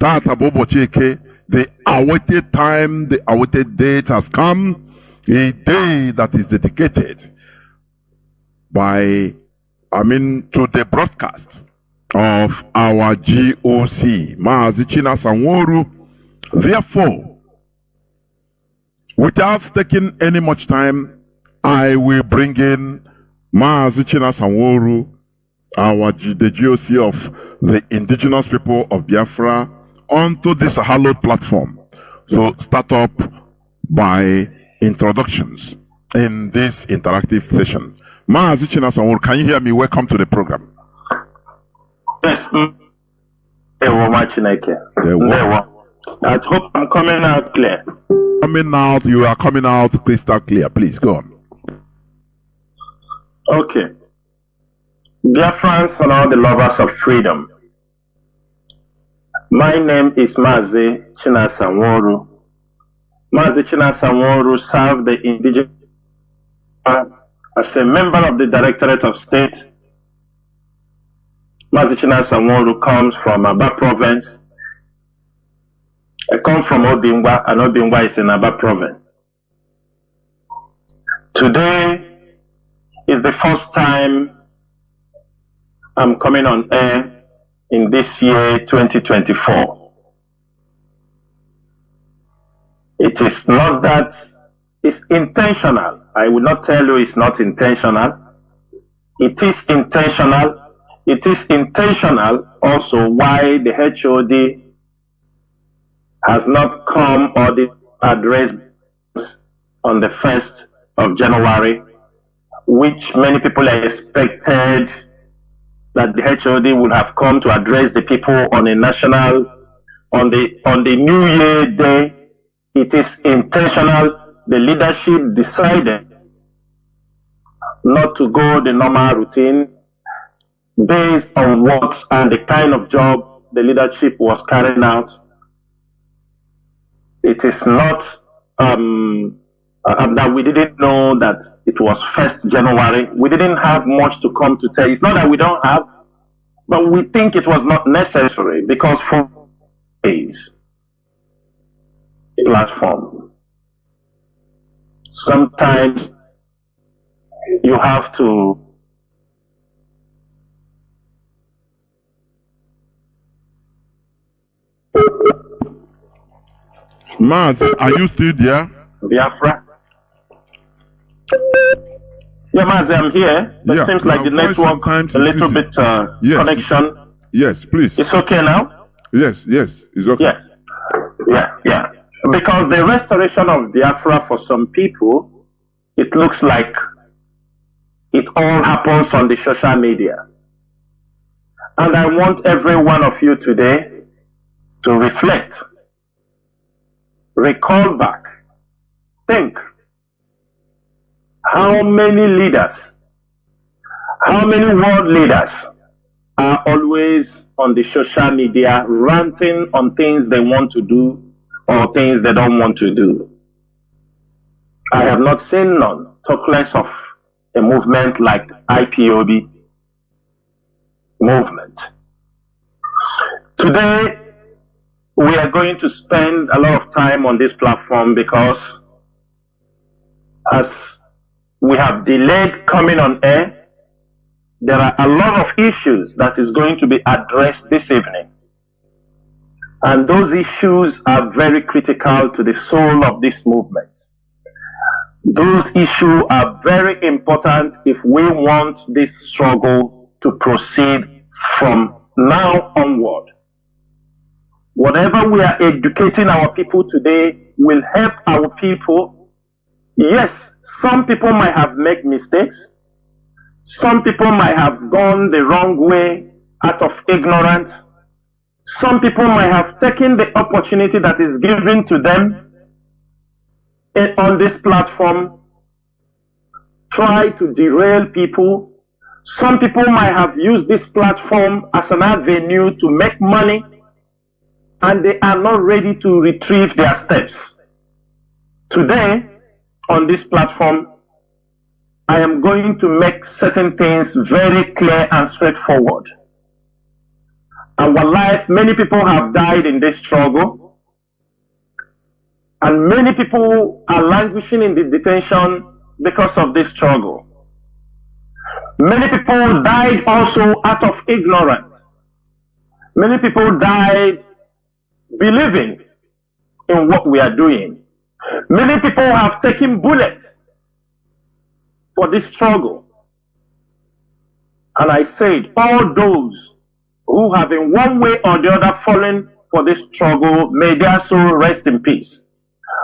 Tata Bobo Chike, the awaited time, the awaited date has come, a day that is dedicated to the broadcast of our GOC, Mazi, Chinasa, Nworu. Therefore, without taking any much time, I will bring in Mazi, Chinasa, Nworu, the GOC of the indigenous people of Biafra, onto this hallowed platform. So start up by introductions in this interactive session. Mazi, Chinasa, Nworu, can you hear me? Welcome to the program. Yes. I hope I'm coming out clear. You are coming out crystal clear. Please go on. Okay. Biafrans and all the lovers of freedom. My name is Mazi Chinasa Nworu. Mazi Chinasa Nworu served the indigenous as a member of the Directorate of State. Mazi Chinasa Nworu comes from Aba province. I come from Obingwa, and Obingwa is in Aba province. Today is the first time I'm coming on air in this year 2024. It is not that it's intentional. I will not tell you it's not intentional. It is intentional. It is intentional also why the HOD has not come or the address on the 1st of January, which many people expected that the HOD would have come to address the people on a national, on the New Year day. It is intentional. The leadership decided not to go the normal routine based on what and the kind of job the leadership was carrying out. It is not that we didn't know that it was 1st January. We didn't have much to come to tell. It's not that we don't have, but we think it was not necessary because for days platform, sometimes you have to Mazi, are you still there? Biafra. Yeah, Mazi, I'm here. But it seems like the network a little bit connection. Yes, please. It's okay now? Yes, it's okay. Yeah. Because the restoration of Biafra for some people, it looks like it all happens on the social media. And I want every one of you today to reflect, recall back, think how many leaders, how many world leaders are always on the social media ranting on things they want to do or things they don't want to do. I have not seen none, talk less of a movement like IPOB movement. Today, we are going to spend a lot of time on this platform because as we have delayed coming on air, there are a lot of issues that is going to be addressed this evening. And those issues are very critical to the soul of this movement. Those issues are very important if we want this struggle to proceed from now onward. Whatever we are educating our people today will help our people. Yes, some people might have made mistakes. Some people might have gone the wrong way out of ignorance. Some people might have taken the opportunity that is given to them on this platform, try to derail people. Some people might have used this platform as an avenue to make money, and they are not ready to retrieve their steps. Today, on this platform, I am going to make certain things very clear and straightforward. our life, many people have died in this struggle, and many people are languishing in the detention because of this struggle. Many people died also out of ignorance. Many people died believing in what we are doing. Many people have taken bullets for this struggle. And I said, all those who have in one way or the other fallen for this struggle, may their soul rest in peace.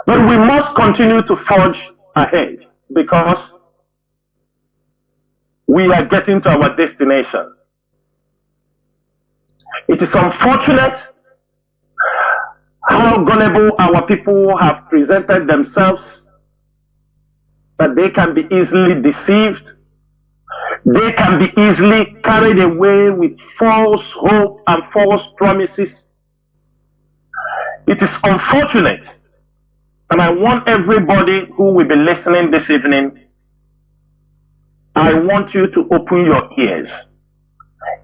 But we must continue to forge ahead, because we are getting to our destination. It is unfortunate how gullible our people have presented themselves, that they can be easily deceived. They can be easily carried away with false hope and false promises. It is unfortunate, and I want everybody who will be listening this evening, I want you to open your ears.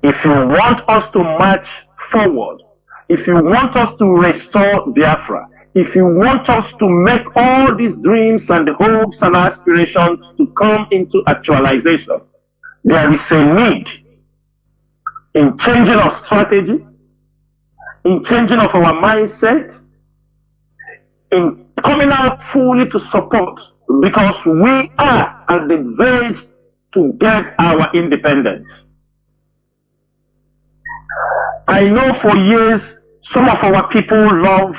If you want us to march forward, if you want us to restore Biafra, if you want us to make all these dreams and hopes and aspirations to come into actualization, there is a need in changing our strategy, in changing of our mindset, in coming out fully to support, because we are at the verge to get our independence. I know for years some of our people love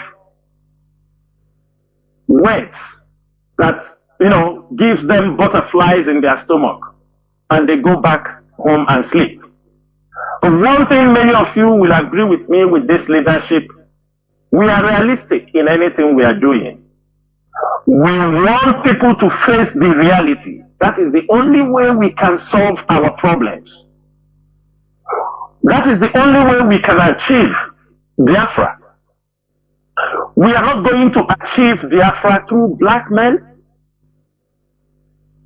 words that, gives them butterflies in their stomach, and they go back home and sleep. But one thing many of you will agree with me with this leadership, we are realistic in anything we are doing. We want people to face the reality. That is the only way we can solve our problems. That is the only way we can achieve Biafra. We are not going to achieve Biafra through blackmail,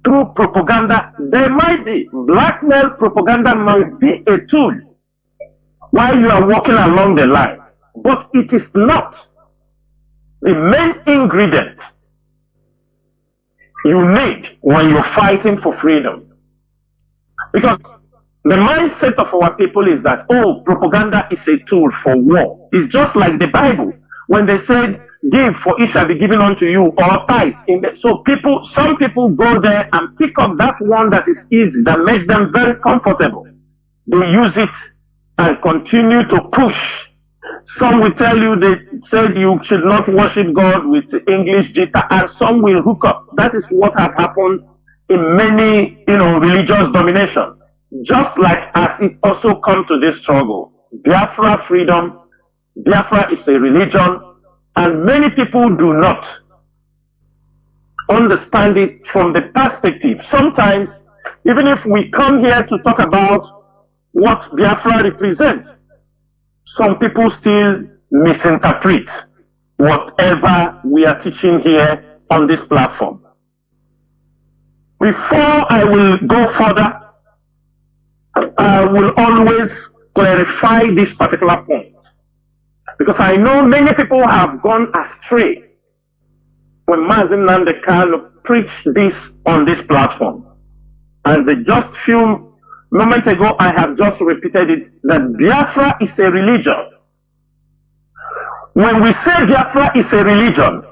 through propaganda. There might be blackmail, propaganda might be a tool while you are walking along the line, but it is not the main ingredient you need when you're fighting for freedom. Because the mindset of our people is that, propaganda is a tool for war. It's just like the Bible, when they said, give for it shall be given unto you, or tithe. So some people go there and pick up that one that is easy, that makes them very comfortable. They use it and continue to push. Some will tell you, they said you should not worship God with English jita, and some will hook up. That is what has happened in many, religious domination. Just like as it also comes to this struggle. Biafra freedom, Biafra is a religion, and many people do not understand it from the perspective. Sometimes, even if we come here to talk about what Biafra represents, some people still misinterpret whatever we are teaching here on this platform. Before I will go further, I will always clarify this particular point, because I know many people have gone astray when Mazi preached this on this platform. And just few moments ago, I have just repeated it, that Biafra is a religion. When we say Biafra is a religion,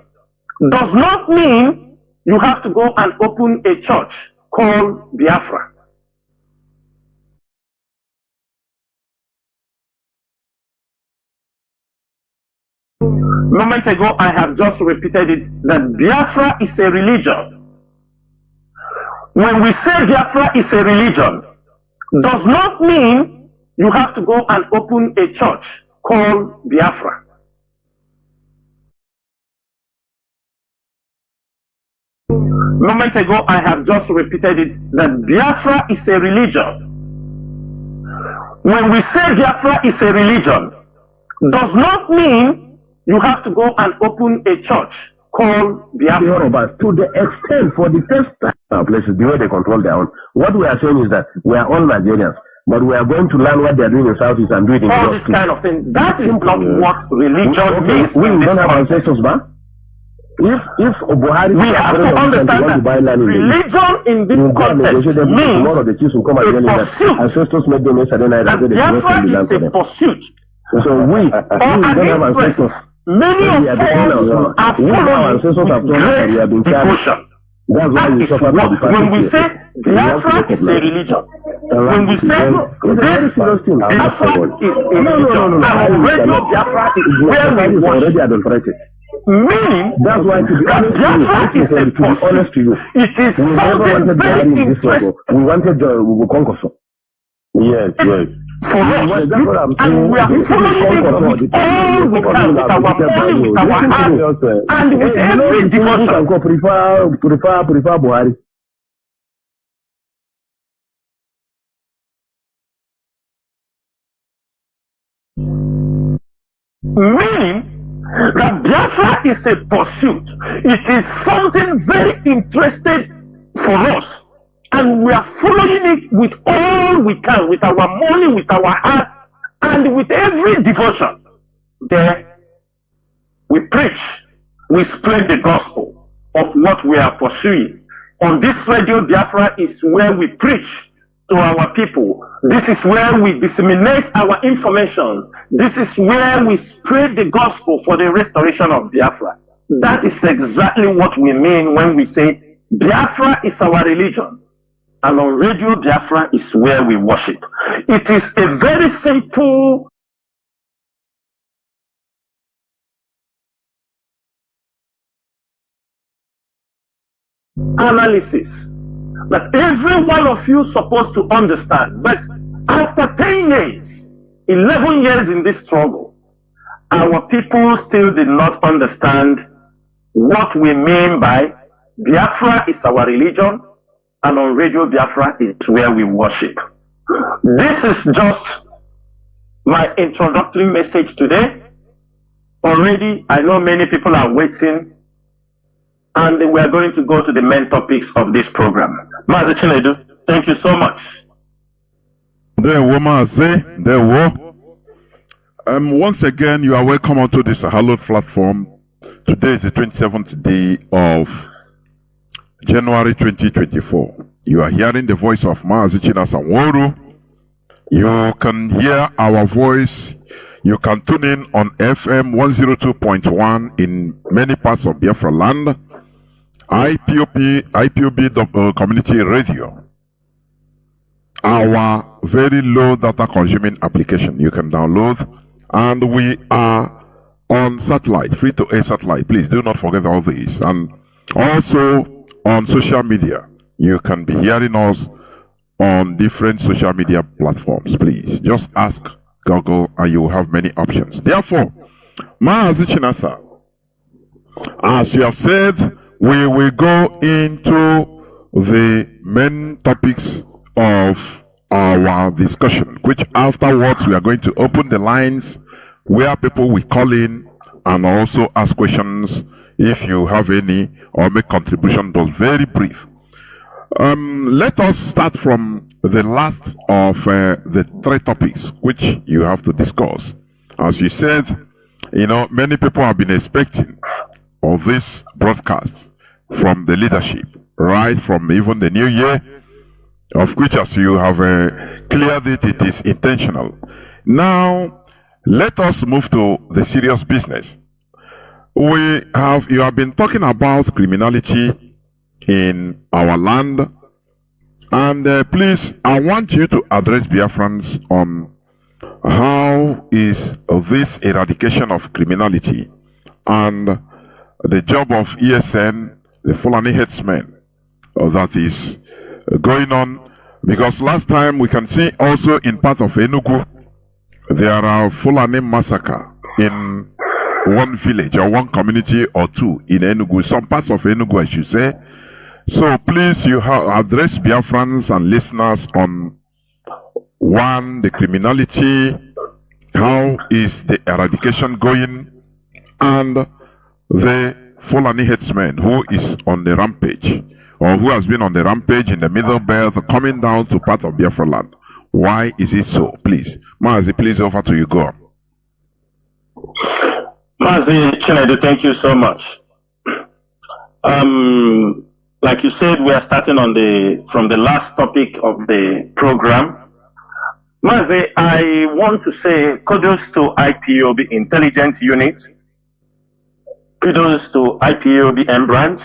does not mean you have to go and open a church called Biafra. Moment ago, I have just repeated it, that Biafra is a religion. When we say Biafra is a religion, does not mean you have to go and open a church called Biafra. Moment ago, I have just repeated it, that Biafra is a religion. When we say Biafra is a religion, does not mean you have to go and open a church called Biafra. But to the extent, for the first time, places, the way they control their own, what we are saying is that we are all Nigerians. But we are going to learn what they are doing in Southeast and do it in all this kind of thing. That is not what religion means. We in this don't have context. ancestors, man. If Buhari We have to understand that religion in this context means a pursuit. Ancestors made them That Biafra is a pursuit. So we don't have ancestors. Many of us are following with great devotion. That is what, when we say Biafra is a religion, when we say this Biafra is a religion, and radio Biafra is where we worship, meaning that's why, to be honest, Biafra is a pursuit. It is something very interesting. We wanted we will conquer. Yes. For us, and we are following it with all we can, with our money, with our heart, and with every devotion. Prefer Buhari. Meaning that Biafra is a pursuit. It is something very interesting for us. And we are following it with all we can, with our money, with our heart, and with every devotion. There, we preach, we spread the gospel of what we are pursuing. On this radio, Biafra is where we preach to our people. This is where we disseminate our information. This is where we spread the gospel for the restoration of Biafra. That is exactly what we mean when we say Biafra is our religion. And on radio, Biafra is where we worship. It is a very simple analysis that every one of you is supposed to understand. But after 10 years, 11 years in this struggle, our people still did not understand what we mean by Biafra is our religion, and on radio Biafra is where we worship. This is just my introductory message today. Already, I know many people are waiting, and we are going to go to the main topics of this program. Mazi Chinedu, thank you so much. There were Mazi, there were. Once again, you are welcome onto this hallowed platform. Today is the 27th day of January 2024. You are hearing the voice of Mazi Chinasa Nworu. You can hear our voice. You can tune in on FM 102.1 in many parts of Biafra land. IPOB Community Radio. Our very low data consuming application you can download. And we are on satellite, free to air satellite. Please do not forget all these. And also on social media. You can be hearing us on different social media platforms. Please just ask Google and you will have many options. Therefore, Mazi Chinasa, as you have said, we will go into the main topics of our discussion, which afterwards we are going to open the lines where people will call in and also ask questions if you have any, or make contribution, but very brief. Let us start from the last of the three topics which you have to discuss. As you said, you know, many people have been expecting of this broadcast from the leadership, right from even the new year, of which, as you have cleared it, it is intentional. Now, let us move to the serious business. You have been talking about criminality in our land, and please, I want you to address Biafrans on how is this eradication of criminality and the job of ESN, the Fulani headsmen, that is going on, because last time we can see also in part of Enugu, there are Fulani massacre in one village or one community or two in Enugu, some parts of Enugu, I should say. So please, you address Biafrans and listeners on one, the criminality, how is the eradication going, and the Fulani headsman who is on the rampage, or who has been on the rampage in the Middle Belt, coming down to part of Biafra land. Why is it so? Please. Mazi, please offer to you. Go on. Mazi, Chinedu, thank you so much. Like you said, we are starting from the last topic of the program. Mazi, I want to say kudos to IPOB Intelligence Unit, kudos to IPOB M Branch,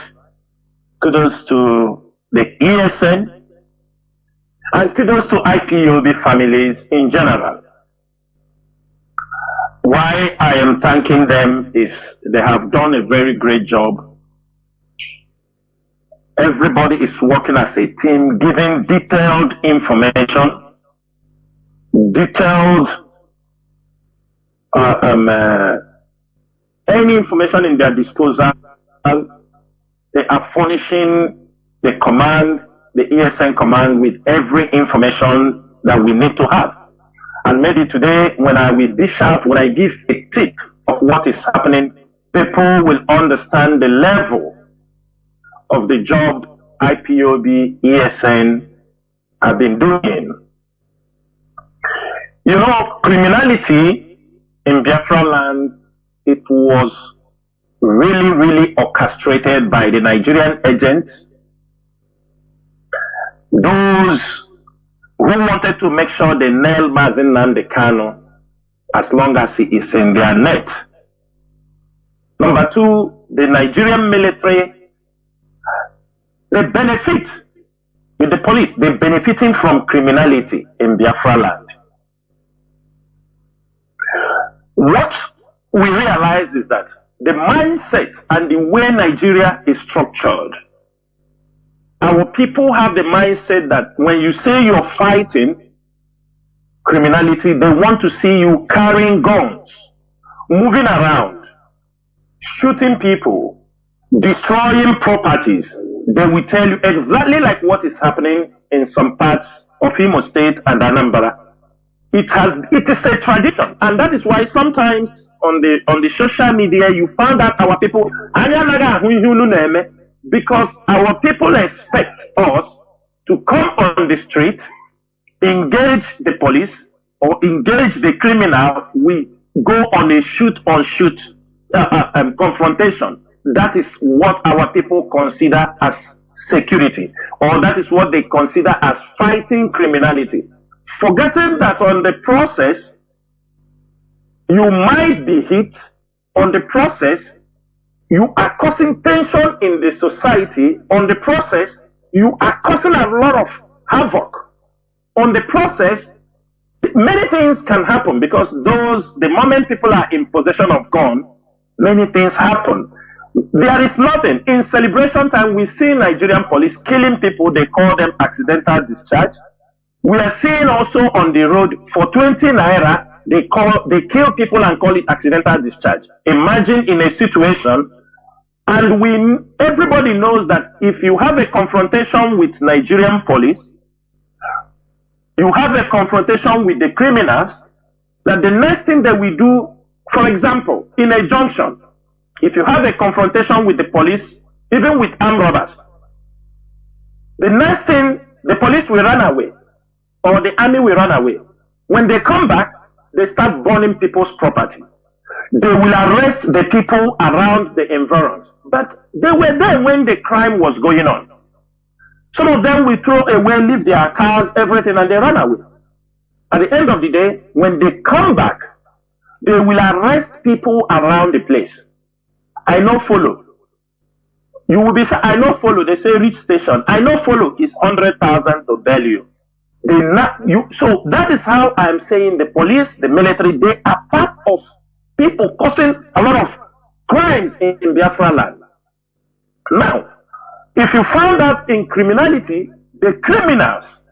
kudos to the ESN, and kudos to IPOB families in general. Why I am thanking them is they have done a very great job. Everybody is working as a team, giving detailed information, any information in their disposal. They are furnishing the command, the ESN command, with every information that we need to have. And maybe today, when I will dish out, when I give a tip of what is happening, people will understand the level of the job IPOB, ESN have been doing. You know, criminality in Biafra land, it was really, really orchestrated by the Nigerian agents, those who wanted to make sure they nail Mazi Nnamdi Kanu as long as he is in their net. Number two, the Nigerian military, they benefit with the police. They're benefiting from criminality in Biafra land. What we realize is that the mindset and the way Nigeria is structured, our people have the mindset that when you say you're fighting criminality, they want to see you carrying guns, moving around, shooting people, destroying properties. They will tell you exactly like what is happening in some parts of Imo State and Anambra. It is a tradition, and that is why sometimes on the social media you find out our people, because our people expect us to come on the street, engage the police or engage the criminal. We go on a shoot confrontation. That is what our people consider as security, or that is what they consider as fighting criminality. Forgetting that on the process, you might be hit. On the process, you are causing tension in the society. On the process, you are causing a lot of havoc. On the process, many things can happen because the moment people are in possession of gun, many things happen. There is nothing. In celebration time, we see Nigerian police killing people. They call them accidental discharge. We are seeing also on the road for 20 naira, they kill people and call it accidental discharge. Imagine in a situation, and everybody knows that if you have a confrontation with Nigerian police, you have a confrontation with the criminals, that the next thing that we do, for example, in a junction, if you have a confrontation with the police, even with armed robbers, the next thing, the police will run away, or the army will run away. When they come back, they start burning people's property. They will arrest the people around the environs. But they were there when the crime was going on. Some of them will throw away, leave their cars, everything, and they run away. At the end of the day, when they come back, they will arrest people around the place. I know follow. You will be saying, I know follow. They say reach station. I know follow is 100,000 to bail you. So that is how I'm saying the police, the military, they are part of people causing a lot of crimes in Biafra land. Now, if you found out in criminality, the criminals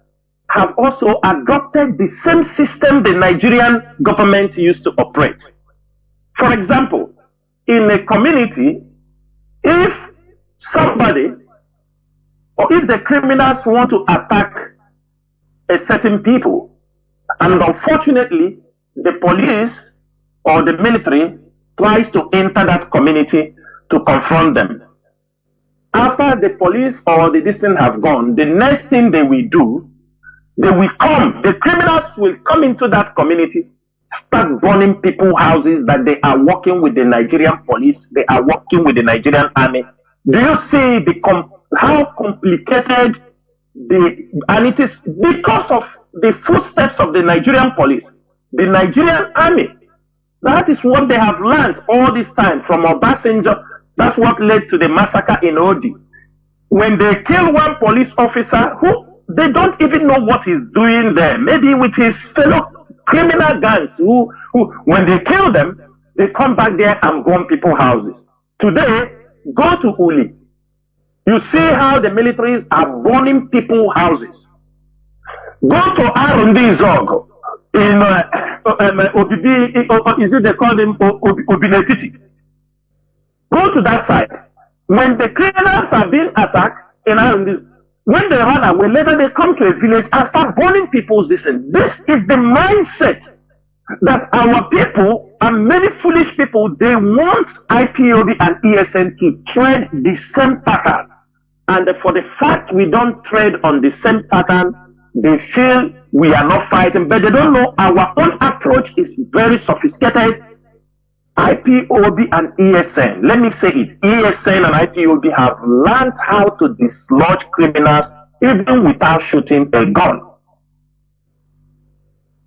have also adopted the same system the Nigerian government used to operate. For example, in a community, if somebody or if the criminals want to attack a certain people, and unfortunately the police or the military tries to enter that community to confront them. After the police or the distant have gone, the next thing they will do, They will come, the criminals will come into that community, start burning people's houses that they are working with the Nigerian police, they are working with the Nigerian army. Do you see how complicated and it is because of the footsteps of the Nigerian police, the Nigerian army. That is what they have learned all this time from Obasanjo. That's what led to the massacre in Odi. When they kill one police officer who they don't even know what he's doing there, maybe with his fellow criminal gangs who when they kill them, they come back there and burn people's houses. Today, go to Uli. You see how the militaries are burning people's houses. Go to Arundi Zog in Obibi, is it they call him Obinetiti? Go to that side. When the criminals are being attacked in Arundi, when they run away, later they come to a village and start burning people's this. This is the mindset that our people and many foolish people, they want IPOB and ESN to tread the same pattern. And for the fact we don't tread on the same pattern, they feel we are not fighting, but they don't know our own approach is very sophisticated. IPOB and ESN, let me say it, ESN and IPOB have learned how to dislodge criminals even without shooting a gun.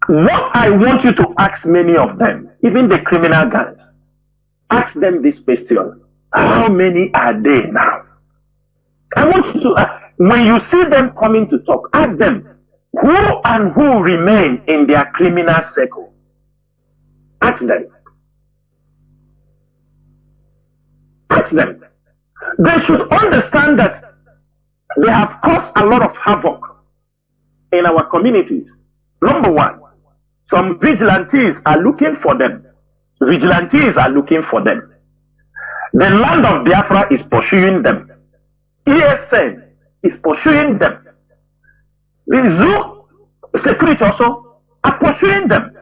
What I want you to ask many of them, even the criminal gangs, ask them this question: how many are they now? I want you to, when you see them coming to talk, ask them, who and who remain in their criminal circle? Ask them. Ask them. They should understand that they have caused a lot of havoc in our communities. Number one, some vigilantes are looking for them. Vigilantes are looking for them. The land of Biafra is pursuing them. ESN is pursuing them. The zoo security also are pursuing them.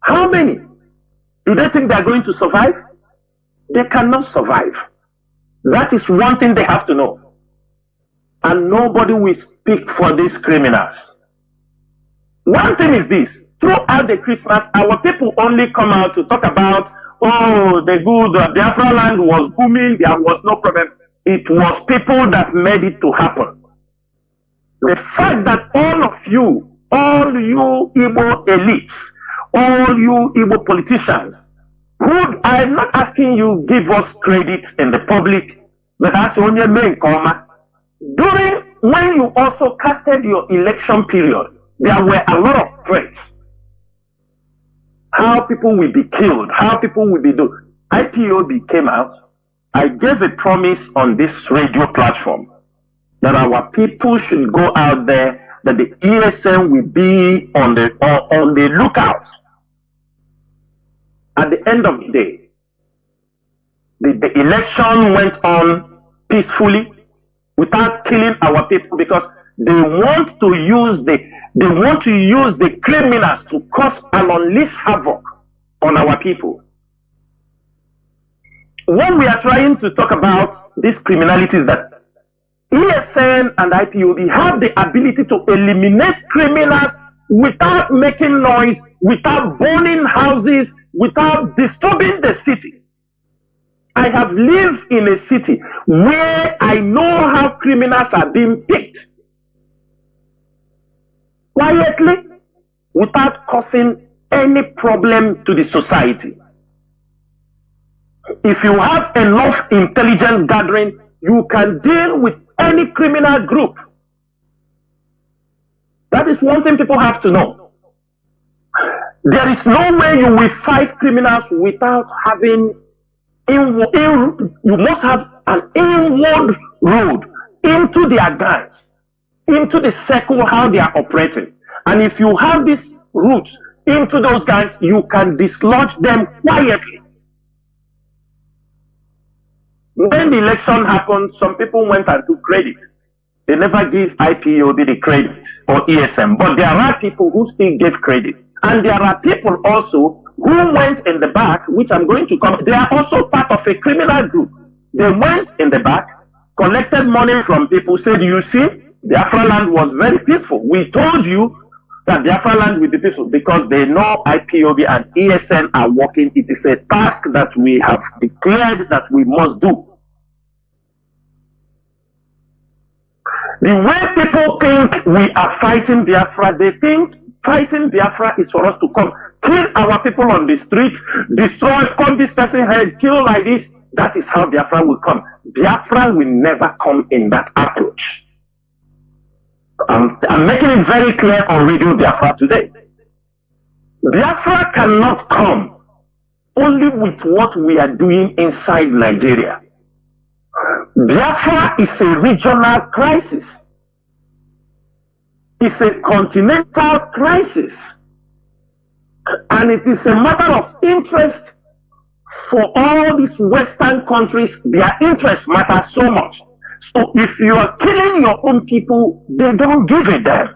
How many? Do they think they are going to survive? They cannot survive. That is one thing they have to know. And nobody will speak for these criminals. One thing is this: throughout the Christmas, our people only come out to talk about, oh, the good Biafra land was booming, there was no problem. It was people that made it to happen. The fact that all of you, all you Igbo elites, all you Igbo politicians, who I'm not asking you give us credit in the public, but that's only a main comma. During when you also casted your election period, there were a lot of threats. How people will be killed, how people will be done. IPOB came out. I gave a promise on this radio platform that our people should go out there, that the ESN will be on the lookout. At the end of the day, the election went on peacefully without killing our people, because they want to use the criminals to cause and unleash havoc on our people. When we are trying to talk about these criminalities, that ESN and IPOB have the ability to eliminate criminals without making noise, without burning houses, without disturbing the city. I have lived in a city where I know how criminals are being picked quietly without causing any problem to the society. If you have enough intelligence gathering, you can deal with any criminal group. That is one thing people have to know. There is no way you will fight criminals without having you must have an inward road into their gangs, into the circle how they are operating. And if you have these routes into those gangs, you can dislodge them quietly. When the election happened, some people went and took credit. They never give IPOB the credit or ESM, but there are people who still give credit. And there are people also who went in the back, which I'm going to come. They are also part of a criminal group. They went in the back, collected money from people, said, you see, Biafra land was very peaceful. We told you that Biafra land will be peaceful because they know IPOB and ESN are working. It is a task that we have declared that we must do. The way people think we are fighting Biafra, they think fighting Biafra is for us to come, kill our people on the street, destroy, cut this person's head, kill like this. That is how Biafra will come. Biafra will never come in that approach. I'm making it very clear on Radio Biafra today. Biafra cannot come only with what we are doing inside Nigeria. Biafra is a regional crisis. It's a continental crisis. And it is a matter of interest for all these Western countries. Their interests matter so much. So if you are killing your own people, they don't give a damn.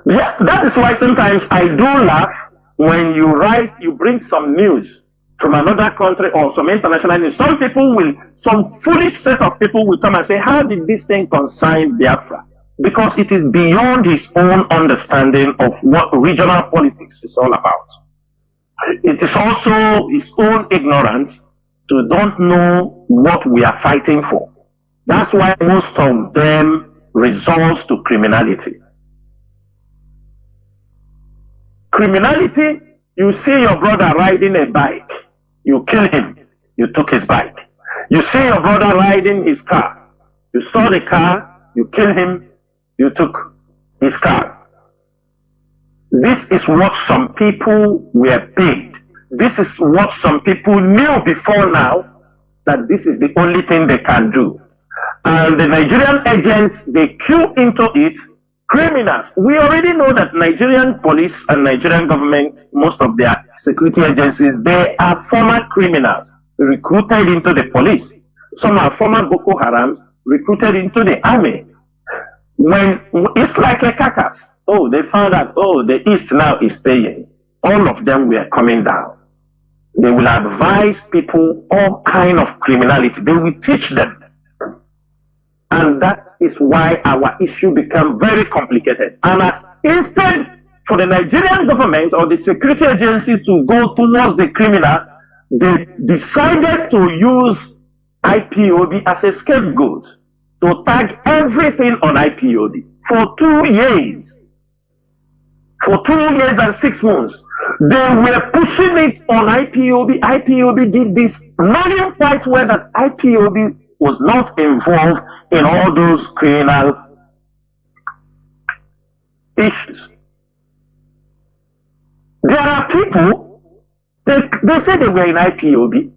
Yeah, that is why sometimes I do laugh when you bring some news from another country or some international news. Some foolish set of people will come and say, how did this thing concern Biafra? Because it is beyond his own understanding of what regional politics is all about. It is also his own ignorance to don't know what we are fighting for. That's why most of them resort to criminality. Criminality, you see your brother riding a bike, you kill him, you took his bike. You see your brother riding his car, you saw the car, you kill him, you took his car. This is what some people were paid. This is what some people knew before now, that this is the only thing they can do. And the Nigerian agents, they queue into it. Criminals. We already know that Nigerian police and Nigerian government, most of their security agencies, they are former criminals recruited into the police. Some are former Boko Harams recruited into the army. When it's like a carcass. Oh, they found out, oh, the East now is paying. All of them were coming down. They will advise people all kind of criminality. They will teach them. And that is why our issue became very complicated. And as instead for the Nigerian government or the security agency to go towards the criminals, they decided to use IPOB as a scapegoat to tag everything on IPOB for 2 years. For 2 years and 6 months, they were pushing it on IPOB. IPOB did this, knowing quite well that IPOB was not involved in all those criminal issues. There are people, they say they were in IPOB.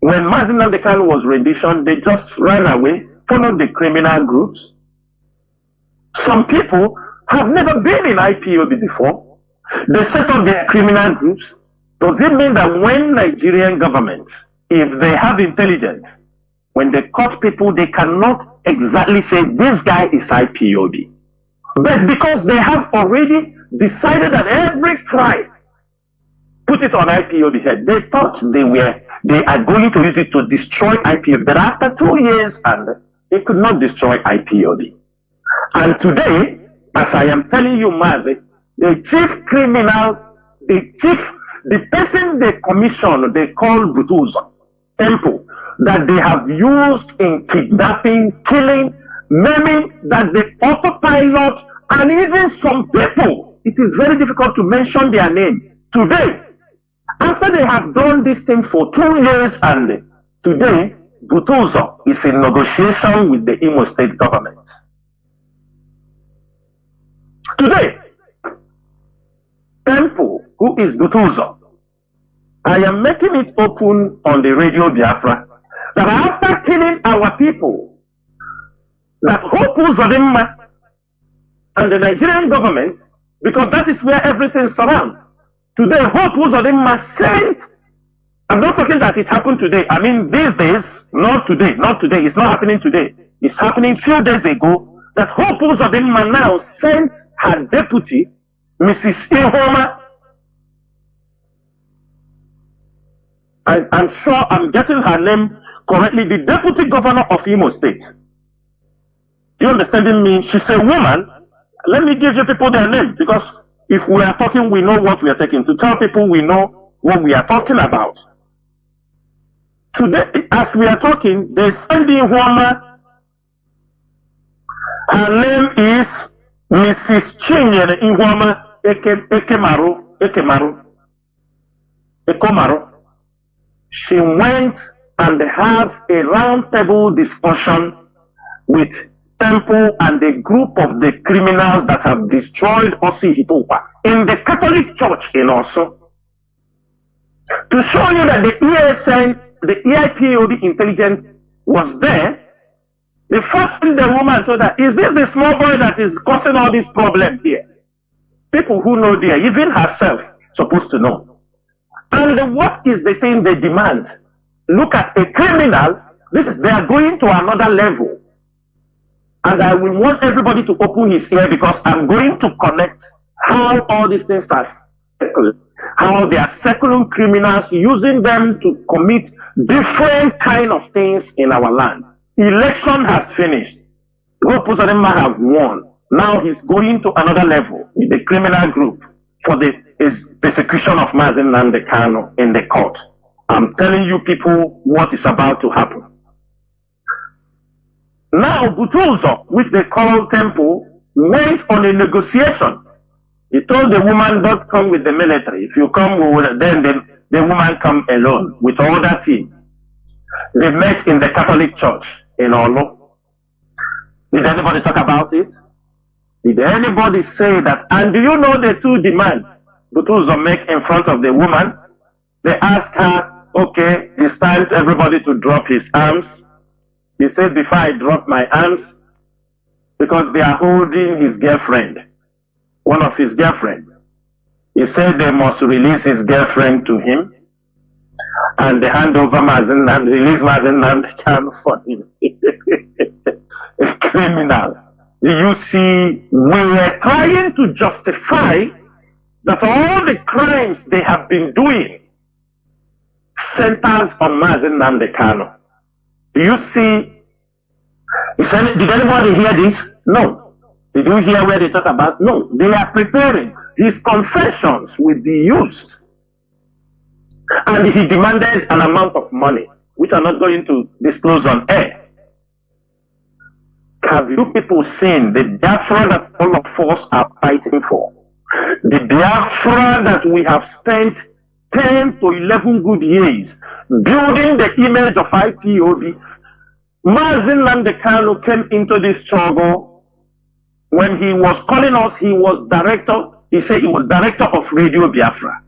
When Mazi was rendition, they just ran away, followed the criminal groups. Some people have never been in IPOB before. They set up their criminal groups. Does it mean that when Nigerian government, if they have intelligence, when they caught people, they cannot exactly say this guy is IPOB? But because they have already decided that every crime, put it on IPOB head, they thought they are going to use it to destroy IPOB. But after 2 years, and they could not destroy IPOB. And today, as I am telling you, Mazi, the chief criminal, the person they commissioned, they call Butuza, Temple, that they have used in kidnapping, killing, maiming, that the autopilot, and even some people, it is very difficult to mention their name. Today, after they have done this thing for 2 years, and today, Butuza is in negotiation with the Imo State government. Today, Temple, who is Butuza, I am making it open on the Radio Biafra, that after killing our people, that Hopu Zodimma and the Nigerian government, because that is where everything surrounds. Today, Hopu Zodimma sent, I'm not talking that it happened today. I mean, these days, not today, it's not happening today. It's happening few days ago, that Hopu Zodimma now sent her deputy, Mrs. Ihoma. I'm sure I'm getting her name correctly, the deputy governor of Imo State. You understanding me? She's a woman. Let me give you people their name, because if we are talking, we know what we are taking. To tell people we know what we are talking about. Today, as we are talking, they send in Huama. Her name is Mrs. Chinyere Ihuama Ekomaro. She went and had a round table discussion with Temple and a group of the criminals that have destroyed Osi Hitopa in the Catholic Church in Oso, to show you that the ESN, the EIPOD intelligence was there. The first thing the woman told her, is this the small boy that is causing all this problem here? People who know there, even herself, supposed to know. And what is the thing they demand? Look at a criminal. They are going to another level. And I will want everybody to open his ear, because I'm going to connect how all these things are circled, how they are circling criminals, using them to commit different kind of things in our land. Election has finished. Ropusadema have won. Now he's going to another level with the criminal group for the persecution of Mazi Nnamdi Kanu in the court. I'm telling you people what is about to happen. Now Butuzo, which they call Temple, went on a negotiation. He told the woman, don't come with the military. If you come, then the woman come alone with all that team. They met in the Catholic Church in Olo. Did anybody talk about it? Did anybody say that? And do you know the two demands Butuzo make in front of the woman? They asked her, okay, it's time for everybody to drop his arms. He said, before I drop my arms, because they are holding his girlfriend, one of his girlfriend. He said they must release his girlfriend to him, and they hand over Mazi and release Mazi Nnamdi Kanu for him. A criminal. You see, we are trying to justify that all the crimes they have been doing centers on Mazi Nnamdi Kanu. Do you see? Did anybody hear this? No. Did you hear where they talk about? No. They are preparing. His confessions will be used. And he demanded an amount of money, which I'm not going to disclose on air. Have you people seen the Biafra that all of us are fighting for? The Biafra that we have spent 10 to 11 good years building the image of IPOB. Mazi Nnamdi Kanu came into this struggle when he was calling us. He was director. He said he was director of Radio Biafra.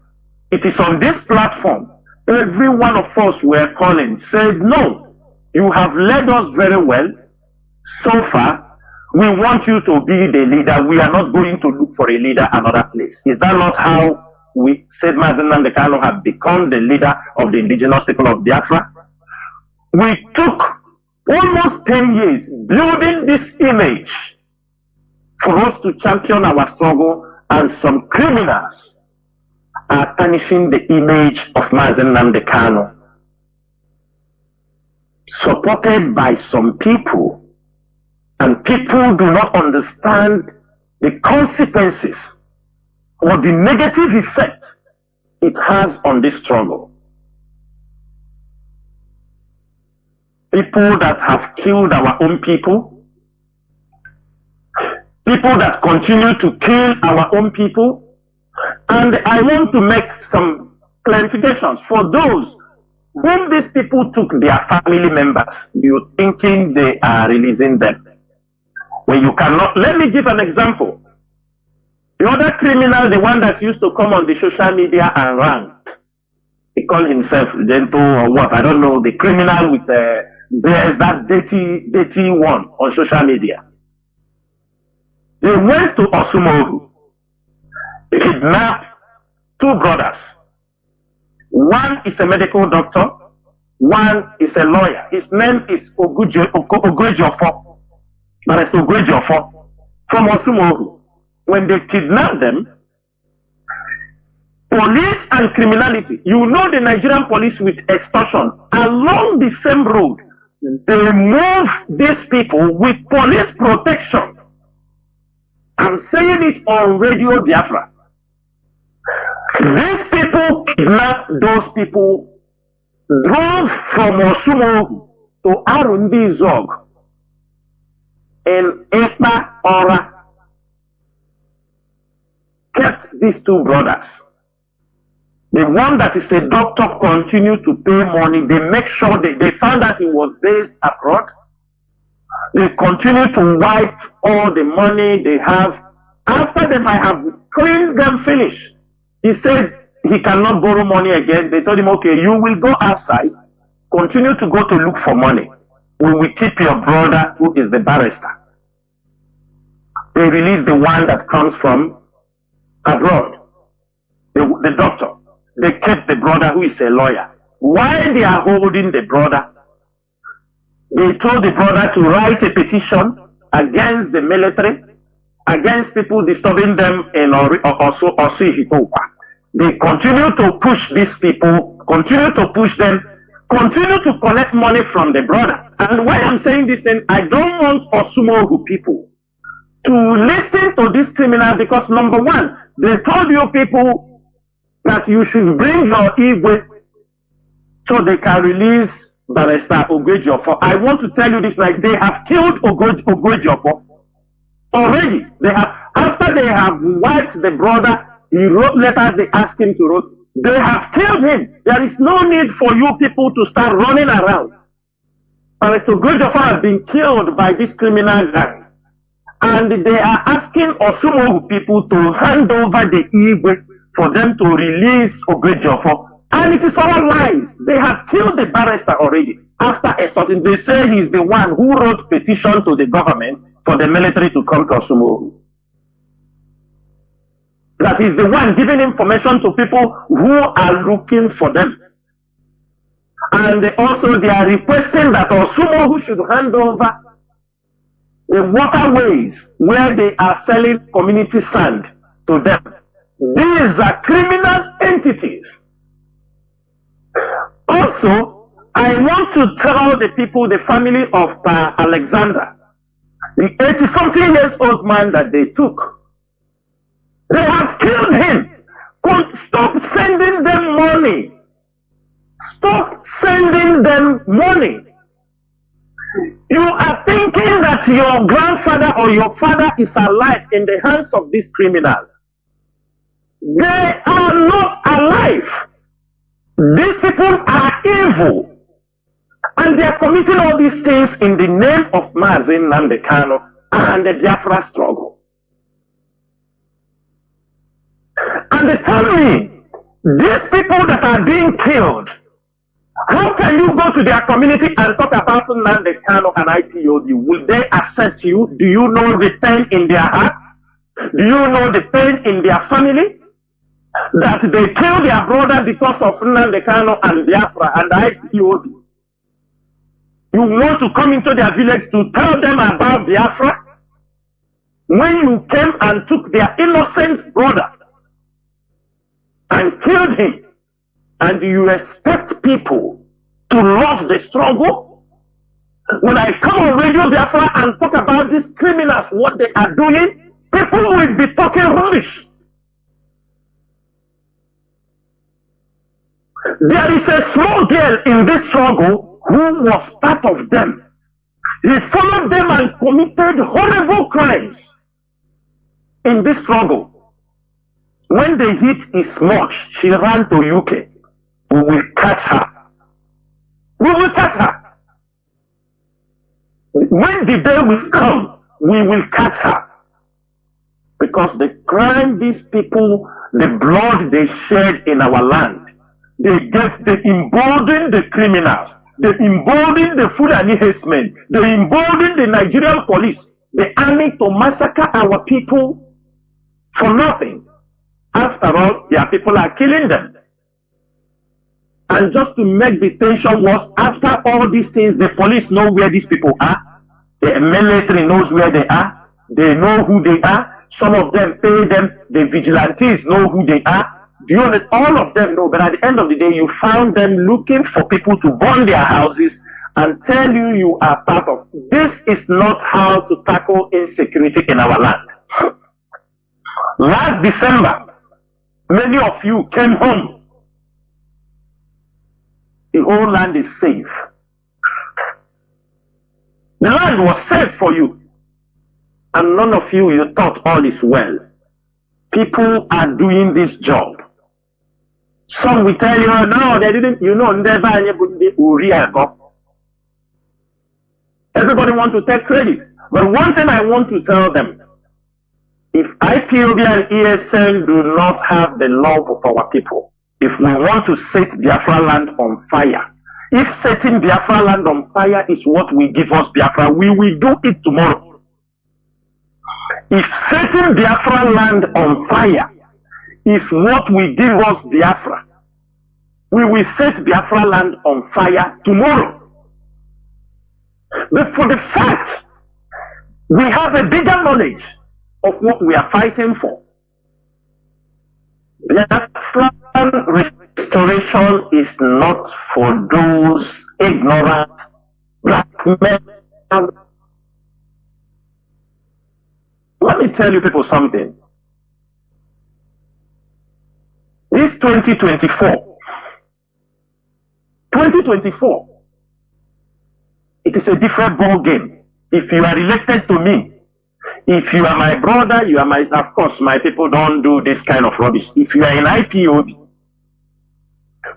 It is on this platform. Every one of us were calling, said, no, you have led us very well so far. We want you to be the leader. We are not going to look for a leader another place. Is that not how we said Mazi Nnamdi Kanu have become the leader of the indigenous people of Biafra? We took almost 10 years building this image for us to champion our struggle, and some criminals are tarnishing the image of Mazi Nnamdi Kanu, supported by some people, and people do not understand the consequences or the negative effect it has on this struggle. People that have killed our own people, people that continue to kill our own people. And I want to make some clarifications for those whom these people took their family members. You're thinking they are releasing them, when you cannot. Let me give an example. The other criminal, the one that used to come on the social media and rant, he called himself Gento or what, I don't know, the criminal with there's that dirty one on social media. They went to Osumoru, kidnapped two brothers. One is a medical doctor, one is a lawyer. His name is Ogwejiofor, Barrister Ogwejiofor, from Osumoru. When they kidnapped them, police and criminality, you know the Nigerian police with extortion, along the same road, they move these people with police protection. I'm saying it on Radio Biafra. These people kidnapped those people, drove from Osumo to Arundi Zog in Ekpa Ora, kept these two brothers. The one that is a doctor continued to pay money. They make sure they found out he was based abroad. They continue to wipe all the money they have. After they might have cleaned them finish, he said he cannot borrow money again. They told him, okay, you will go outside, continue to go to look for money. We will keep your brother who is the barrister. They release the one that comes from abroad, the doctor. They kept the brother who is a lawyer. While they are holding the brother, they told the brother to write a petition against the military, against people disturbing them in Osu. They continue to push these people, continue to push them, continue to collect money from the brother. And why I'm saying this thing, I don't want Osumohu people to listen to this criminal because number one, they told you people that you should bring your Igwe so they can release Barrister Ogwejiofor. I want to tell you this, like they have killed Ogwejiofor already. After they have wiped the brother, he wrote letters they asked him to write. They have killed him. There is no need for you people to start running around. Barrister Ogwejiofor has been killed by this criminal gang. And they are asking Osumohu people to hand over the Igwe for them to release Ogwejiofor. And it is all lies. They have killed the barrister already. After assaulting, they say he's the one who wrote petition to the government for the military to come to Osumohu. That is the one giving information to people who are looking for them. And they are requesting that Osumohu should hand over the waterways where they are selling community sand to them. These are criminal entities. Also, I want to tell the people, the family of Alexander, the 80-something years old man that they took. They have killed him. Stop sending them money. Stop sending them money. You are thinking that your grandfather or your father is alive in the hands of this criminal. They are not alive. These people are evil. And they are committing all these things in the name of Mazi Nandekano and the Biafra struggle. And they tell me, these people that are being killed, how can you go to their community and talk about Nandekano and IPOB? Will they accept you? Do you know the pain in their heart? Do you know the pain in their family? That they killed their brother because of Nandekano and Biafra and IPOB. You want to come into their village to tell them about Biafra? When you came and took their innocent brother and killed him, and you expect people to love the struggle? When I come on Radio Biafra and talk about these criminals, what they are doing, people will be talking rubbish. There is a small girl in this struggle who was part of them. He followed them and committed horrible crimes in this struggle. When the heat is much, she ran to UK. We will catch her. We will catch her. When the day will come, we will catch her. Because the crime these people, the blood they shed in our land, they emboldened the criminals. They emboldened the Fulani herdsmen. They emboldened the Nigerian police, the army to massacre our people for nothing. After all, their people are killing them. And just to make the tension worse, after all these things, the police know where these people are. The military knows where they are. They know who they are. Some of them pay them. The vigilantes know who they are. All of them know, but at the end of the day, you found them looking for people to burn their houses and tell you you are part of. This is not how to tackle insecurity in our land. Last December, many of you came home. The whole land is safe. The land was safe for you. And none of you, you thought all is well. People are doing this job. Some will tell you, no, they didn't, never anybody. Everybody wants to take credit. But one thing I want to tell them, if IPOB and ESN do not have the love of our people, if we want to set Biafra land on fire, if setting Biafra land on fire is what will give us Biafra, we will do it tomorrow. If setting Biafra land on fire is what will give us Biafra, we will set Biafra land on fire tomorrow. But for the fact we have a bigger knowledge of what we are fighting for, Biafran restoration is not for those ignorant black men. Let me tell you people something. This 2024, it is a different ball game. If you are related to me, if you are my brother, you are my, of course, my people don't do this kind of rubbish. If you are in IPOB,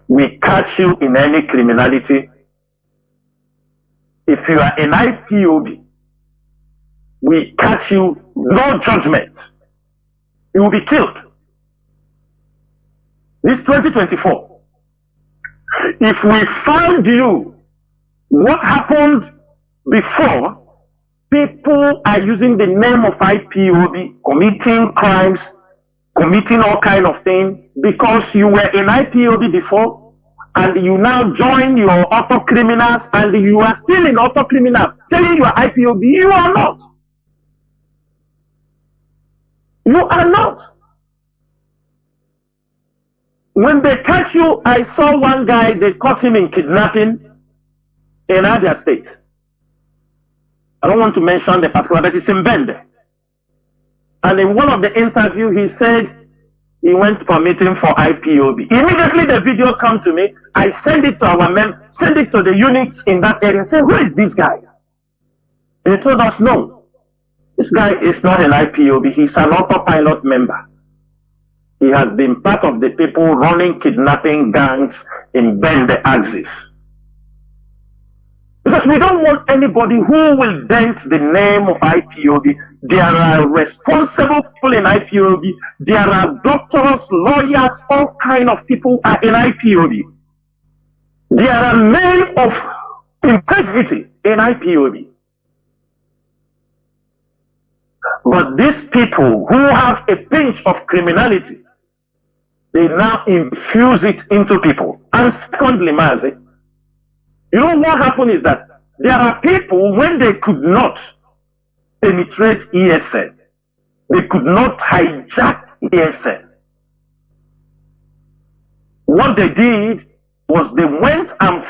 we catch you in any criminality. If you are in IPOB, we catch you, no judgment. You will be killed. This 2024. If we find you, what happened before, people are using the name of IPOB, committing crimes, committing all kind of things, because you were in IPOB before, and you now join your auto criminals, and you are still in auto criminal, saying you are IPOB. You are not. You are not. When they catch you, I saw one guy, they caught him in kidnapping in Abia State. I don't want to mention the particular, but it's in Bende. And in one of the interviews, he said he went for a meeting for IPOB. Immediately the video come to me, I send it to our men, send it to the units in that area, say, who is this guy? And he told us, no, this guy is not an IPOB, he's an autopilot member. He has been part of the people running kidnapping gangs in Bende axis. Because we don't want anybody who will dent the name of IPOB. There are responsible people in IPOB. There are doctors, lawyers, all kind of people are in IPOB. There are men of integrity in IPOB. But these people who have a pinch of criminality, they now infuse it into people. And secondly, Mazi, you know what happened is that there are people, when they could not penetrate ESN, they could not hijack ESN. What they did was they went and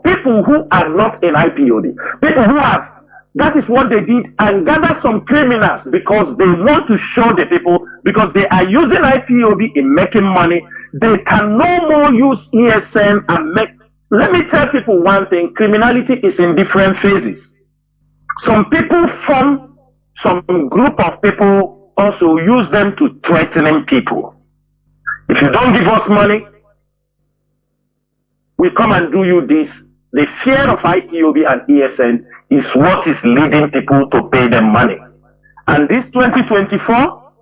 people who are not in IPOB, people who have, that is what they did, and gather some criminals because they want to show the people, because they are using IPOB in making money. They can no more use ESN and make. Let me tell people one thing, criminality is in different phases. Some people form, some group of people also use them to threaten people. If you don't give us money, we come and do you this. The fear of IPOB and ESN is what is leading people to pay them money. And this 2024,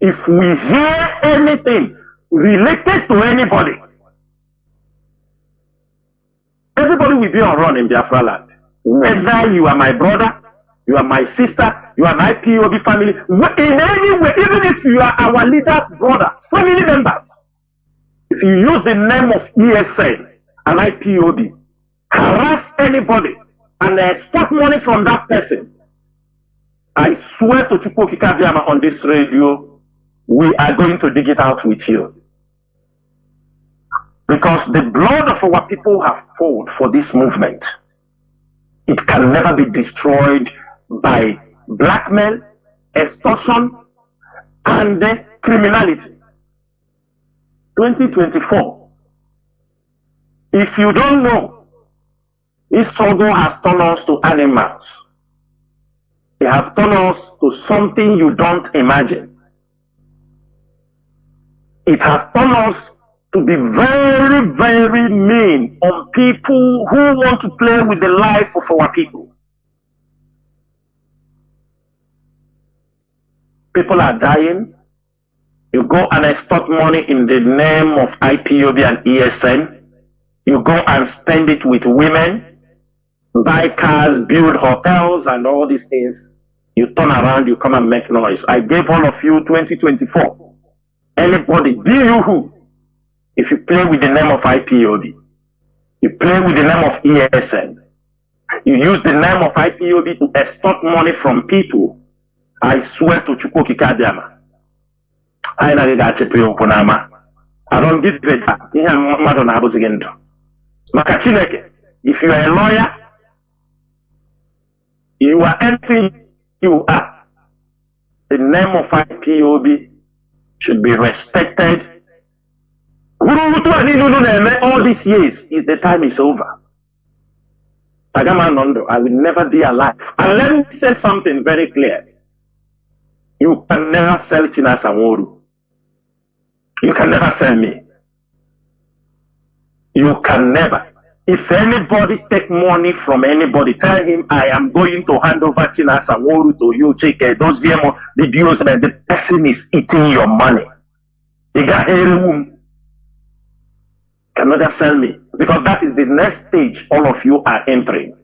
if we hear anything related to anybody, everybody will be on run in Biafra land. Whether you are my brother, you are my sister, you are an IPOB family, in any way, even if you are our leader's brother, family members, if you use the name of ESN and IPOB, harass anybody and extract money from that person, I swear to Chukwuka Biama on this radio, we are going to dig it out with you. Because the blood of our people have poured for this movement. It can never be destroyed by blackmail, extortion, and criminality. 2024. If you don't know, this struggle has turned us to animals. They have turned us to something you don't imagine. It has turned us to be very, very mean on people who want to play with the life of our people. People are dying. You go and extort money in the name of IPOB and ESN. You go and spend it with women, buy cars, build hotels, and all these things. You turn around, you come and make noise. I gave all of you 2024. Anybody, be you who, if you play with the name of IPOB, you play with the name of ESN, you use the name of IPOB to extort money from people, I swear to Chukwuki Kadiama, I don't give it back. If you are a lawyer, you are anything you are. The name of IPOB should be respected. All these years is the time is over. I will never be alive. And let me say something very clear. You can never sell Chinasa Nworu. You can never sell me. You can never. If anybody take money from anybody, tell him I am going to hand over Chinasa Nworu to you. The person is eating your money. You got cannot sell me, because that is the next stage all of you are entering.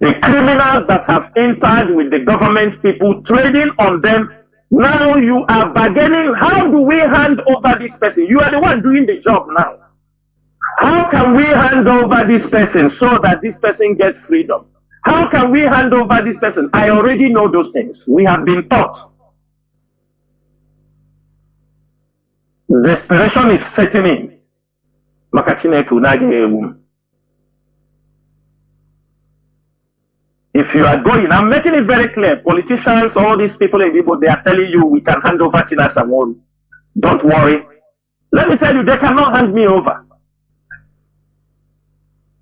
The criminals that have entered with the government people, trading on them, now you are bargaining. How do we hand over this person? You are the one doing the job now. How can we hand over this person so that this person gets freedom? How can we hand over this person? I already know those things. We have been taught. Desperation is setting in. If you are going, I'm making it very clear, politicians, all these people in Igbo, they are telling you we can hand over Chinasa Nworu. Don't worry. Let me tell you, they cannot hand me over.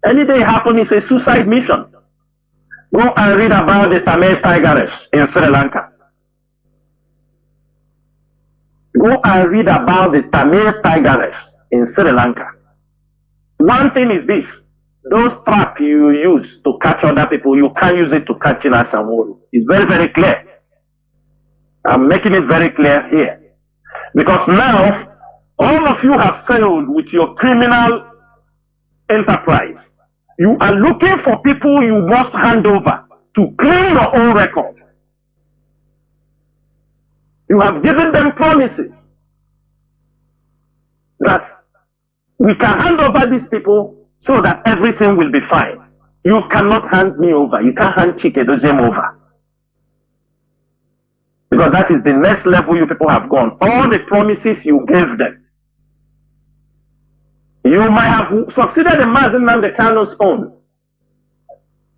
Any day happen is a suicide mission. Go and read about the Tamil tigress in Sri Lanka. Go and read about the Tamil tigress in Sri Lanka. One thing is this, those traps you use to catch other people, you can't use it to catch Chinasa Nworu. It's very, very clear. I'm making it very clear here. Because now, all of you have failed with your criminal enterprise. You are looking for people you must hand over to clean your own record. You have given them promises that we can hand over these people so that everything will be fine. You cannot hand me over. You can't hand Chike Doziem over. Because that is the next level you people have gone. All the promises you gave them. You might have succeeded in Mazi Nnamdi Kanu's own,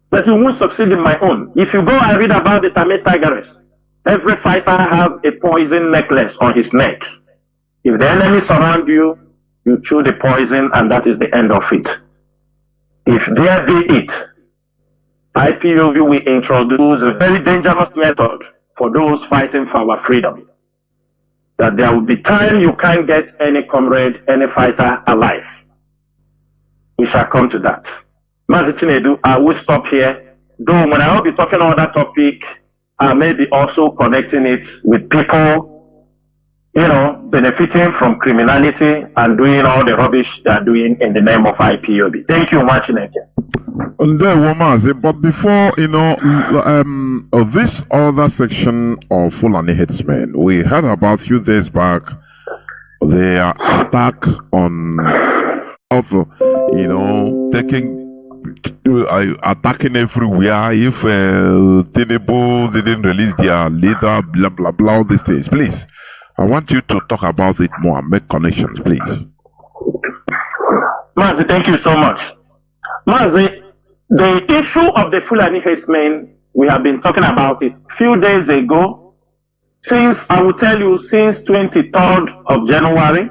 but you won't succeed in my own. If you go and read about the Tamil tigress, every fighter has a poison necklace on his neck. If the enemy surround you, you chew the poison, and that is the end of it. If there be it, IPOB will introduce a very dangerous method for those fighting for our freedom. That there will be time you can't get any comrade, any fighter alive. We shall come to that. Mazi Chinedu, I will stop here. Though when I will be talking on that topic, I may be also connecting it with people, you know, benefiting from criminality and doing all the rubbish they are doing in the name of IPOB. Thank you much, Neke. But before, this other section of Fulani headsmen, we heard about a few days back their attack on attacking everywhere. If Tinubu didn't release their leader, blah blah blah, all these things. Please, I want you to talk about it more and make connections, please. Mazi, thank you so much. Mazi, The issue of the Fulani herdsmen, we have been talking about it a few days ago. Since, I will tell you, since 23rd of January,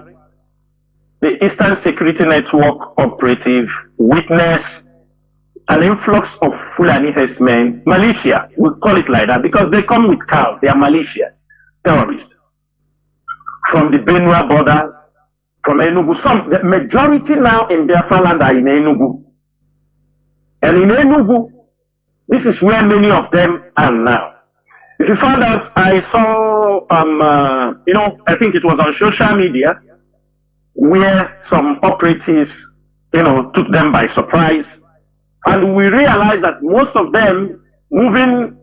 the Eastern Security Network operative witnessed an influx of Fulani herdsmen, militia, we call it like that, because they come with cows, they are militia, terrorists, from the Benue borders, from Enugu. The majority now in Biafra land are in Enugu. And in Enugu, this is where many of them are now. If you found out, I saw, I think it was on social media, where some operatives, took them by surprise. And we realized that most of them moving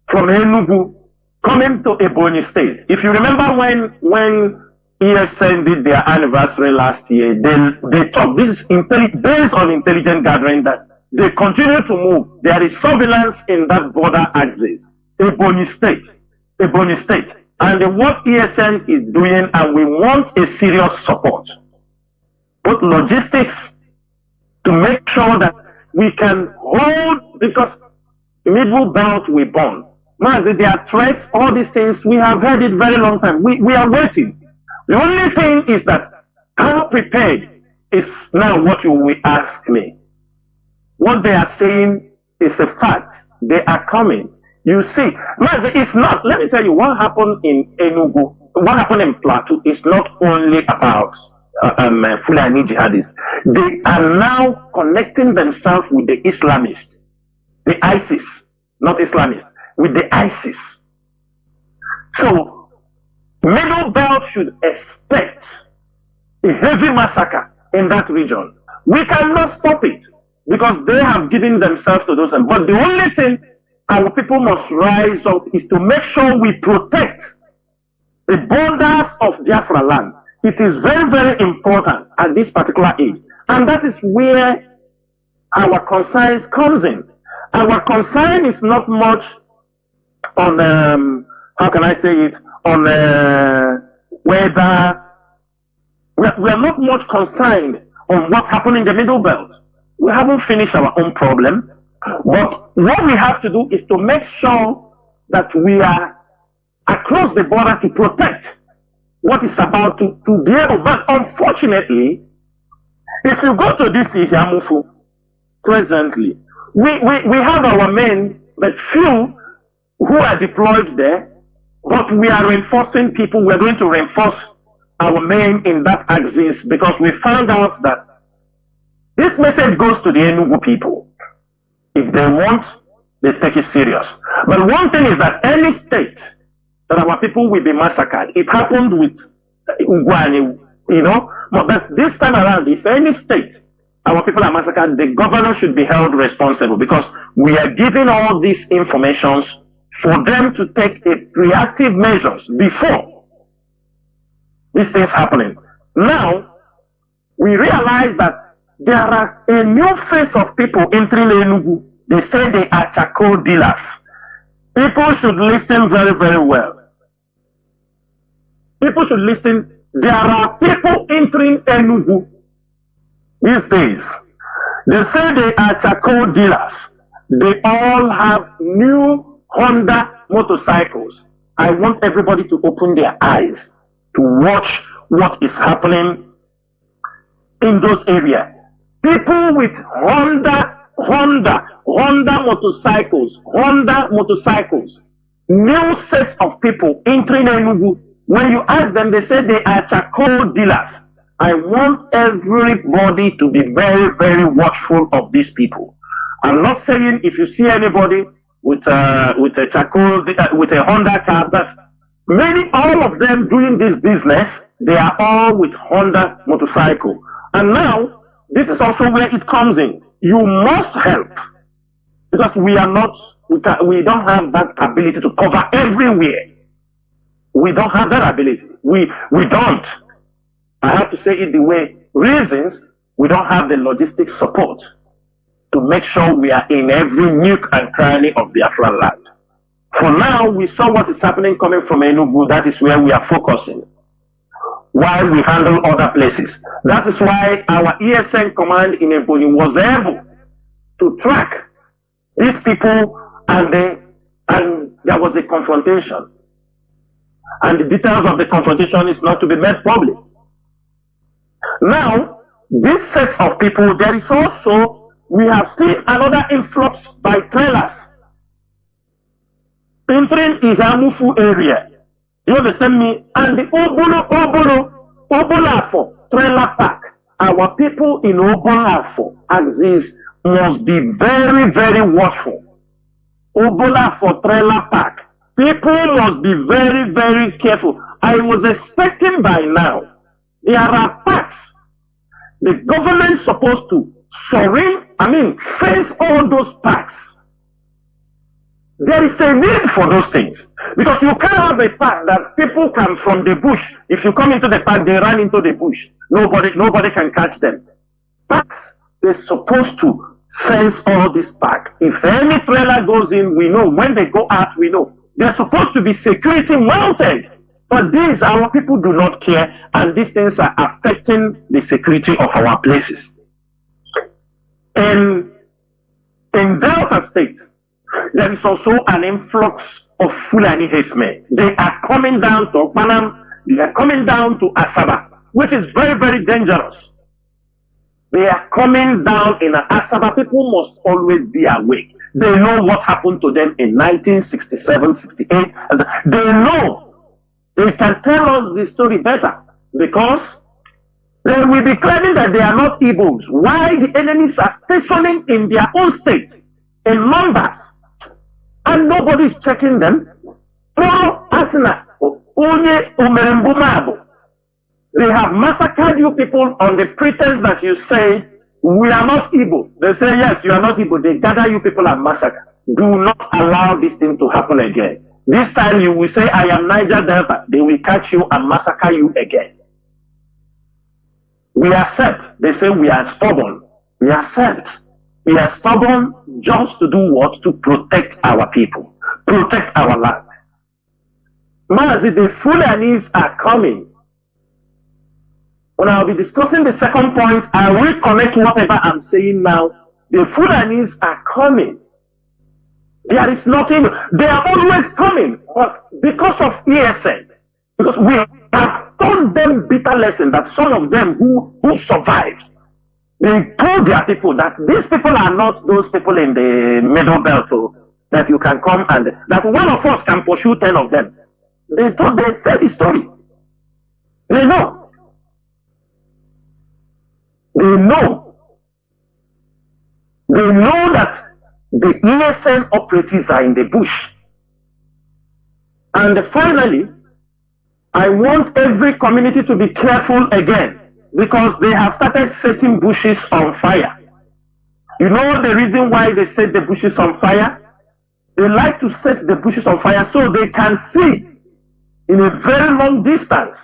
from Enugu, coming to Ebonyi State. If you remember when ESN did their anniversary last year, they talked, this is based on intelligent gathering, that they continue to move. There is surveillance in that border axis. Ebonyi State. And what ESN is doing, and we want a serious support, both logistics, to make sure that we can hold, because middle belt we burn. Mazi, there are threats, all these things, we have heard it very long time. We are waiting. The only thing is that how prepared is now what you will ask me. What they are saying is a fact. They are coming. You see, Mazi, it's not, let me tell you, what happened in Enugu, what happened in Plateau is not only about Fulani jihadists. They are now connecting themselves with the Islamists, the ISIS, not Islamists, with the ISIS. So, Middle Belt should expect a heavy massacre in that region. We cannot stop it because they have given themselves to those. But the only thing our people must rise up is to make sure we protect the borders of Biafra land. It is very, very important at this particular age. And that is where our concern comes in. Our concern is not much on, how can I say it, on whether, we are not much concerned on what happened in the Middle Belt. We haven't finished our own problem. But what we have to do is to make sure that we are across the border to protect what is about to be able. But unfortunately, if you go to this Ihiamufu presently, we have our men, but few who are deployed there, but we are reinforcing people. We are going to reinforce our men in that axis because we found out that this message goes to the Enugu people. If they want, they take it serious. But one thing is that any state that our people will be massacred, it happened with Ugwani, but this time around, if any state our people are massacred, the governor should be held responsible because we are giving all these informations for them to take a reactive measures before these things happening. Now, we realize that there are a new face of people entering Enugu. They say they are charcoal dealers. People should listen very, very well. People should listen. There are people entering Enugu these days. They say they are charcoal dealers. They all have new Honda motorcycles. I want everybody to open their eyes to watch what is happening in those areas. People with Honda motorcycles, new sets of people entering Enugu. When you ask them, they say they are charcoal dealers. I want everybody to be very, very watchful of these people. I'm not saying if you see anybody with a charcoal, with a Honda car, but all of them doing this business, they are all with Honda motorcycle. And now, this is also where it comes in. You must help because we don't have that ability to cover everywhere. We don't have that ability. We don't. I have to say it the way reasons we don't have the logistic support to make sure we are in every nook and cranny of Biafra land. For now, we saw what is happening coming from Enugu. That is where we are focusing while we handle other places. That is why our ESN command in Ebonyi was able to track these people, and there was a confrontation. And the details of the confrontation is not to be made public. Now, this set of people, there is also, we have seen another influx by trailers entering Ihamufu area. You understand me? And the Obolafo trailer park. Our people in Obolafo axis must be very, very watchful. Olafo trailer park. People must be very, very careful. I was expecting by now, there are parks. The government is supposed to fence all those parks. There is a need for those things. Because you can't have a park that people can from the bush. If you come into the park, they run into the bush. Nobody can catch them. Parks, they're supposed to fence all this park. If any trailer goes in, we know. When they go out, we know. They're supposed to be security mounted. But these, our people do not care, and these things are affecting the security of our places. In Delta State, there is also an influx of Fulani herdsmen. They are coming down to Okpanam, they are coming down to Asaba, which is very, very dangerous. They are coming down in Asaba. People must always be awake. They know what happened to them in 1967, 68. They know. They can tell us the story better, because they will be claiming that they are not Igbos. Why the enemies are stationing in their own state in numbers, and nobody is checking them. They have massacred you people on the pretense that you say we are not Igbo. They say yes, you are not Igbo. They gather you people and massacre. Do not allow this thing to happen again. This time you will say I am Niger Delta. They will catch you and massacre you again. We accept. They say we are stubborn. We accept. We are stubborn just to do what? To protect our people. Protect our land. Mazi, the Fulanis are coming. When I'll be discussing the second point, I will connect whatever I'm saying now. The Fulanis are coming. There is nothing. They are always coming. But because of ESN, because we have taught them bitter lesson that some of them who survived, they told their people that these people are not those people in the middle belt, that you can come and that one of us can pursue 10 of them. They said the story. They know. They know. They know that the ESN operatives are in the bush. And finally, I want every community to be careful again, because they have started setting bushes on fire. You know the reason why they set the bushes on fire? They like to set the bushes on fire so they can see in a very long distance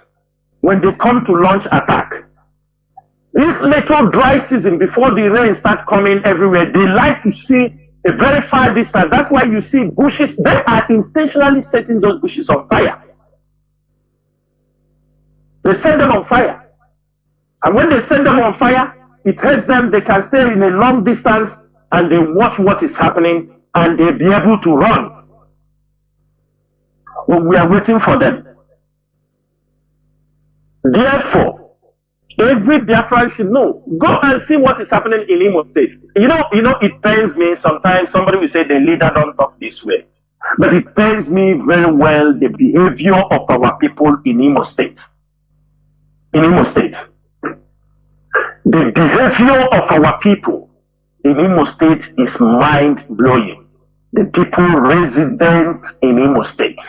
when they come to launch attack. This little dry season, before the rain start coming everywhere, they like to see a very far distance. That's why you see bushes. They are intentionally setting those bushes on fire. They set them on fire. And when they set them on fire, it helps them. They can stay in a long distance and they watch what is happening and they'll be able to run. Well, we are waiting for them. Therefore, every Biafran should know. Go and see what is happening in Imo State. You know, it pains me sometimes. Somebody will say the leader don't talk this way. But it pains me very well the behavior of our people in Imo State. In Imo State. The behavior of our people in Imo State is mind-blowing. The people resident in Imo State.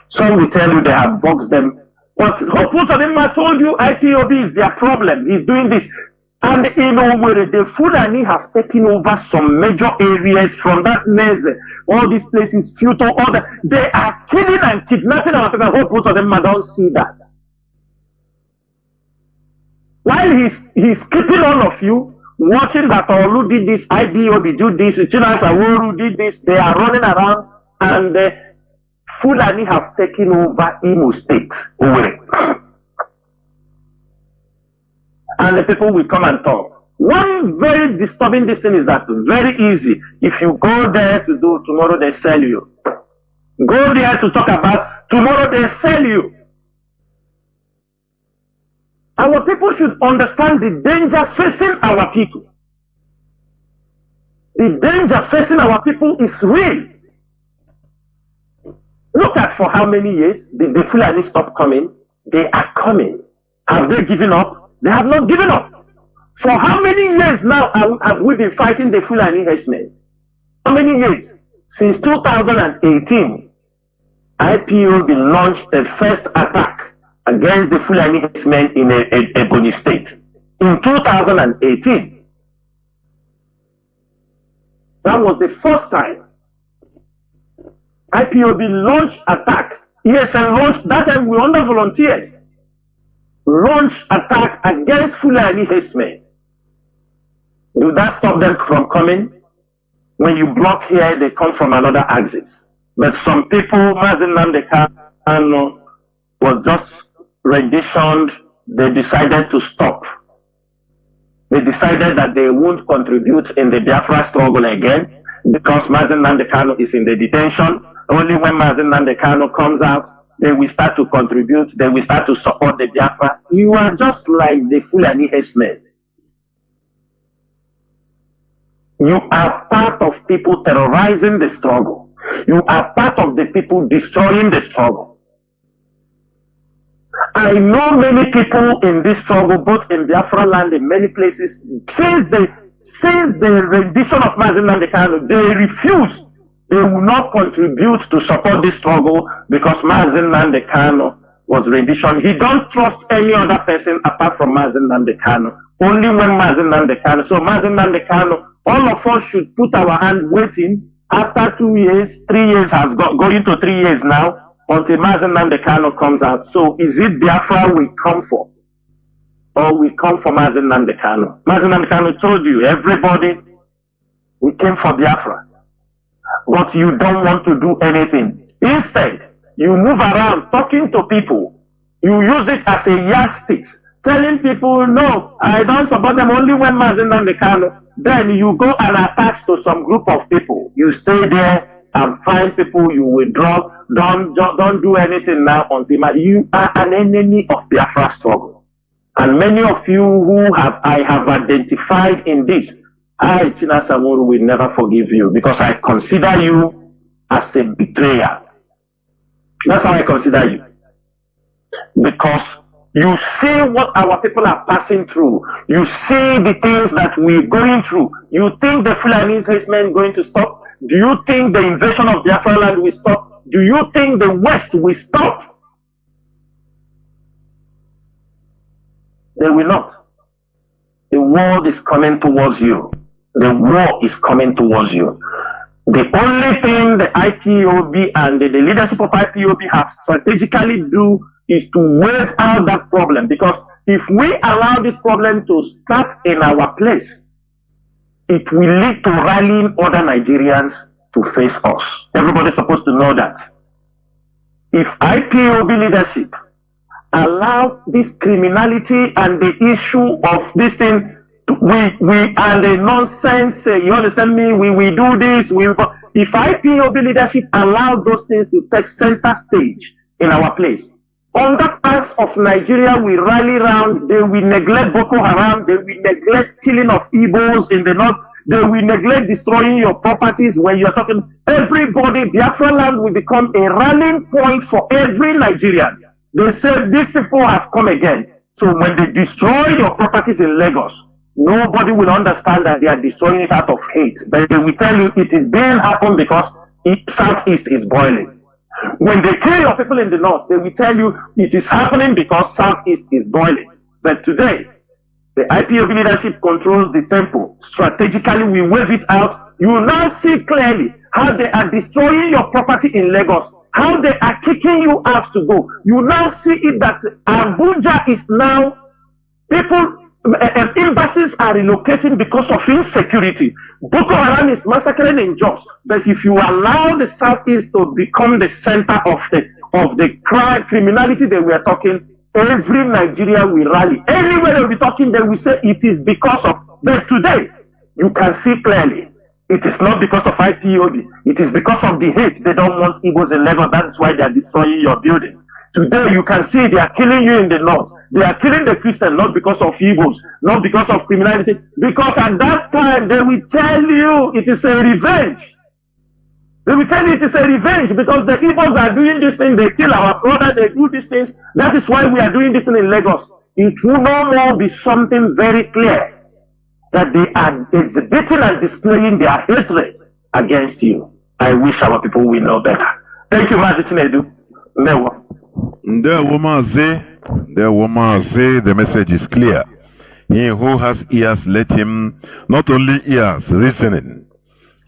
Some will tell you they have boxed them. But most of them, I told you, IPOB is their problem. He's doing this. And in Nworu, the Fulani have taken over some major areas from that Neze, all these places, Kyoto, all that. They are killing and kidnapping our people. Most of them don't see that. While he's keeping all of you, watching that Olu did this, IPOB do this, Chinasa, Nworu did this, they are running around and Fulani have taken over Imo State. And the people will come and talk. One very disturbing thing is that very easy. If you go there to do tomorrow, they sell you. Go there to talk about tomorrow, they sell you. Our people should understand the danger facing our people. The danger facing our people is real. Look at for how many years did the Fulani stop coming? They are coming. Have they given up? They have not given up. For how many years now have we been fighting the Fulani herdsmen? How many years? Since 2018, IPOB launched the first attack against the Fulani herdsmen in Ebonyi State. In 2018. That was the first time IPOB launched attack. ESN launched, that time we were under volunteers. Launched attack against Fulani herdsmen. Do that stop them from coming? When you block here, they come from another axis. But some people, Mazi was just renditioned. They decided to stop. They decided that they won't contribute in the Biafra struggle again because Mazi is in the detention. Only when Mazi comes out, they will start to contribute. They will start to support the Biafra. You are just like the Fulani herdsmen. You are part of people terrorizing the struggle. You are part of the people destroying the struggle. I know many people in this struggle, both in Biafra land in many places, since the rendition of Mazi Nnamdi Kanu, they refuse. They will not contribute to support this struggle because Mazi Nnamdi Kanu was rendition. He don't trust any other person apart from Mazi Nnamdi Kanu. Only when Mazi Nnamdi Kanu. So Mazi Nnamdi Kanu, all of us should put our hand waiting after 2 years, 3 years has going to 3 years now, until Mazi Nnamdi Kanu comes out. So is it Biafra we come for? Or we come for Mazi Nnamdi Kanu? Mazi Nnamdi Kanu told you, everybody, we came for Biafra. But you don't want to do anything. Instead, you move around talking to people. You use it as a yardstick, telling people, no, I don't support them only when Mazi Nnamdi Kanu. Then you go and attach to some group of people. You stay there and find people, you withdraw. Don't do anything now until you are an enemy of Biafra struggle. And many of you who I have identified in this, I, Chinasa, Nworu, will never forgive you because I consider you as a betrayer. That's how I consider you. Because you see what our people are passing through. You see the things that we're going through. You think the Fulani herdsmen going to stop? Do you think the invasion of Biafra land will stop? Do you think the West will stop? They will not. The world is coming towards you. The war is coming towards you. The only thing the IPOB and the leadership of IPOB have strategically do is to wave out that problem. Because if we allow this problem to start in our place, it will lead to rallying other Nigerians to face us. Everybody's supposed to know that. If IPOB leadership allow this criminality and the issue of this thing, we and the nonsense, you understand me, we do this, if IPOB leadership allow those things to take center stage in our place, other parts of Nigeria will rally around, they will neglect Boko Haram, they will neglect killing of Igbos in the north, they will neglect destroying your properties. When you're talking, everybody, Biafra land will become a rallying point for every Nigerian. They say these people have come again. So when they destroy your properties in Lagos, nobody will understand that they are destroying it out of hate. But they will tell you it is being happened because Southeast is boiling. When they kill your people in the north, they will tell you it is happening because Southeast is boiling. But today, the IPOB leadership controls the tempo. Strategically, we wave it out. You now see clearly how they are destroying your property in Lagos, how they are kicking you out to go. You now see it that Abuja is now, people, embassies are relocating because of insecurity. Boko Haram is massacring in Jos. But if you allow the Southeast to become the center of the crime, criminality that we are talking, every Nigeria will rally. Anywhere they will be talking, they will say it is because of But today, you can see clearly, it is not because of IPOB. It is because of the hate. They don't want Igbos in Lagos. That's why they are destroying your building. Today, you can see they are killing you in the north. They are killing the Christians not because of evils, not because of criminality. Because at that time, they will tell you it is a revenge. They will tell you it is a revenge because the Igbos are doing this thing. They kill our brother. They do these things. That is why we are doing this in Lagos. It will no more be something very clear that they are exhibiting and displaying their hatred against you. I wish our people will know better. Thank you, Mazi Chinedu. Nworu. Mazi, the message is clear. He who has ears, let him, not only ears, reasoning,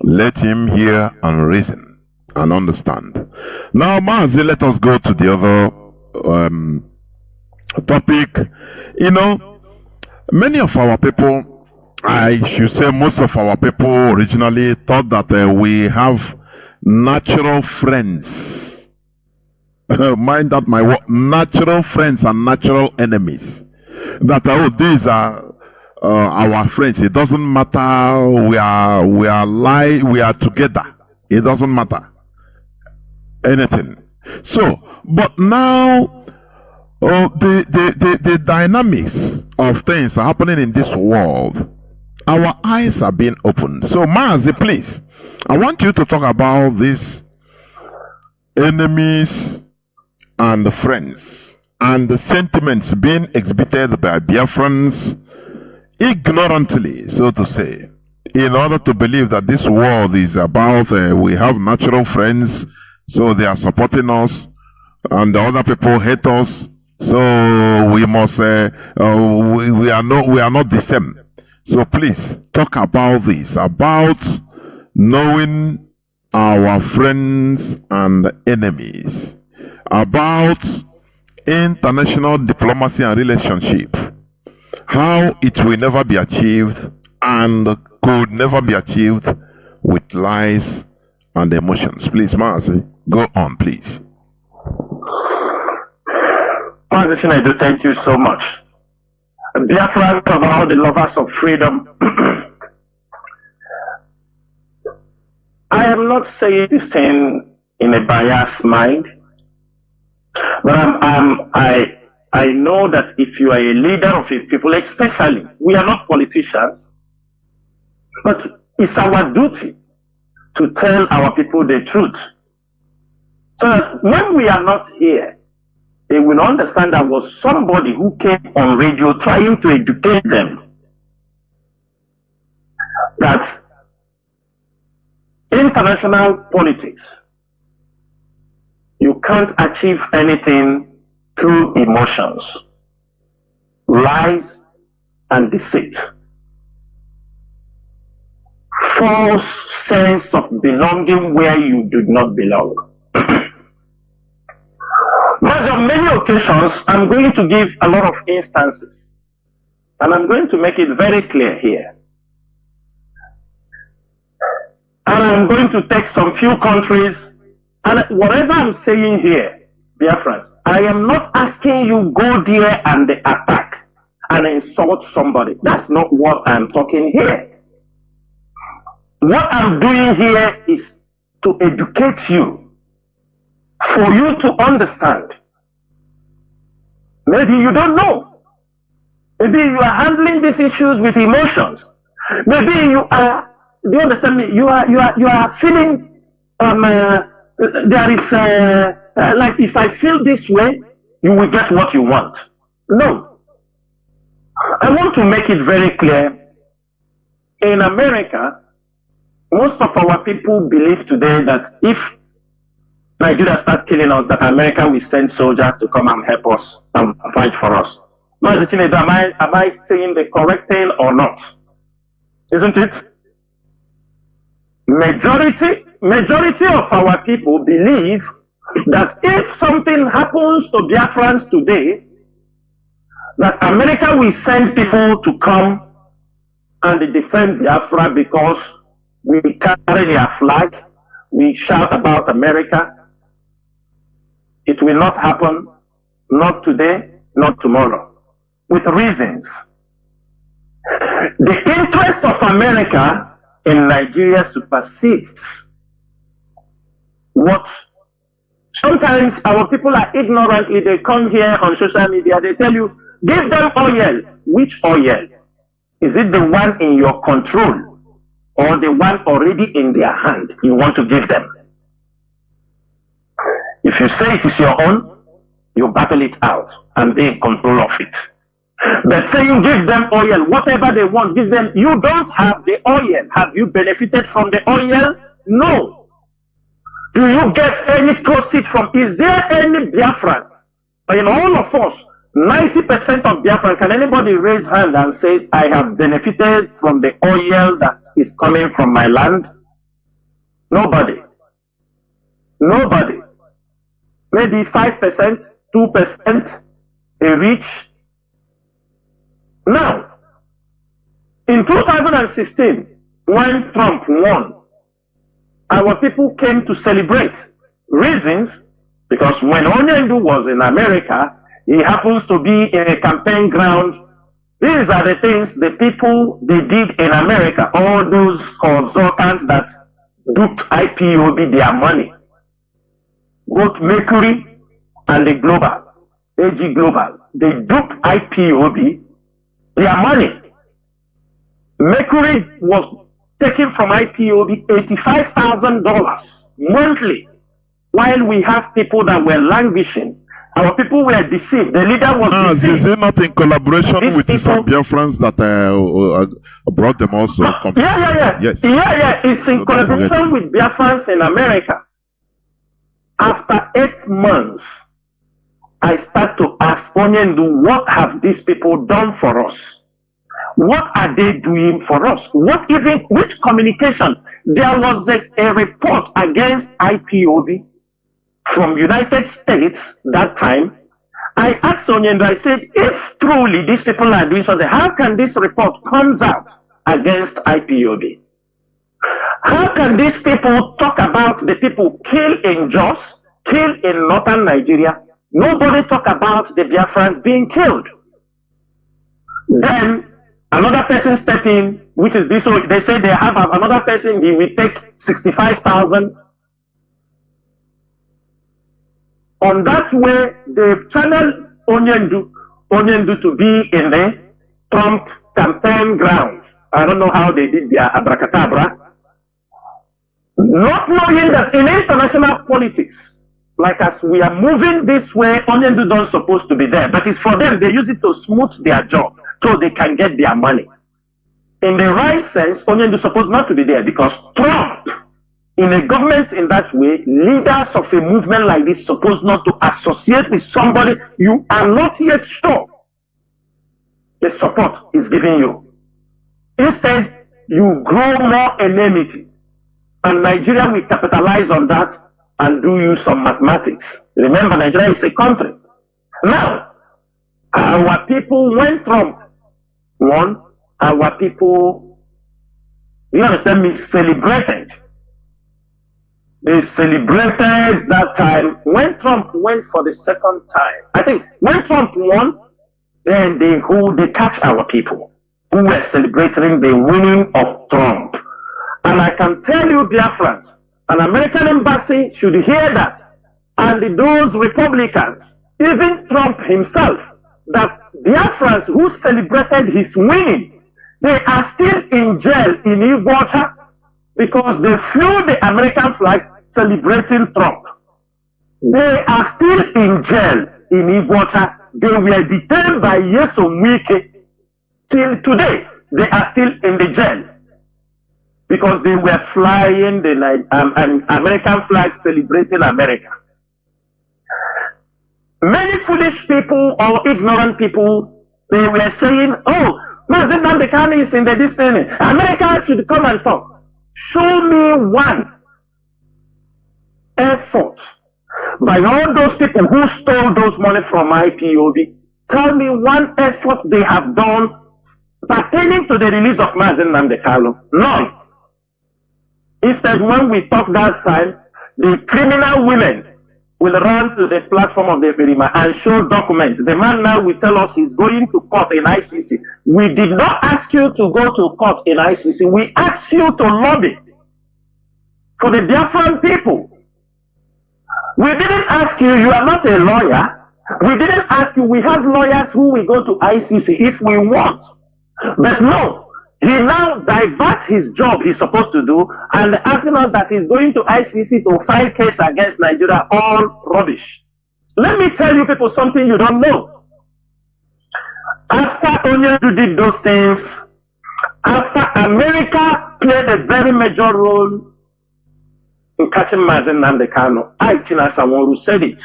let him hear and reason and understand. Now, Mazi, let us go to the other topic. You know, many of our people, I should say most of our people originally thought that we have natural friends. Mind that my word, natural friends and natural enemies. That these are our friends. It doesn't matter. We are together. It doesn't matter anything. So, but now the dynamics of things are happening in this world. Our eyes are being opened. So, Mazi, please, I want you to talk about these enemies and the friends and the sentiments being exhibited by Biafrans ignorantly, so to say, in order to believe that this world is about we have natural friends, so they are supporting us, and the other people hate us, so we must we are not the same. So please talk about this, about knowing our friends and enemies, about international diplomacy and relationship, how it will never be achieved and could never be achieved with lies and emotions. Please, Mazi, go on, please. Mazi Chinedu, thank you so much. Biafra, of all the lovers of freedom, I am not saying this thing in a biased mind, but I know that if you are a leader of a people, especially, we are not politicians, but it's our duty to tell our people the truth. So that when we are not here, they will understand there was somebody who came on radio trying to educate them that international politics, you can't achieve anything through emotions, lies, and deceit. False sense of belonging where you do not belong. But on many occasions, I'm going to give a lot of instances, and I'm going to make it very clear here. And I'm going to take some few countries, and whatever I'm saying here, Biafrans, I am not asking you go there and attack and insult somebody. That's not what I'm talking here. What I'm doing here is to educate you, for you to understand. Maybe you don't know. Maybe you are handling these issues with emotions. Maybe you are, do you understand me? You are feeling, there is, like if I feel this way, you will get what you want. No. I want to make it very clear. In America, most of our people believe today that if Nigeria start killing us, that America will send soldiers to come and help us and fight for us. Am I saying the correct thing or not? Isn't it? Majority of our people believe that if something happens to Biafrans today, that America will send people to come and defend Biafra because we carry their flag, we shout about America. It will not happen, not today, not tomorrow, with reasons. The interest of America in Nigeria supersedes what sometimes our people are ignorantly, they come here on social media, they tell you, give them oil. Which oil? Is it the one in your control or the one already in their hand you want to give them? If you say it is your own, you battle it out and be in control of it. But saying give them oil, whatever they want, give them. You don't have the oil. Have you benefited from the oil? No. Do you get any proceed from? Is there any Biafran? In all of us, 90% of Biafran, can anybody raise hand and say, I have benefited from the oil that is coming from my land? Nobody. Nobody. Maybe 5%, 2%, a rich. Now, in 2016, when Trump won, our people came to celebrate. Reasons, because when Onyendu was in America, he happens to be in a campaign ground. These are the things the people, they did in America. All those consultants that duped IPOB their money. Both Mercury and the Global, AG Global, they duped IPOB their money. Mercury was taking from IPOB $85,000 monthly, while we have people that were languishing. Our people were deceived. The leader was deceived. Is it not in collaboration These with people, some Biafrans that brought them also? Yeah. Yes. Yeah. It's in collaboration with Biafrans in America. After 8 months, I start to ask Onyendu, what have these people done for us? What are they doing for us? Which communication? There was a report against IPOB from United States that time. I asked Onyendu, I said, if truly these people are doing something, how can this report comes out against IPOB? How can these people talk about the people killed in Jos, killed in northern Nigeria? Nobody talk about the Biafrans being killed. Then another person step in, which is this. So they say they have another person. He will take 65,000. On that way, they channel Onyendu to be in the Trump campaign grounds. I don't know how they did their abracadabra. Not knowing that in international politics, like as we are moving this way, Onyendu don't supposed to be there. But it's for them, they use it to smooth their job so they can get their money. In the right sense, Onyendu supposed not to be there because Trump, in a government in that way, leaders of a movement like this supposed not to associate with somebody you are not yet sure the support is giving you. Instead, you grow more enmity. And Nigeria will capitalize on that and do you some mathematics. Remember, Nigeria is a country. Now, our people, when Trump won, our people, you understand me, celebrated. They celebrated that time. When Trump went for the second time, I think when Trump won, then they catch our people who were celebrating the winning of Trump. And I can tell you, Biafrans, an American embassy should hear that. And those Republicans, even Trump himself, that Biafrans who celebrated his winning, they are still in jail in Nworu because they flew the American flag celebrating Trump. They are still in jail in Nworu. They were detained by Nyesom Wike. Till today, they are still in the jail because they were flying an American flag celebrating America. Many foolish people or ignorant people, they were saying, oh, Mazi Nnamdi is in the distance. America should come and talk. Show me one effort by all those people who stole those money from IPOB. Tell me one effort they have done pertaining to the release of Mazi Nnamdi. None. Instead, when we talk that time, the criminal women will run to the platform of the Ferima and show documents. The man now will tell us he's going to court in ICC. We did not ask you to go to court in ICC. We asked you to lobby for the Biafran people. We didn't ask you, you are not a lawyer. We didn't ask you, we have lawyers who will go to ICC if we want. But no, he now divert his job he's supposed to do and asking us that he's going to ICC to file case against Nigeria. All rubbish. Let me tell you people something you don't know. After Onyedu did those things, after America played a very major role in catching Mazi Nnamdi Kanu, Chinasa Nworu said it.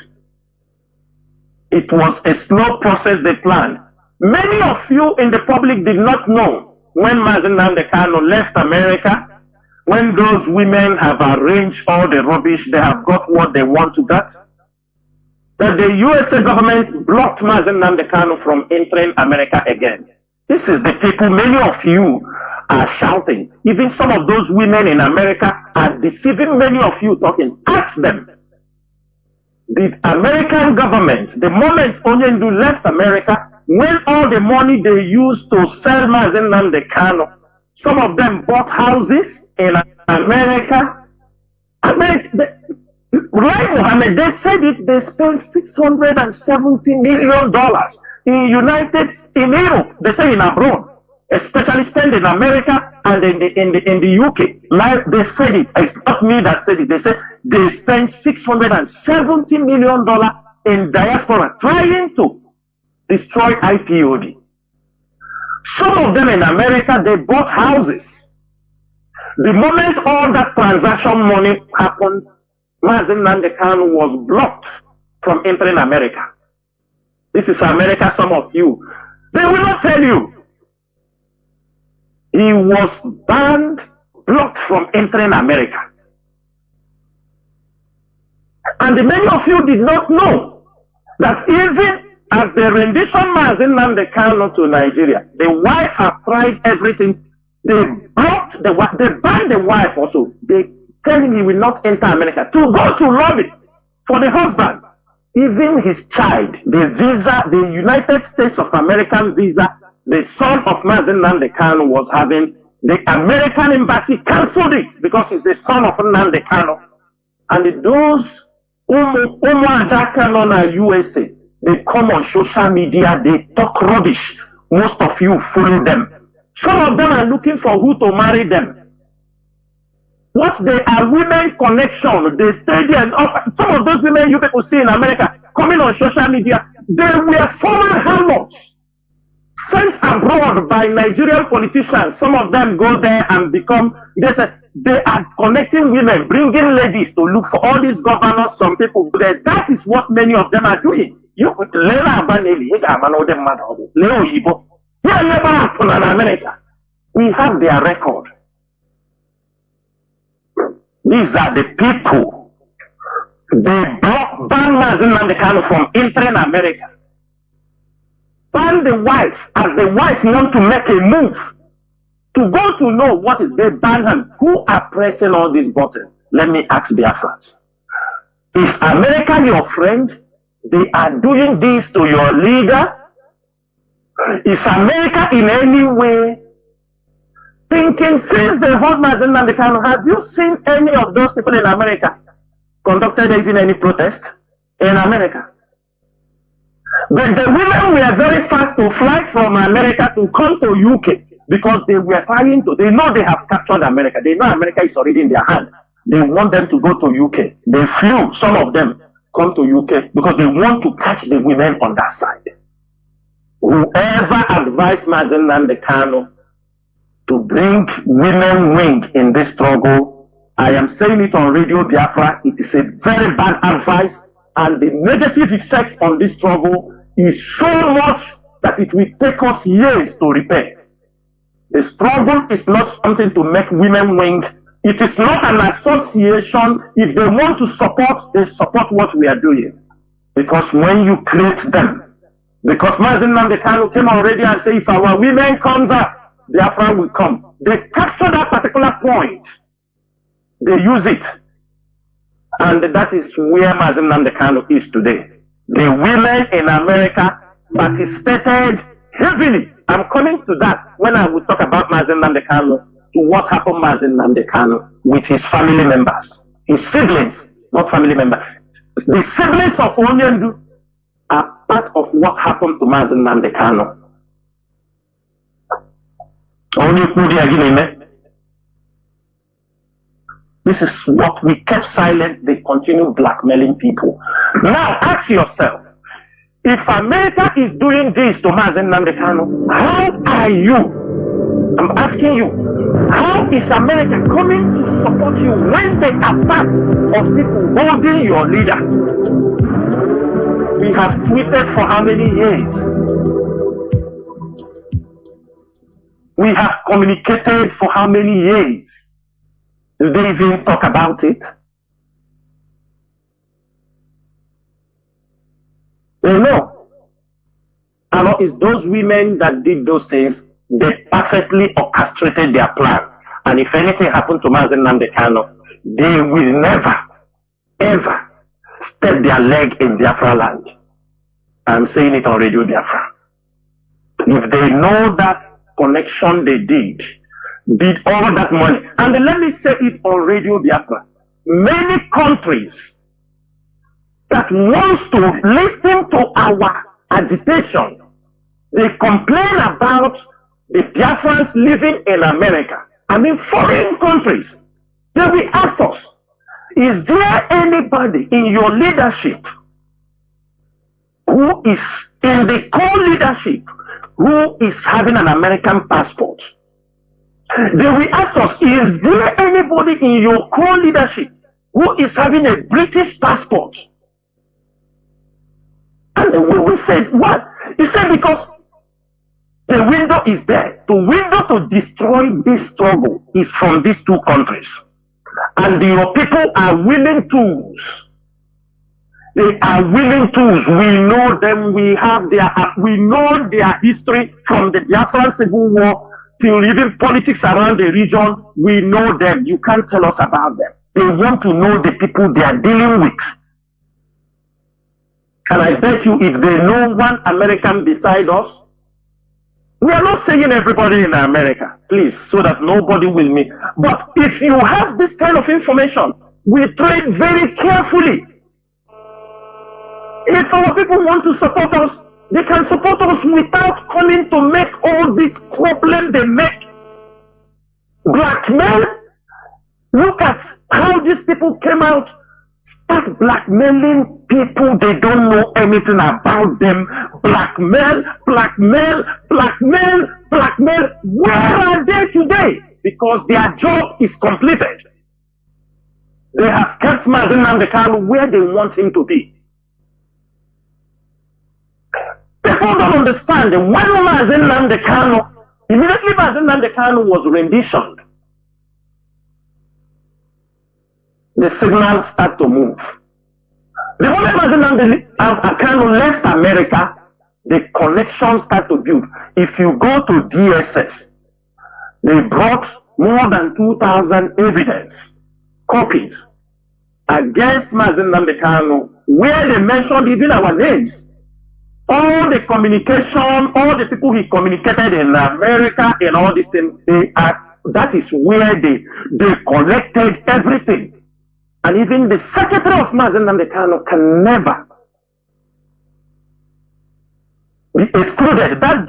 It was a slow process they planned. Many of you in the public did not know when Mazi Nnamdi Kanu left America, when those women have arranged all the rubbish, they have got what they want to get, that the USA government blocked Mazi Nnamdi Kanu from entering America again. This is the people many of you are shouting. Even some of those women in America are deceiving many of you talking. Ask them. The American government, the moment Onyedu left America, when all the money they used to sell Mazi Nnamdi Kanu, some of them bought houses in America. Right, Mohammed, they said it, they spent $670 million in Europe, they say in abroad, especially spent in America and in the UK. Like they said it, it's not me that said it, they said they spent $670 million in diaspora trying to destroy IPOD. Some of them in America, they bought houses. The moment all that transaction money happened, Mazi Nnamdi Kanu was blocked from entering America. This is America, some of you. They will not tell you. He was banned, blocked from entering America. And many of you did not know that even as they rendition Mazi Nnamdi Kanu to Nigeria, the wife had tried everything. They blocked the wife, they banned the wife also. They tell him he will not enter America to go to lobby for the husband. Even his child, the visa, the United States of American visa, the son of Mazi Nnamdi Kanu was having, the American embassy cancelled it because he's the son of Nnamdi Kanu. And those Kanu USA, they come on social media, they talk rubbish. Most of you follow them. Some of them are looking for who to marry them. What they are women connection, they stay there. Some of those women you people see in America coming on social media, they were former harlots sent abroad by Nigerian politicians. Some of them go there and become, they are connecting women, bringing ladies to look for all these governors, some people there. That is what many of them are doing. You never happen in America. We have their record. These are the people. They ban Mazi Nnamdi Kanu from entering America. Ban the wife, as the wife want to make a move to go to know what is, they ban him. Who are pressing all these buttons? Let me ask Biafrans. Is America your friend? They are doing this to your leader. Is America in any way thinking, since the whole Mazi Nnamdi Kanu, have you seen any of those people in America conducted even any protest in America? But the women were very fast to fly from America to come to UK because they were trying to, they know they have captured America. They know America is already in their hand. They want them to go to UK. They flew, some of them come to UK because they want to catch the women on that side. Whoever advised Mazi Nnamdi Kanu to bring women wing in this struggle, I am saying it on Radio Biafra, it is a very bad advice, and the negative effect on this struggle is so much that it will take us years to repair. The struggle is not something to make women wing. It is not an association. If they want to support, they support what we are doing. Because when you create them, because Mazi Nnamdi Kanu came already and said, if our women comes out, Biafra will come. They capture that particular point. They use it. And that is where Mazi Nnamdi Kanu is today. The women in America participated heavily. I'm coming to that when I will talk about Mazi Nnamdi Kanu, to what happened to Mazi Nnamdi Kanu with his family members, his siblings, not family members. The siblings of Onyendu are part of what happened to Mazi Nnamdi Kanu. This is what we kept silent. They continue blackmailing people. Now ask yourself, if America is doing this to Mazi Nnamdi Kanu, how are you? I'm asking you, how is America coming to support you when they are part of people holding your leader? We have tweeted for how many years? We have communicated for how many years? Do they even talk about it? They know. And it's those women that did those things, they perfectly orchestrated their plan. And if anything happened to Mazi Nnamdi Kanu, they will never, ever step their leg in Biafra land. I'm saying it on Radio Biafra. If they know that connection they did all that money. And let me say it on Radio Biafra. Many countries that wants to listen to our agitation, they complain about the Biafrans living in America. I mean, foreign countries. They will ask us, is there anybody in your leadership who is in the co-leadership who is having an American passport? They will ask us, is there anybody in your co-leadership who is having a British passport? And we said, what? He said, because the window is there. The window to destroy this struggle is from these two countries. And your people are willing tools. They are willing tools. We know them. We know their history from the Biafran Civil War till even politics around the region. We know them. You can't tell us about them. They want to know the people they are dealing with. And I bet you if they know one American beside us, we are not saying everybody in America, please, so that nobody will meet. But if you have this kind of information, we trade very carefully. If our people want to support us, they can support us without coming to make all this problem they make. Blackmail. Look at how these people came out, start blackmailing people they don't know anything about them. Blackmail, blackmail, blackmail, blackmail. Where are they today? Because their job is completed. They have kept Mazi Nnamdi Kanu where they want him to be. People don't understand that when Mazi Nnamdi Kanu, immediately Mazi Nnamdi Kanu was renditioned, the signals start to move. The moment Mazi Nnamdi Kanu left America, the connections start to build. If you go to DSS, they brought more than 2,000 evidence copies against Mazi Nnamdi Kanu, where they mentioned even our names. All the communication, all the people he communicated in America and all these things, that is where they collected everything. And even the secretary of Mazi Nnamdi Kanu can never be excluded. That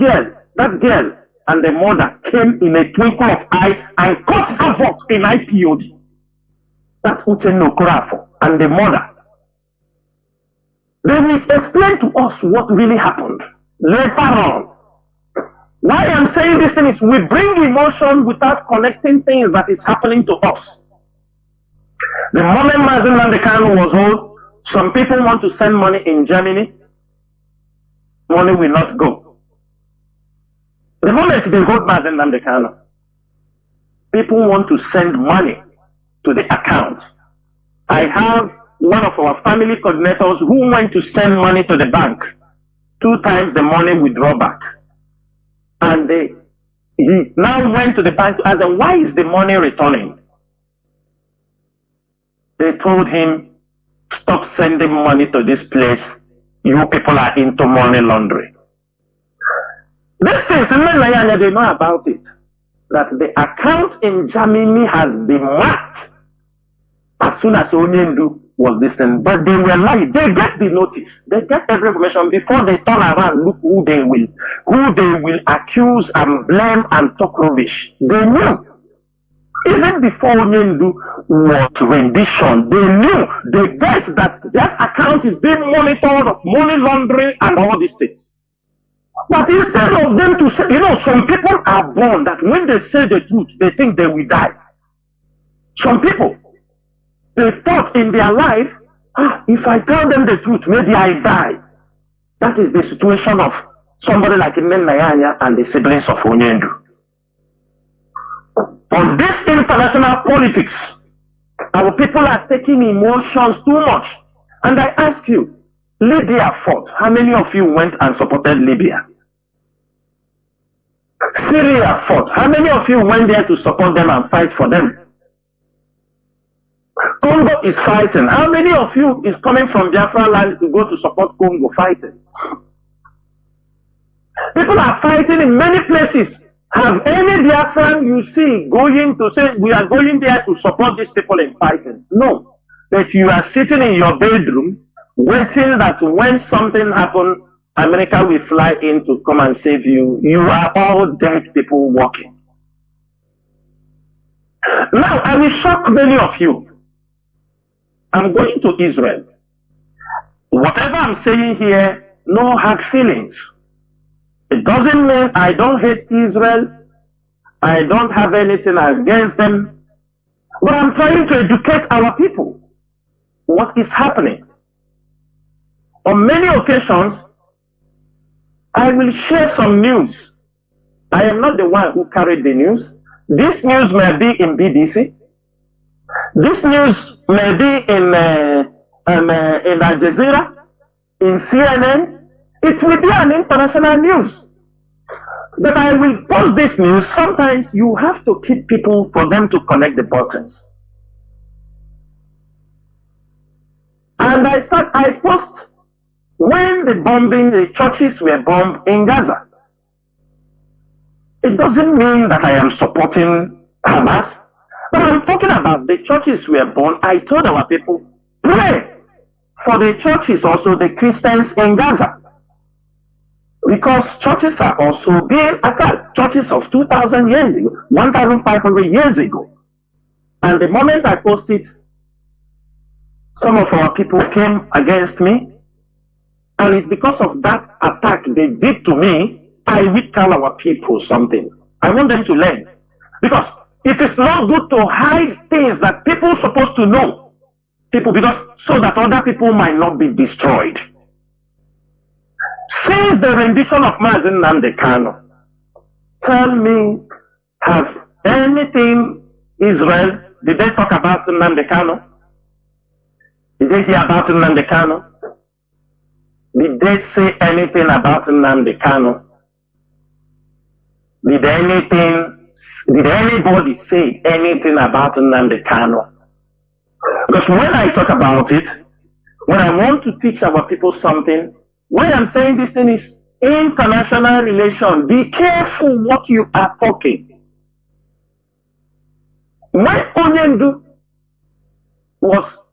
girl and the mother came in a twinkle of eye and caused havoc in IPOD. That Uche Nokorafo and the mother. They will explain to us what really happened later on. Why I'm saying this thing is we bring emotion without connecting things that is happening to us. The moment Mazi Nnamdi Kanu was old, some people want to send money in Germany, money will not go. The moment they hold Mazi Nnamdi Kanu, people want to send money to the account. I have one of our family coordinators who went to send money to the bank. 2 times the money withdraw back. And he now went to the bank to ask them, why is the money returning? They told him stop sending money to this place. You people are into money laundering. These things, they know about it. That the account in Germany has been marked as soon as Onyendu was this thing. But they were lying. They get the notice. They get every information before they turn around. Look who they will accuse and blame and talk rubbish. They knew. Even before Onyendu was rendition, they knew. They get that account is being monitored of money laundering and all these things. But instead of them to say, some people are born that when they say the truth, they think they will die. Some people, they thought in their life, if I tell them the truth, maybe I die. That is the situation of somebody like Nayanya and the siblings of Onyendu. On this international politics, our people are taking emotions too much. And I ask you, Libya fought. How many of you went and supported Libya? Syria fought. How many of you went there to support them and fight for them? Congo is fighting. How many of you is coming from Biafra land to go to support Congo fighting? People are fighting in many places. Have any Biafran you see going to say, we are going there to support these people in fighting? No. But you are sitting in your bedroom waiting that when something happens, America will fly in to come and save you. You are all dead people walking. Now, I will shock many of you. I'm going to Israel. Whatever I'm saying here, no hard feelings. It doesn't mean I don't hate Israel. I don't have anything against them. But I'm trying to educate our people. What is happening? On many occasions, I will share some news. I am not the one who carried the news. This news may be in BBC. This news may be in Al Jazeera, in CNN. It will be an international news. But I will post this news. Sometimes you have to keep people for them to connect the buttons. And I post when the churches were bombed in Gaza. It doesn't mean that I am supporting Hamas, but I'm talking about the churches were bombed. I told our people, pray for the churches, also the Christians in Gaza. Because churches are also being attacked. Churches of 2,000 years ago, 1,500 years ago. And the moment I posted, some of our people came against me. And it's because of that attack they did to me, I will tell our people something. I want them to learn. Because it is not good to hide things that people are supposed to know. So that other people might not be destroyed. Since the rendition of Mazi Nnamdi Kanu, tell me, have anything Israel, did they talk about Nnamdi Kanu? Did they hear about Nnamdi Kanu? Did they say anything about Nnamdi Kanu? Did anybody say anything about Nnamdi Kanu? Because when I talk about it, when I want to teach our people something, when I'm saying this thing is international relation, be careful what you are talking. When Onyendu was,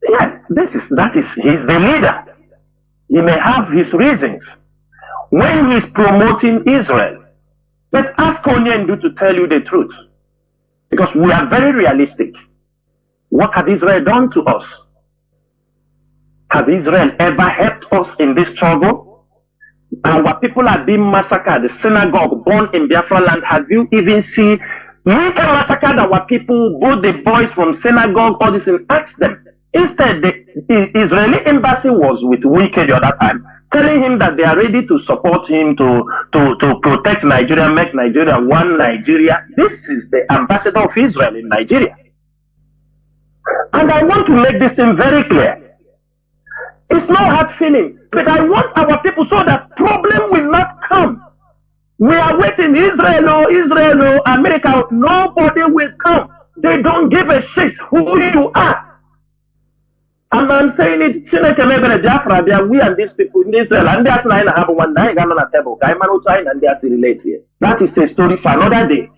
he's the leader. He may have his reasons when he's promoting Israel. But ask Onyendu to tell you the truth. Because we are very realistic. What had Israel done to us? Have Israel ever helped us in this struggle? Our people are being massacred. The synagogue born in Biafra land. Have you even seen? We can massacre our people, both the boys from synagogue, all this, and ask them. Instead, the Israeli embassy was with Wike the other time, telling him that they are ready to support him to protect Nigeria, make Nigeria one Nigeria. This is the ambassador of Israel in Nigeria. And I want to make this thing very clear. It's no hard feeling, but I want our people so that problem will not come. We are waiting, Israel, America, nobody will come. They don't give a shit who you are. I'm a I'm saying it, Chineke mebere Biafra, they are we and these people in Israel, and they are saying I have one day, I'm on a table, I'm and they are relate here. That is a story for another day.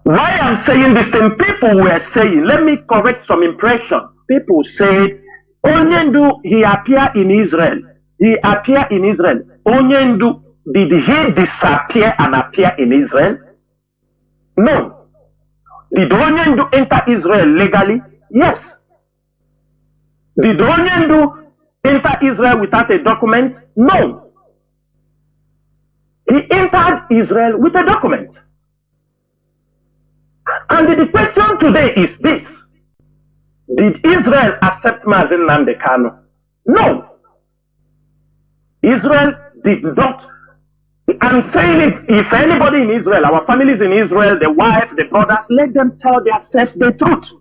Why I'm saying this thing, people were saying, let me correct some impression. People said, Onyendu, he appeared in Israel. He appeared in Israel. Onyendu, did he disappear and appear in Israel? No. Did Onyendu enter Israel legally? Yes. Did Onyendu enter Israel without a document? No. He entered Israel with a document. And the question today is this. Did Israel accept Mazi Nnamdi Kanu? No. Israel did not. I'm saying it, if anybody in Israel, our families in Israel, the wives, the brothers, let them tell themselves the truth.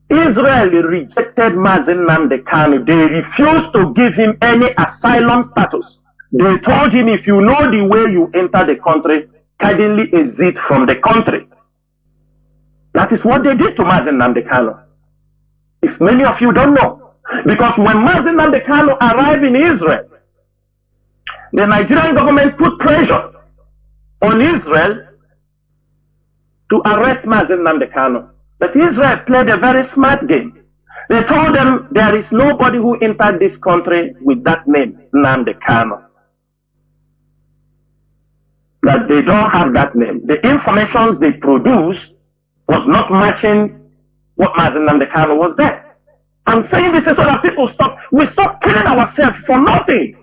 Israel rejected Mazi Nnamdi Kanu. They refused to give him any asylum status. They told him, if you know the way you enter the country, kindly exit from the country. That is what they did to Mazi Nnamdi Kanu. If many of you don't know. Because when Mazi Nnamdi Kanu arrived in Israel, the Nigerian government put pressure on Israel to arrest Mazi Nnamdi Kanu. But Israel played a very smart game. They told them there is nobody who entered this country with that name, Nnamdi Kanu. That they don't have that name. The information they produced was not matching what Mazi Nnamdi Kanu was there. I'm saying this is so that people we stop killing ourselves for nothing.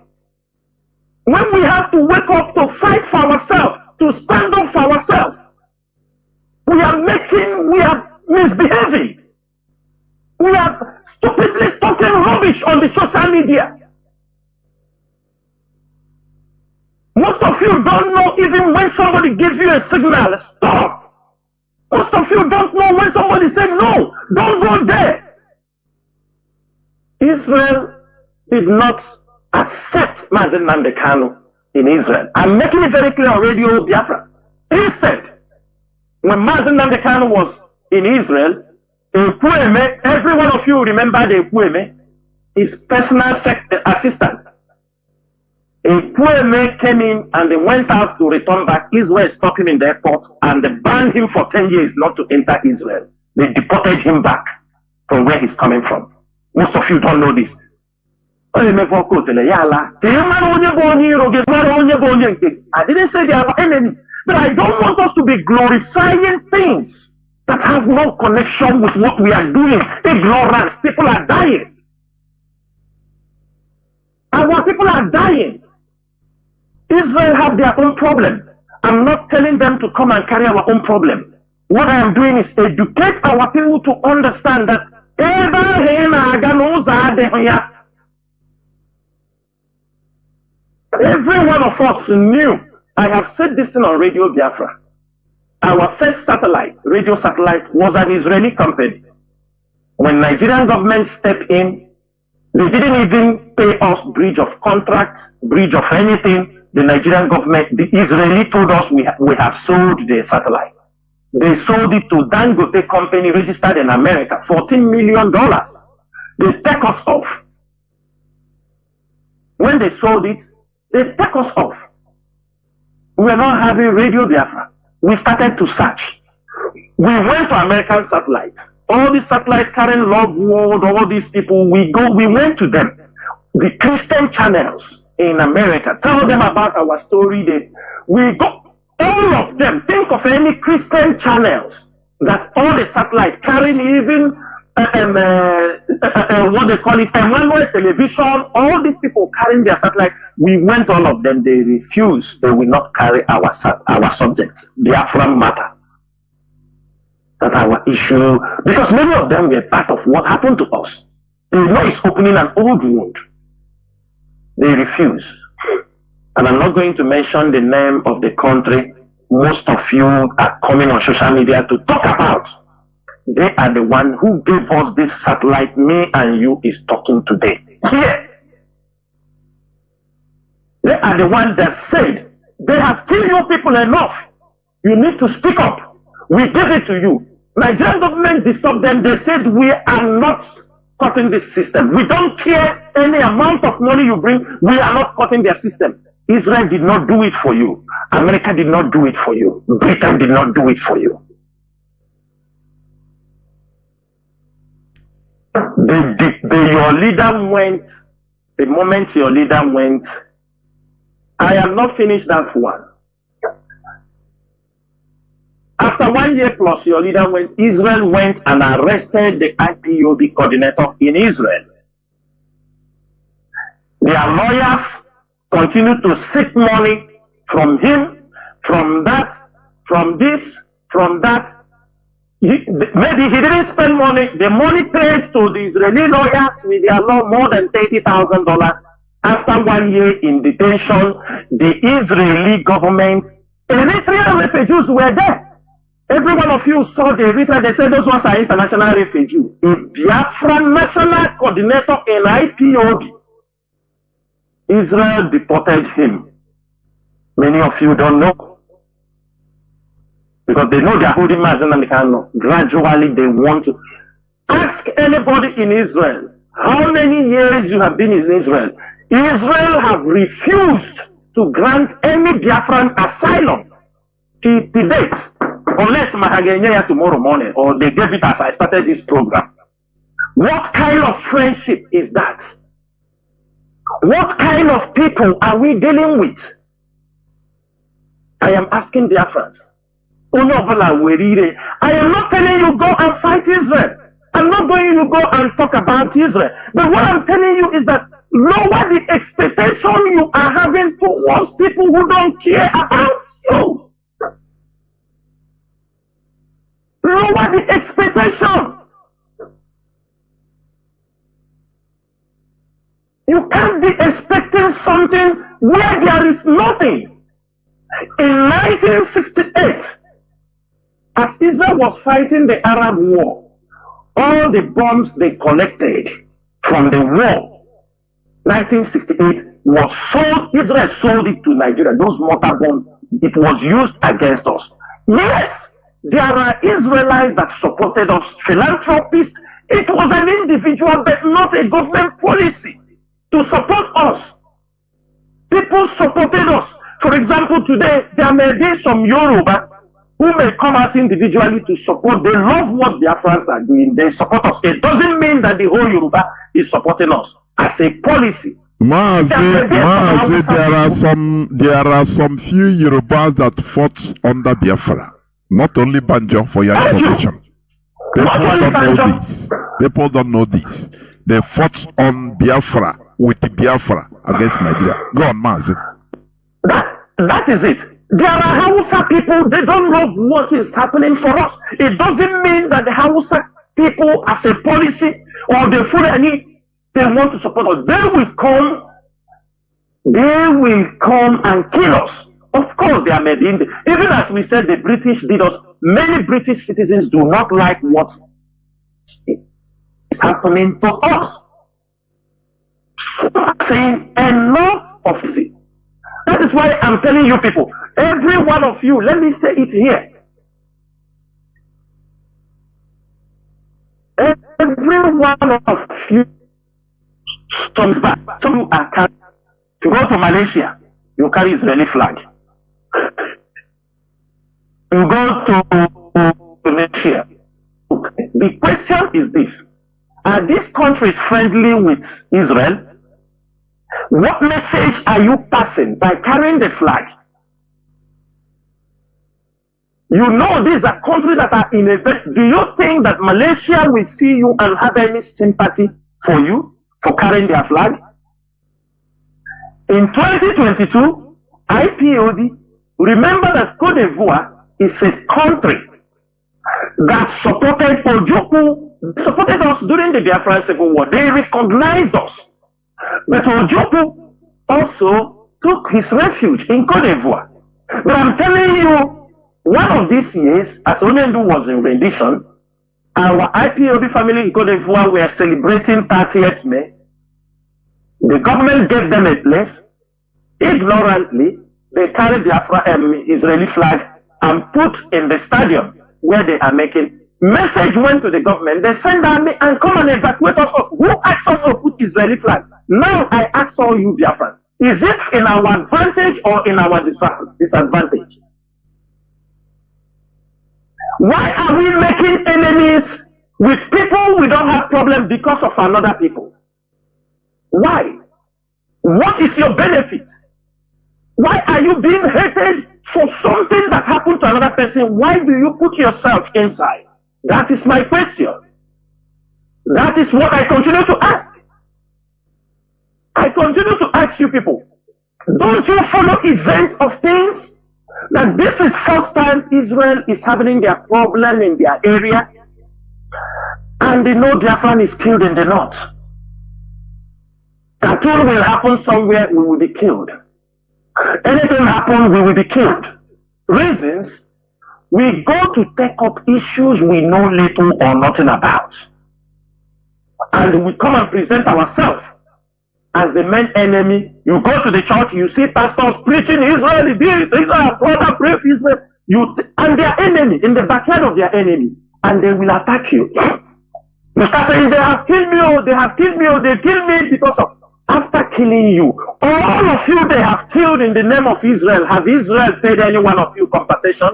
When we have to wake up to fight for ourselves, to stand up for ourselves, we are misbehaving. We are stupidly talking rubbish on the social media. Most of you don't know even when somebody gives you a signal, stop. Most of you don't know when somebody said, no, don't go there. Israel did not accept Mazi Nnamdi Kanu in Israel. I'm making it very clear on Radio Biafra. Instead, when Mazi Nnamdi Kanu was in Israel, Ekwueme, every one of you remember the Ekwueme, his personal assistant. Ekwueme came in and they went out to return back. Israel stopped him in the airport and they banned him for 10 years not to enter Israel. They deported him back from where he's coming from. Most of you don't know this. I didn't say they are our enemies, but I don't want us to be glorifying things that have no connection with what we are doing. Ignorance. People are dying. Our people are dying. Israel have their own problem. I'm not telling them to come and carry our own problem. What I am doing is educate our people to understand that every one of us knew. I have said this thing on Radio Biafra. Our first satellite, radio satellite, was an Israeli company. When Nigerian government stepped in, they didn't even pay us breach of contract, breach of anything. The Nigerian government, the Israeli told us we have sold the satellite. They sold it to Dangote company registered in America, $14 million. They take us off. When they sold it, they take us off. We were not having Radio Biafra. We started to search. We went to American satellites. All these satellites carrying Love World, all these people, we went to them. The Christian channels in America, tell them about our story. We go, all of them, think of any Christian channels that all the satellites carrying, even what they call it, Emmanuel Television, all these people carrying their satellite. We went all of them, they refused. They will not carry our subjects, Biafra matter. That our issue, because many of them were part of what happened to us. They know it's opening an old wound. They refuse. And I'm not going to mention the name of the country most of you are coming on social media to talk about. They are the one who gave us this satellite. Me and you is talking today. Here. They are the one that said, they have killed you people enough. You need to speak up. We give it to you. Nigerian government disturbed them. They said, we are not cutting this system. We don't care any amount of money you bring. We are not cutting their system. Israel did not do it for you. America did not do it for you. Britain did not do it for you. Your leader went, the moment your leader went, I am not finished that one. After 1 year plus, your leader went, Israel went and arrested the IPOB coordinator in Israel. Their lawyers continued to seek money from him, from that, from this, from that. Maybe he didn't spend money. The money paid to the Israeli lawyers with their law more than $30,000. After 1 year in detention, the Israeli government, Eritrean refugees were there. Every one of you saw the Eritrea, they said those ones are international refugees. A Biafra national coordinator in IPOB. Israel deported him. Many of you don't know. Because they know they are holding Mazi and they can't know. Gradually they want to. Ask anybody in Israel, how many years you have been in Israel? Israel have refused to grant any Biafran asylum to date. Unless Mahagenya tomorrow morning, or they gave it as I started this program. What kind of friendship is that? What kind of people are we dealing with? I am asking Biafrans. I am not telling you go and fight Israel. I'm not going to go and talk about Israel. But what I'm telling you is that lower the expectation you are having towards people who don't care about you. Lower the expectation. You can't be expecting something where there is nothing. In 1968, as Israel was fighting the Arab War, all the bombs they collected from the war, 1968, was sold. Israel sold it to Nigeria. Those mortar bombs, it was used against us. Yes. There are Israelites that supported us, philanthropists. It was an individual, but not a government policy to support us. People supported us. For example, today, there may be some Yoruba who may come out individually to support. They love what Biafrans are doing. They support us. It doesn't mean that the whole Yoruba is supporting us as a policy. Mazi, there are some few Yorubas that fought under Biafra. Not only Banjo, for your information. People don't know this. They fought on Biafra with Biafra against Nigeria. Go on, Mazi. That is it. There are Hausa people, they don't love what is happening for us. It doesn't mean that the Hausa people as a policy or the Fulani, they want to support us. They will come and kill us. Of course, they are made in. Even as we said, the British did us. Many British citizens do not like what is happening to us. So I'm saying enough of it. That is why I'm telling you people, every one of you, let me say it here. Every one of you, some of you are carrying. If you go to Malaysia, you carry Israeli flag. You go to Indonesia. The question is this: are these countries friendly with Israel? What message are you passing by carrying the flag? You know these are countries that are in a. Do you think that Malaysia will see you and have any sympathy for you for carrying their flag? In 2022, IPOB, remember that Cote d'Ivoire is a country that supported Ojukwu, supported us during the Biafran Civil War. They recognized us. But Ojukwu also took his refuge in Cote d'Ivoire. But I'm telling you, one of these years, as Onyendu was in rendition, our IPOB family in Cote d'Ivoire were celebrating 30th May. The government gave them a place. Ignorantly, they carried the Israeli flag and put in the stadium where they are making message went to the government. They send army and come and evacuate us. Who asked us to put Israeli flag? Now I ask all you Biafrans, is it in our advantage or in our disadvantage? Why are we making enemies with people we don't have problem because of another people? Why? What is your benefit? Why are you being hated for something that happened to another person? Why do you put yourself inside? That is my question. That is what I continue to ask. I continue to ask you people, don't you follow event of things? That this is first time Israel is having their problem in their area, and they know Biafran is killed in the north. That will happen somewhere, we will be killed. Anything happen, we will be killed. Reasons, we go to take up issues we know little or nothing about. And we come and present ourselves as the main enemy. You go to the church, you see pastors preaching Israel, this, Israel, brother, pray for Israel. And their enemy, in the backyard of their enemy, and they will attack you. You start saying, they have killed me, oh, they have killed me, oh, they killed me because of. After killing you, all of you they have killed in the name of Israel. Have Israel paid any one of you compensation?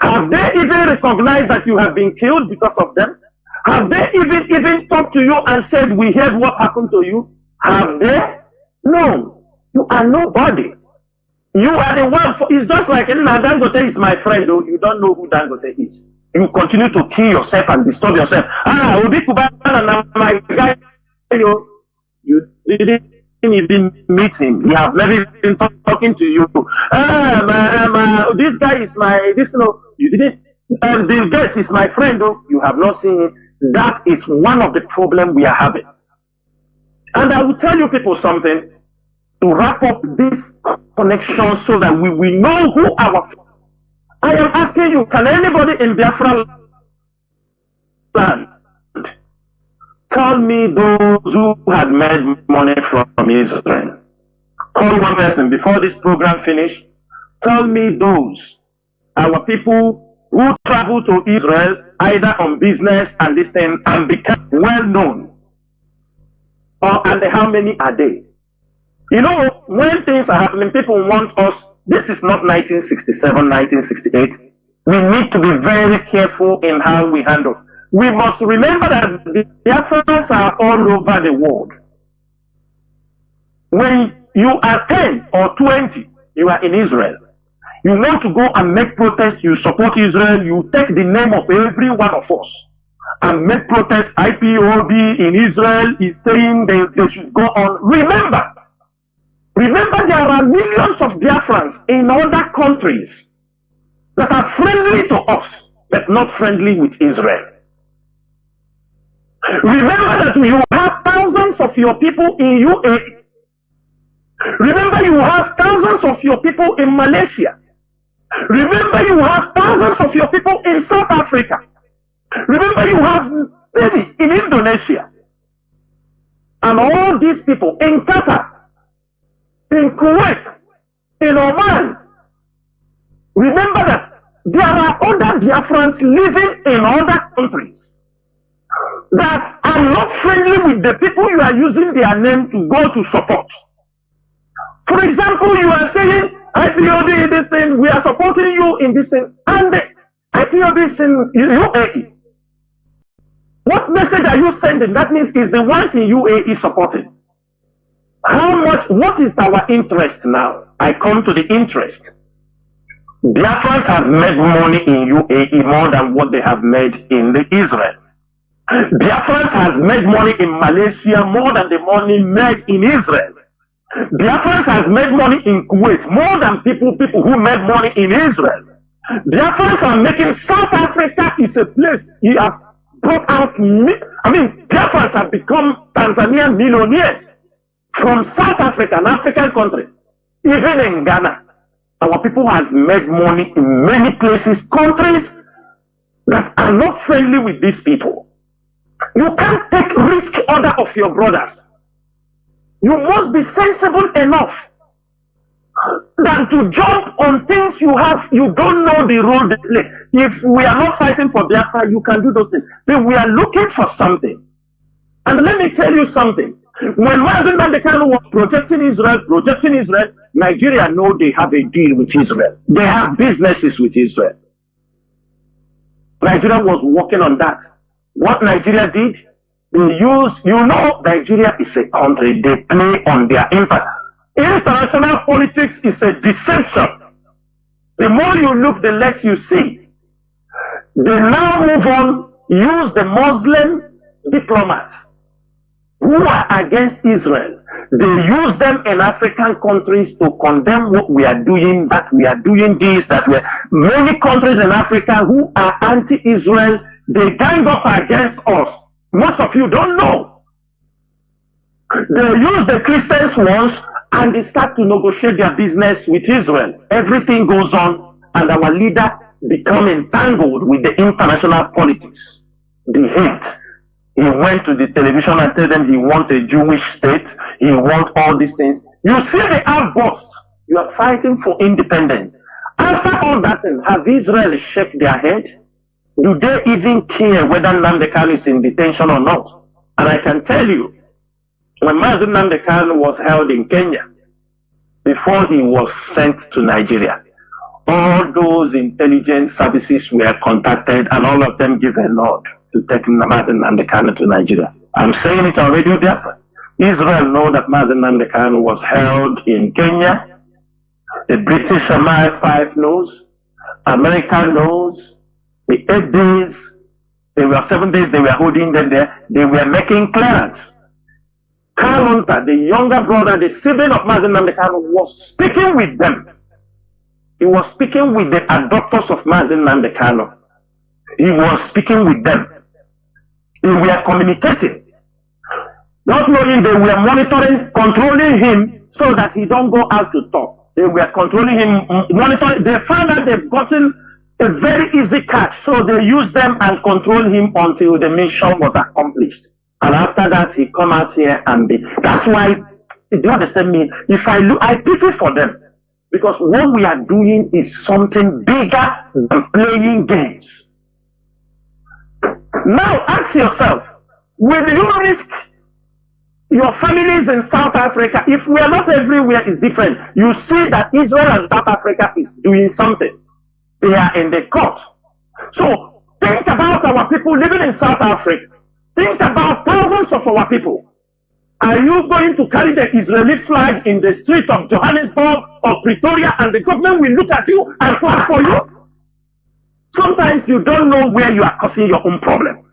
Have they even recognized that you have been killed because of them? Have they even talked to you and said, we heard what happened to you? Have they? No. You are nobody. You are the one. It's just like Dangote is my friend. You don't know who Dangote is. You continue to kill yourself and disturb yourself. Obi Kubana, my guy. You didn't even meet him. He have never been talking to you. This guy is my, you didn't, Bill Gates is my friend, you have not seen him. That is one of the problems we are having. And I will tell you people something to wrap up this connection so that we will know who our. I am asking you, can anybody in Biafra land tell me those who had made money from Israel? Call one person before this program finish. Tell me those, our people who travel to Israel either on business and this thing and become well known. And how many are they? You know, when things are happening, people want us. This is not 1967, 1968. We need to be very careful in how we handle. We must remember that the Biafrans are all over the world. When you are 10 or 20, you are in Israel. You want to go and make protest, you support Israel, you take the name of every one of us and make protest. IPOB in Israel is saying they should go on. Remember there are millions of Biafrans in other countries that are friendly to us, but not friendly with Israel. Remember that you have thousands of your people in UAE. Remember you have thousands of your people in Malaysia. Remember you have thousands of your people in South Africa. Remember you have many in Indonesia. And all these people in Qatar, in Kuwait, in Oman. Remember that there are other Biafrans living in other countries that are not friendly with the people you are using their name to go to support. For example, you are saying, IPOB this thing, we are supporting you in this thing, and the IPOB is in UAE. What message are you sending? That means it's the ones in UAE supporting. How much, what is our interest now? I come to the interest. Biafrans have made money in UAE more than what they have made in Israel. Biafrans has made money in Malaysia more than the money made in Israel. Biafrans has made money in Kuwait more than people who made money in Israel. Biafrans are making. South Africa is a place he has brought out. Biafrans have become Tanzanian millionaires from South Africa, an African country. Even in Ghana, our people has made money in many places, countries that are not friendly with these people. You can't take risk order of your brothers. You must be sensible enough than to jump on things you don't know the role they play. If we are not fighting for Biafra, you can do those things. Then we are looking for something. And let me tell you something. When Mazi was protecting Israel, Nigeria know they have a deal with Israel. They have businesses with Israel. Nigeria was working on that. What Nigeria did, they use, Nigeria is a country, they play on their impact. International politics is a deception. The more you look, the less you see. They now move on, use the Muslim diplomats who are against Israel. They use them in African countries to condemn what we are doing, that we are doing this, that we are. Many countries in Africa who are anti-Israel, they gang up against us. Most of you don't know. They use the Christians once and they start to negotiate their business with Israel. Everything goes on and our leader become entangled with the international politics. The hate. He went to the television and told them he wants a Jewish state. He wants all these things. You see the outburst. You are fighting for independence. After all that, have Israel shake their head? Do they even care whether Nnamdi Kanu is in detention or not? And I can tell you, when Mazi Nnamdi Kanu was held in Kenya, before he was sent to Nigeria, all those intelligence services were contacted and all of them give a nod to take Mazi Nnamdi Kanu to Nigeria. I'm saying it on Radio Biafra. Israel know that Mazi Nnamdi Kanu was held in Kenya. The British MI5 knows. America knows. The 8 days, there were 7 days they were holding them there. They were making clearance. Karl Hunter, the younger brother, the sibling of Mazi Nnamdi Kanu, was speaking with them. He was speaking with the adopters of Mazi Nnamdi Kanu. He was speaking with them. They were communicating. Not knowing they were monitoring, controlling him so that he don't go out to talk. They were controlling him, monitoring. They found that they've gotten a very easy catch. So they used them and controlled him until the mission was accomplished. And after that, he come out here and that's why, do you understand me? If I look, I pity for them. Because what we are doing is something bigger than playing games. Now ask yourself, will you risk your families in South Africa? If we are not everywhere, it's different. You see that Israel and South Africa is doing something. They are in the court. So think about our people living in South Africa. Think about thousands of our people. Are you going to carry the Israeli flag in the street of Johannesburg or Pretoria and the government will look at you and clap for you? Sometimes you don't know where you are causing your own problem.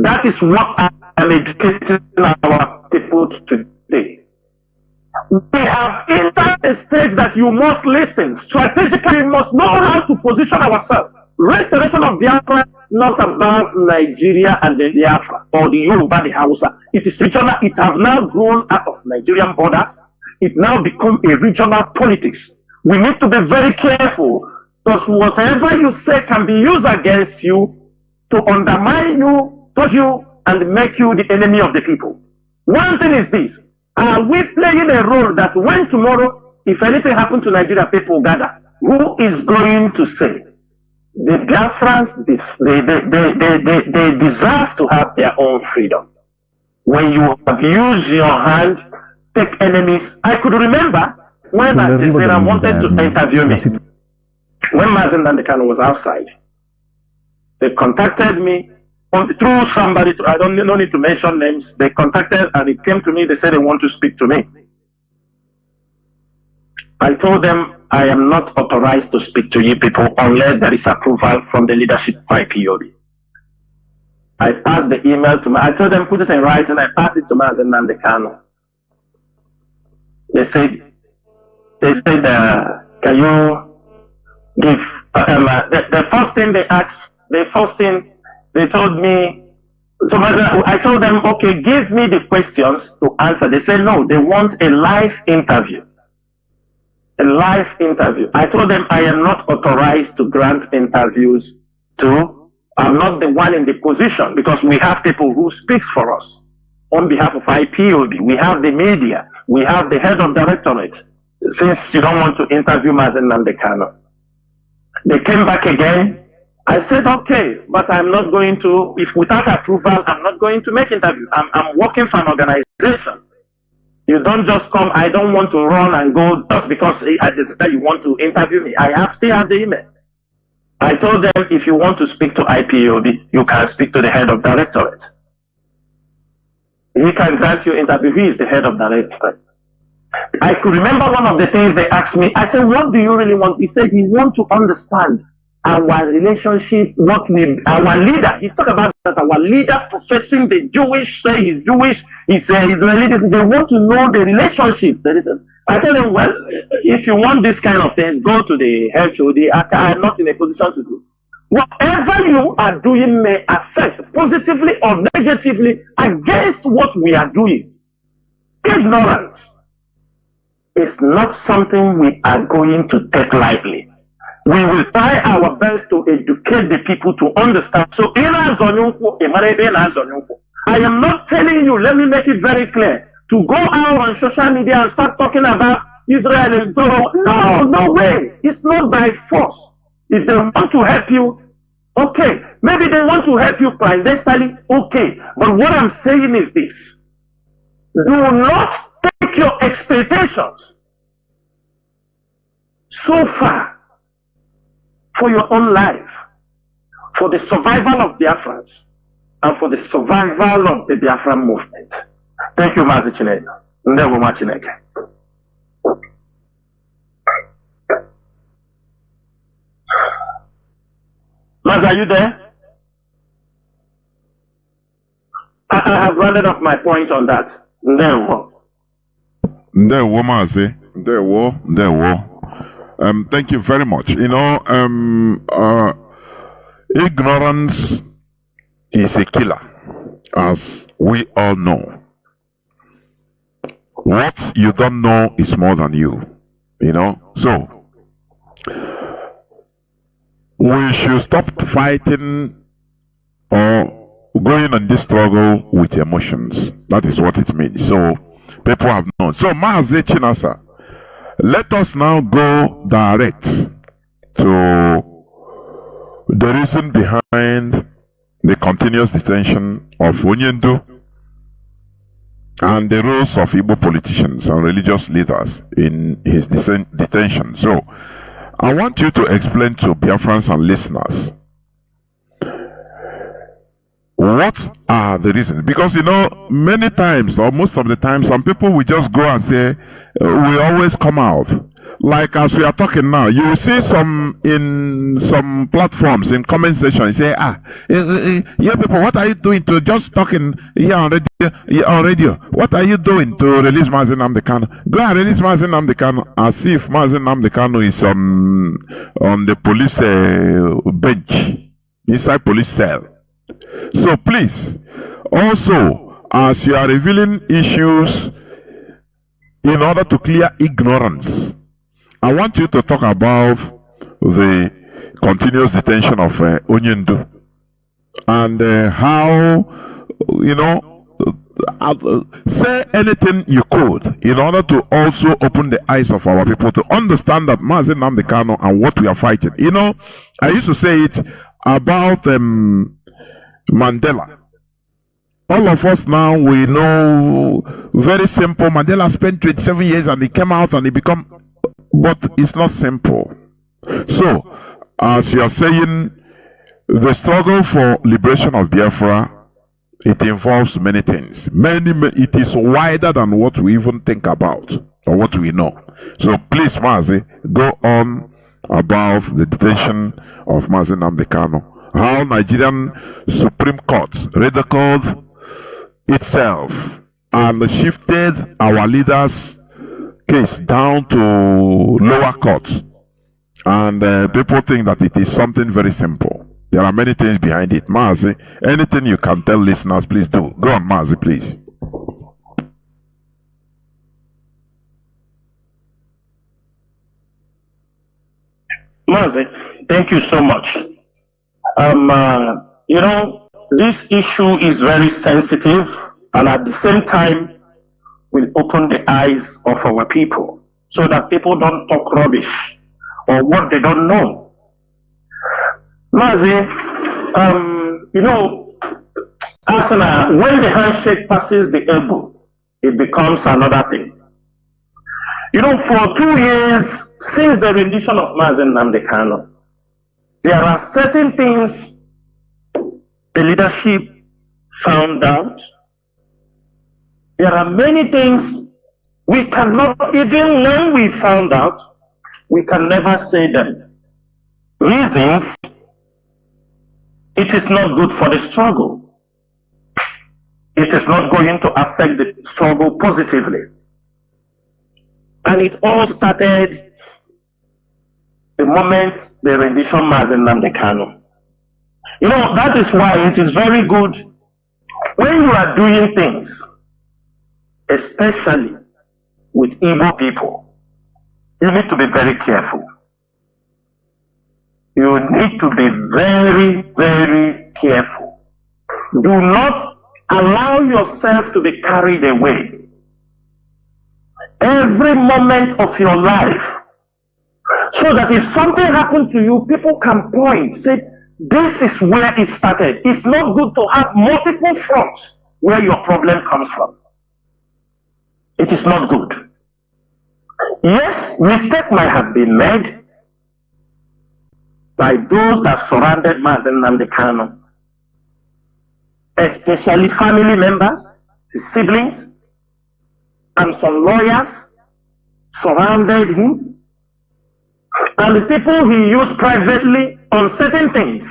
That is what I am educating our people today. We have entered a stage that you must listen. Strategically, we must know how to position ourselves. Restoration of Biafra, not about Nigeria and the Biafra or the Yoruba, the Hausa. It is regional. It has now grown out of Nigerian borders. It now become a regional politics. We need to be very careful because whatever you say can be used against you to undermine you, touch you, and make you the enemy of the people. One thing is this. Are we playing a role that when tomorrow, if anything happens to Nigeria, people gather? Who is going to say? The Biafrans, they deserve to have their own freedom. When you have used your hand, take enemies. I could remember when Azizina wanted to interview me. When Mazi Nnamdi Kanu was outside, they contacted me through somebody. I don't need to mention names. They contacted and it came to me. They said they want to speak to me. I told them I am not authorized to speak to you people unless there is approval from the leadership of IPOB. I passed the email to I told them put it in writing. I passed it to Mazi Nnamdi Kanu. They said, can you give the first thing they asked, they told me, so I told them, okay, give me the questions to answer. They said, no, they want a live interview. A live interview. I told them I am not authorized to grant interviews to, I'm not the one in the position because we have people who speaks for us on behalf of IPOB. We have the media. We have the head of directorate. Since you don't want to interview Mazi Nnamdi Kanu. They came back again. I said, okay, but I'm not going to, if without approval, I'm not going to make interview. I'm working for an organization. You don't just come, I don't want to run and go just because I just said you want to interview me. Still have the email. I told them, if you want to speak to IPOB, you can speak to the head of directorate. He can grant you interview. He is the head of directorate. I could remember one of the things they asked me. I said, what do you really want? He said, he wants to understand our relationship, our leader. He talked about that our leader professing the Jewish, say he's Jewish, he's religious. They want to know the relationship. I tell them, well, if you want this kind of things, go to the HOD. I am not in a position to do. Whatever you are doing may affect positively or negatively against what we are doing. Ignorance is not something we are going to take lightly. We will try our best to educate the people to understand. So, I am not telling you, let me make it very clear, to go out on social media and start talking about Israel and no, no way. It's not by force. If they want to help you, okay. Maybe they want to help you clandestinely, okay. But what I'm saying is this. Do not take your expectations so far for your own life, for the survival of Biafrans, and for the survival of the Biafra movement. Thank you, Mazi Chineke. Nworu Chineke. Mazi, are you there? I have rounded off my point on that. Nworu Mazi. Nworu. Thank you very much. You know, ignorance is a killer, as we all know. What you don't know is more than you, you know. So, we should stop fighting or going on this struggle with emotions. That is what it means. So, people have known. So, Mazi Chinasa, let us now go direct to the reason behind the continuous detention of Onyendu and the roles of Igbo politicians and religious leaders in his detention. So, I want you to explain to Biafrans and listeners what are the reasons. Because, you know, many times, or most of the time, some people will just go and say, we always come out. Like as we are talking now, you will see some in some platforms in comment section, you say, yeah, people, what are you doing to just talking here on radio? What are you doing to release Mazi Nnamdi Kanu? Go and release Mazi Nnamdi Kanu as if Mazi Nnamdi Kanu is on the police bench, inside police cell. So please, also, as you are revealing issues in order to clear ignorance, I want you to talk about the continuous detention of Onyendu and how, you know, say anything you could in order to also open the eyes of our people to understand that Mazi Nnamdi Kanu and what we are fighting. You know, I used to say it about Mandela. All of us now, we know, very simple. Mandela spent 27 years and he came out and he become, but it's not simple. So, as you are saying, the struggle for liberation of Biafra, it involves many things. It is wider than what we even think about or what we know. So please, Mazi, go on about the detention of Mazi Nnamdi Kanu. How Nigerian Supreme Court ridiculed itself and shifted our leaders' case down to lower courts. And people think that it is something very simple. There are many things behind it. Mazi, anything you can tell listeners, please do. Go on, Mazi, please. Mazi, thank you so much. You know, this issue is very sensitive, and at the same time, will open the eyes of our people so that people don't talk rubbish or what they don't know. Mazi, you know, Arsenal, when the handshake passes the elbow, it becomes another thing. You know, for 2 years since the rendition of Mazi Nnamdi Kanu, there are certain things the leadership found out. There are many things we cannot, even when we found out, we can never say them. Reasons, it is not good for the struggle. It is not going to affect the struggle positively. And it all started the moment the rendition Mazi Nnamdi Kanu. You know, that is why it is very good when you are doing things, especially with Igbo people, you need to be very careful. You need to be very, very careful. Do not allow yourself to be carried away. Every moment of your life, so that if something happened to you, people can point, say, this is where it started. It's not good to have multiple fronts where your problem comes from. It is not good. Yes, mistake might have been made by those that surrounded Mazi Nnamdi Kanu, especially family members, his siblings, and some lawyers surrounded him, and the people he used privately on certain things,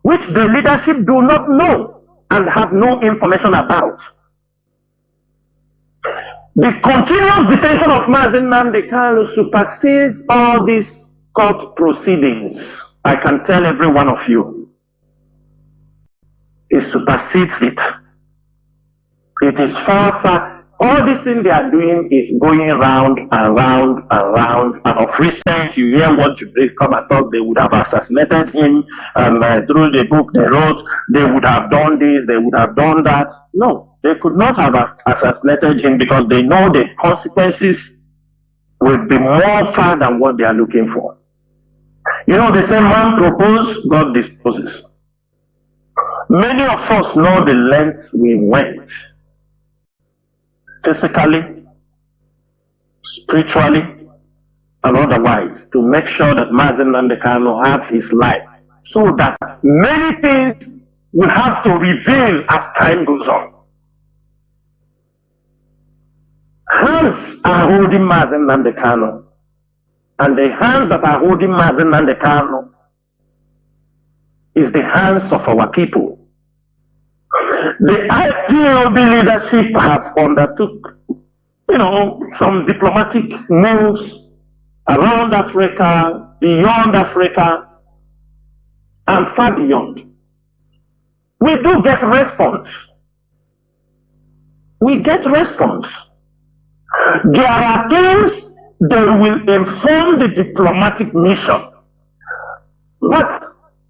which the leadership do not know and have no information about. The continuous detention of Mazi Nnamdi Kanu supersedes all these court proceedings. I can tell every one of you. It supersedes it. It is far, far. All these things they are doing is going round and round and round. And of recent, you hear what Jubilee come and talk, they would have assassinated him. Through the book they wrote, they would have done this, they would have done that. No, they could not have assassinated him because they know the consequences will be more far than what they are looking for. You know, the same man proposed, God disposes. Many of us know the length we went, physically, spiritually, and otherwise, to make sure that Mazi Nnamdi Kanu have his life, so that many things will have to reveal as time goes on. Hands are holding Mazi Nnamdi Kanu, and the hands that are holding Mazi Nnamdi Kanu is the hands of our people. The IPOB leadership have undertook, some diplomatic moves around Africa, beyond Africa, and far beyond. We do get response. We get response. There are things that will inform the diplomatic mission. But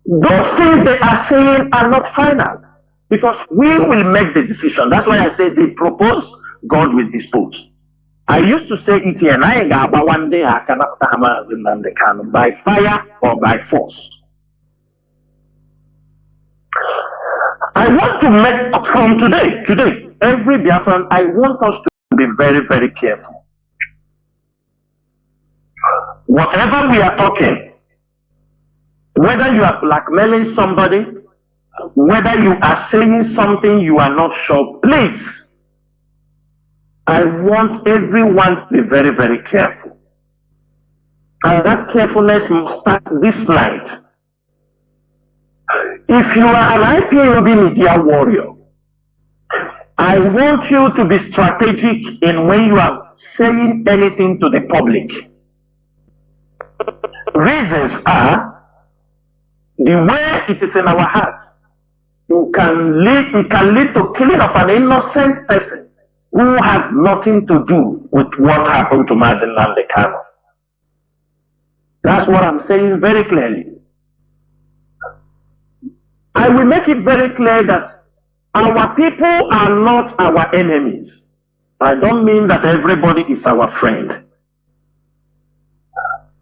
those things they are saying are not final. Because we will make the decision. That's why I say they propose, God will dispose. I used to say it here, but one day I cannot by fire or by force. I want to make from today, every Biafran, I want us to be very, very careful. Whatever we are talking, whether you are blackmailing somebody, whether you are saying something you are not sure, please, I want everyone to be very, very careful. And that carefulness must start this night. If you are an IPOB media warrior, I want you to be strategic in when you are saying anything to the public. Reasons are the way it is in our hearts. It can lead to killing of an innocent person who has nothing to do with what happened to Mazi Nnamdi Kanu. That's what I'm saying very clearly. I will make it very clear that our people are not our enemies. I don't mean that everybody is our friend.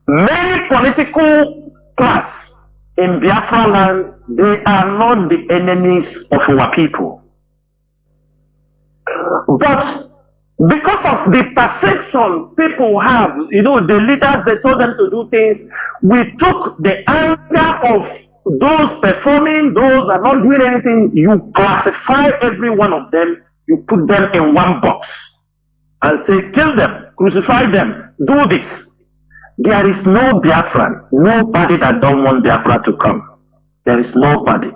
Many political class in Biafra land, they are not the enemies of our people. But because of the perception people have, the leaders, they told them to do things, we took the anger of those performing, those are not doing anything, you classify every one of them, you put them in one box and say, kill them, crucify them, do this. There is no Biafran, nobody that don't want Biafra to come. There is nobody.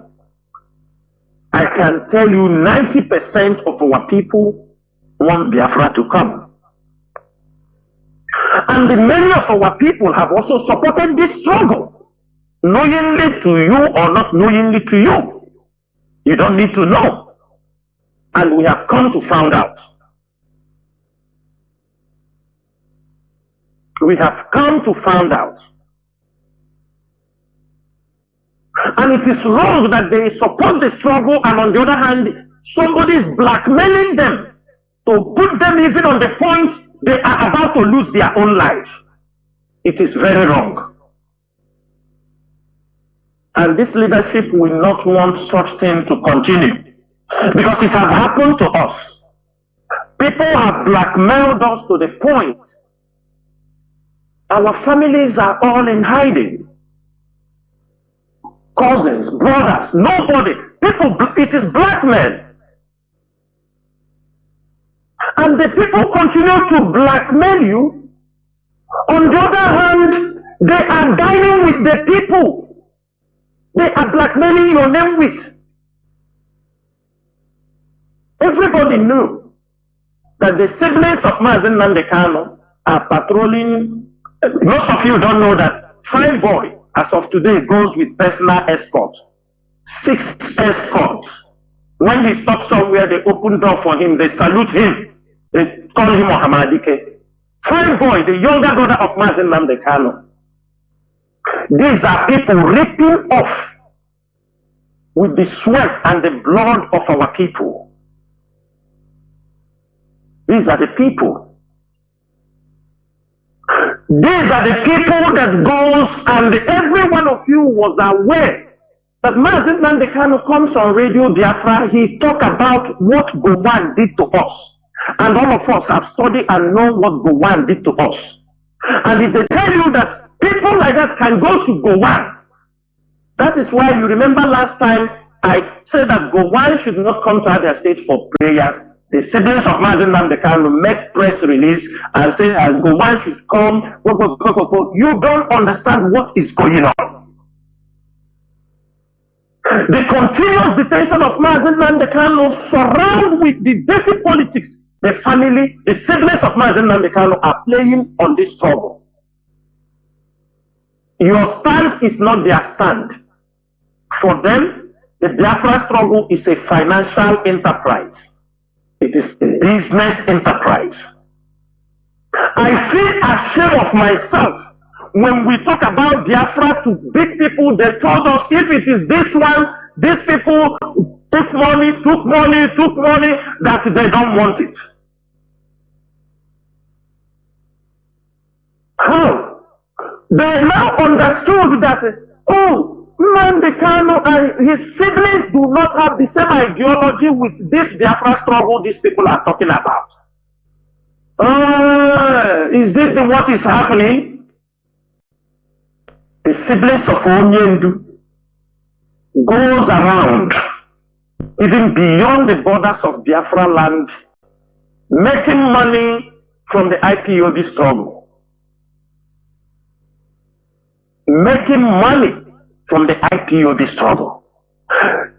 I can tell you 90% of our people want Biafra to come. And many of our people have also supported this struggle, knowingly to you or not knowingly to you. You don't need to know. And we have come to find out. We have come to find out. And it is wrong that they support the struggle and on the other hand, somebody is blackmailing them to put them even on the point they are about to lose their own life. It is very wrong. And this leadership will not want such thing to continue because it has happened to us. People have blackmailed us to the point our families are all in hiding. Cousins, brothers, nobody. People, it is blackmail. And the people continue to blackmail you. On the other hand, they are dining with the people they are blackmailing your name with. Everybody knew that the siblings of Mazi Nandekano are patrolling. Most of you don't know that Fine Boy, as of today, goes with personal escort. 6 escorts. When he stops somewhere, they open door for him, they salute him, they call him Mohamadike. Fine Boy, the younger brother of Mazi Nandekano. These are people ripping off with the sweat and the blood of our people. These are the people. These are the people that goes, and every one of you was aware that Mazi Nandekano comes on Radio Biafra, he talk about what Gowon did to us. And all of us have studied and know what Gowon did to us. And if they tell you that people like that can go to Gowon, that is why you remember last time I said that Gowon should not come to Abia State for prayers. The siblings of Mazi Nandekano make press release and say that Gowon should come. You don't understand what is going on. The continuous detention of Mazi Nandekano surround with the dirty politics the family, the siblings of Mazi Nandekano are playing on this struggle. Your stand is not their stand. For them, the Biafra struggle is a financial enterprise. It is a business enterprise. I feel ashamed of myself when we talk about Biafra to big people. They told us if it is this one, these people took money, that they don't want it. How? They now understood that, Nandekano and his siblings do not have the same ideology with this Biafra struggle these people are talking about. Is this what is happening? The siblings of Onyendu goes around, even beyond the borders of Biafra land, making money from the IPOB struggle. Making money from the IPOB struggle.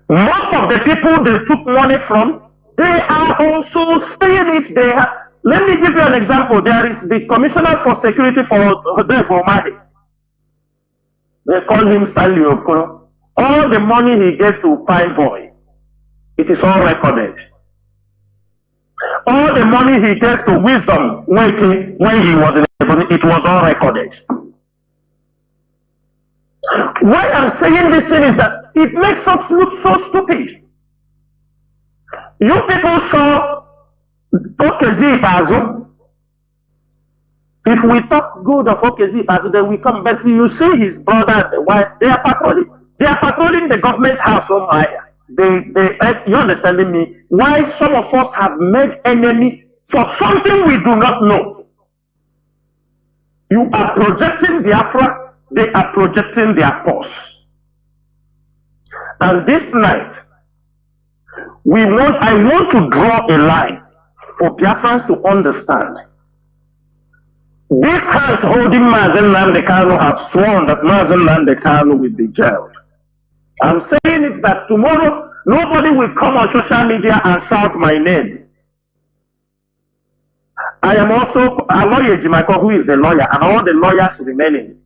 Most of the people they took money from, they are also saying it there. Let me give you an example. There is the Commissioner for Security for Mali. They call him Stanley Okoro. All the money he gave to Fine Boy, it is all recorded. All the money he gave to Wisdom when he was in the, it was all recorded. Why I'm saying this thing is that it makes us look so stupid. You people saw Okezi Bazo. If we talk good of OKZ, then we come back. You see his brother and the wife, they are patrolling. They are patrolling the government house. Oh my, you understanding me? Why some of us have made enemy for something we do not know. You are projecting Biafra, they are projecting their purse. And this night, I want to draw a line for Biafrans to understand. These hands holding Mazi Nnamdi Kanu have sworn that Mazi Nnamdi Kanu will be jailed. I'm saying it that tomorrow nobody will come on social media and shout my name. I am also a lawyer, Jimako, who is the lawyer, and all the lawyers remaining.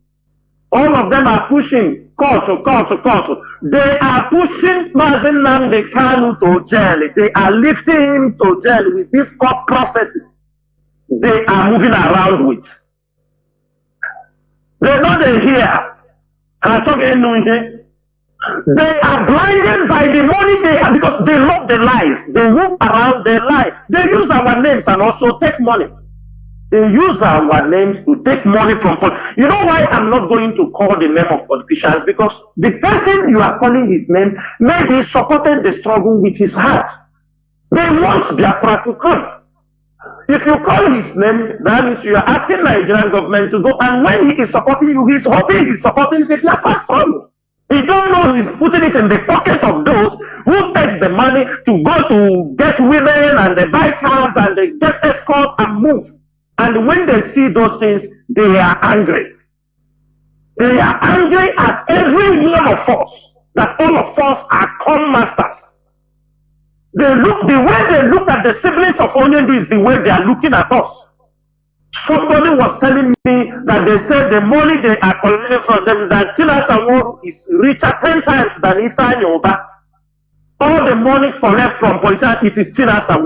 All of them are pushing court to court to court. They are pushing Mazi Nnamdi Kanu to jail. They are lifting him to jail with these court processes they are moving around with. They know they hear. They are blinded by the money they have because they love the lies. They move around their life. They use our names and also take money. They use our names to take money from politicians. You know why I'm not going to call the name of politicians? Because the person you are calling his name maybe supported the struggle with his heart. They want Biafra to come. If you call his name, that means you are asking Nigerian government to go, and when he is supporting you, he's hoping he's supporting the Biafra struggle. He don't know he's putting it in the pocket of those who takes the money to go to get women and they buy cars and they get escort and move. And when they see those things, they are angry. They are angry at every one of us, that all of us are con masters. The way they look at the siblings of Onyendu is the way they are looking at us. Somebody was telling me that they said the money they are collecting from them, that Chinasa is richer 10 times than Isa Yoruba. All the money collect from politicians, it is Chinasa.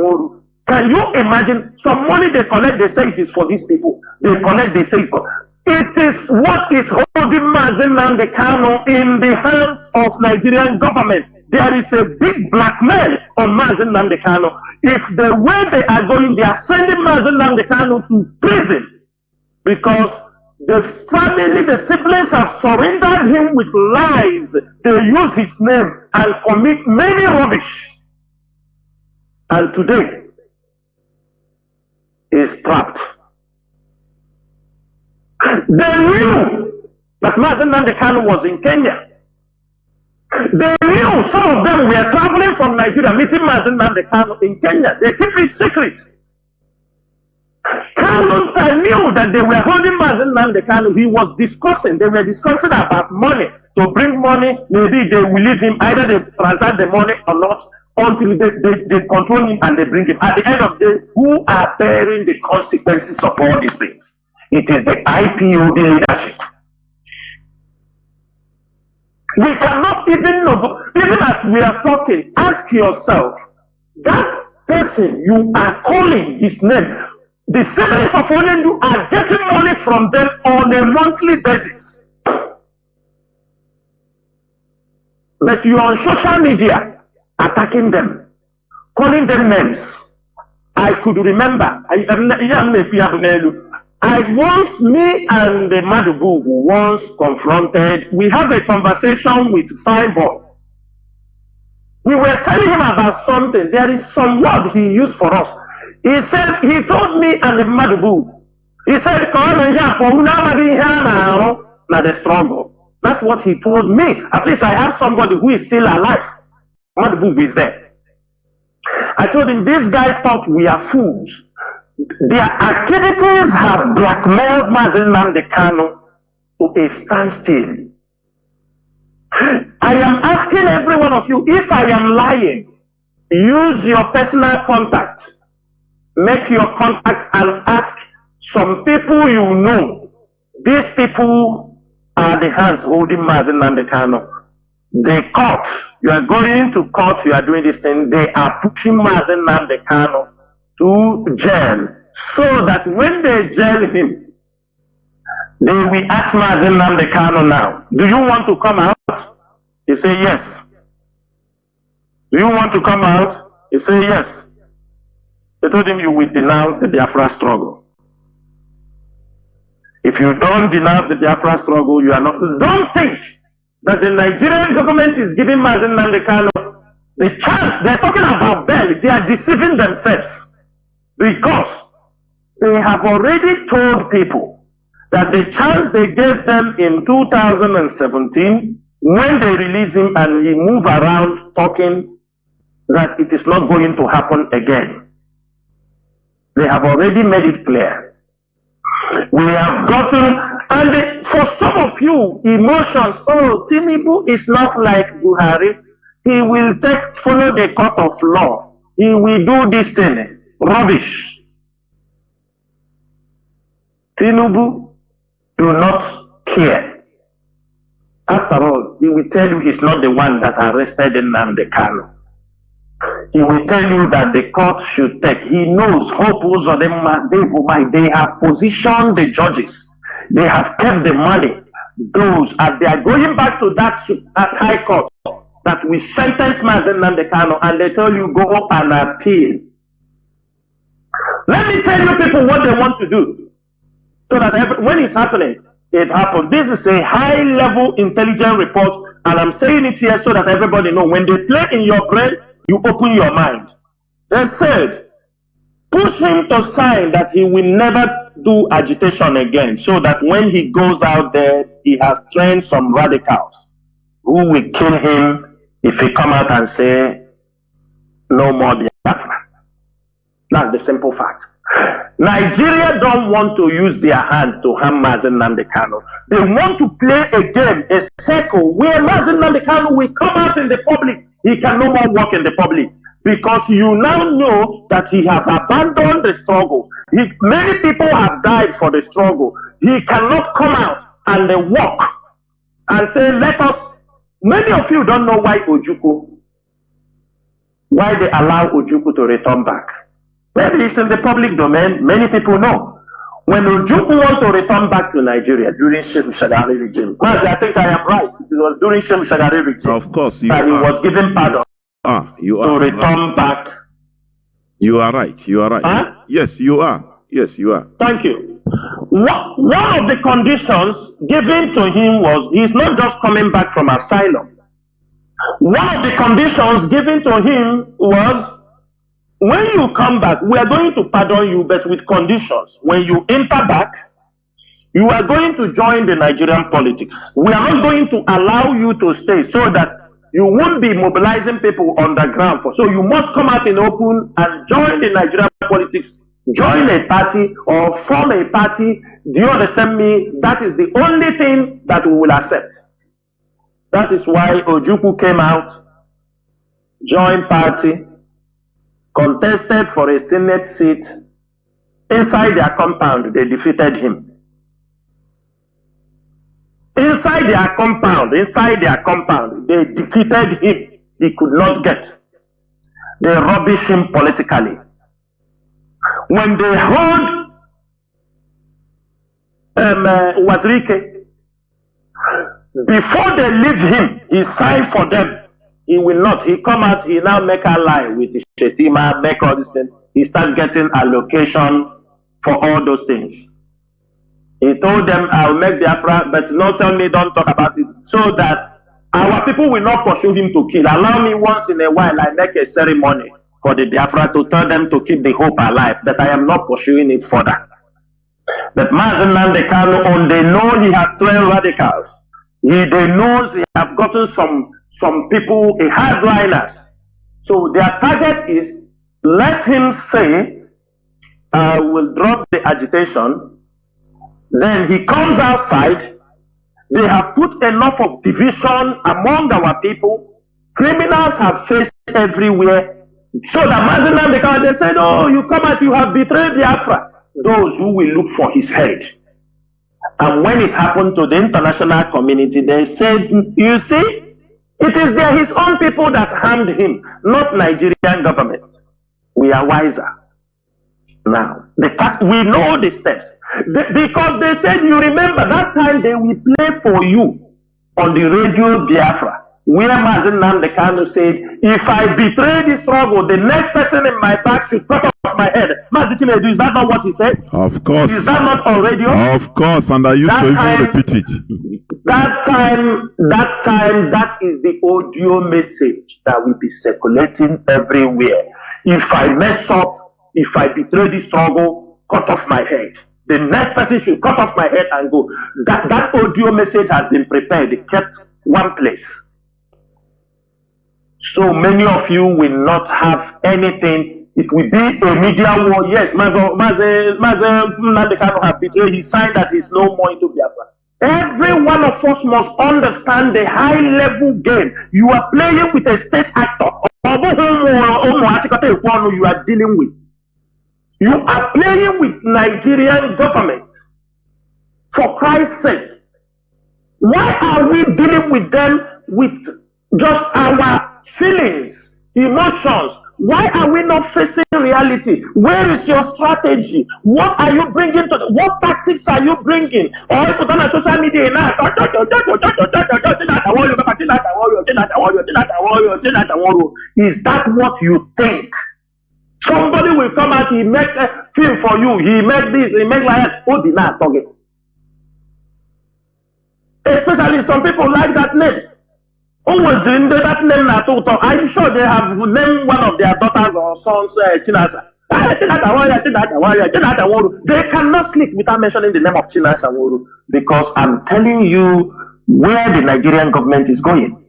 Can you imagine? Some money they collect, they say it is for these people. They collect, they say it's for. It is what is holding Mazi Nnamdi Kanu in the hands of Nigerian government. There is a big blackmail on Mazi Nnamdi Kanu. If the way they are going, they are sending Mazi Nnamdi Kanu to prison because the family, the siblings have surrendered him with lies. They use his name and commit many rubbish. And today, he is trapped. They knew that Mazi Nnamdi Kanu was in Kenya. They knew some of them were traveling from Nigeria, meeting Mazi Nnamdi Kanu in Kenya. They keep it secret. Kanu knew that they were holding Mazi Nnamdi Kanu. He was discussing, they were discussing about money. To bring money, maybe they will leave him, either they transact the money or not, until they control him and they bring him. At the end of the day, who are bearing the consequences of all these things? It is the IPOB leadership. We cannot even know, even as we are talking, ask yourself, that person you are calling his name, the siblings of Onyendu are getting money from them on a monthly basis. But you are on social media attacking them, calling them names. I could remember, me and the Madubu once confronted, we had a conversation with Fireboy. We were telling him about something. There is some word he used for us. He said, he told me and the Madubu, he said, now the struggle. That's what he told me. At least I have somebody who is still alive. Madubu is there. I told him, this guy thought we are fools. Their activities have blackmailed Mazi Nnamdi Kanu to a standstill. I am asking every one of you, if I am lying, use your personal contact. Make your contact and ask some people you know. These people are the hands holding Mazi Nnamdi Kanu. The court, you are going to court, you are doing this thing, they are pushing Mazi Nnamdi Kanu to jail, so that when they jail him, they will ask Mazi Nnamdi Kanu now, do you want to come out? He say yes. Do you want to come out? He say yes. They told him you will denounce the Biafra struggle. If you don't denounce the Biafra struggle, you are not. Don't think that the Nigerian government is giving Mazi Nnamdi Kanu the chance. They're talking about bail. They are deceiving themselves because they have already told people that the chance they gave them in 2017, when they release him and he move around talking that it is not going to happen again. They have already made it clear. We have gotten, and for some of you, emotions, oh, Tinubu is not like Buhari. He will follow the court of law. He will do this thing. Rubbish. Tinubu do not care. After all, he will tell you he's not the one that arrested Nnamdi Kanu. He will tell you that the court should take. He knows they have positioned the judges. They have kept the money. Those, as they are going back to that high court, that we sentence Mazi Nnamdi Kanu, and they tell you go up and appeal. Let me tell you people what they want to do. So that when it's happening, it happens. This is a high-level intelligence report, and I'm saying it here so that everybody knows. When they play in your brain, you open your mind. They said, push him to sign that he will never do agitation again, so that when he goes out there, he has trained some radicals who will kill him if he come out and say, no more Biafra. That's the simple fact. Nigeria don't want to use their hand to harm Mazi Nnamdi Kanu. They want to play a game, a circle, where Mazi Nnamdi Kanu will come out in the public. He can no more work in the public. Because you now know that he has abandoned the struggle. Many people have died for the struggle. He cannot come out and walk and say, let us. Many of you don't know why they allow Ojukwu to return back. Maybe it's in the public domain. Many people know. When Ojukwu want to return back to Nigeria during Sheikh Shagari regime, Mazi, I think I am right. It was during Sheikh Shagari regime. Of course, that he was given pardon to return back. You are right. You are right. Huh? Yes, you are. Yes, you are. Thank you. One of the conditions given to him was he's not just coming back from asylum. One of the conditions given to him was, when you come back, we are going to pardon you, but with conditions. When you enter back, you are going to join the Nigerian politics. We are not going to allow you to stay, so that you won't be mobilizing people on the ground. So you must come out in open and join the Nigerian politics. Join a party or form a party. Do you understand me? That is the only thing that we will accept. That is why Ojukwu came out, joined party, contested for a Senate seat. Inside their compound, they defeated him. Inside their compound, they defeated him. He could not get. They rubbish him politically. When they heard Wazirike, before they leave him, he signed for them. He will not. He come out, he now make a lie with Shetima, make all these things. He start getting allocation for all those things. He told them, I'll make Biafra, but not tell me, don't talk about it, so that our people will not pursue him to kill. Allow me once in a while, I make a ceremony for the Biafra to tell them to keep the hope alive, that I am not pursuing it further. But Mazi Nnamdi Kanu, they know he has 12 radicals. They knows he have gotten some people, hardliners. So their target is, let him say, I will drop the agitation. Then he comes outside. They have put enough of division among our people. Criminals have faced everywhere. So that Mazi Nnamdi Kanu, they said, oh, you come out, you have betrayed Biafra. Those who will look for his head. And when it happened to the international community, they said, you see, it is his own people that harmed him, not Nigerian government. We are wiser now. The fact, we know the steps. Because they said, you remember that time they will play for you on the radio Biafra, where Mazi Nnamdi Kanu said, if I betray the struggle, the next person in my back should cut off my head. Mazi Chinedu, is that not what he said? Of course. Is that not on radio? Of course, and I used That to time- even repeat it. That is the audio message that will be circulating everywhere. If I mess up, if I betray the struggle, cut off my head. The next person should cut off my head and go. That audio message has been prepared, kept one place. So many of you will not have anything. It will be a media war. Yes, Mazi Nnamdi have betrayed. He signed that he's no more into Biafra. Every one of us must understand the high level game. You are playing with a state actor. You are dealing with. You are playing with Nigerian government. For Christ's sake. Why are we dealing with them with just our feelings, emotions? Why are we not facing reality? Where is your strategy? What are you bringing to what tactics are you bringing? Or you put on social media now. Is that what you think? Somebody will come out, he make a film for you, he make this, he make like that. Oh, did not talking. Especially some people like that name. Who was doing that name? I'm sure they have named one of their daughters or sons, Chinasa. They cannot sleep without mentioning the name of Chinasa and Nworu, because I'm telling you where the Nigerian government is going.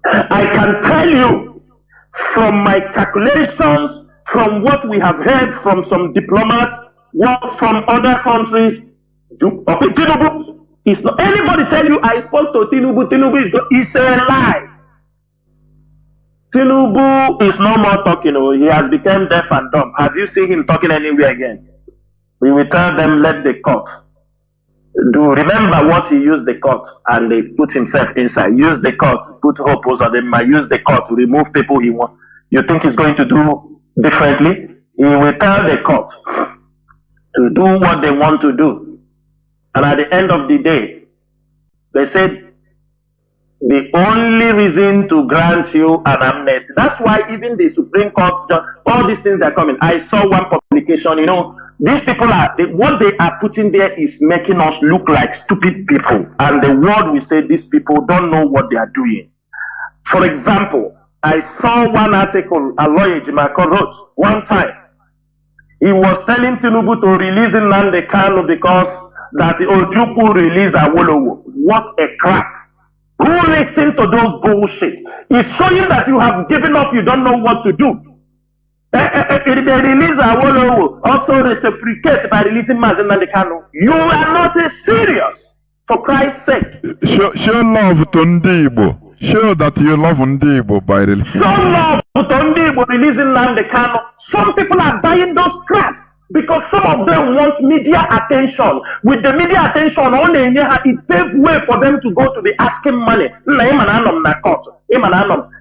I can tell you from my calculations, from what we have heard from some diplomats, what from other countries, Tinubu is not. Anybody tell you I spoke to Tinubu, is a lie. Tinubu is no more talking. Oh, he has become deaf and dumb. Have you seen him talking anywhere again? We will tell them, let the court do. Remember what he used the court, and they put himself inside. Use the court, put hope on them. Use the court to remove people he wants. You think he's going to do differently? He will tell the court to do what they want to do. And at the end of the day, they said the only reason to grant you an amnesty. That's why even the Supreme Court, all these things are coming. I saw one publication, these people what they are putting there is making us look like stupid people. And the world will say these people don't know what they are doing. For example, I saw one article a lawyer Jimako wrote one time. He was telling Tinubu to release Nnamdi Kanu because that the Ojukwu release Awolowo. What a crap. Who listens to those bullshit? It's showing that you have given up, you don't know what to do. They release Awolowo, also reciprocate by releasing Mazi Nnamdi Kanu. You are not serious, for Christ's sake. Show love to Ndibo. Show that you love Ndibo by releasing. Show love to Ndibo releasing Nnamdi Kanu. Some people are buying those craps. Because some of them want media attention. With the media attention, it paves way for them to go to be asking money.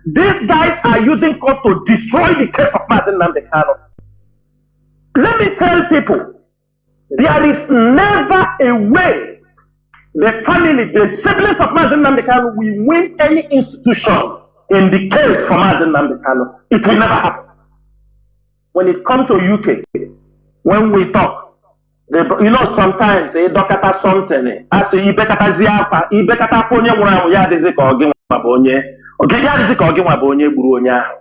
These guys are using court to destroy the case of Mazi Nnamdi Kanu. Let me tell people, there is never a way the family, the siblings of Mazi Nnamdi Kanu will win any institution in the case for Mazi Nnamdi Kanu. It will never happen. When it comes to UK, when we talk, sometimes dokata something. I say ibekata ziapa, ibekata ponye mura ya dezi ka ogi nwa bonye. Ogi ya dezi ka ogi nwa bonye gburu onye ahụ.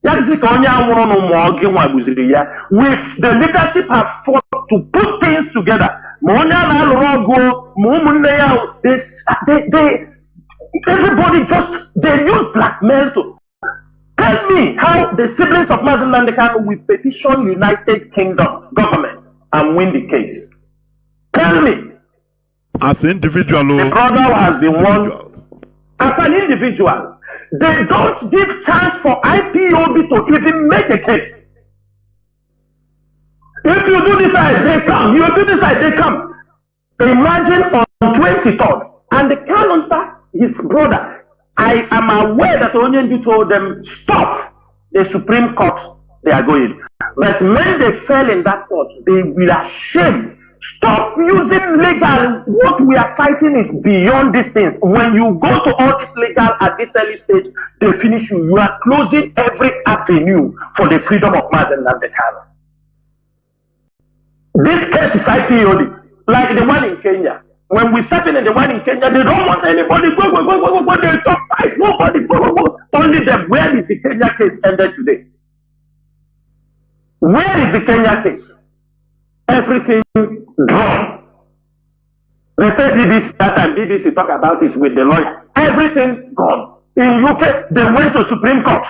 Ya dezi ka onye anwuru no mo ogi nwa gbuziri ya. With the leadership have fought to put things together. Mo onye na alụrụ ọgụ, mo ụmụnne ya they everybody just they use blackmail to. Tell me how the siblings of Mazi Nnamdi Kanu will petition United Kingdom government and win the case. Tell me. As an individual, the brother has been one. As an individual, they don't give chance for IPOB to even make a case. If you do this side, they come. You do this side, they come. Imagine on 23rd, and the calendar, his brother. I am aware that Onyendu told them, stop the Supreme Court, they are going. But when they fell in that court, they will shame Stop using legal. What we are fighting is beyond these things. When you go to all this legal at this early stage, they finish you. You are closing every avenue for the freedom of Mazi and Kanu. This case is IPOD, like the one in Kenya. When we started in the one in Kenya, they don't want anybody go. They don't fight nobody. Go. Only them. Where is the Kenya case ended today? Where is the Kenya case? Everything drawn. They said BBC that time. BBC talk about it with the lawyer. Everything gone. In UK, they went to Supreme Court.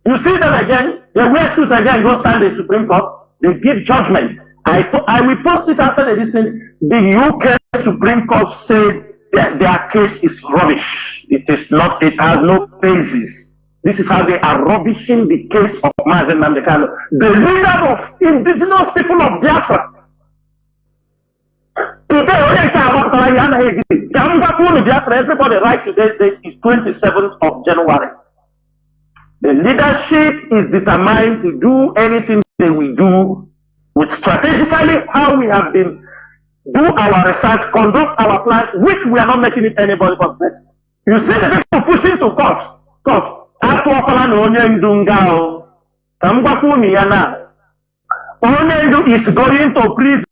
You see them again. They wear suit again. Go stand in Supreme Court. They give judgment. I will post it after the listen. The UK Supreme Court said that their case is rubbish. It is not. It has no basis. This is how they are rubbishing the case of Mazi and Kanu, the leader of indigenous people of Biafra. Today, everybody right today's date is 27th of January. The leadership is determined to do anything they will do with strategically how we have been do our research, conduct our plans, which we are not making it anybody but best. You see the people pushing to court. Onye Ndu is going to prison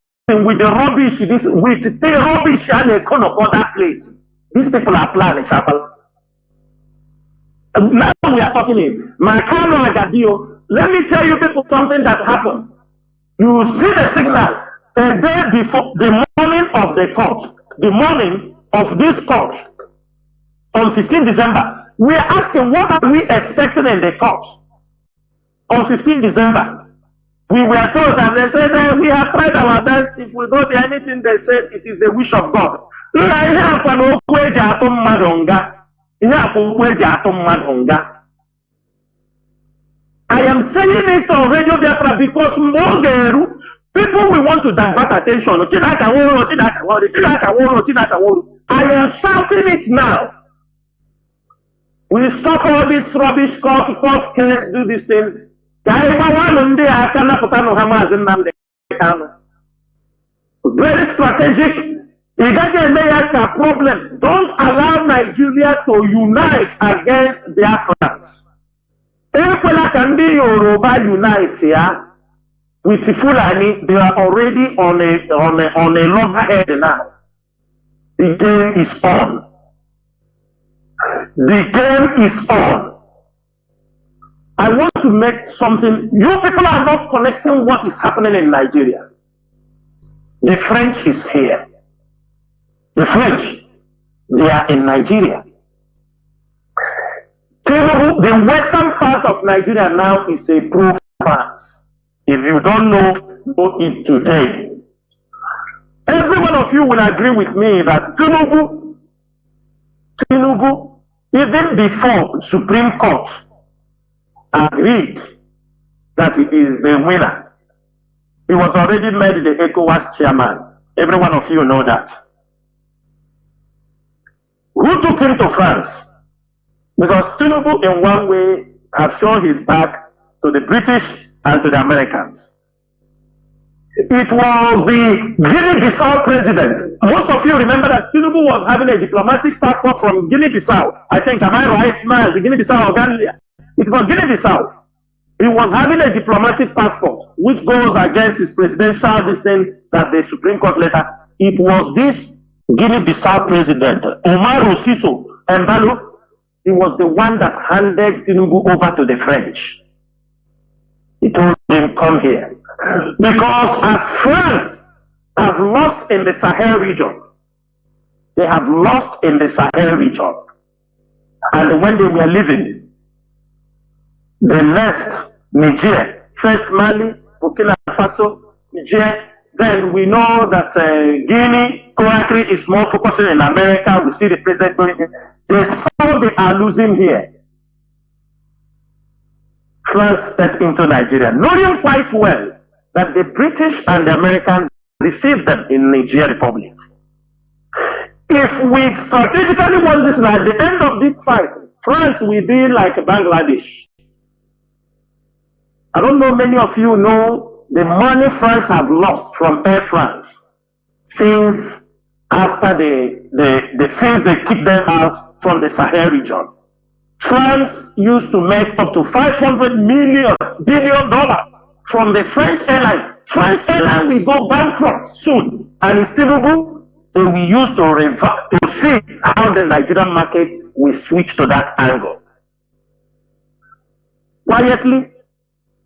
with the rubbish, with the rubbish and the kind of other place. These people are planning. Now we are talking in Makano Agadio. Let me tell you people something that happened. You see the signal a day before the morning of the court, the morning of this court on 15 December. We are asking what are we expecting in the court on 15 December. We were told that they said that we have tried our best. If we don't do anything, they said it is the wish of God. I am saying it on Radio Biafra because Nworu, people will want to divert attention. I am shouting it now. We stop all this rubbish, court case, do this thing. Very strategic. It doesn't make a problem. Don't allow Nigeria to unite against Biafrans. If can be Yoruba unite here with Fulani, they are already on a loggerhead now. The game is on. The game is on. I want to make something. You people are not connecting what is happening in Nigeria. The French is here. The French, they are in Nigeria. The western part of Nigeria now is a pro-France. If you don't know it today. Every one of you will agree with me that Tinubu, even before Supreme Court agreed that he is the winner, he was already made the ECOWAS chairman. Every one of you know that. Who took him to France? Because Tinubu in one way has shown his back to the British and to the Americans. It was the Guinea-Bissau president. Most of you remember that Tinubu was having a diplomatic passport from Guinea-Bissau. I think, am I right, man? The Guinea-Bissau or Gambia? It was Guinea-Bissau. He was having a diplomatic passport, which goes against his presidential distance that the Supreme Court letter. It was this Guinea-Bissau president, Umaru Sissoco Embalo. He was the one that handed Tinubu over to the French. He told him, come here. Because as France have lost in the Sahel region, they have lost in the Sahel region. And when they were leaving, they left Niger, first Mali, Burkina Faso, Niger. Then we know that Guinea, Conakry is more focusing in America. We see the president going in. They saw they are losing here. France stepped into Nigeria, knowing quite well that the British and the Americans received them in Nigeria Republic. If we strategically want this, at the end of this fight, France will be like Bangladesh. I don't know, many of you know the money France have lost from Air France since after since they kicked them out from the Sahel region. France used to make up to $500 billion from the French airline. French airline will go bankrupt soon, and in Tinubu, they will use to see how the Nigerian market will switch to that angle. Quietly,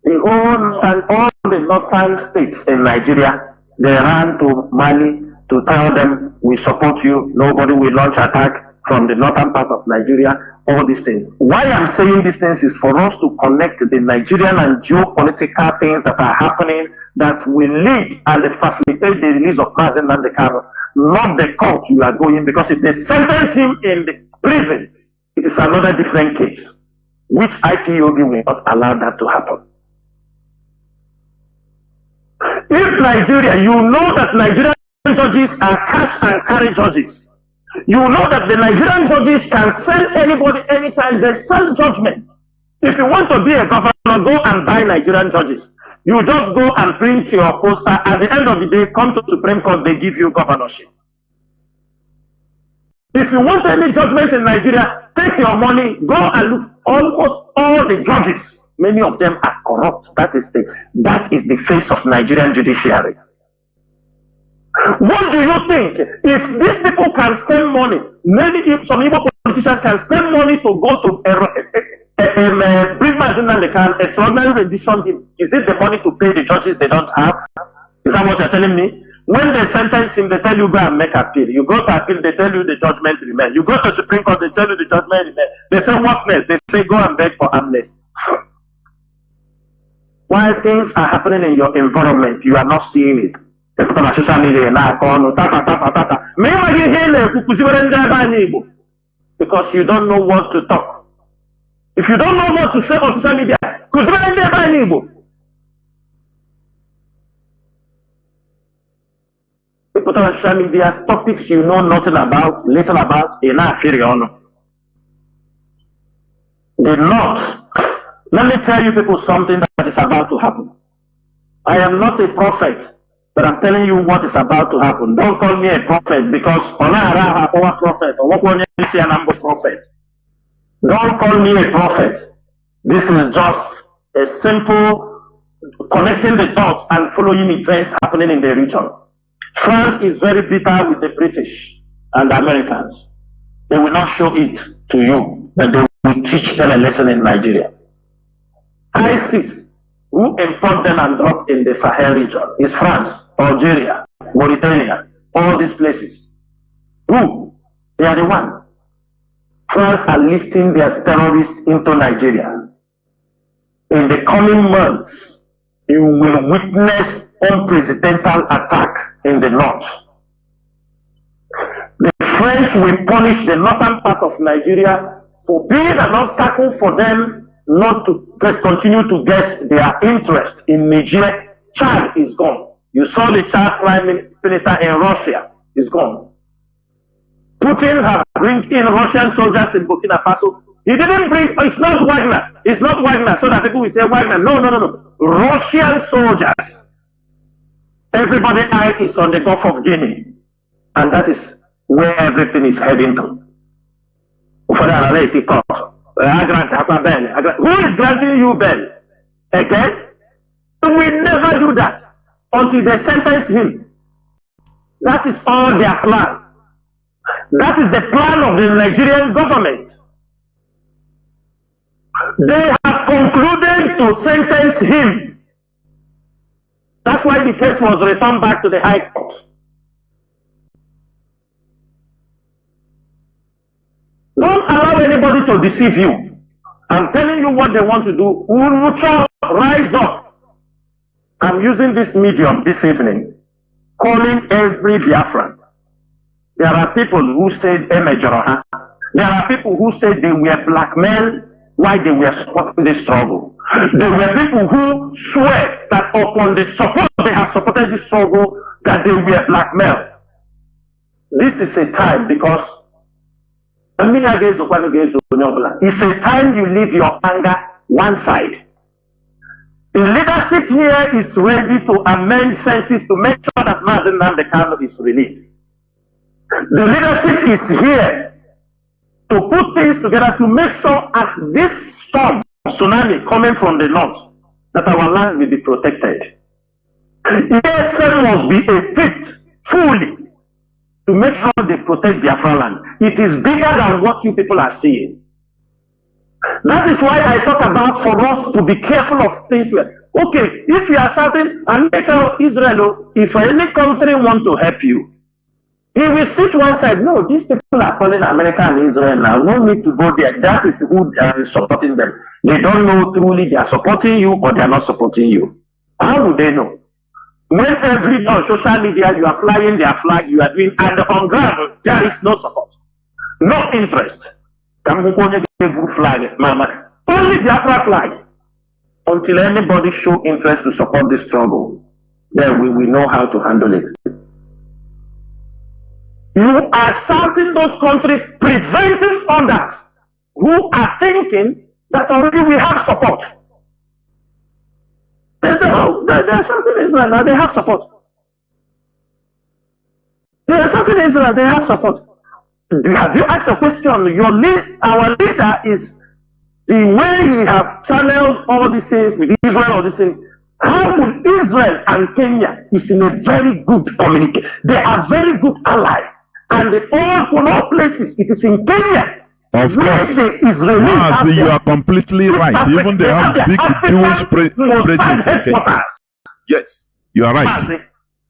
the whole and all the northern states in Nigeria, they ran to Mali to tell them, we support you, nobody will launch attack from the northern part of Nigeria, all these things. Why I'm saying these things is for us to connect the Nigerian and geopolitical things that are happening that will lead and facilitate the release of Mazi Nnamdi Kanu, not the court you are going, because if they sentence him in the prison, it is another different case, which IPOB will not allow that to happen. If Nigeria, you know that Nigerian judges are cash and carry judges. You know that the Nigerian judges can sell anybody anytime they sell judgment. If you want to be a governor, go and buy Nigerian judges. You just go and print your poster. At the end of the day, come to Supreme Court, they give you governorship. If you want any judgment in Nigeria, take your money, go and look. Almost all the judges, many of them are corrupt. That is the face of Nigerian judiciary. What do you think? If these people can spend money, maybe if some Igbo politicians can spend money to go to bring Mazi Nnamdi Kanu, extraordinary rendition, is it the money to pay the judges they don't have? Is that what you're telling me? When they sentence him, they tell you go and make appeal. You go to appeal, they tell you the judgment remains. You go to Supreme Court, they tell you the judgment remains. They say what next? They say go and beg for amnesty. While things are happening in your environment, you are not seeing it. Social media because you don't know what to talk. If you don't know what to say on social media, people on social media, topics you know nothing about, little about, the North. Let me tell you people something that is about to happen. I am not a prophet, but I'm telling you what is about to happen. Don't call me a prophet because prophet or prophet. Don't call me a prophet. This is just a simple connecting the dots and following events happening in the region. France is very bitter with the British and the Americans. They will not show it to you, but they will teach them a lesson in Nigeria. ISIS, who import them and drop in the Sahel region, is France, Algeria, Mauritania, all these places. Who? They are the one. France are lifting their terrorists into Nigeria. In the coming months, you will witness unprecedented attack in the north. The French will punish the northern part of Nigeria for being an obstacle for them not to continue to get their interest in Niger. Chad is gone. You saw the Chad Prime Minister in Russia is gone. Putin has bring in Russian soldiers in Burkina Faso. He didn't bring, it's not Wagner. It's not Wagner, so that people will say Wagner. No. Russian soldiers. Everybody eye is on the Gulf of Guinea. And that is where everything is heading to. Who is granting you bail? Again? We will never do that until they sentence him. That is all their plan. That is the plan of the Nigerian government. They have concluded to sentence him. That's why the case was returned back to the High Court. Don't allow anybody to deceive you. I'm telling you what they want to do. Rise up. I'm using this medium this evening, calling every Biafran. There are people who said Emejoroha. There are people who said they were blackmailed while they were supporting the struggle. There were people who swear that upon the support they have supported the struggle, that they were blackmailed. This is a time because it's a time you leave your anger one side. The leadership here is ready to amend fences to make sure that Mazi Nnamdi Kanu is released. The leadership is here to put things together to make sure as this storm, tsunami coming from the north, that our land will be protected. ESN must be equipped fully to make sure they protect Biafra land. It is bigger than what you people are seeing. That is why I talk about for us to be careful of things. Okay, if you are shouting, America or Israel, if any country want to help you, he will sit one side. No, these people are calling America and Israel now. No need to go there. That is who is supporting them. They don't know truly they are supporting you or they are not supporting you. How would they know? When every day on social media you are flying their flag, you are doing, and on ground there is no support, no interest. Flag, mama. Only Biafra flag. Until anybody show interest to support this struggle, then we will know how to handle it. You are shouting those countries, preventing others who are thinking that already we have support. They say, oh, they are shouting Israel now, they have support. They are shouting Israel, they have support. Have you asked a question? Our leader is the way he have channeled all these things with Israel, all these things. How would Israel and Kenya is in a very good communication? They are very good allies. And they all from all places. It is in Kenya. Of course. Mazi, you are completely right. Even they have big Jewish presence in Kenya. Yes, you are right. Mazi.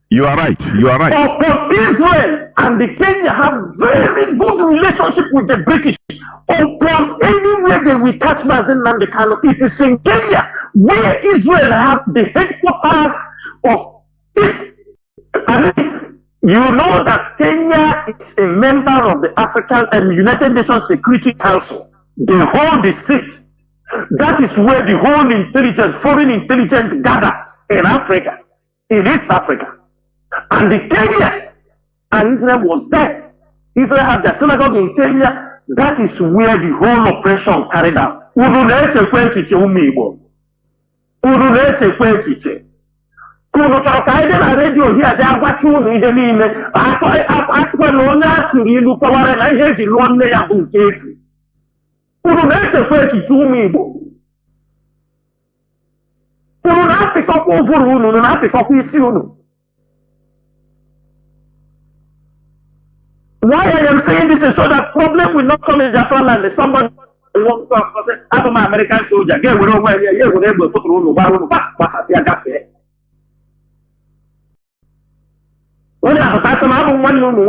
You are right. You are right. But Israel and the Kenya have very good relationship with the British. Upon anywhere they will catch Mazi Nnamdi Kanu, it is in Kenya where Israel have the headquarters of it. And you know that Kenya is a member of the African and United Nations Security Council. They hold the seat. That is where the whole intelligence, foreign intelligence gathers in Africa, in East Africa. And the Kenya and Israel was there. Israel had their synagogue in Kenya. That is where the whole operation carried out. Kunu chọrọ ka anyị dị na redio hia dị agwachi ụlọ ihe niile asịkwa na onye a tụrụ ilu kọwara na ihe eji lụọ nne ya bụ nke efu. Unu na-echekwa echiche ụmụ Igbo. Unu na-apịkọkwa ụvụrụ unu, unu na-apịkọkwa isi unu. Why I am saying this is so that problem will not come in Biafra land. Somebody wants to say, I'm an American soldier. Get with over here, we're able to put on the when I have passed on one room, you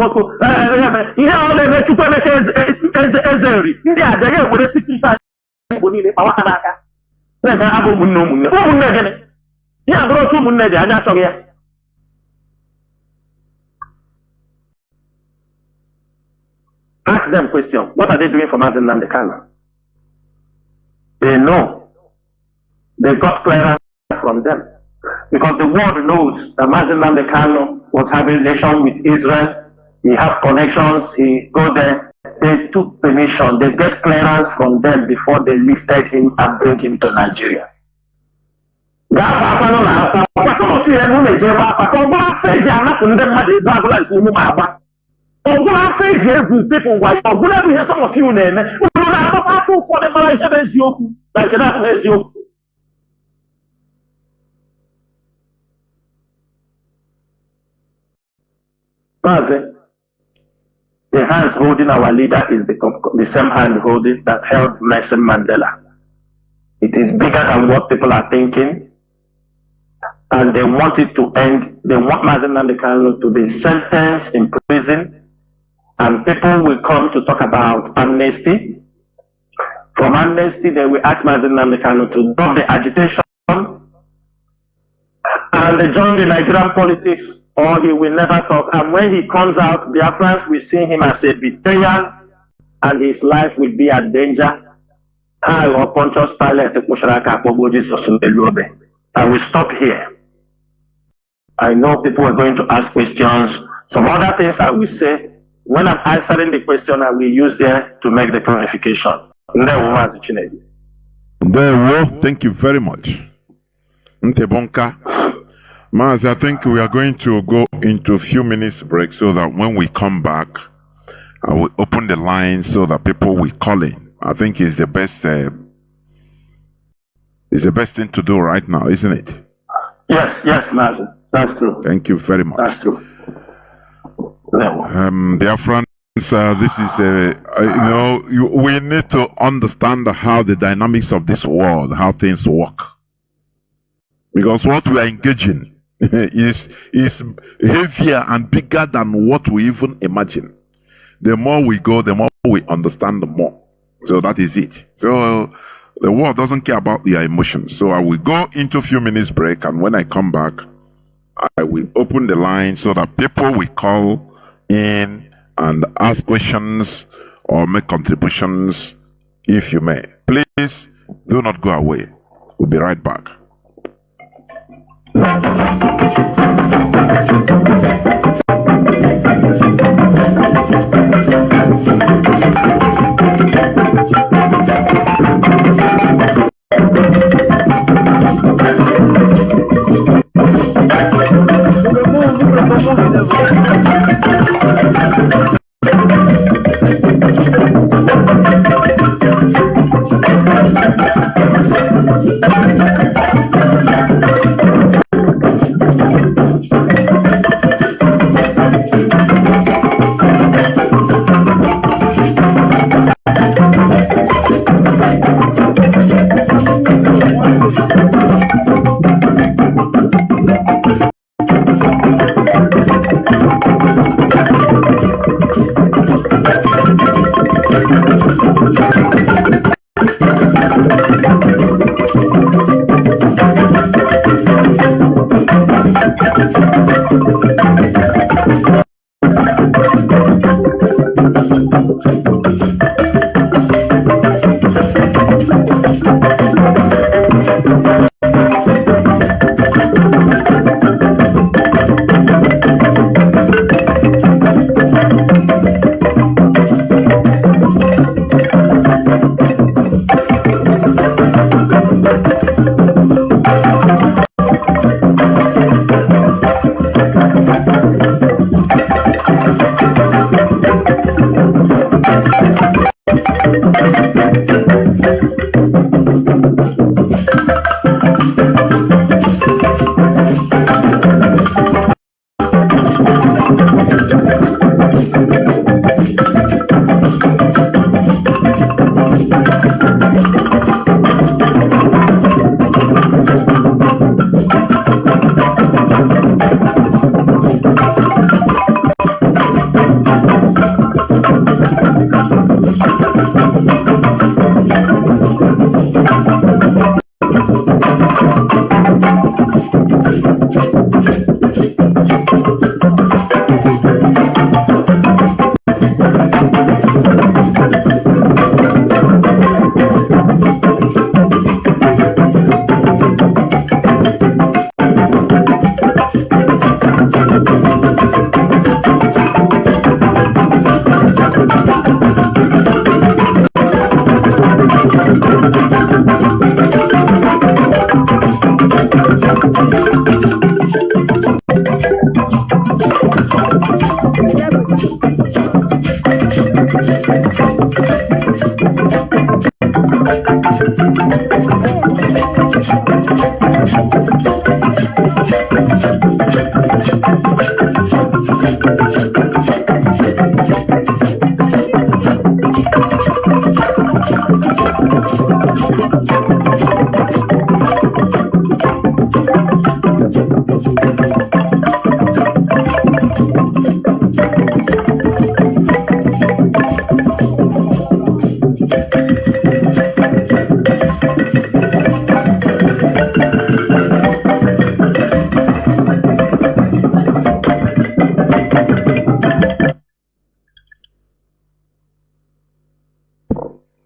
know, they make you put Ezeri. Yeah, they get with a 65 power. Then I have a moon. Yeah, bro, 2 moon. I'm not sure. Ask them question. What are they doing for Mazi Nnamdi Kanu? They know. They got clearance from them. Because the world knows that Mazi Nnamdi Kanu was having relations with Israel. He have connections. He go there. They took permission. They get clearance from them before they lifted him and bring him to Nigeria. People white, some of you name for the like that. Mazi, the hands holding our leader is the same hand holding that held Nelson Mandela. It is bigger than what people are thinking, and they want it to end. They want Mazi Nnamdi Kanu to be sentenced in prison. And people will come to talk about amnesty. From amnesty, they will ask Mazi Nnamdi Kanu to drop the agitation and they join the Nigerian politics, or he will never talk. And when he comes out, Biafrans will see him as a betrayal and his life will be at danger. I will stop here. I know people are going to ask questions. Some other things I will say. When I'm answering the question, I will use there to make the clarification. Thank you very much. Ntebonka. Mazi, I think we are going to go into a few minutes break so that when we come back, I will open the line so that people will call in. I think it's the best thing to do right now, isn't it? Yes, Mazi. That's true. Thank you very much. That's true. Dear friends, this is we need to understand how the dynamics of this world, how things work, because what we are engaging is heavier and bigger than what we even imagine. The more we go, the more we understand more. So that is it. So the world doesn't care about your emotions. So I will go into a few minutes break, and when I come back, I will open the line so that people will call in and ask questions or make contributions if you may. Please do not go away. We'll be right back.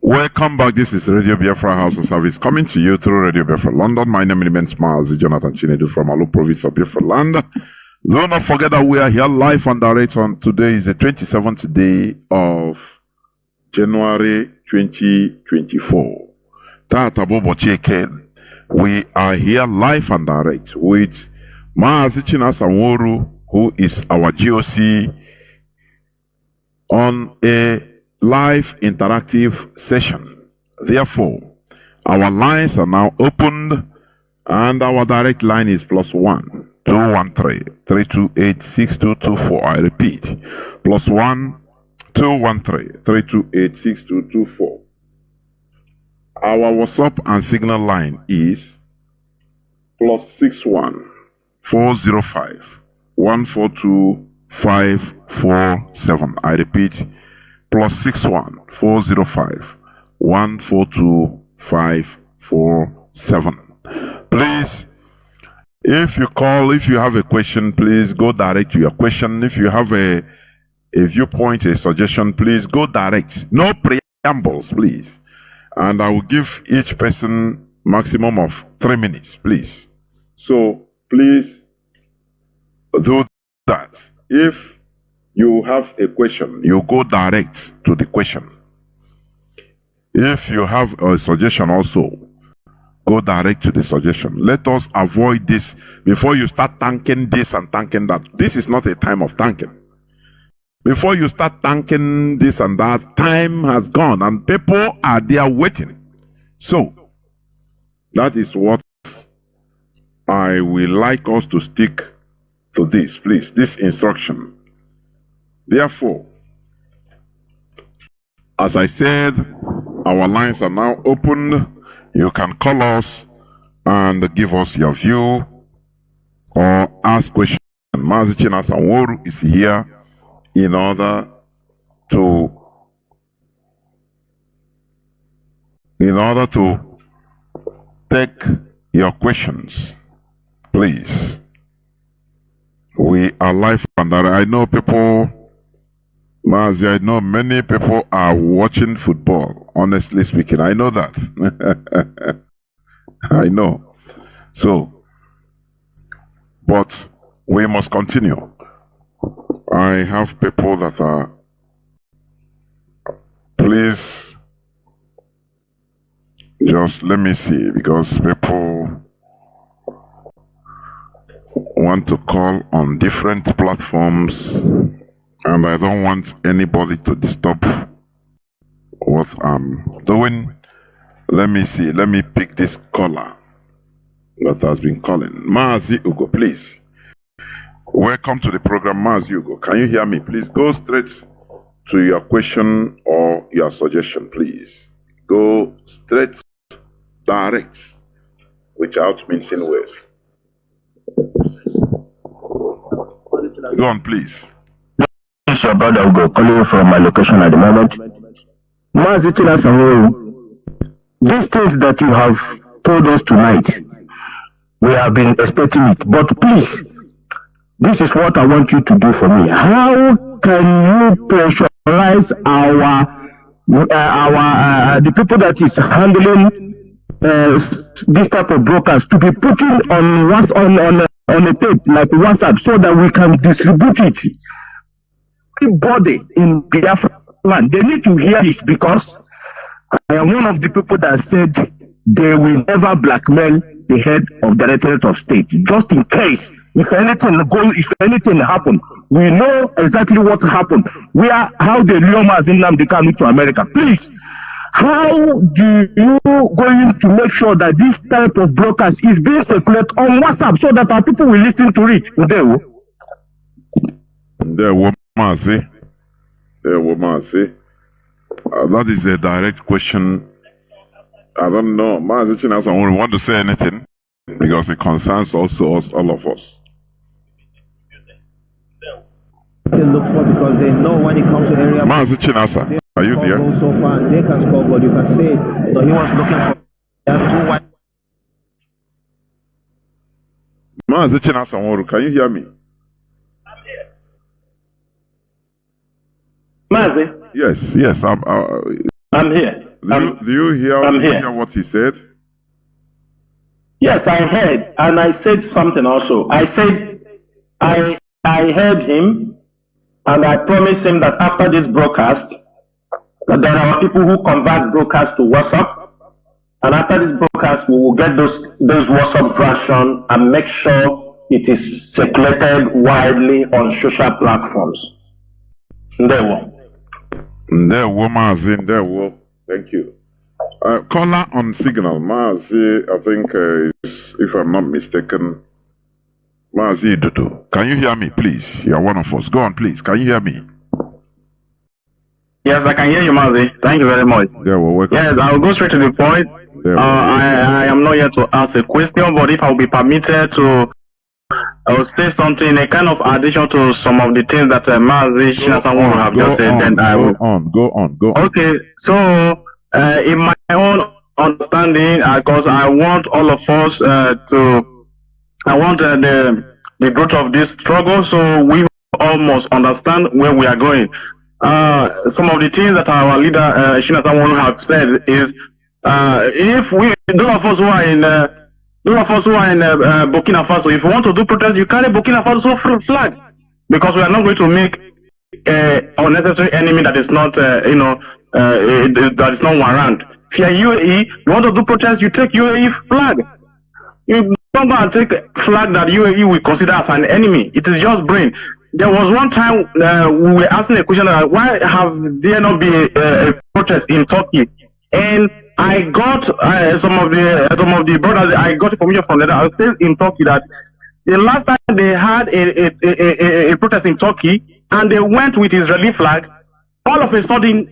Welcome back. This is Radio Biafra House of Service coming to you through Radio Biafra London. My name remains Mazi Jonathan Chinedu from Alu province of Biafra land. Do not forget that we are here live and direct on today is the 27th day of January 2024. Tata Bobo Cheken. We are here live and direct with Mazi Chinasa Nworu, who is our GOC, on a live interactive session. Therefore, our lines are now opened and our direct line is +1 213 328 6224. I repeat, +1 213 328 6224. Our WhatsApp and Signal line is +61 405 142 547. I repeat, +61 405 142 547. Please, if you call, if you have a question, please go direct to your question. If you have a viewpoint, a suggestion, please go direct. No preambles, please. And I will give each person maximum of 3 minutes, please. So please do that. If you have a question, you go direct to the question. If you have a suggestion also, go direct to the suggestion. Let us avoid this before you start thanking this and thanking that. This is not a time of thanking. Before you start thanking this and that, time has gone and people are there waiting. So, that is what I will like us to stick to this, please, this instruction. Therefore, as I said, our lines are now opened. You can call us and give us your view or ask questions. Mazi Chinasa Nworu is here in order to take your questions. Please. We are live and direct. I know people, Mazi, I know many people are watching football, honestly speaking. I know that. I know. So, but we must continue. I have people that are, please, just let me see, because people want to call on different platforms and I don't want anybody to disturb what I'm doing. Let me see, let me pick this caller that has been calling. Mazi Ugo, please. Welcome to the program, Mazi Ugo. Can you hear me? Please go straight to your question or your suggestion, please. Go straight, direct, without mincing words. Go on, please. This is your brother Ugo calling from my location at the moment. Mazi Chinasa Nworu, these things that you have told us tonight, we have been expecting it. But please, this is what I want you to do for me. How can you pressurize the people that is handling this type of brokers to be putting on on a tape like WhatsApp so that we can distribute it? Everybody in Biafra land, they need to hear this, because I am one of the people that said they will never blackmail the head of the Directorate of State, just in case. If anything happen, we know exactly what happened. How the Liomas in Nnamdi Kanu to America. Please, how do you going to make sure that this type of brokers is being circulated on WhatsApp so that our people will listen to it? There were Mazi. That is a direct question. I don't know. Mazi Chinasa Nworu want to say anything, because it concerns also us, all of us. They look for, because they know when it comes to area. Mazi Chinasa, are you there? So far, they can score, but you can say, he was looking for. He has 2 white. Mazi Chinasa Nworu, can you hear me? Mazi? Yes, I'm here. Do you hear what he said? Yes, I heard, and I said something also. I said I heard him, and I promised him that after this broadcast, that there are people who convert broadcast to WhatsApp, And after this broadcast, we will get those WhatsApp version and make sure it is circulated widely on social platforms. Ndewo. Mazi, Ndewo. Thank you. Caller on signal, Mazi, I think, is, if I'm not mistaken, Mazi Dudu. Can you hear me, please? You're one of us. Go on, please. Can you hear me? Yes, I can hear you, Mazi. Thank you very much. Yes, I'll go straight to the point. I am not here to ask a question, but if I'll be permitted to say something, a kind of addition to some of the things that Mazi, Chinasa will have just said, then I will. Go on. Okay, so in my own understanding, because I want all of us I want the growth of this struggle, so we all must understand where we are going. Some of the things that our leader Chinasa will have said is, if those of us who are in Burkina Faso, if you want to do protest, you carry Burkina Faso flag, because we are not going to make unnecessary enemy that is not that is not warrant. If you are UAE, you want to do protest, you take UAE flag. You don't go and take flag that UAE will consider as an enemy. It is just brain. There was one time we were asking a question that why have there not been a protest in Turkey, and I got some of the brothers. I got information from them. I was still in Turkey that the last time they had a protest in Turkey and they went with Israeli flag, all of a sudden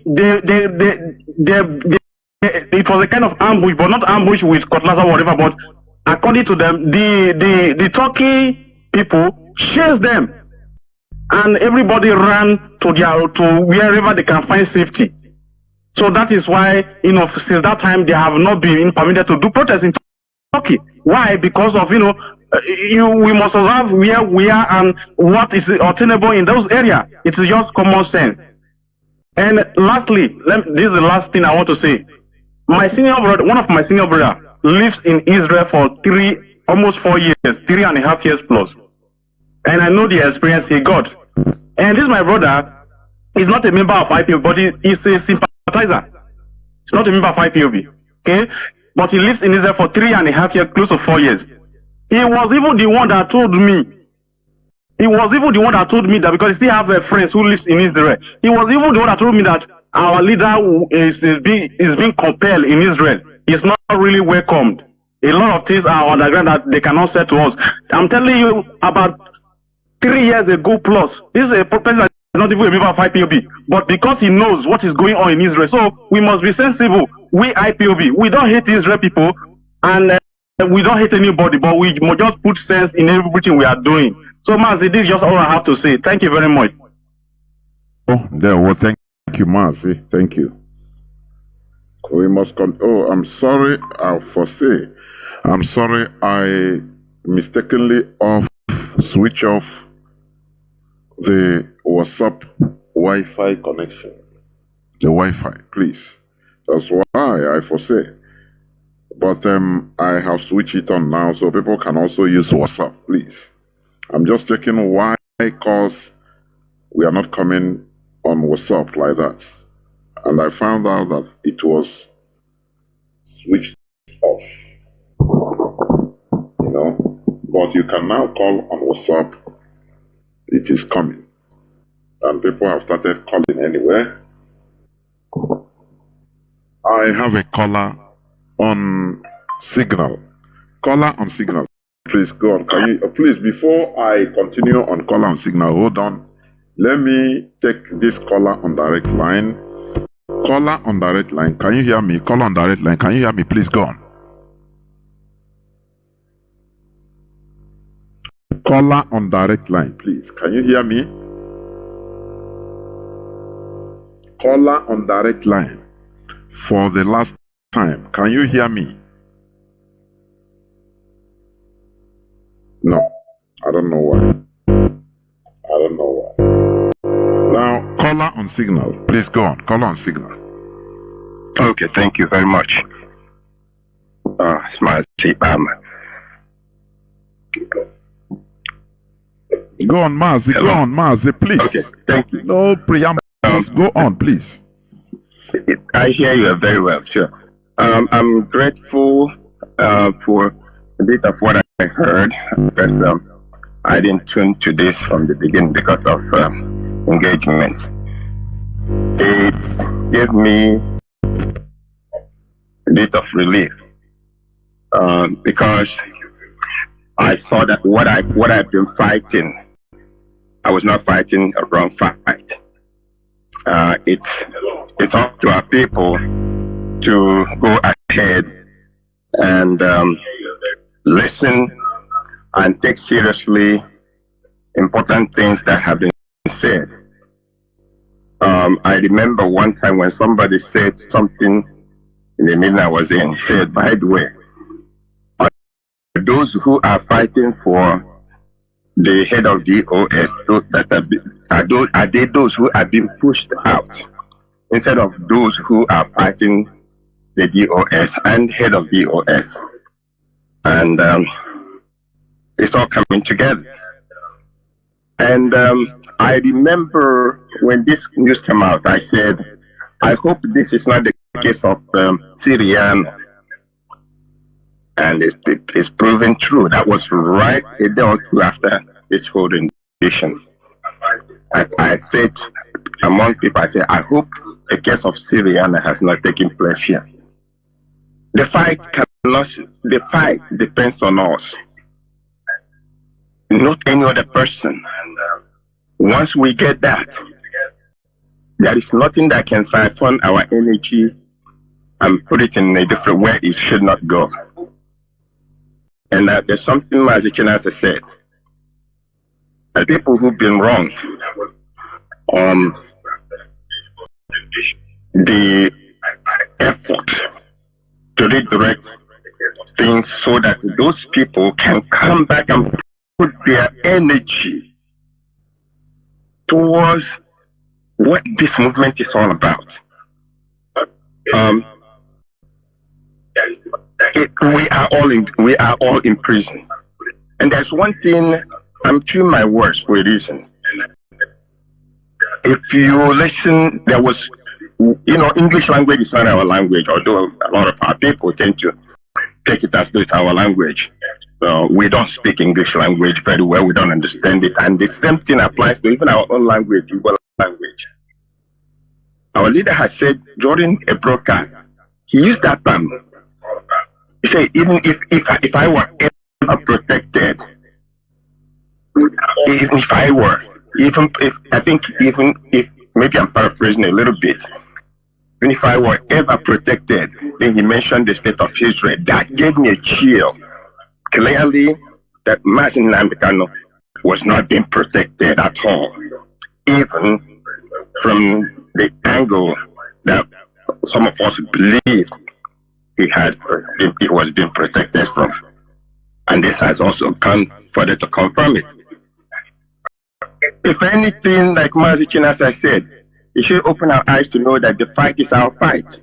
it was a kind of ambush, but not ambush with cutlass or whatever. But according to them, the Turkey people chased them, and everybody ran to wherever they can find safety. So that is why, since that time, they have not been permitted to do protests in Turkey. Why? Because of, we must observe where we are and what is obtainable in those areas. It is just common sense. And lastly, this is the last thing I want to say. My senior brother, one of my senior brother, lives in Israel for almost 4 years, 3.5 years plus. And I know the experience he got. And this my brother is not a member of IPOB, but he is a sympathizer. He's not a member of IPOB. Okay? But he lives in Israel for 3.5 years, close to 4 years. He was even the one that told me. That, because he still have friends who lives in Israel. He was even the one that told me that our leader is being compelled in Israel. He's not really welcomed. A lot of things are underground that they cannot say to us. I'm telling you, about 3 years ago plus, this is a person that is not even a member of IPOB, but because he knows what is going on in Israel, so we must be sensible. We IPOB, we don't hate Israel people, and we don't hate anybody, but we must just put sense in everything we are doing. So, Mazi, this is just all I have to say. Thank you very much. Thank you, Mazi. Thank you. We must I'm sorry, I'll foresee. I'm sorry, I mistakenly switch off the WhatsApp Wi-Fi connection. The Wi-Fi, please. That's why I foresee. But I have switched it on now, so people can also use WhatsApp, please. I'm just checking why calls we are not coming on WhatsApp like that. And I found out that it was switched off. But you can now call on WhatsApp. It is coming. And people have started calling anyway. I have a caller on Signal. Caller on Signal. Please go on. Can you please, before I continue on caller on Signal, hold on. Let me take this caller on direct line. Caller on direct line. Can you hear me? Caller on direct line. Can you hear me? Please go on. Caller on direct line, please. Can you hear me? Caller on direct line. For the last time, can you hear me? No, I don't know why. Now, caller on Signal. Please go on. Caller on Signal. Okay, thank you very much. It's Mazi. Go on, Mazi. Hello. Go on, Mazi, please. Okay, thank you. No preambles. Go on, please. I hear you very well, sure. I'm grateful for a bit of what I heard because I didn't tune to this from the beginning because of engagement. It gave me a bit of relief because I saw that what I've been fighting, I was not fighting a wrong fight. It's up to our people to go ahead and listen and take seriously important things that have been said. I remember one time when somebody said something in the meeting I was in, said, by the way, those who are fighting for the head of DOS, are they those who are being pushed out instead of those who are fighting the DOS and head of DOS? And it's all coming together. And I remember when this news came out, I said, I hope this is not the case of Syrian. And it's proven true. That was right a day or two after this whole rendition. I said among people, I said, I hope a case of Syrian has not taken place here. The fight depends on us, not any other person. Once we get that, there is nothing that can siphon our energy and put it in a different way it should not go. And there's something Mazi Chinasa said. The people who've been wronged, the effort to redirect things so that those people can come back and put their energy towards what this movement is all about. We are all in prison, and there's one thing. I'm chewing my words for a reason. If you listen, there was, English language is not our language, although a lot of our people tend to take it as though it's our language. We don't speak English language very well. We don't understand it, and the same thing applies to even our own language, Igbo language. Our leader has said during a broadcast, he used that term. He said, even if I were ever protected, even if maybe I'm paraphrasing a little bit, even if I were ever protected, then he mentioned the state of Israel. That gave me a chill. Clearly, that Mazi Nnamdi was not being protected at all, even from the angle that some of us believed he was being protected from. And this has also come further to confirm it. If anything, like Mazi Chinasa said, it should open our eyes to know that the fight is our fight.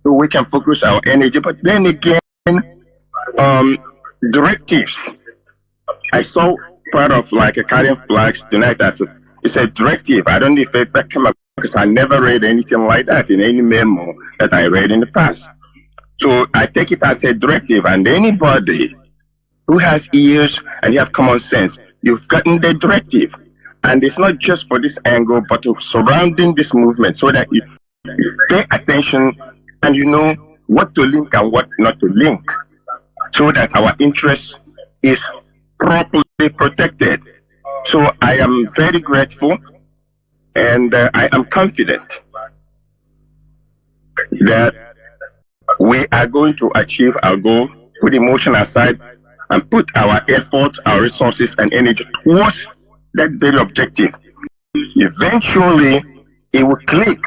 So we can focus our energy. But then again, directives. I saw part of like a carrying flags tonight. It's a directive. I don't know if that came up because I never read anything like that in any memo that I read in the past. So I take it as a directive, and anybody who has ears and you have common sense, you've gotten the directive. And it's not just for this angle, but surrounding this movement so that you pay attention and you know what to link and what not to link, so that our interest is properly protected. So I am very grateful, and I am confident that we are going to achieve our goal, put emotion aside, and put our effort, our resources, and energy towards that very objective. Eventually, it will click.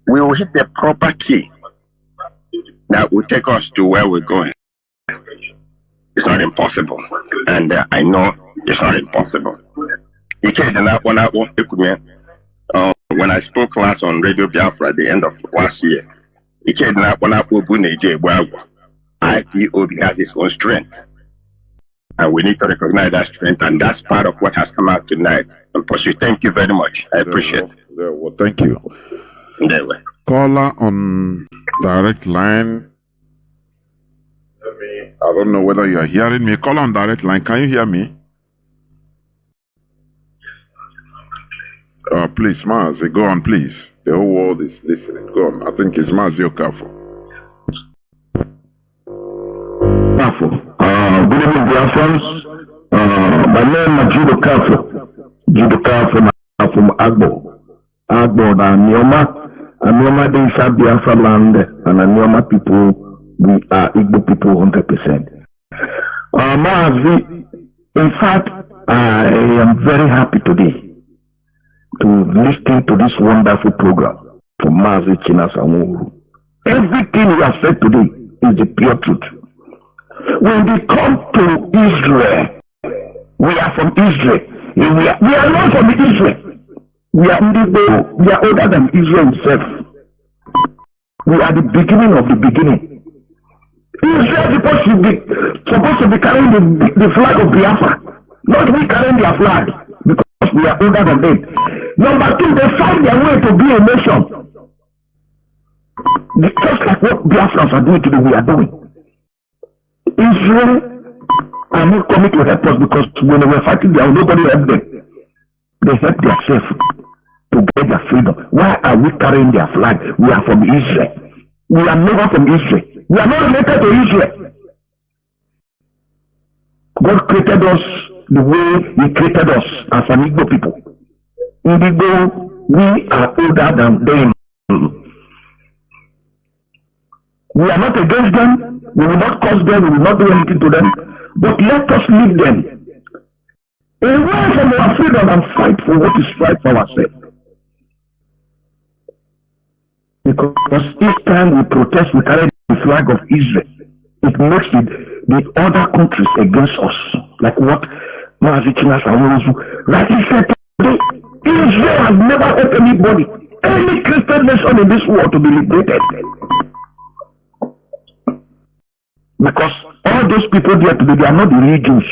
We will hit the proper key that will take us to where we're going. It's not impossible, and I know it's not impossible. When I spoke last on Radio Biafra at the end of last year, IPOB has its own strength, and we need to recognize that strength, and that's part of what has come out tonight. And Percy, thank you very much. I appreciate it. Well, thank you. Anyway. Caller on direct line. I don't know whether you are hearing me. Caller on direct line. Can you hear me? Please, Mazi, go on, please. The whole world is listening. Go on. I think it's Mazi Okafor. Good evening, Biafrans. My name is Judo Kafo. Judo Kafo from Agbo. Agbo na Nioma. And Nioma they is Biafra land. And Nioma people, we are Igbo people 100%. Mazi, in fact, I am very happy today to listen to this wonderful program from Mazi, Chinasa, Nworu. Everything you have said today is the pure truth. When we come to Israel, we are from Israel. We are not from Israel. We are older than Israel itself. We are the beginning of the beginning. Israel is supposed to be carrying the flag of Biafra, not we carrying their flag, because we are older than them. Number two, they find their way to be a nation. Just like what Biafrans are doing today, we are doing. Israel are not coming to help us because when they were fighting there, nobody helped them. They helped themselves to get their freedom. Why are we carrying their flag? We are from Israel. We are never from Israel. We are not related to Israel. God created us the way He created us as an Igbo people. Igbo, we are older than them. We are not against them. We will not curse them. We will not do anything to them. But let us leave them away from our freedom and fight for what is right for ourselves. Because each time we protest, we carry the flag of Israel. It makes the other countries against us. Like what Mazi, Chinasa, Nworu rightly said today. Israel has never helped anybody, any Christian nation in this world to be liberated. Because all those people there today, they are not the real Jews.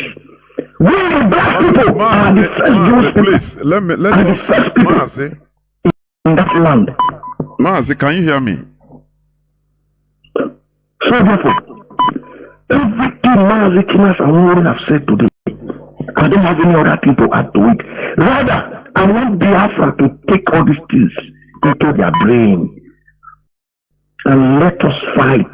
We the black people are the first Jewish people. Please, let us, Mazi. In that land. Mazi, can you hear me? So therefore, everything Mazi, Chinasa, and Nworu have said today, I don't have any other thing to add to it. Rather, I want Biafra to take all these things into their brain and let us fight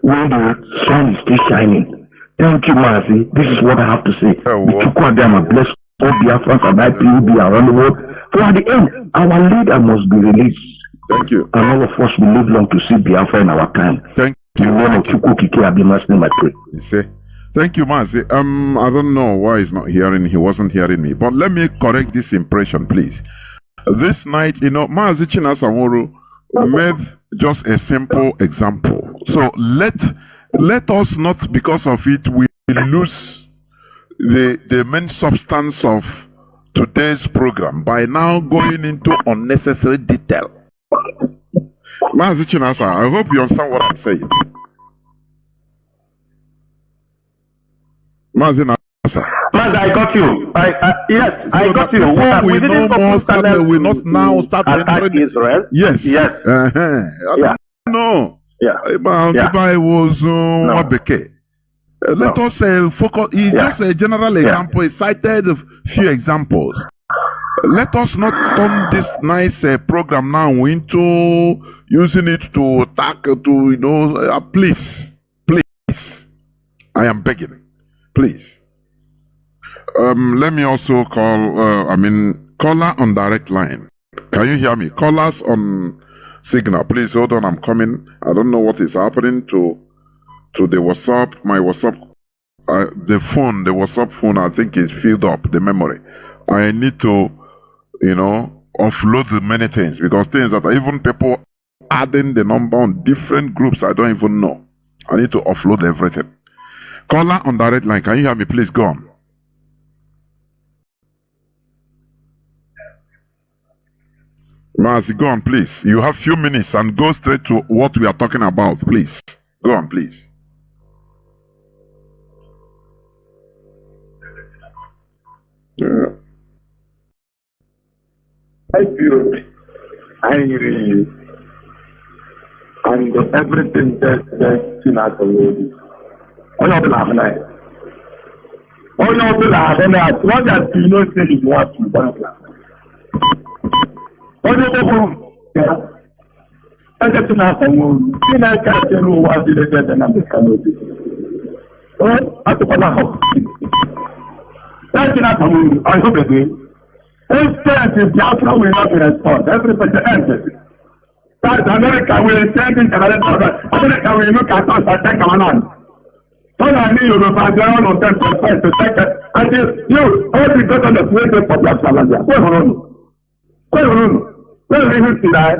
when the sun is still shining. Thank you, Mazi. This is what I have to say. Bless all Biafrans and IPUB around the world. For at the end, our leader must be released. Thank you. And all of us will live long to see Biafra in our time. Thank you. Thank you. Thank you, Mazi. I don't know why he's not hearing. He wasn't hearing me. But let me correct this impression, please. This night, Mazi, Chinasa, Nworu made just a simple example. So let us not, because of it, we lose the main substance of today's program by now going into unnecessary detail. Mazi, Chinasa, I hope you understand what I'm saying. Mazi, Mazi, I got you. Yes, so I got you. We no more start. We not now start attack Israel. Yes. Yes. I don't know. Yeah. I was let us focus. It's just a general example. He cited a few examples. Let us not turn this nice program now into using it to attack. Please, I am begging. Please. Let me also call. Caller on direct line. Can you hear me? Callers on signal. Please hold on. I'm coming. I don't know what is happening to the WhatsApp. My WhatsApp, the WhatsApp phone. I think is filled up the memory. I need to, offload the many things because things that even people adding the number on different groups I don't even know. I need to offload everything. Caller on direct line. Can you hear me? Please go on. Mazi, go on, please. You have few minutes and go straight to what we are talking about, please. Go on, please. Yeah. I hear you. and everything that Chinasa will do. Onye ọbụla ahụ na ya. Onye ọbụla ahụ na ya. What does you know say you want to do? Onye ọbụla ya. Eke Chinasa nwụrụ. Chineke achịrị ụwa dị legede na Mbeka n'obi. Atụkwala ahụ. Chinasa nwụrụ. I hope again. Instead, if Biafra will not be restored, everybody ends. That America will send in Canada. America will look at us and take our land. So I need you to find out on them to take it. And you, all the government will take for Biafra land. Where are you? Where are you? Where are you today?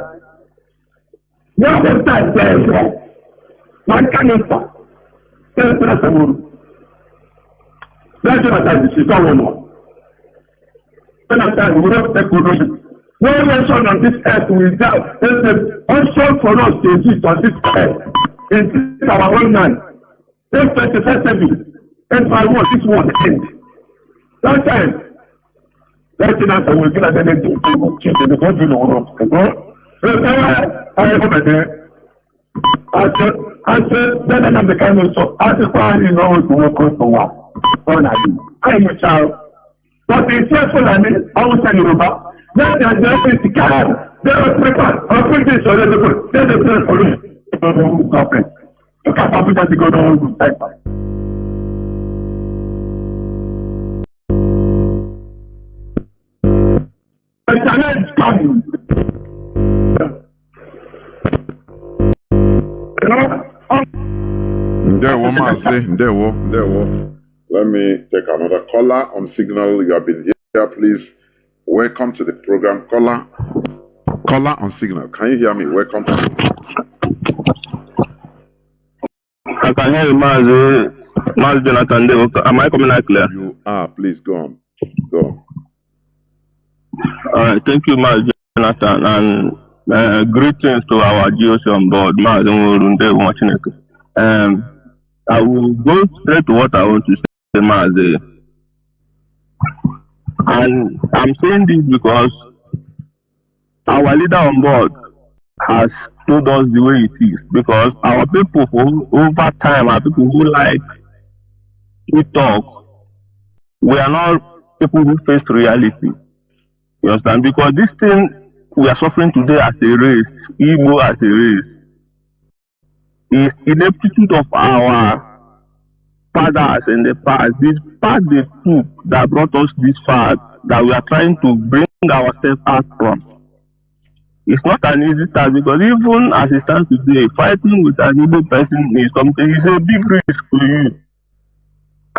You have a time there. One can't stop. That's not the rule. That's not the rule. We don't take corruption. No nation on this earth will doubt. There's an option for us to exist on this earth. It's our own land. Then 21st century. And by what this one end. That time, that Chinasa will give us anything to change the country in the world. I over there. I said, then I'm the kind of so I just find you know to work on for what. I'm a child. But the fearful and outside Yoruba, then they are just to carry. They are prepared. I'll put this on the book. Then they pray for you. You can't have to go down to type. The challenge coming. Ndewo Mazi, Ndewo. Let me take another caller on signal. You have been here, please. Welcome to the program. Caller on signal. Can you hear me? Welcome to the I can hear you, Mazi Jonathan. Am I coming out clear? You are. Please go on. All right, thank you, Mazi Jonathan, and greetings to our GOC on board, Mazi Nworu watching it. I will go straight to what I want to say. Mazi. And I'm saying this because our leader on board has told us the way it is. Because our people over time are people who like to talk. We are not people who face reality. You understand? Because this thing we are suffering today as a race, Igbo as a race, is ineptitude of our fathers in the past. This path they took that brought us this far, that we are trying to bring ourselves out from. It's not an easy task, because even as it stands today, fighting with an Igbo person is something, it's a big risk to you.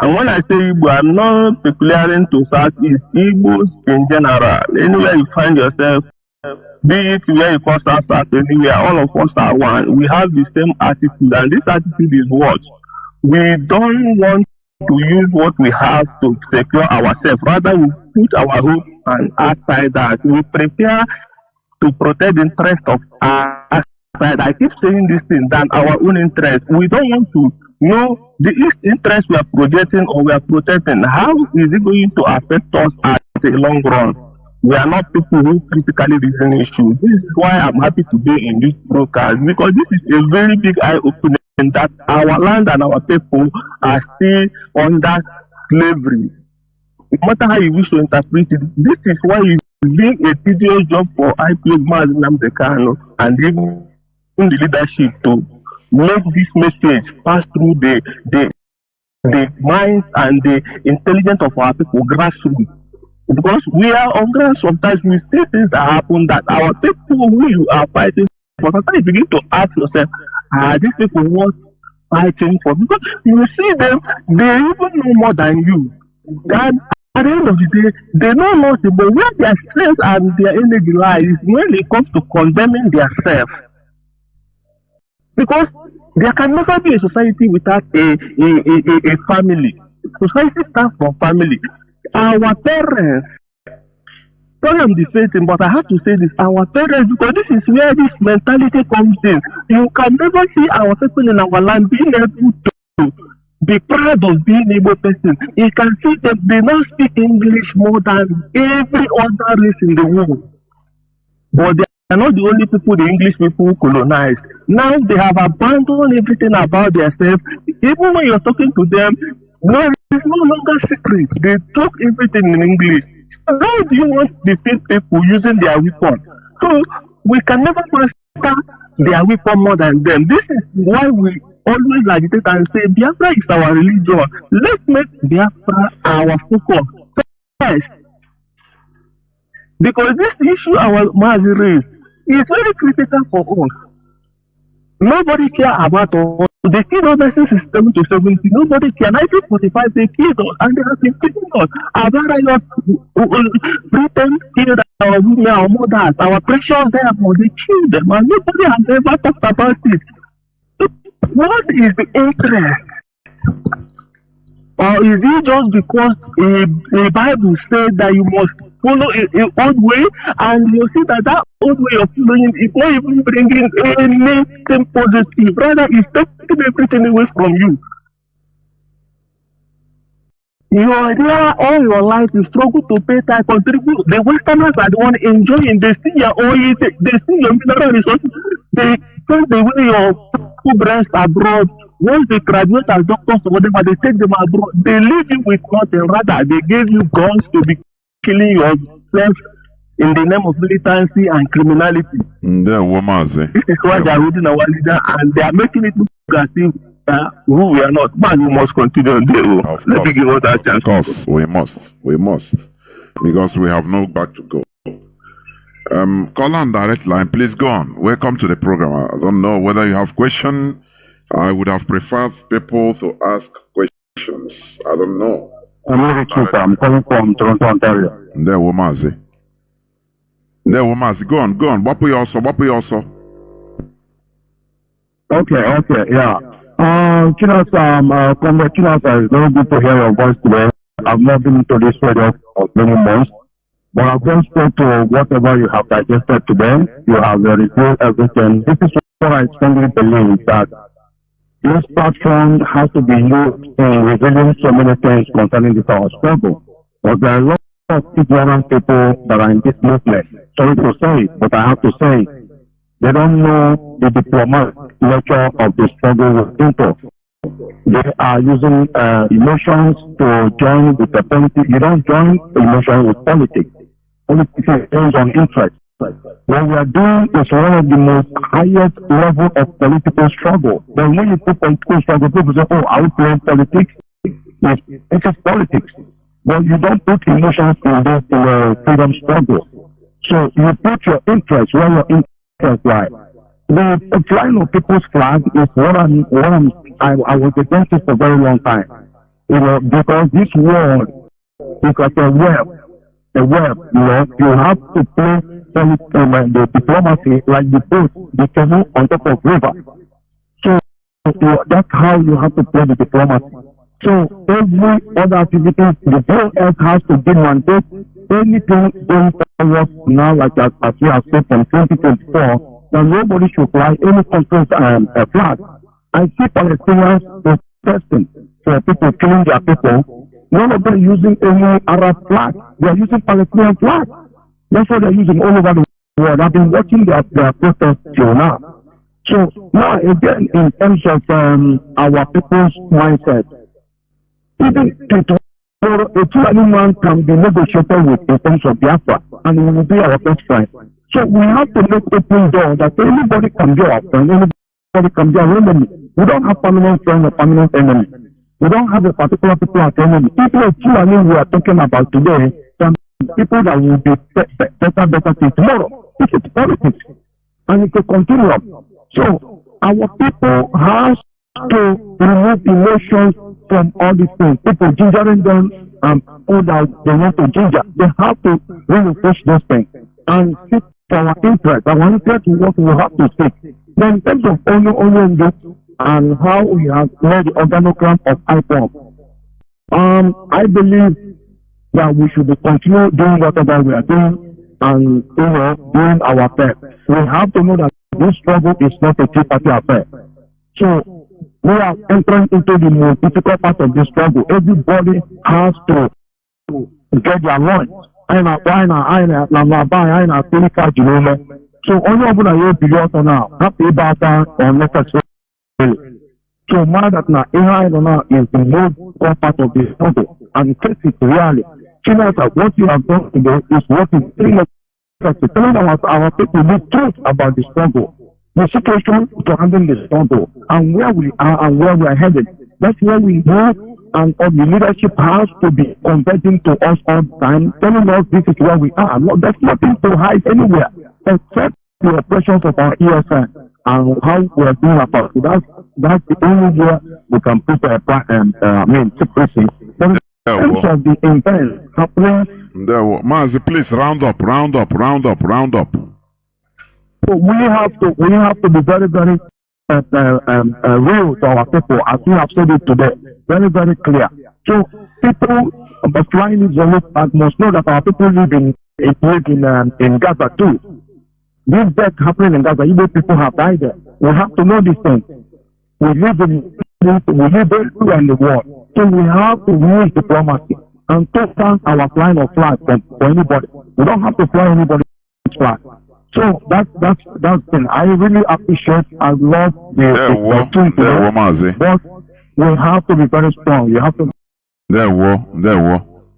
And when I say Igbo, I'm not peculiaring to Southeast, Igbos in general. Anywhere you find yourself, be it where you call South, anywhere, all of us are one. We have the same attitude, and this attitude is what? We don't want to use what we have to secure ourselves. Rather, we put our hope and outside that. We prepare to protect the interest of our side. I keep saying this thing than our own interest. We don't want to know the interest we are projecting or we are protecting. How is it going to affect us at the long run? We are not people who critically reason issues. This is why I'm happy to be in this broadcast, because this is a very big eye-opening that our land and our people are still under slavery. No matter how you wish to interpret it, this is why it's being a tedious job for IPO Mazi and even the leadership to make this message pass through the minds and the intelligence of our people grassroots. Because we are on ground, sometimes we see things that happen that our people who you are fighting for, sometimes you begin to ask yourself, are these people worth fighting for? Because you see them, they even know more than you. And at the end of the day, they know nothing, but where their strength and their energy lies is when it comes to condemning themselves. Because there can never be a society without a family. Society starts from family. Our parents, sorry I'm debating, but I have to say this, our parents, because this is where this mentality comes in. You can never see our people in our land being able to be proud of being able person. You can see that they now speak English more than every other race in the world. But they are not the only people the English people colonized. Now they have abandoned everything about themselves. Even when you're talking to them, no, it's no longer secret. They talk everything in English. So how do you want to defeat people using their weapon? So we can never master their weapon more than them. This is why we always agitate and say Biafra is our religion. Let's make Biafra our focus first. Because this issue our Mazi raised is very critical for us. Nobody care about us. They killed us since 67 to 70. Nobody care. 1945 they killed us and they have been killing us. Our riot, Britain killed our women, our mothers, our precious diamonds. They killed them and nobody has ever talked about it. So what is the interest? Or is it just because a Bible said that you must follow a old way, and you see that old way of following is not even bringing anything positive, rather it's taking everything away from you. You are there all your life, you struggle to pay tax, contribute. The Westerners are the one enjoying, they see your oil, they see your mineral resources, they take away your breast abroad. Once they graduate as doctors or whatever, they take them abroad. They leave you with nothing. Rather, they gave you guns to be killing yourself in the name of militancy and criminality. This is why they are holding our leader and they are making it look as if who we are not. Man, we must continue on there. Let me give us that chance. Of course, we must. We must. Because we have no back to go. Call on direct line. Please go on. Welcome to the program. I don't know whether you have questions. I would have preferred people to ask questions. I don't know. I'm calling from Toronto, Ontario. There, Mazi. Go on. What we also? Okay, yeah. Chinasa, Chinasa, it's very good to hear your voice today. I've not been into this radio for many months, but I've gone straight to whatever you have digested today. You have reviewed everything. This is what I strongly believe, that this platform has to be used in revealing so many things concerning this our struggle. But there are a lot of ignorant people that are in this movement. Sorry to say it, but I have to say it. They don't know the diplomatic nature of the struggle with people. They are using emotions to join with the politics. You don't join emotion with politics. Politics is based on interest. What we are doing is one of the most highest level of political struggle. Then when you put political struggle, people say, oh, are we playing politics? Yes, it is politics. But you don't put emotions in this freedom struggle. So you put your interest where your interest lies. The flying of people's flag is I was against it for a very long time. Because this world is like a web. You have to play the diplomacy like the boat, the canoe on top of river. So that's how you have to play the diplomacy. So every other activity, the whole earth has to be mandate. Anything going forward now, like as we have said from 2024, that nobody should fly any country's flag. I see Palestinians protesting for people killing their people. None of them using any Arab flag. They are using Palestinian flag. That's what they're using all over the world. I've been watching their protests till now. So now again, in terms of our people's mindset, even a two man can be negotiated with in terms of Biafra, and he will be our best friend. So we have to make open door that anybody can be our friend, anybody can be our enemy. We don't have permanent friend or permanent enemy. We don't have a particular people as enemy. People of Fulani we are talking about today, some people that will be better till tomorrow. This is politics, and it will continue. So our people have to remove emotions from all these things. People gingering them all that they want to ginger. They have to really push those things and seek for our interest. Our interest is what we have to seek. Then in terms of Onyo and how we have made the organogram of IPOM, I believe that we should continue doing whatever we are doing and doing our best. We have to know that this struggle is not a three-party affair. So we are entering into the most difficult part of this struggle. Everybody has to get their lunch. So only open a year billion now, have to buy unnecessarily. So now that now AI now is the most core part of the struggle, and take it really. Chinasa, what you have done today is what is telling our people the truth about the struggle, the situation to handle the struggle, and where we are and where we are headed. That's where we go, and all the leadership has to be converging to us all the time, telling us this is where we are. No, there's nothing to hide anywhere except the oppressions of our ESN and how we are doing about it. That's the only way we can put secrecy. But in terms of the events happening, Mazi, please round up. So we have to be very, very real to our people, as we have said it today. Very, very clear. So people flying this must know that our people live in Gaza too. This death happening in Gaza, even people have died there. We have to know these things. We live everywhere in the world. So we have to use diplomacy and take down our flying of flag for anybody. We don't have to fly anybody's flag. So that's the thing. I really appreciate, I love the Mazi. But we have to be very strong. You have to.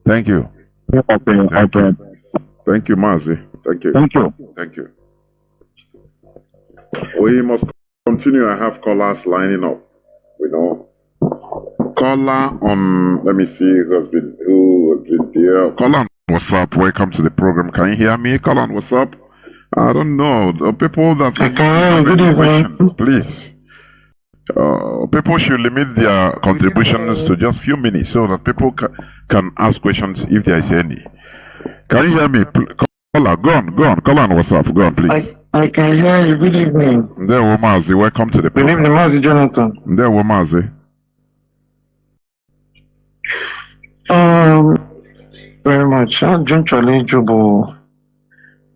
Thank you. Okay. Thank you, Mazi. Thank you. We must continue. I have callers lining up. Caller on. Let me see who has been there. Caller, what's up? Welcome to the program. Can you hear me? Caller, what's up? I don't know. The people that Good evening. Please. People should limit their contributions to just few minutes so that people can ask questions if there is any. Can you hear me? Caller, go on. Caller, what's up? Go on, please. I can hear you. Good evening. Ndewo Mazi, welcome to the Good program. evening, Mazi Jonathan. Ndewo Mazi. Very much. I'm John Charlie Jobo.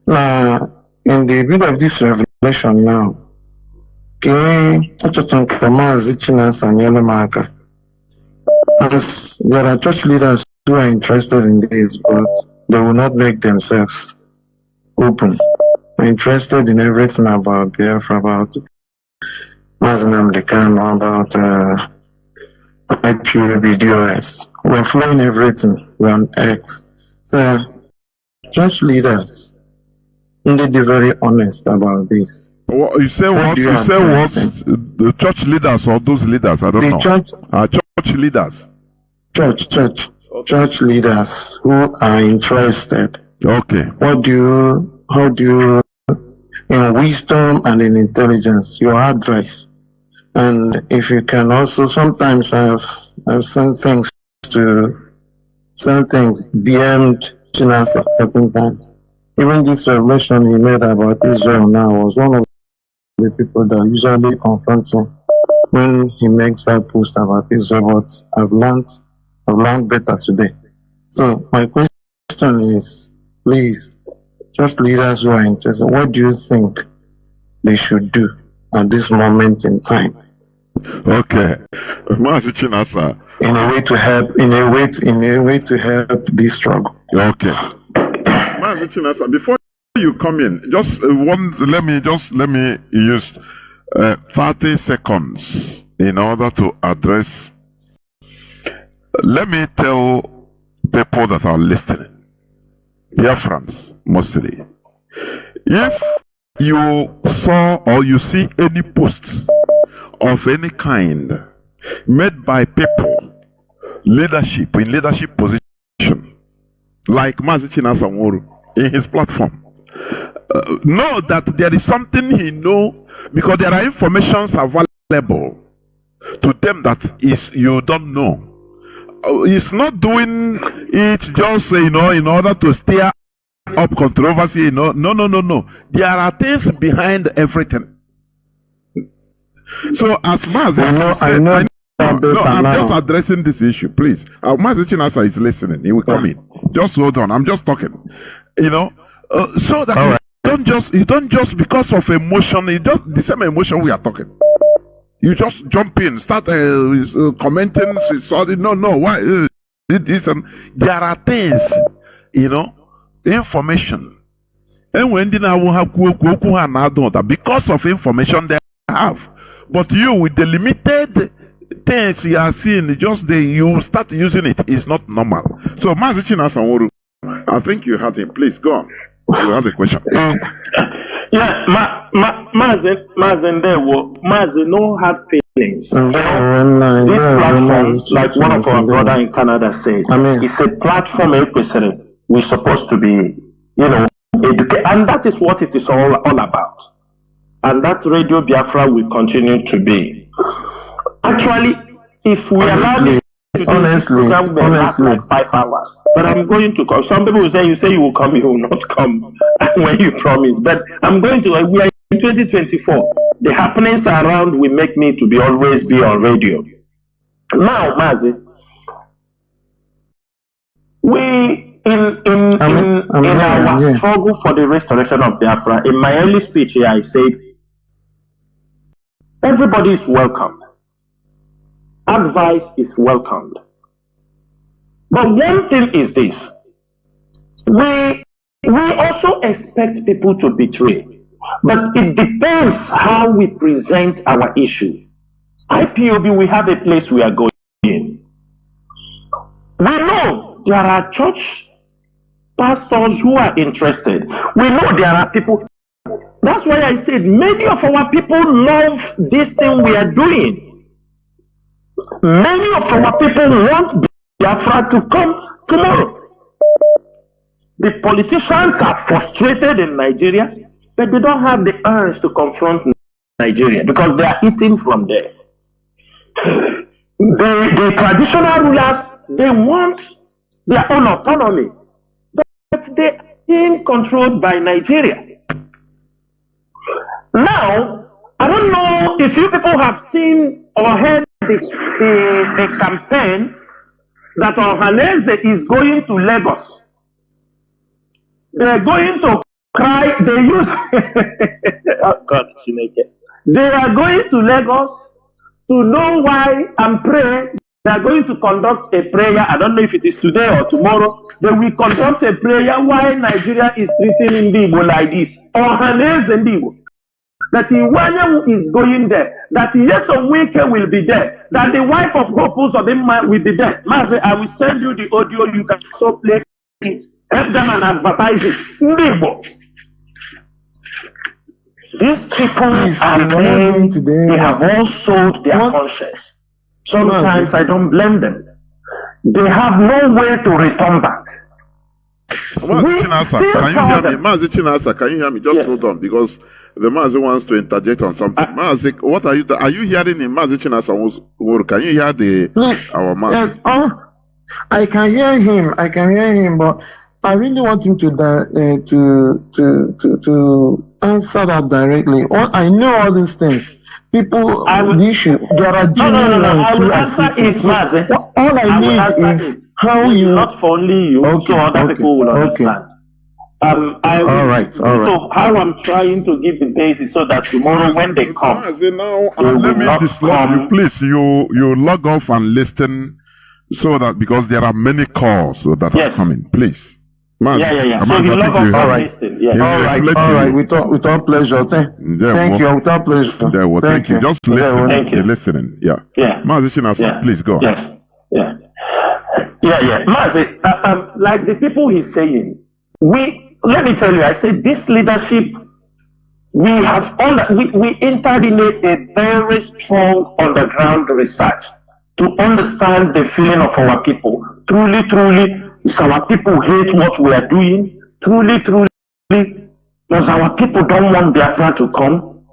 Now, in the middle of this revelation now, Chinasa and as there are church leaders who are interested in this, but they will not make themselves open. Interested in everything about Biafra, about Mazinam Dekano, about IPBDOS. We're flying everything. We're on X. So, church leaders need to be very honest about this. You say what? You say what? The church leaders or those leaders? I don't know. Church leaders. Church leaders who are interested. Okay. How do you, in wisdom and in intelligence, your advice? And if you can also, sometimes I've sent things DM'd Chinasa certain times. Even this revelation he made about Israel now was one of the people that usually confront him when he makes that post about Israel. But I've learned better today. So my question is, please, church leaders who are interested, what do you think they should do at this moment in time? Okay, Mazi Chinasa. In a way to help this struggle. Okay, Mazi Chinasa. Before you come in, just let me use 30 seconds in order to address. Let me tell people that are listening, Biafrans mostly, if you saw or you see any post of any kind made by people, leadership in leadership position, like Mazi Chinasa Nworu in his platform, know that there is something he know, because there are informations available to them that is you don't know. He's not doing it just in order to stir up controversy. No. There are things behind everything. So as Mazi said, I'm just addressing this issue, please. Mazi Chinasa is listening. He will come in. Just hold on. I'm just talking. So that you don't just because of emotion. You just the same emotion we are talking. You just jump in, start commenting. No. Why? There are things, information And when they now have because of information they have. But you, with the limited things you are seeing, you start using it. It's not normal. So, Mazi Chinasa Nworu, I think you had him. Please go on. You have a question. Yeah, Mazi no hard feelings. This platform, like one of our brother in Canada said, it's a platform we're supposed to be, educate, and that is what it is all about. And that Radio Biafra will continue to be. Actually, if we allow me to do this program, we last like 5 hours. But I'm going to come. Some people will say, you will come, you will not come when you promise. But I'm going to, we are in 2024. The happenings around will make me to always be on radio. Now, Mazi, we in our struggle for the restoration of Biafra, in my early speech here, I said, everybody is welcome. Advice is welcomed. But one thing is this. We also expect people to betray. But it depends how we present our issue. IPOB, we have a place we are going in. We know there are church pastors who are interested. We know there are people. That's why I said many of our people love this thing we are doing. Many of our people want Biafra to come tomorrow. The politicians are frustrated in Nigeria, but they don't have the urge to confront Nigeria because they are eating from there. The traditional rulers, they want their own autonomy, but they are being controlled by Nigeria. Now, I don't know if you people have seen or heard the campaign that Ohaneze is going to Lagos. They're going to cry, they use oh God, Chineke. They are going to Lagos to know why and pray. They are going to conduct a prayer. I don't know if it is today or tomorrow. They will conduct a prayer why Nigeria is treating Igbo like this. Ohaneze Igbo. That Iwanyamu is going there, that Yeso Wike will be there, that the wife of Hopus of him will be there. Mazi, I will send you the audio, you can so play it, help them and advertise it. These people are men, they have all sold their conscience. Sometimes I don't blame them. They have no way to return back. Mazi Chinasa, can you hear me? Mazi Chinasa, can you hear me? Just hold on, because the Mazi wants to interject on something. Mazi, what are you hearing in Mazi Chinasa? Can you hear our Mazi? Yes, I can hear him, but I really want him to answer that directly. I know all these things. People, the issue, there are genuine ones who are sick. All I need is how you. Not for only you, so other people will understand. All right. So how I'm trying to give the basis so that tomorrow when they come, let me dislodge you, please. You log off and listen, so that because there are many calls that are coming, please. Mazi, yeah. So you log off and listen. All right. With all pleasure. Thank you. With all pleasure. Thank you. Just listen. Thank you. Listening. Yeah. Mazi Chinasa, please go. Yes. Yeah. Mazi, like the people he's saying, let me tell you, I said this leadership, we entered in a very strong underground research to understand the feeling of our people. Truly, does our people hate what we are doing? Truly, does our people don't want Biafra to come?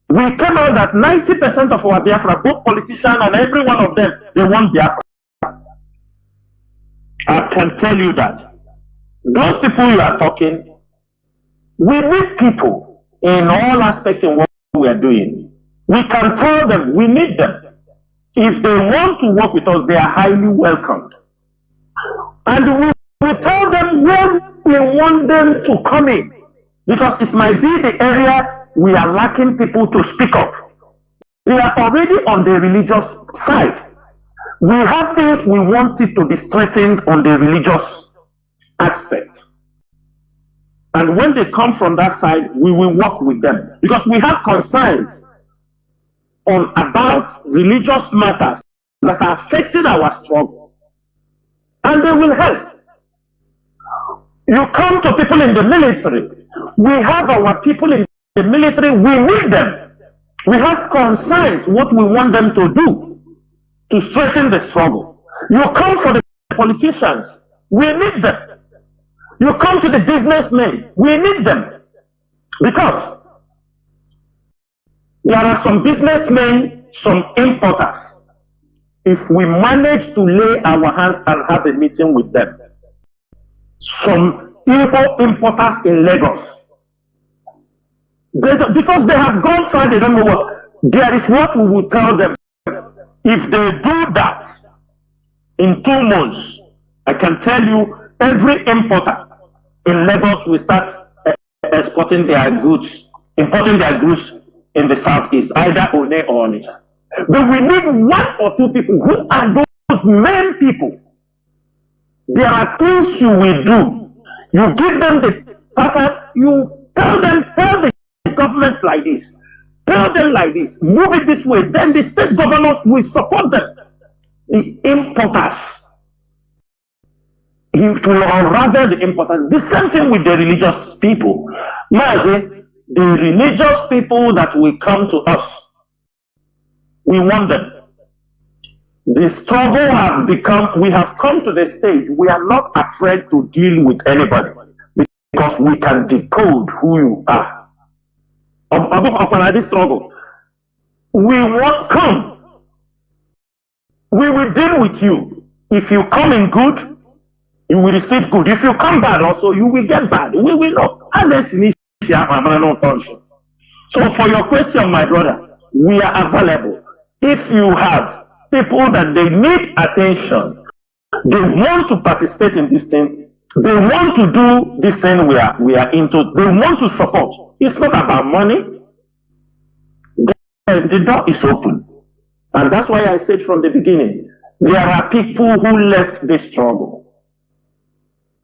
We came out that 90% of our Biafra, both politicians and every one of them, they want Biafra. I can tell you that. Those people you are talking, we need people in all aspects of what we are doing. We can tell them we need them. If they want to work with us, they are highly welcomed. And we tell them when we want them to come in. Because it might be the area we are lacking people to speak up. They are already on the religious side. We have things we want it to be strengthened on the religious aspect. And when they come from that side, we will work with them because we have concerns on about religious matters that are affecting our struggle, and they will help. You come to people in the military. We have our people in the military. We need them. We have concerns what we want them to do to strengthen the struggle. You come for the politicians. We need them. You come to the businessmen, we need them. Because there are some businessmen, some importers. If we manage to lay our hands and have a meeting with them, some importers in Lagos, because they have gone far, they don't know what. There is what we will tell them. If they do that in 2 months, I can tell you every importer in Lagos will start exporting their goods, importing their goods in the southeast, either One or Onitsha. But we need 1 or 2 people. Who are those main people? There are things you will do. You give them the pattern, you tell the government like this, tell them like this, move it this way, then the state governors will support them. The importers, it will unravel the importance. The same thing with the religious people. Mazi, the religious people that will come to us, we want them. The struggle have become, we have come to the stage, we are not afraid to deal with anybody because we can decode who you are. Upon this struggle, we won't come. We will deal with you. If you come in good, you will receive good. If you come bad also, you will get bad. We will not. So for your question, my brother, we are available. If you have people that they need attention, they want to participate in this thing, they want to do this thing we are into, they want to support. It's not about money. The door is open. And that's why I said from the beginning, there are people who left this struggle.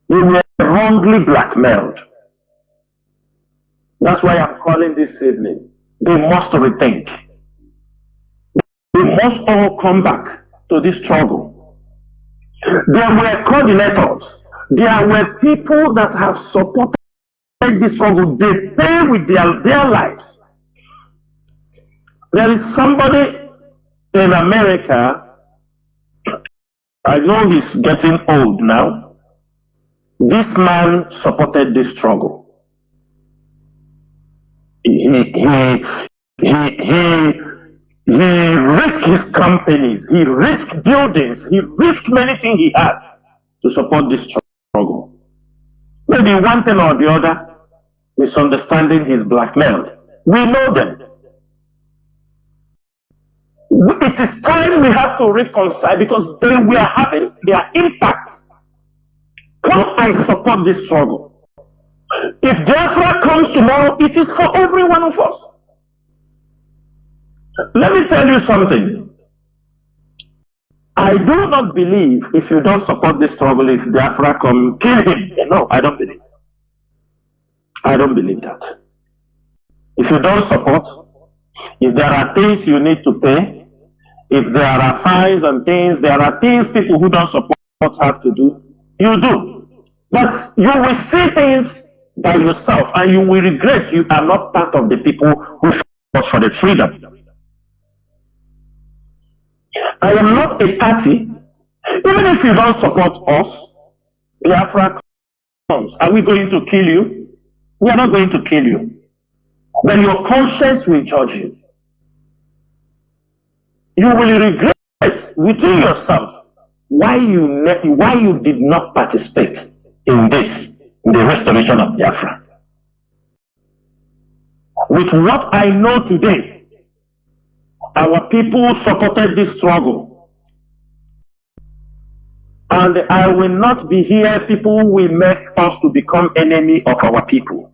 They were wrongly blackmailed. That's why I'm calling this evening. They must rethink. They must all come back to this struggle. There were coordinators. There were people that have supported this struggle. They pay with their lives. There is somebody in America, I know he's getting old now. This man supported this struggle. He risked his companies, he risked buildings, he risked many things he has to support this struggle. Maybe one thing or the other, misunderstanding is blackmailed. We know them. It is time we have to reconcile because they were having their impact. Come and support this struggle. If Biafra comes tomorrow, it is for every one of us. Let me tell you something. I do not believe if you don't support this struggle, if Biafra come, kill him. No, I don't believe. I don't believe that. If you don't support, if there are things you need to pay, if there are fines and things, there are things people who don't support have to do, you do. But you will see things by yourself and you will regret you are not part of the people who fought for the freedom. I am not a party. Even if you don't support us, Biafra comes. Are we going to kill you? We are not going to kill you. Then your conscience will judge you. You will regret within yourself why you did not participate in this, in the restoration of Biafra. With what I know today, our people supported this struggle. And I will not be here, people will make us to become enemy of our people.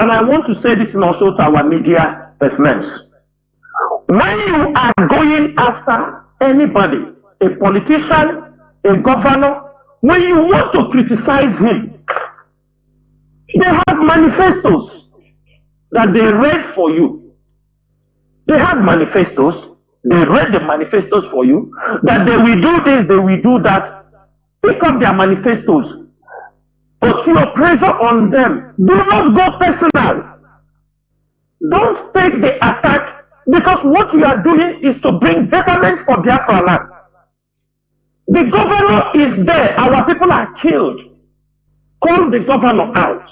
And I want to say this also to our media personnel. When you are going after anybody, a politician, a governor, when you want to criticize him, they have manifestos that they read for you. They have manifestos. They read the manifestos for you. That they will do this, they will do that. Pick up their manifestos. Put your pressure on them. Do not go personal. Don't take the attack, because what you are doing is to bring betterment for Biafra land. The governor is there. Our people are killed. Call the governor out.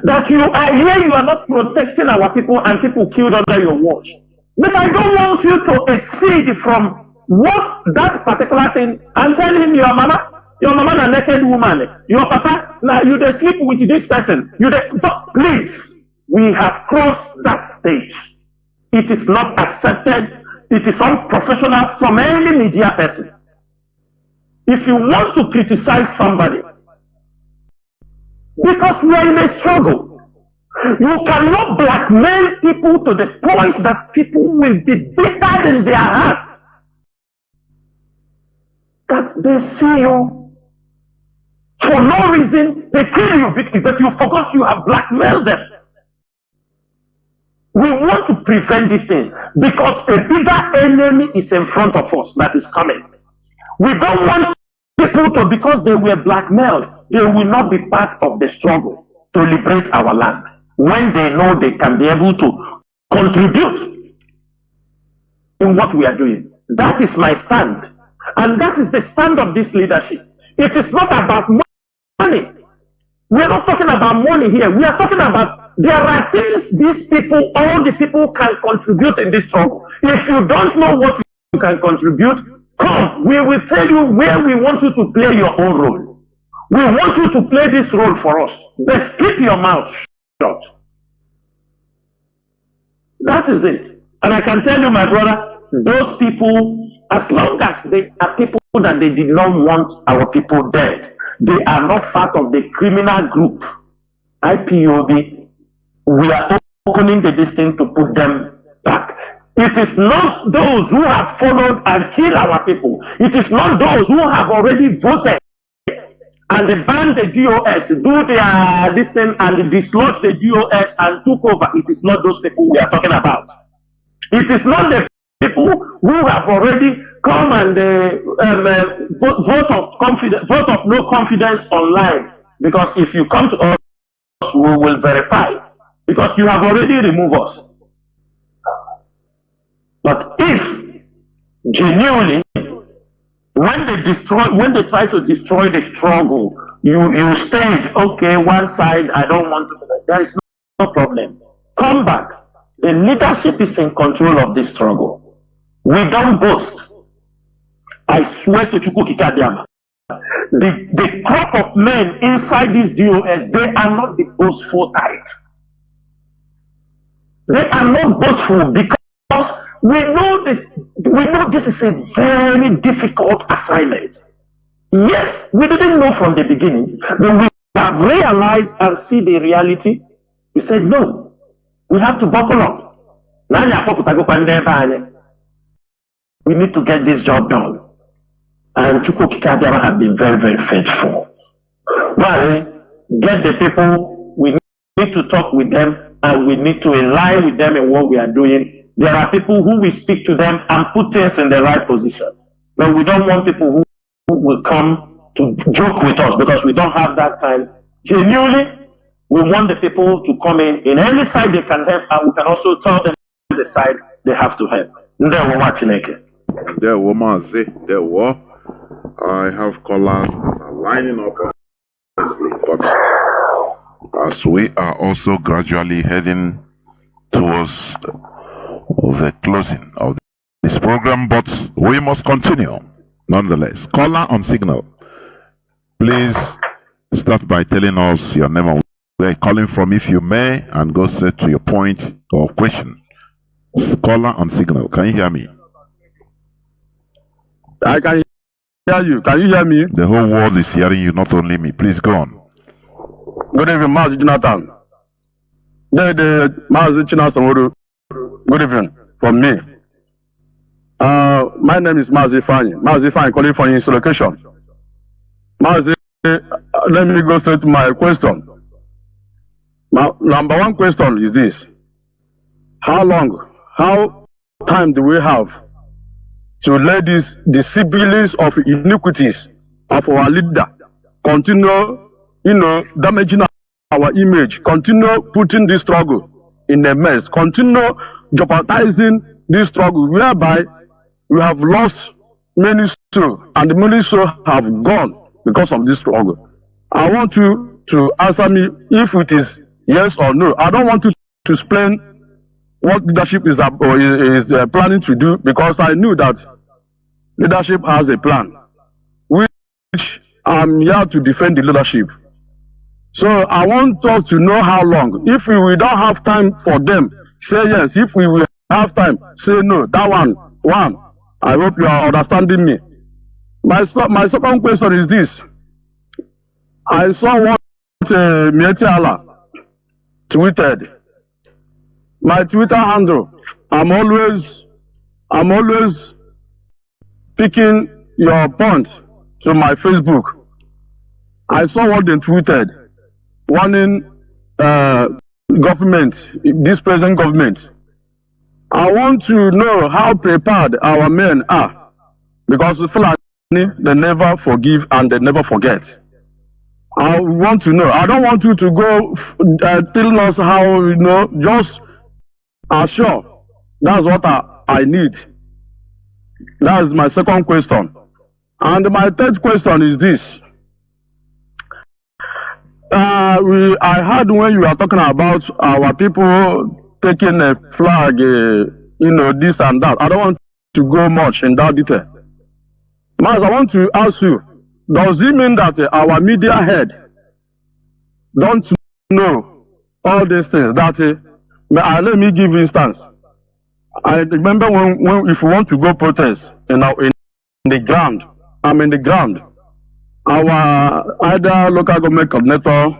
That you are here, you are not protecting our people, and people killed under your watch. But I don't want you to exceed from what that particular thing, and tell him your mama a naked woman, your papa, now you dey sleep with this person. Please, we have crossed that stage. It is not accepted. It is unprofessional from any media person. If you want to criticize somebody, because we are in a struggle, you cannot blackmail people to the point that people will be bitter in their heart that they see you for no reason, they kill you, but you forgot you have blackmailed them. We want to prevent these things because a bigger enemy is in front of us that is coming. We don't want people to, because they were blackmailed, they will not be part of the struggle to liberate our land when they know they can be able to contribute in what we are doing. That is my stand. And that is the stand of this leadership. It is not about money. We are not talking about money here. We are talking about there are things these people, all the people can contribute in this struggle. If you don't know what you can contribute, come, we will tell you where we want you to play your own role. We want you to play this role for us, but keep your mouth shut. That is it. And I can tell you, my brother, those people, as long as they are people that they did not want our people dead, they are not part of the criminal group, IPOB. We are opening the distance to put them back. It is not those who have followed and killed our people. It is not those who have already voted and they banned the DOS, do their distance and dislodge the DOS and took over. It is not those people we are talking about. It is not the people who have already come and vote of no confidence online. Because if you come to us, we will verify. Because you have already removed us. But if genuinely, when they try to destroy the struggle, you stayed, okay, one side, I don't want to, there is no problem. Come back. The leadership is in control of this struggle. We don't boast. I swear to Chukwukikadiama. The crop of men inside this DOS, they are not the boastful type. They are not boastful because we know this is a very difficult assignment. Yes, we didn't know from the beginning, but we have realized and see the reality. We said, no, we have to buckle up. We need to get this job done. And Chukwukikadiama have been very, very faithful. Well, get the people, we need to talk with them, and we need to align with them in what we are doing. There are people who will speak to them and put things in the right position. But we don't want people who will come to joke with us because we don't have that time. Genuinely, we want the people to come in any side they can help, and we can also tell them the side they have to help. There were Mazi, there were. I have callers that are lining up honestly, but as we are also gradually heading towards the closing of this program, but we must continue nonetheless. Caller on signal, please start by telling us your name and where you're calling from, if you may, and go straight to your point or question. Caller on signal, can you hear me? I can hear you. Can you hear me? The whole world is hearing you, not only me. Please go on. Good evening, Mazi Jonathan. The Mazi Chinasa. Good evening from me. My name is Mazi Fine. Mazi Fine calling for his location. Mazi, let me go straight to my question. Now, number one question is this. How time do we have to let the siblings of iniquities of our leader continue, damaging our image, continue putting this struggle in a mess, continue jeopardizing this struggle, whereby we have lost many souls, and many souls have gone because of this struggle. I want you to answer me if it is yes or no. I don't want you to explain what leadership is planning to do, because I knew that leadership has a plan, which I'm here to defend the leadership. So I want us to know how long. If we don't have time for them, say yes. If we will have time, say no. That one. I hope you are understanding me. My second question is this. I saw what Mietiala tweeted. My Twitter handle. I'm always picking your point to my Facebook. I saw what they tweeted, warning government, this present government. I want to know how prepared our men are, because Fulani, they never forgive and they never forget. I want to know. I don't want you to go tell us how, just assure. That's what I need. That is my second question. And my third question is this. I heard when you were talking about our people taking a flag, this and that. I don't want to go much in that detail. Mas, I want to ask you, does it mean that our media head don't know all these things? Let me give instance. I remember when if we want to go protest in the ground, I'm in the ground. Our either local government coordinator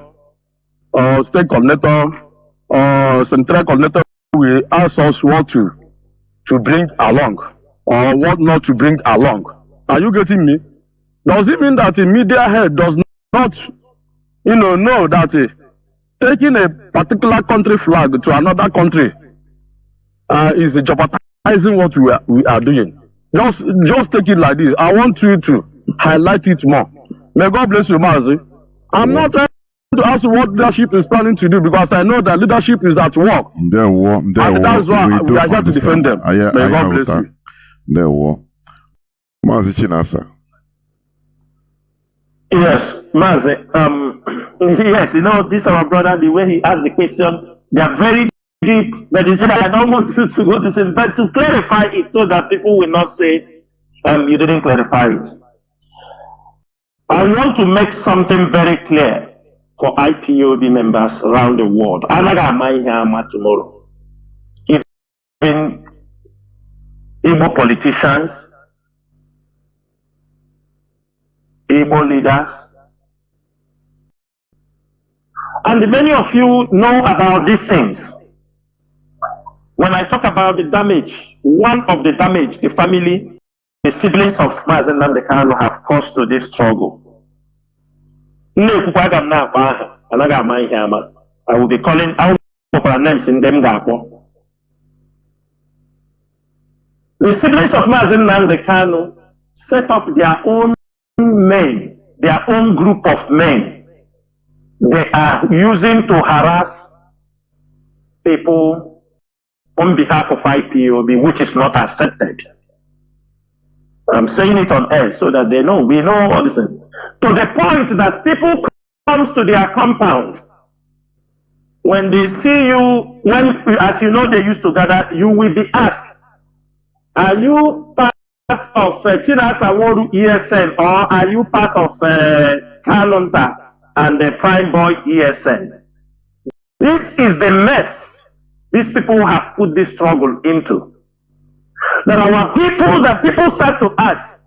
or state coordinator or central coordinator will ask us what to bring along or what not to bring along. Are you getting me? Does it mean that the media head does not, know that taking a particular country flag to another country is jeopardizing what we are doing? Just take it like this. I want you to highlight it more. May God bless you, Mazi. I'm not trying to ask you what leadership is planning to do, because I know that leadership is at work. And that's why we are here to defend them. May God bless you. Mazi Chinasa. Yes, Mazi. Yes, this our brother, the way he asked the question, they are very deep. But he said, I don't want you to go to say, but to clarify it so that people will not say you didn't clarify it. I want to make something very clear for IPOB members around the world. I'm not going to tomorrow. Even Igbo politicians, Igbo leaders, and many of you know about these things. When I talk about the damage, one of the damage the family, the siblings of Mazi Nnamdi Kanu have caused to this struggle. I will be calling out for names in them. The siblings of Mazi Nnamdi Kanu set up their own men, their own group of men. They are using to harass people on behalf of IPOB, which is not accepted. I'm saying it on air so that they know, we know all this. To the point that people come to their compound. When they see you, as you know, they used to gather, you will be asked, are you part of Chinasa Nworu ESN, or are you part of Kalonta and the Prime Boy ESN? This is the mess these people have put this struggle into. There are people that people start to ask,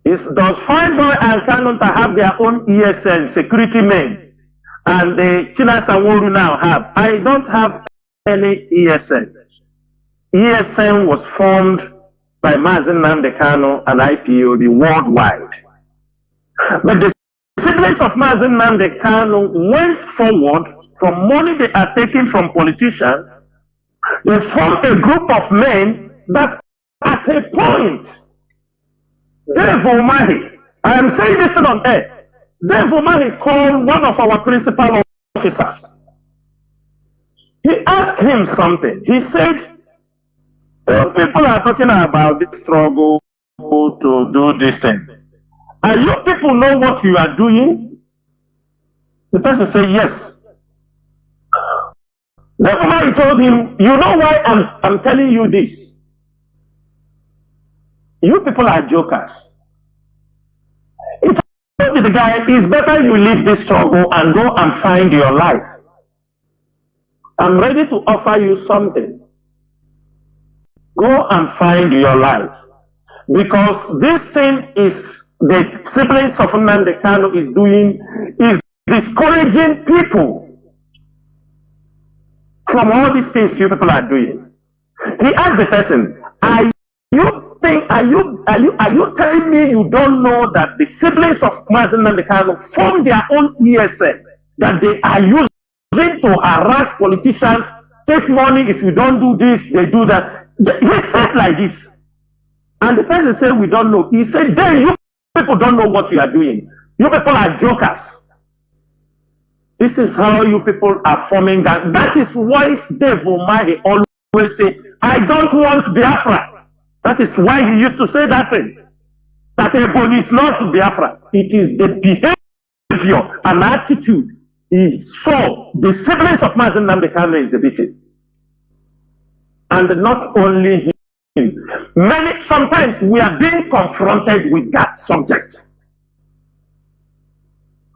does Prime Boy and Kalonta have their own ESN security men, and the Chinasa Nworu now have? I don't have any ESN. ESN was formed by Mazi Nnamdi Kanu and IPOB worldwide. But the siblings of Mazi Nnamdi Kanu went forward from money they are taking from politicians. They formed a group of men that at a point, Dave Umahi, I am saying this on air, Dave Umahi called one of our principal officers. He asked him something. He said, people are talking about this struggle to do this thing. And you people know what you are doing? The person said, yes. Therefore, he told him, you know why I'm telling you this? You people are jokers. He told the guy, it's better you leave this struggle and go and find your life. I'm ready to offer you something. Go and find your life. Because this thing is, the siblings of Nnamdi Kanu is doing, is discouraging people from all these things you people are doing. He asked the person, are you telling me you don't know that the siblings of Mazi Nnamdi Kanu form their own ESN that they are using to harass politicians, take money, if you don't do this, they do that. He said like this. And the person said, we don't know. He said, then you people don't know what you are doing. You people are jokers. This is how you people are forming that. That is why Dave Umahi always say, I don't want Biafra. That is why he used to say that thing. That Ebony is not Biafra. It is the behavior and attitude he saw the siblings of Mazi Nnamdi Kanu exhibiting. And not only him. Sometimes we are being confronted with that subject.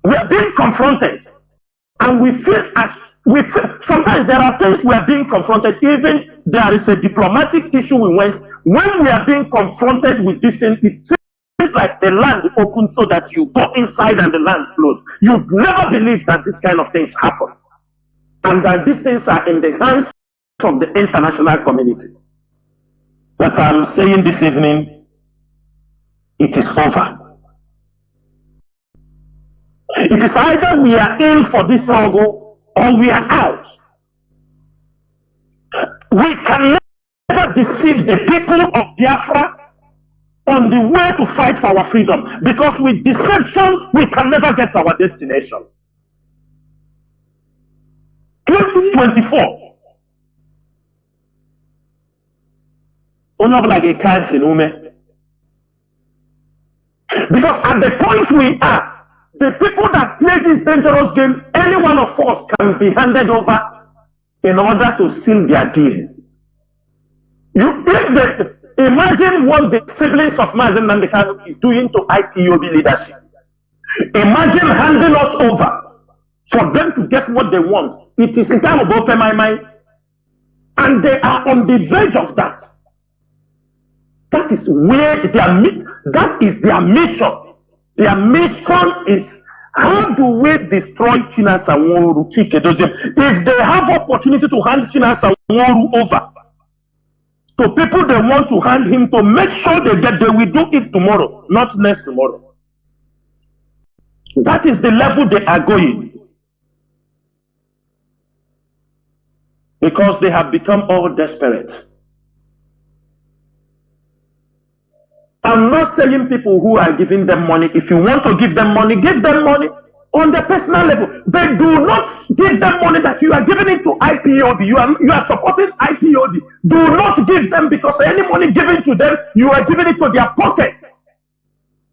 We are being confronted. And we feel sometimes there are things we are being confronted. Even there is a diplomatic issue when we are being confronted with this thing, it seems like the land opens so that you go inside and the land closed. You'd never believe that this kind of things happen. And that these things are in the hands of the international community. But I'm saying this evening, it is over. It is either we are in for this struggle or we are out. We can never deceive the people of Biafra on the way to fight for our freedom, because with deception we can never get to our destination. 2024. Because at the point we are, the people that play this dangerous game, any one of us can be handed over in order to seal their deal. Imagine what the siblings of Mazi Nnamdi Kanu is doing to IPOB leadership. Imagine handing us over for them to get what they want. It is in time of my mind, and they are on the verge of that. That is where that is their mission. Their mission is, how do we destroy Chinasa, Nworu, if they have opportunity to hand Chinasa, Nworu over to people they want to hand him, to make sure they will do it tomorrow, not next tomorrow. That is the level they are going. Because they have become all desperate. I'm not saying people who are giving them money, if you want to give them money on the personal level. They do not give them money that you are giving it to IPOB. You are supporting IPOB. Do not give them, because any money given to them, you are giving it to their pocket.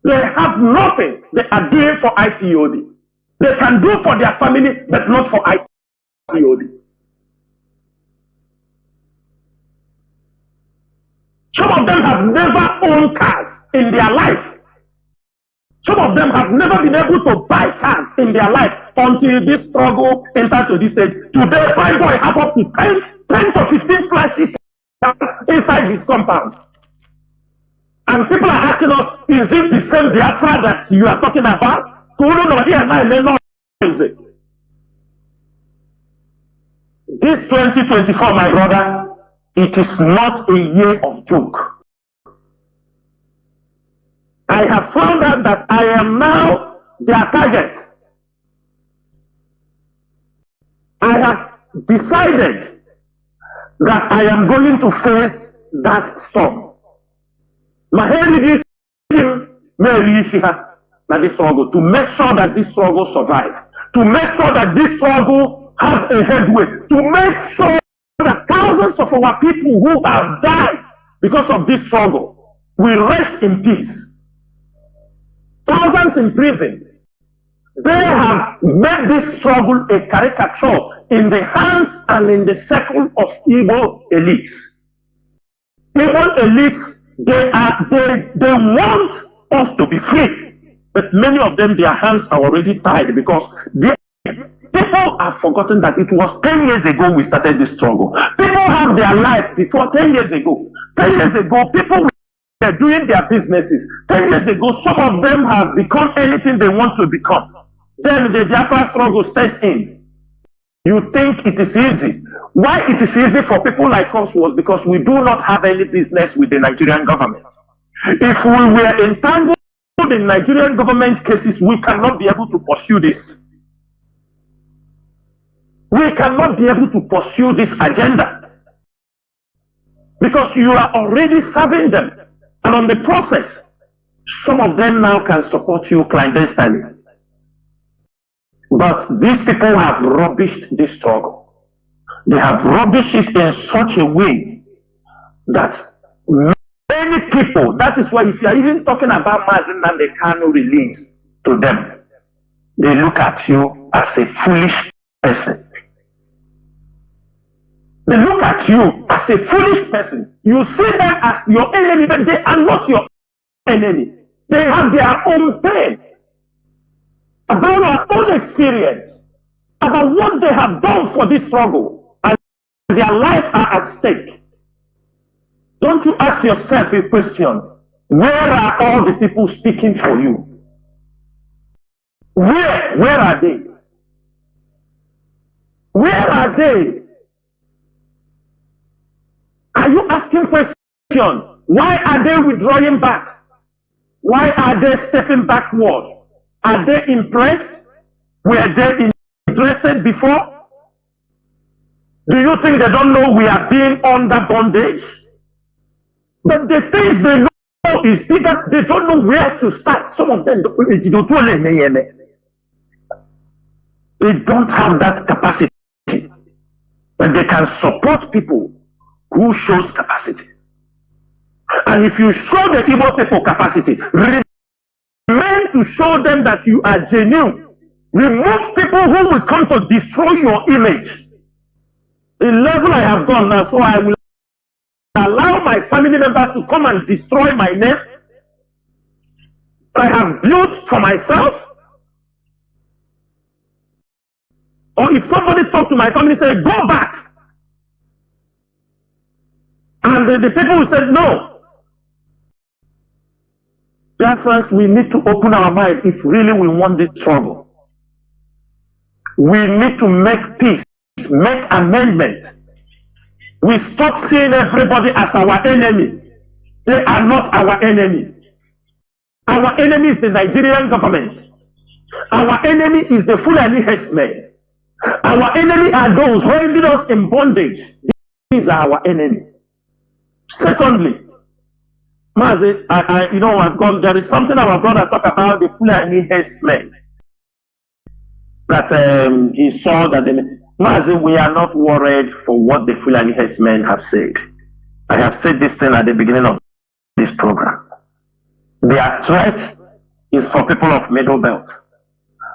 They have nothing they are doing for IPOB. They can do for their family, but not for IPOB. Some of them have never owned cars in their life. Some of them have never been able to buy cars in their life until this struggle entered to this stage. Today, fine boy have up to 10 to 15 flashy cars inside his compound. And people are asking us, is it the same Biafra that you are talking about? This 2024, my brother, it is not a year of joke. fact that I am now their target. I have decided that I am going to face that storm. My heritage that this struggle, to make sure that this struggle survives, to make sure that this struggle has a headway, to make sure that thousands of our people who have died because of this struggle will rest in peace. Thousands in prison. They have made this struggle a caricature in the hands and in the circle of evil elites. Evil elites, they want us to be free, but many of them, their hands are already tied because people have forgotten that it was 10 years ago we started this struggle. People have their life before 10 years ago. 10 years ago, people were doing their businesses. 10 years ago, some of them have become anything they want to become. Then the Biafra struggle steps in. You think it is easy. Why it is easy for people like us was because we do not have any business with the Nigerian government. If we were entangled in Nigerian government cases, we cannot be able to pursue this. We cannot be able to pursue this agenda because you are already serving them. And on the process, some of them now can support you clandestinely. But these people have rubbished this struggle. They have rubbished it in such a way that many people, that is why if you are even talking about Mazi and the Kano release to them, they look at you as a foolish person. They look at you as a foolish person. You see them as your enemy, but they are not your enemy. They have their own pain about our own experience, about what they have done for this struggle, and their lives are at stake. Don't you ask yourself a question, where are all the people speaking for you? Where are they? Where are they? Are you asking questions? Why are they withdrawing back? Why are they stepping backward? Are they impressed? Were they interested before? Do you think they don't know we are being under bondage? But the things they know is bigger. They don't know where to start. Some of them, they don't have that capacity. But they can support people who shows capacity. And if you show the Igbo people capacity, remain to show them that you are genuine. Remove people who will come to destroy your image. The level I have gone now, so I will allow my family members to come and destroy my name I have built for myself. Or if somebody talk to my family and say, go back. And the people will say, no. Therefore, we need to open our mind if really we want this struggle. We need to make peace, make amendment. We stop seeing everybody as our enemy. They are not our enemy. Our enemy is the Nigerian government. Our enemy is the Fulani herdsmen. Our enemy are those holding us in bondage. These are our enemy. Secondly, Mazi, I've gone, there is something our brother talk about the Fulani herdsmen. That he saw that Mazi, we are not worried for what the Fulani herdsmen have said. I have said this thing at the beginning of this program. Their threat is for people of Middle Belt.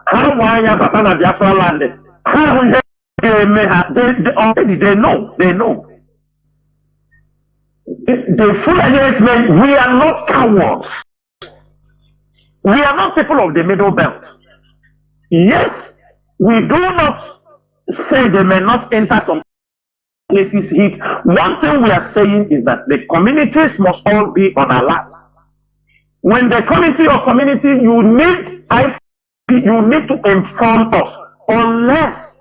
How why Batana Biafra landed? How they already they know. The Fulani herdsmen, we are not cowards. We are not people of the Middle Belt. Yes, we do not say they may not enter some places hit. One thing we are saying is that the communities must all be on alert. When the community or community, you need to inform us, unless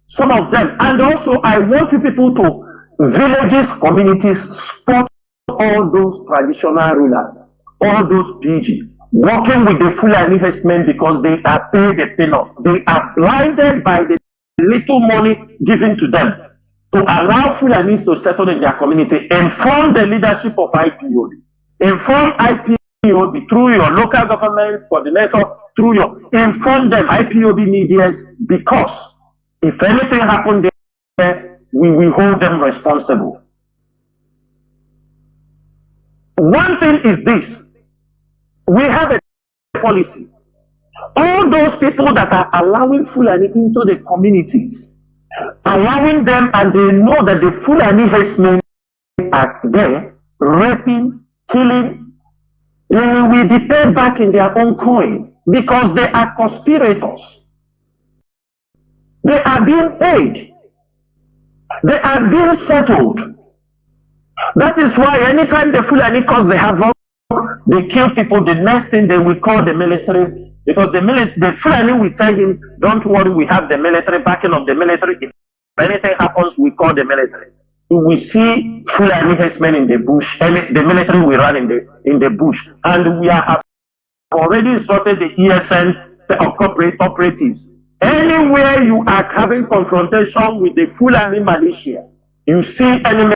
some of them, and also I want you people to villages, communities, spot all those traditional rulers, all those PG, working with the Fulani herdsmen because they are paid a peanut. They are blinded by the little money given to them to allow Fulanis to settle in their community. Inform the leadership of IPOB. Inform IPOB through your local government coordinator, through your, inform them, IPOB medias, because if anything happened there, we will hold them responsible. One thing is this, we have a policy. All those people that are allowing Fulani into the communities, allowing them, and they know that the Fulani herdsmen are there, raping, killing, they will be paid back in their own coin because they are conspirators. They are being paid. They are being settled. That is why anytime the Fulani cause they havoc, they kill people, the next thing they will call the military, because the Fulani will tell him, don't worry, we have the military, backing of the military. If anything happens, we call the military. We see Fulani herdsmen in the bush, and the military will run in the bush. And we have already instructed the ESN operatives. Anywhere you are having confrontation with the Fulani militia, you see any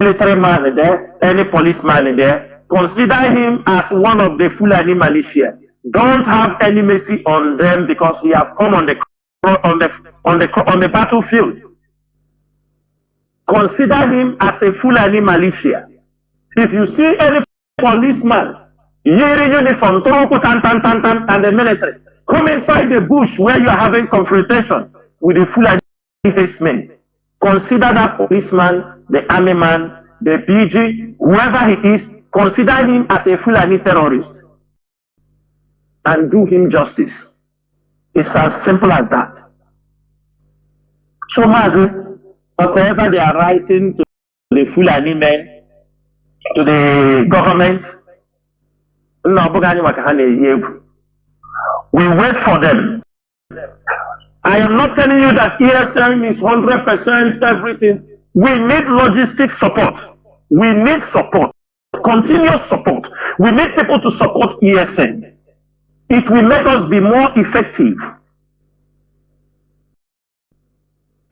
military man there, any policeman there, consider him as one of the Fulani militia. Don't have any mercy on them because he have come on the battlefield. Consider him as a Fulani militia. If you see any policeman wearing uniform, and the military, come inside the bush where you are having confrontation with the Fulani herdsmen. Consider that policeman, the army man, the BG, whoever he is, consider him as a Fulani terrorist and do him justice. It's as simple as that. So, Mazi, whatever they are writing to the Fulani men, to the government, we wait for them. I am not telling you that ESN is 100% everything. We need logistic support. We need support, continuous support. We need people to support ESN. It will make us be more effective.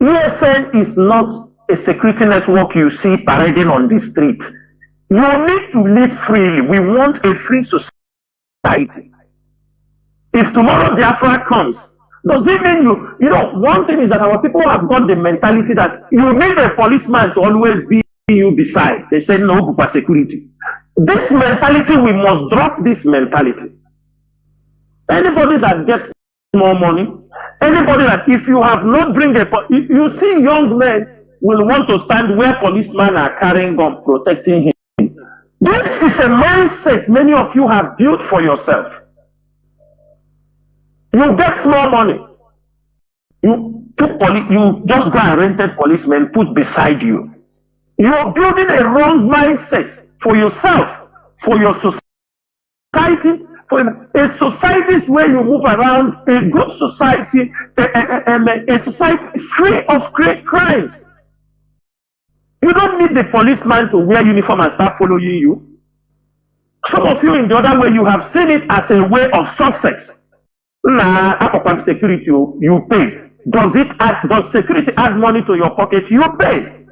ESN is not a security network you see parading on the street. You need to live freely. We want a free society. If tomorrow Biafra comes, does it mean you know, one thing is that our people have got the mentality that you need a policeman to always be you beside. They say no Bupa security. This mentality, we must drop this mentality. Anybody that gets more money, anybody that if you have not bring a, if you see young men will want to stand where policemen are carrying gun protecting him. This is a mindset many of you have built for yourself. You get small money. You just go and rent a policeman put beside you. You're building a wrong mindset for yourself, for your society, for a society where you move around, a good society, a society free of great crimes. You don't need the policeman to wear uniform and start following you. Some of you in the other way, you have seen it as a way of success. Nah, upon security, you pay. Does security add money to your pocket? You pay.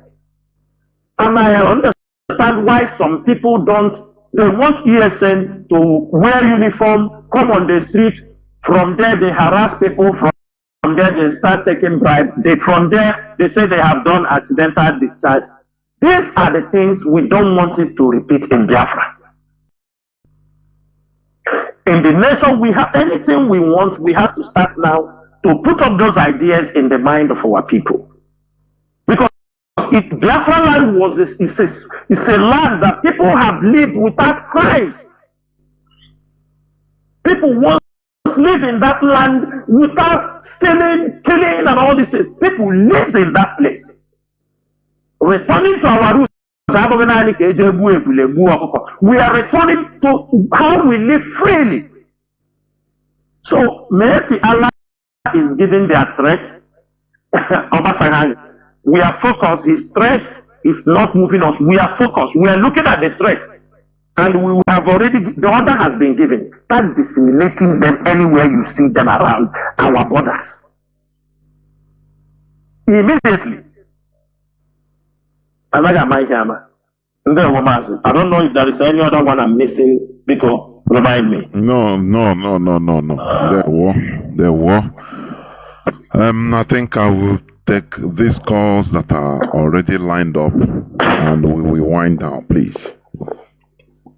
And I understand why some people don't. They want ESN to wear uniform, come on the street. From there, they harass people. From there, they start taking bribes. From there, they say they have done accidental discharge. These are the things we don't want it to repeat in Biafra. In the nation, we have anything we want, we have to start now to put up those ideas in the mind of our people. Because Biafra land is a land that people have lived without crimes. People once lived in that land without stealing, killing, and all these things. People lived in that place. Returning to our roots, we are returning to how we live freely. So, maybe Allah is giving their threat. We are focused. His threat is not moving us. We are focused. We are looking at the threat. And we have already, the order has been given. Start disseminating them anywhere you see them around our borders. Immediately. I don't know if there is any other one I'm missing, because remind me. No. There were. I think I will take these calls that are already lined up and we will wind down, please.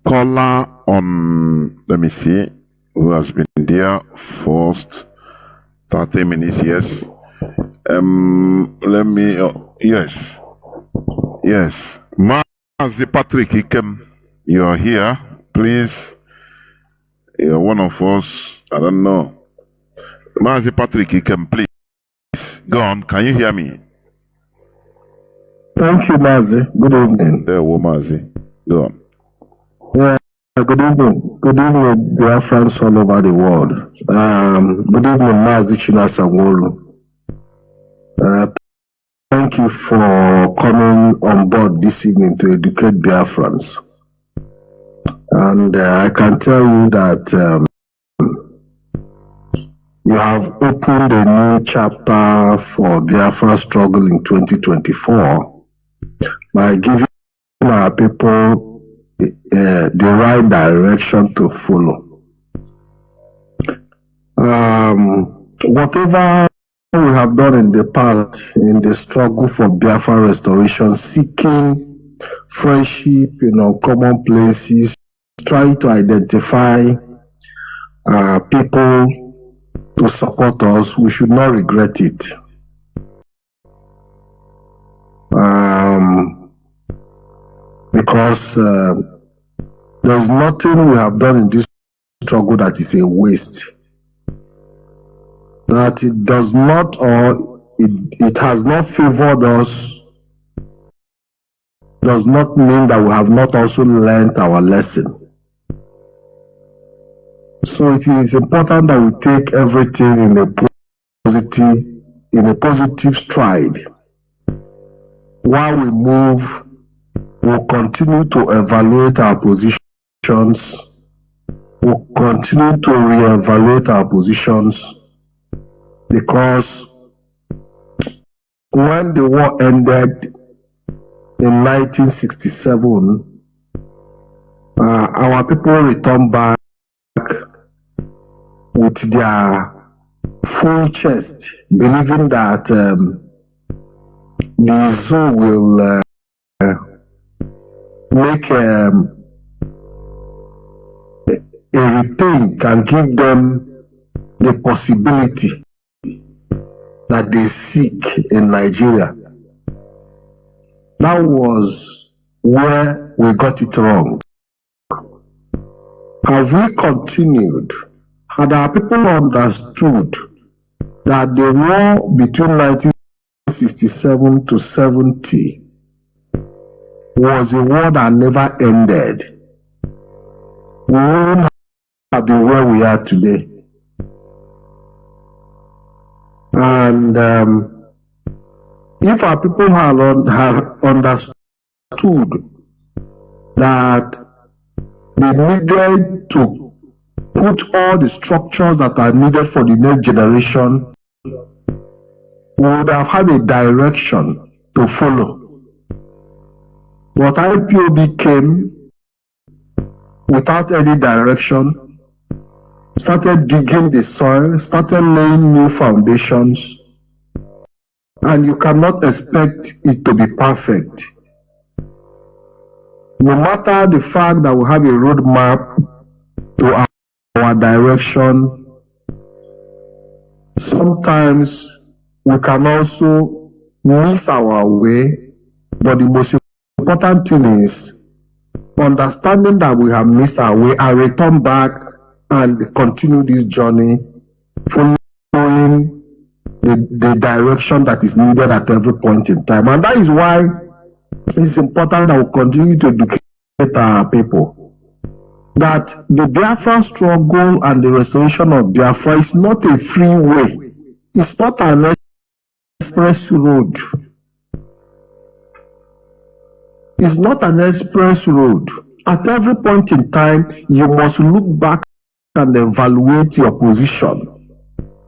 Caller on, let me see, who has been there first. 30 minutes, yes. Let me, yes. Mazi Patrick Ikem, you are here. Please, you're one of us. I don't know. Mazi Patrick Ikem, please. Go on. Can you hear me? Thank you, Mazi. Good evening. There, Mazi. Go on. Yeah, good evening. Good evening, Biafrans all over the world. Good evening, Mazi Chinasa Nworu. Thank you for coming on board this evening to educate Biafrans. And I can tell you that you have opened a new chapter for Biafra struggle in 2024 by giving our people the right direction to follow. Whatever we have done in the past in the struggle for Biafra restoration, seeking friendship in uncommon places, trying to identify people to support us, we should not regret it. Because there's nothing we have done in this struggle that is a waste. That it does not, or it has not favored us, does not mean that we have not also learned our lesson. So it is important that we take everything in a positive stride. While we move, we'll continue to evaluate our positions. We'll continue to reevaluate our positions, because when the war ended in 1967, our people returned back with their full chest, believing that the zoo will make a retain, can give them the possibility that they seek in Nigeria. That was where we got it wrong. Have we continued, had our people understood that the war between 1967 to 70 was a war that never ended, we wouldn't have been where we are today. And if our people had understood that they needed to put all the structures that are needed for the next generation, we would have had a direction to follow. But IPOB came without any direction, started digging the soil, started laying new foundations, and you cannot expect it to be perfect. No matter the fact that we have a roadmap to our direction, sometimes we can also miss our way, but the most important thing is understanding that we have missed our way and return back and continue this journey, following the direction that is needed at every point in time. And that is why it's important that we continue to educate our people that the Biafra struggle and the restoration of Biafra is not a freeway. It's not an express road. It's not an express road. At every point in time, you must look back and evaluate your position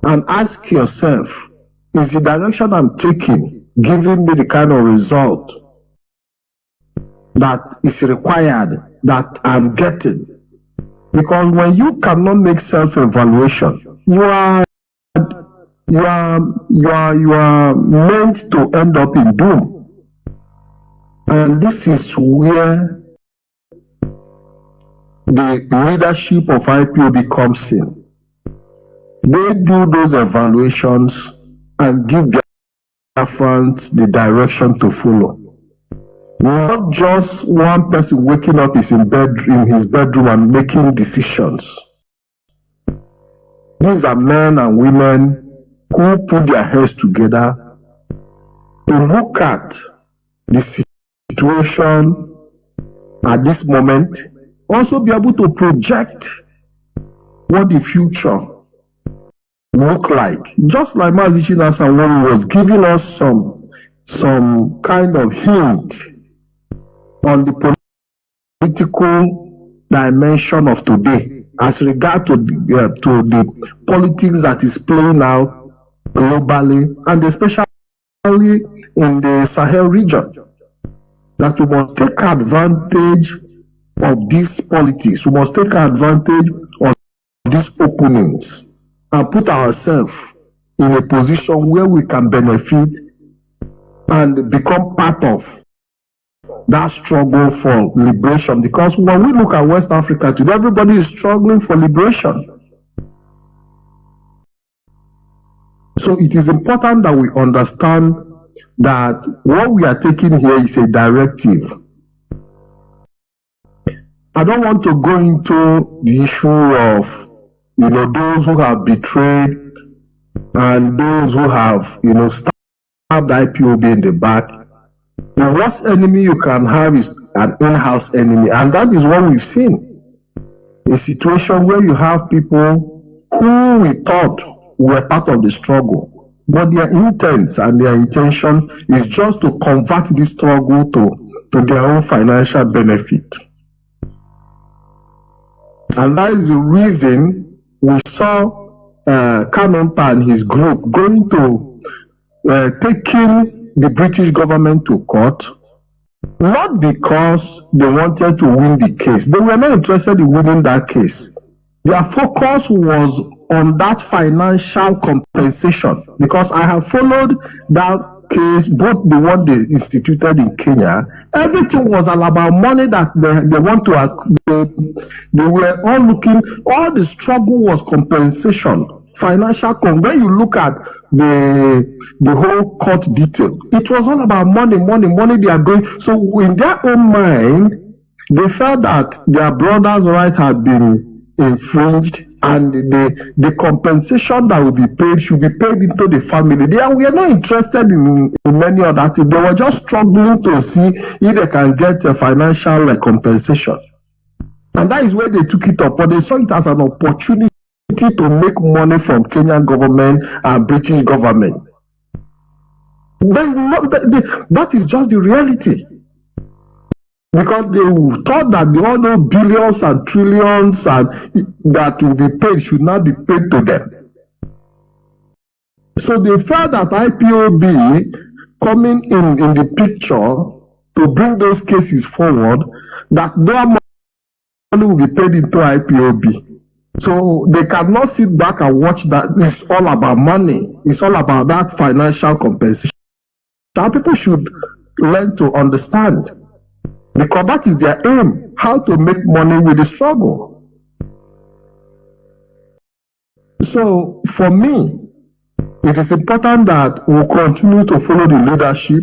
and ask yourself, is the direction I'm taking giving me the kind of result that is required that I'm getting? Because when you cannot make self-evaluation, you are meant to end up in doom. And this is where the leadership of IPOB comes in. They do those evaluations and give their friends the direction to follow. Not just one person waking up in his bedroom and making decisions. These are men and women who put their heads together to look at the situation at this moment, also be able to project what the future look like. Just like Mazi Chinasa was giving us some kind of hint on the political dimension of today as regard to the politics that is playing out globally and especially in the Sahel region. That we must take advantage of these politics. We must take advantage of these openings and put ourselves in a position where we can benefit and become part of that struggle for liberation. Because when we look at West Africa today, everybody is struggling for liberation. So it is important that we understand that what we are taking here is a directive. I don't want to go into the issue of, those who have betrayed and those who have, stabbed IPOB in the back. The worst enemy you can have is an in-house enemy, and that is what we've seen. A situation where you have people who we thought were part of the struggle, but their intent and their intention is just to convert this struggle to their own financial benefit. And that is the reason we saw Kanonta and his group going to taking the British government to court, not because they wanted to win the case. They were not interested in winning that case. Their focus was on that financial compensation, because I have followed that case, both the one they instituted in Kenya. Everything was all about money that they want to, they were all looking, all the struggle was compensation, financial. When you look at the whole court detail, it was all about money they are going. So in their own mind, they felt that their brother's right had been infringed, and the compensation that will be paid should be paid into the family. We are not interested in many other things. They were just struggling to see if they can get a financial compensation. And that is where they took it up, but they saw it as an opportunity to make money from Kenyan government and British government. That is just the reality. Because they thought that all those billions and trillions and that will be paid should not be paid to them. So they felt that IPOB coming in the picture to bring those cases forward, that their money will be paid into IPOB. So they cannot sit back and watch that. It's all about money. It's all about that financial compensation. That people should learn to understand. Because that is their aim, how to make money with the struggle. So for me, it is important that we continue to follow the leadership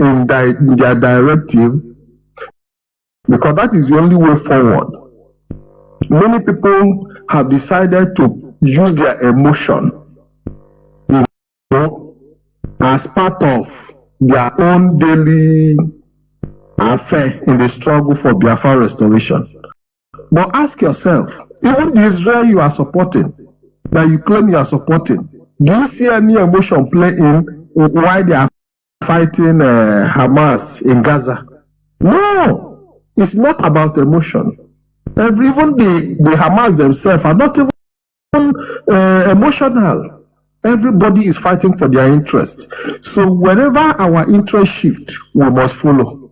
in their directive, because that is the only way forward. Many people have decided to use their emotion, as part of their own daily affair in the struggle for Biafra restoration. But ask yourself, even the Israel you are supporting, that you claim you are supporting, do you see any emotion play in why they are fighting Hamas in Gaza? No. It's not about emotion. Even the Hamas themselves are not even emotional. Everybody is fighting for their interest. So wherever our interest shift, we must follow.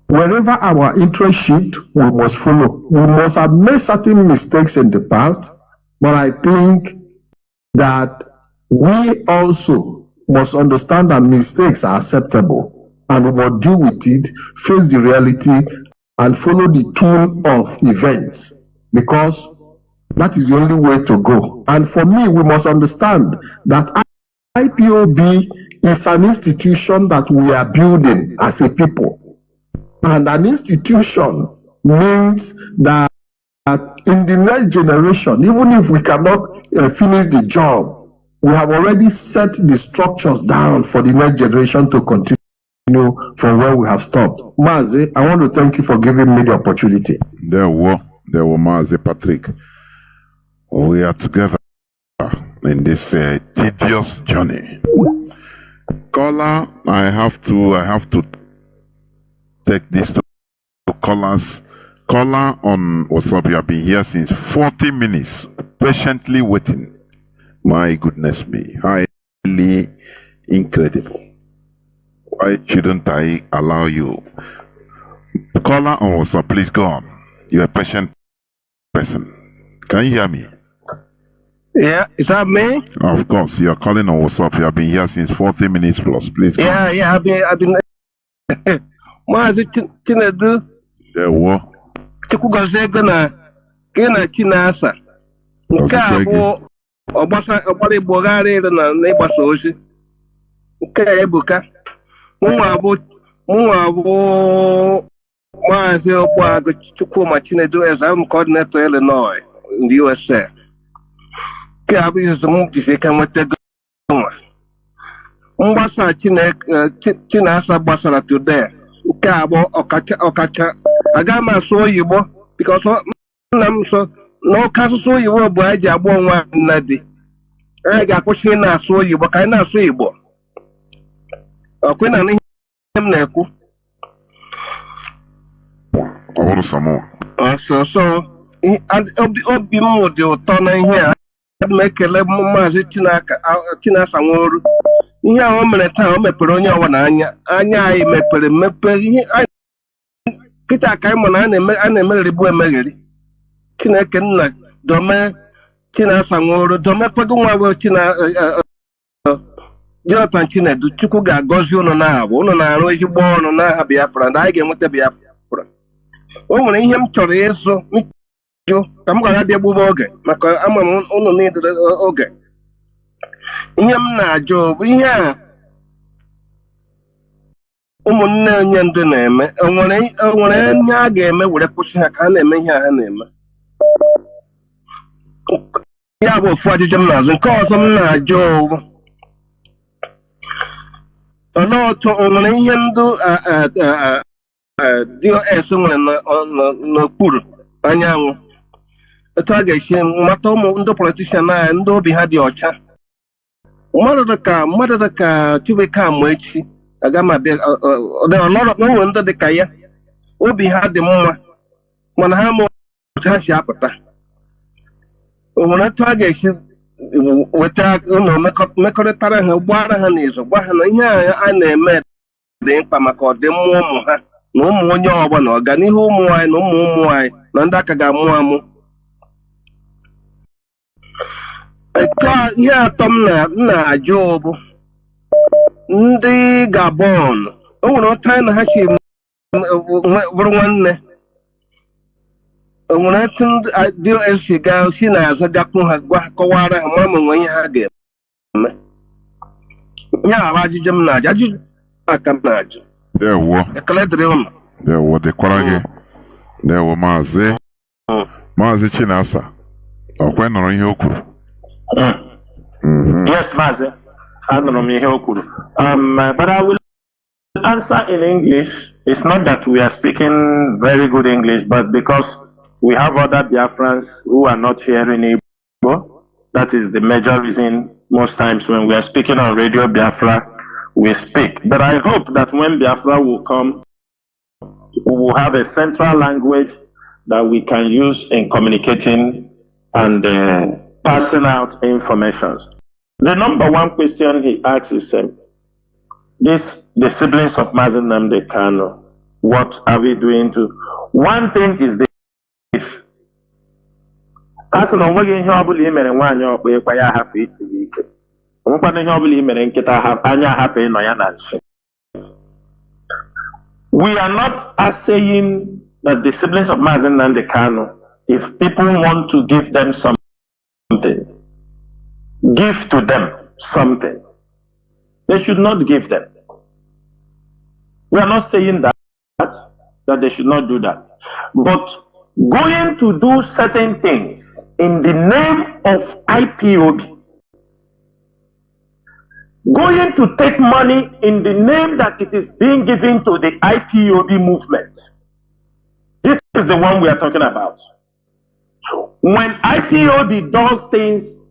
Wherever our interest shift, we must follow. We must have made certain mistakes in the past, but I think that we also must understand that mistakes are acceptable and we must deal with it, face the reality, and follow the tune of events, because that is the only way to go. And for me, we must understand that IPOB is an institution that we are building as a people. And an institution means that in the next generation, even if we cannot finish the job, we have already set the structures down for the next generation to continue from where we have stopped. Mazi, I want to thank you for giving me the opportunity. There were Mazi Patrick. We are together in this tedious journey. Caller, I have to take this to callers. Caller on WhatsApp, you have been here since 40 minutes, patiently waiting. My goodness me, highly incredible. Why shouldn't I allow you? Caller on WhatsApp, please go on. You're a patient person. Can you hear me? Yeah, is that me? Of course, you are calling on WhatsApp. You have been here since 40 minutes plus. Please go on. Yeah, I've been. Mazi Chinedu. There were. Chukwugozie gana Chinasa. Nke a bụ ọgbara Igbo ghara ịrụ na ịgbasa ozi. Nke a ebuka. Mụnwa bụ Maazị Ogbuagụ Chukwuma Chinedu as I'm coordinator Illinois in the USA. Nke a bụ izuzu m jisi aka nweta nwa. Mgbasa Chinasa gbasara today. Nke a bụ ọkacha agaghị m asụ oyibo because nna m so n'oke asụsụ oyibo bụ anyị ji agba onwe nna dị. Anyị ga-akwụsị na-asụ oyibo ka anyị na-asụ Igbo. Ọkwe na ihe m na-ekwu. Ọ bụrụ Samoa. Obi m dị ụtọ na ihe a. M ekele Maazị Chinasa Nworu. Ihe a o mere taa o mepere onye ọbụla anya anyị mepere emepe ihe kịta ka anyị ma na a na-emegheribu emegheri. Chineke nna dome Chinasa Nworu domekwego nwa bụ Jonathan Chinedu. Chukwu ga-agọzi ụnụ na-abụ ụnụ na-arụ ezigbo ọrụ n'aha Biafra na anyị ga-enweta Biafra. O nwere ihe m chọrọ ịzụ ka m gara bịa gbuba oge maka ama m ụnụ niile oge. Ihe m na-ajụ bụ ihe a ụmụnne onye ndu na-eme. O nwere ihe a ga-eme were kwụsị ha ka ha na-eme ihe ha na-eme. Ya bụ ofu ajụjụ m na-azụ. Nke ọzọ m na-ajụ bụ olee otu o nwere ihe ndu DOS nwere n'okpuru anyanwụ etu a ga-esi mata ụmụ ndị politishan anyị ndị obi ha dị ọcha. Mmadụ dịka Chibuike Amaechi aga m abịa nwere ndị dịka ya obi ha dị mma mana ha ma otu ha si apụta. O nwere etu a ga-esi weta ụlọ mmekọrịtara ha gbara ha n'izu gwa ha na ihe a na-eme dị mkpa maka ọdịmma ụmụ ha na ụmụ onye ọbụla ọganihu ụmụ anyị na ụmụ anyị na ndị aka ga-amụ amụ. Ihe atọ m na-ajụ bụ ndị Gabon. O nwere otu anyị na ha si bụrụ nwanne. O nwere etu ndị DOS ga si n'azụ gakwu ha kọwara ha ma nwe ihe ha ga-eme. Ihe a bụ ajụjụ m na-ajụ. Ajụjụ aka m na-ajụ. Ekele dịrị ụnụ. Dewo dịkwara gị. Dewo Maazị Chinasa. Ọkwe nụrụ ihe o kwuru. Yes, Mazi. I don't know but I will answer in English. It's not that we are speaking very good English, but because we have other Biafrans who are not hearing Igbo. That is the major reason most times when we are speaking on Radio Biafra, we speak. But I hope that when Biafra will come we will have a central language that we can use in communicating and passing out information. The number one question he asks is, the siblings of Mazi Nnamdi Kanu, what are we doing to? One thing is this. As an onweghị ihe ọbụla i mere nwaanyị ọkpa ịkwa ya hapụ itiri ike. Onwekwana ihe ọbụla i mere nkịta anya hapụ ịnọ ya na nshi. We are not saying that the siblings of Mazi Nnamdi Kanu, if people want to give them something, give to them something. They should not give them. We are not saying that they should not do that. But going to do certain things in the name of IPOB, going to take money in the name that it is being given to the IPOB movement. This is the one we are talking about. When IPOB does things,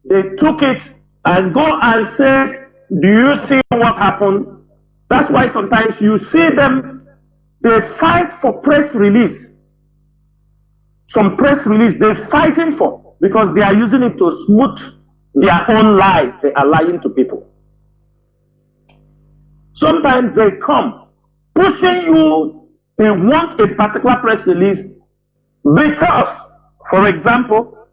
they took it and go and say, do you see what happened? That's why sometimes you see them, they fight for press release. Some press release they're fighting for because they are using it to smooth their own lies they are lying to people. Sometimes they come pushing you, they want a particular press release because, for example,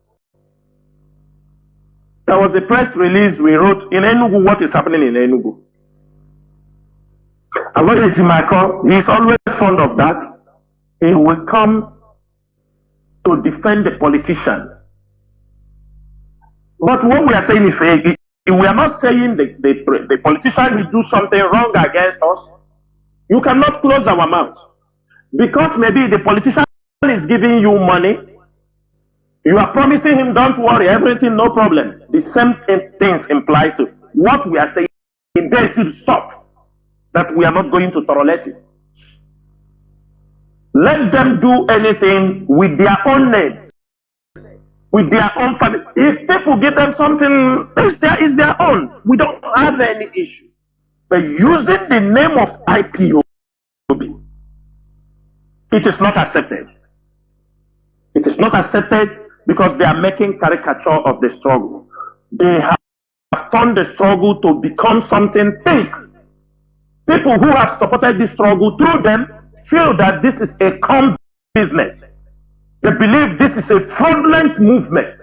there was a press release we wrote in Enugu, what is happening in Enugu. Aloye Jimako, he is always fond of that. He will come to defend the politician. But what we are saying is, we are not saying the politician will do something wrong against us. You cannot close our mouth. Because maybe the politician is giving you money. You are promising him, don't worry, everything, no problem. The same things implies to what we are saying. They should stop. That we are not going to tolerate it. Let them do anything with their own names, with their own family. If people give them something, it's their own. We don't have any issue. But using the name of IPOB, it is not accepted. It is not accepted because they are making caricature of the struggle. They have turned the struggle to become something fake. People who have supported this struggle through them feel that this is a calm business. They believe this is a fraudulent movement.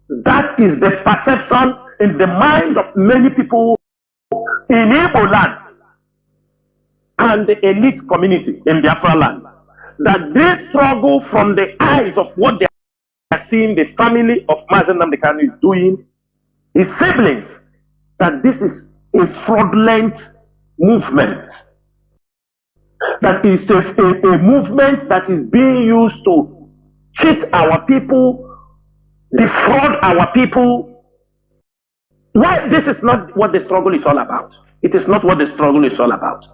That is the perception in the mind of many people in Igbo land and the elite community in Biafra land. That this struggle from the eyes of what they are seeing the family of Mazi Nnamdi Kanu is doing, his siblings, that this is a fraudulent movement. That is a movement that is being used to cheat our people, defraud our people. Why? This is not what the struggle is all about. It is not what the struggle is all about.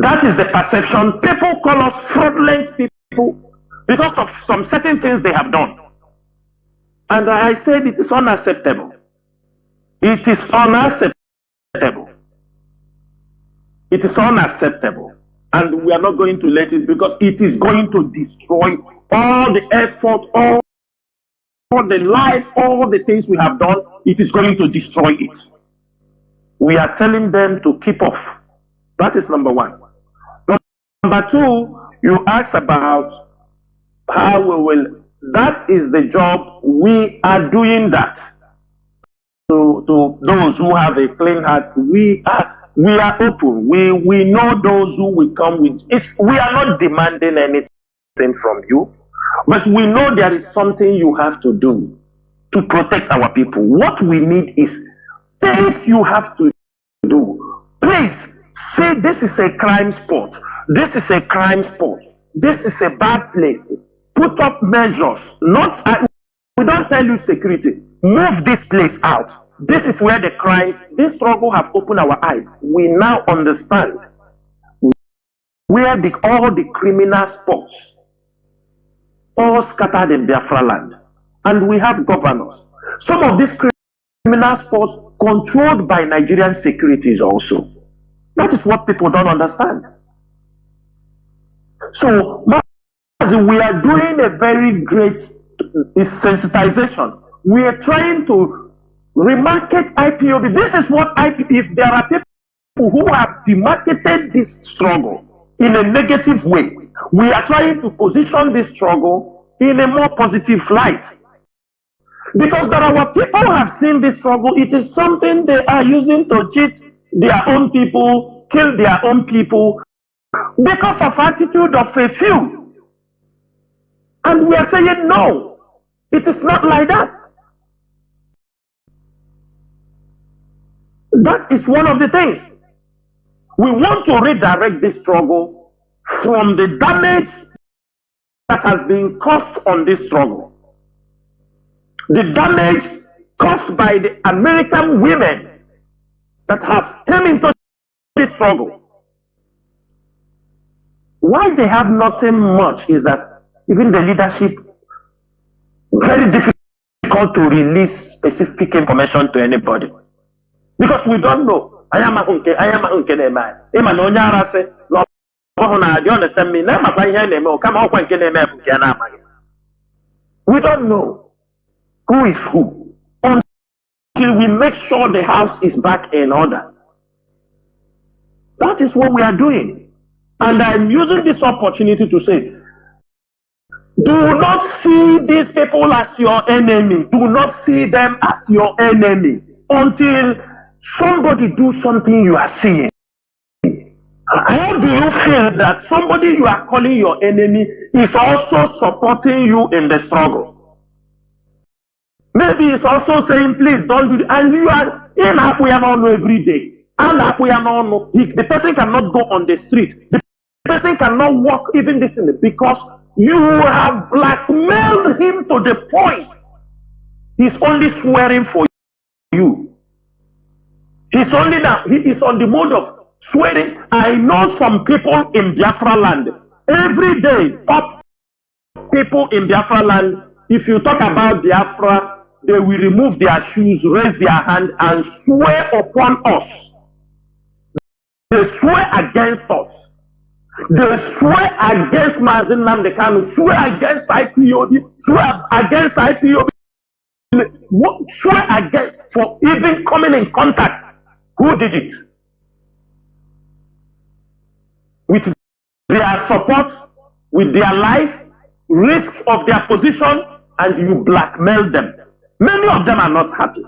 That is the perception. People call us fraudulent people because of some certain things they have done. And I said it is unacceptable. It is unacceptable. It is unacceptable. And we are not going to let it because it is going to destroy all the effort, all the life, all the things we have done. It is going to destroy it. We are telling them to keep off. That is number one. Number two, you ask about how we will. That is the job. We are doing that. To those who have a clean heart, we are open. We know those who will come with it. We are not demanding anything from you, but we know there is something you have to do to protect our people. What we need is things you have to do. Please say this is a crime spot. This is a crime spot. This is a bad place. Put up measures. We don't tell you security. Move this place out. This is where the crimes, this struggle have opened our eyes. We now understand where all the criminal spots all scattered in Biafra land. And we have governors. Some of these criminal spots controlled by Nigerian securities also. That is what people don't understand. So, we are doing a very great sensitization. We are trying to remarket IPOB. This is what if there are people who have demarketed this struggle in a negative way, we are trying to position this struggle in a more positive light. Because there are people who have seen this struggle, it is something they are using to cheat their own people, kill their own people, because of attitude of a few. And we are saying no, it is not like that. That is one of the things. We want to redirect this struggle from the damage that has been caused on this struggle. The damage caused by the American women that have come into this struggle. Why they have nothing much is that even the leadership, very difficult to release specific information to anybody. Because we don't know. I am a hunke man. Emma no nyara say, no, you understand me? We don't know who is who until we make sure the house is back in order. That is what we are doing. And I'm using this opportunity to say, do not see these people as your enemy. Do not see them as your enemy until somebody do something you are seeing. How do you feel that somebody you are calling your enemy is also supporting you in the struggle? Maybe it's also saying, please don't do it. And you are in Akuyamano every day. And Akuyamano, the person cannot go on the street. The person cannot walk even this in because you have blackmailed him to the point he's only swearing for you. He's only now, he is on the mode of swearing. I know some people in Biafra land. Every day, top people in Biafra land, if you talk about Biafra, they will remove their shoes, raise their hand, and swear upon us. They swear against us. They swear against Mazi Nnamdi, swear against IPOB, swear against IPOB, swear against for even coming in contact. Who did it? With their support, with their life, risk of their position, and you blackmail them. Many of them are not happy.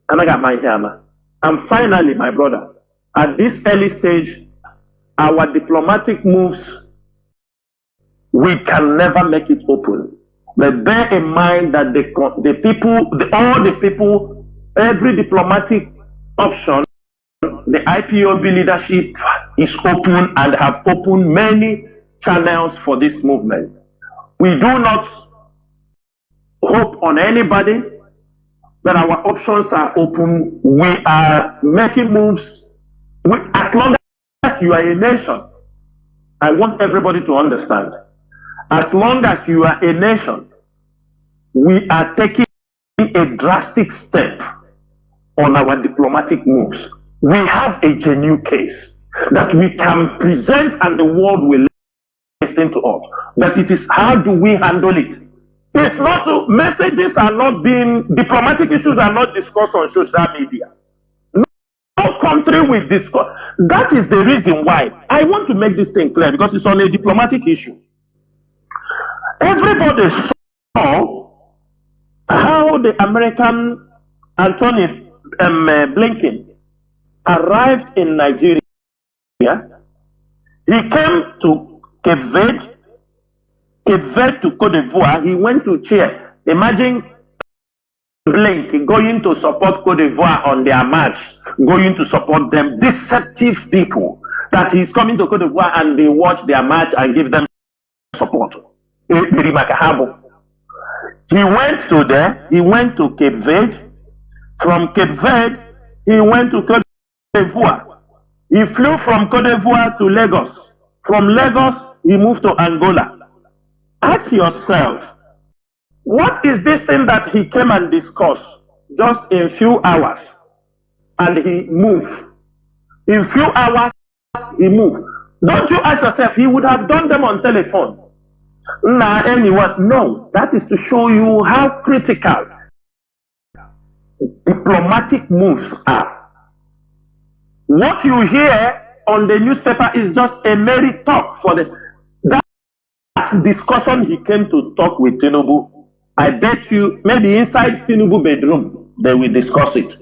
And I got my hammer. And finally, my brother, at this early stage, our diplomatic moves, we can never make it open. But bear in mind that all the people, every diplomatic option, the IPOB leadership is open and have opened many channels for this movement. We do not hope on anybody, but our options are open. We are making moves. As long as you are a nation, I want everybody to understand, as long as you are a nation, we are taking a drastic step on our diplomatic moves. We have a genuine case that we can present and the world will listen to us. But it is how do we handle it? It's not, messages are not being, diplomatic issues are not discussed on social media. No country will discuss. That is the reason why I want to make this thing clear, because it's on a diplomatic issue. Everybody saw how the American Anthony Blinken arrived in Nigeria. He came to Cape Verde to Cote d'Ivoire. He went to chair. Imagine Blinken going to support Cote d'Ivoire on their march, going to support them, deceptive people, that he's coming to Cote d'Ivoire and they watch their march and give them support. He went to there, he went to Cape Verde. From Cape Verde, he went to Cote d'Ivoire. He flew from Cote d'Ivoire to Lagos. From Lagos, he moved to Angola. Ask yourself, what is this thing that he came and discussed just in few hours? And he moved. In few hours, he moved. Don't you ask yourself, he would have done them on telephone. Nah, anyone? No, that is to show you how critical diplomatic moves are. What you hear on the newspaper is just a merry talk for that discussion he came to talk with Tinubu. I bet you maybe inside Tinubu bedroom they will discuss it.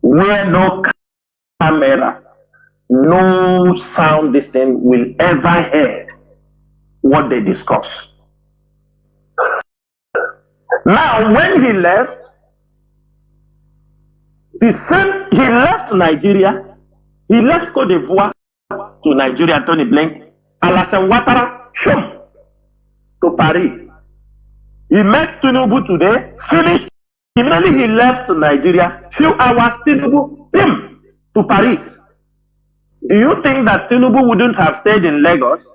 Where no camera, no sound, this thing will ever hear what they discuss. Now, when he left, he left Nigeria, he left Cote d'Ivoire to Nigeria, Tony Blink, Alassane Ouattara, to Paris. He met Tinubu today, finished. Immediately he left to Nigeria, few hours, Tinubu, to Paris. Do you think that Tinubu wouldn't have stayed in Lagos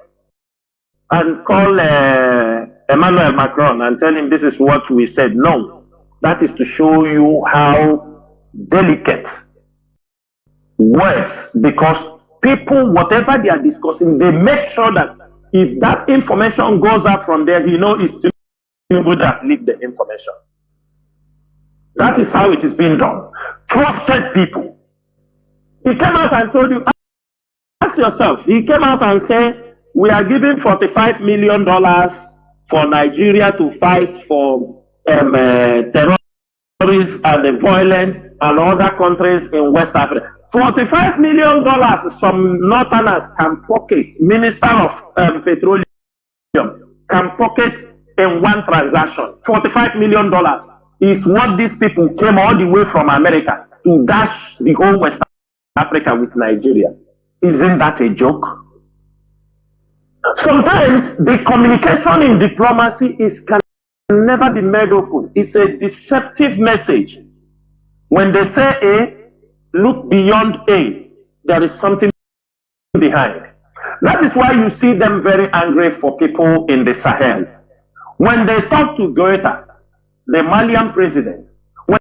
and call Emmanuel Macron and tell him this is what we said? No. That is to show you how delicate words, because people, whatever they are discussing, they make sure that if that information goes out from there, he knows it's Tinubu that leaked the information. That is how it is being done. Trusted people. He came out and told you, ask yourself, he came out and said, we are giving $45 million for Nigeria to fight for terrorists and the violence and other countries in West Africa. $45 million, some northerners can pocket. Minister of Petroleum can pocket in one transaction. $45 million is what these people came all the way from America to dash the whole West Africa with Nigeria. Isn't that a joke? Sometimes the communication in diplomacy can never be made open. It's a deceptive message. When they say A, look beyond A. There is something behind. That is why you see them very angry for people in the Sahel. When they talk to Goethe, the Malian president, when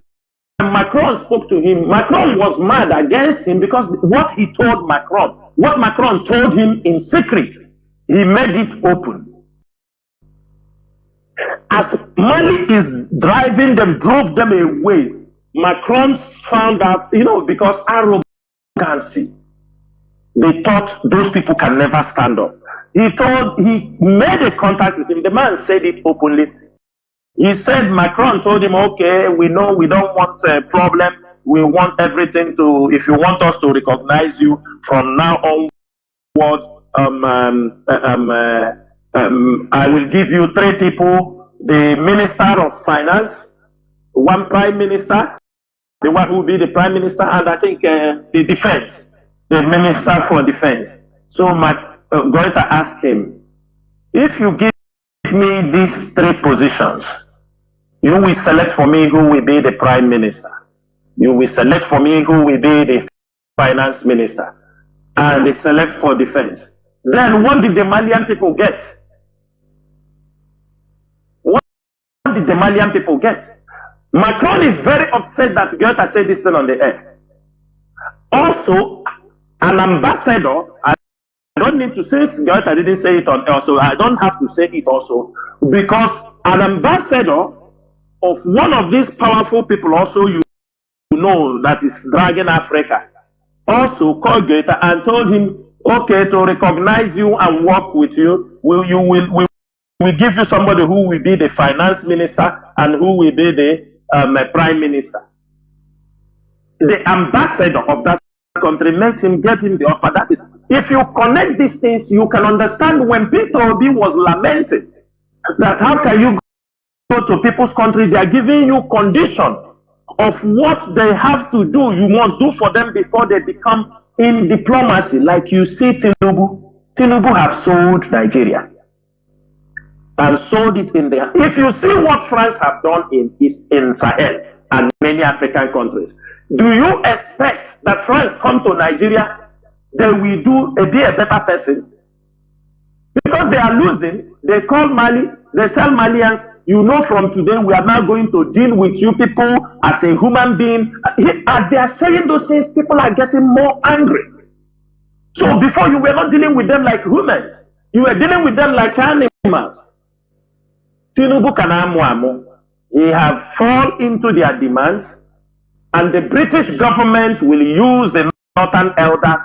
Macron spoke to him, Macron was mad against him because what he told Macron, what Macron told him in secret, he made it open. As Mali is driving them, drove them away, Macron found out, because arrogancy. They thought those people can never stand up. He made a contact with him. The man said it openly. He said, Macron told him, okay, we know we don't want a problem. We want everything to, if you want us to recognize you from now onward, I will give you 3 people, the Minister of Finance, 1 Prime Minister, the one who will be the Prime Minister, and I think the Defense, the Minister for Defense. So Goethe asked him, if you give me these 3 positions, you will select for me who will be the Prime Minister. You will select for me who will be the Finance Minister. And they select for Defense. Then what did the Malian people get? What did the Malian people get? Macron is very upset that Goethe said this thing on the air. Also, an ambassador, I don't need to say, Goethe didn't say it on air, so I don't have to say it also, because an ambassador of one of these powerful people also, you know, that is dragging Africa, also called Goethe and told him, okay, to recognize you and work with you, we will give you somebody who will be the finance minister and who will be the prime minister. The ambassador of that country gave him the offer. That is, if you connect these things, you can understand when Peter Obi was lamenting that how can you go to people's country, they are giving you condition of what they have to do, you must do for them before they become in diplomacy. Like you see Tinubu have sold Nigeria and sold it in there. If you see what France have done in Sahel and many African countries, do you expect that France come to Nigeria, they will be a better person? Because they are losing, they call Mali, they tell Malians, you know, from today we are now going to deal with you people as a human being. And they are saying those things, people are getting more angry. So before you were not dealing with them like humans, you were dealing with them like animals. Tinubu Kanamuamu, he have fall into their demands, and the British government will use the northern elders.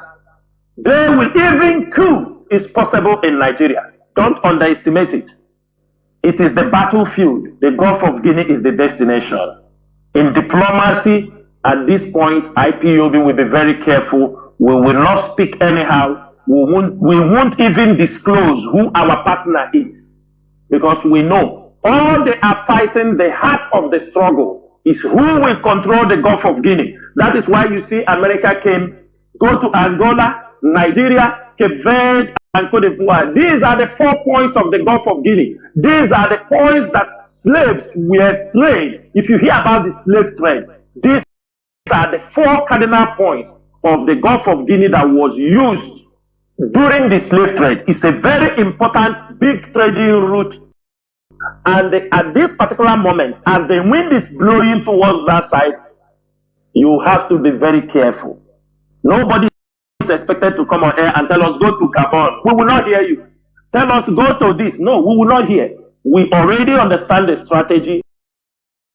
They will even coup is possible in Nigeria. Don't underestimate it. It is the battlefield. The Gulf of Guinea is the destination. In diplomacy, at this point, IPOB will be very careful. We will not speak anyhow. We won't even disclose who our partner is, because we know all they are fighting, the heart of the struggle is who will control the Gulf of Guinea. That is why you see America go to Angola, Nigeria, Cape Verde, and Cote d'Ivoire. These are the 4 points of the Gulf of Guinea. These are the points that slaves were traded. If you hear about the slave trade, these are the 4 cardinal points of the Gulf of Guinea that was used during the slave trade. It's a very important, big trading route. And at this particular moment, as the wind is blowing towards that side, you have to be very careful. Nobody is expected to come on air and tell us, go to Gabon. We will not hear you. Tell us, go to this. No, we will not hear. We already understand the strategy.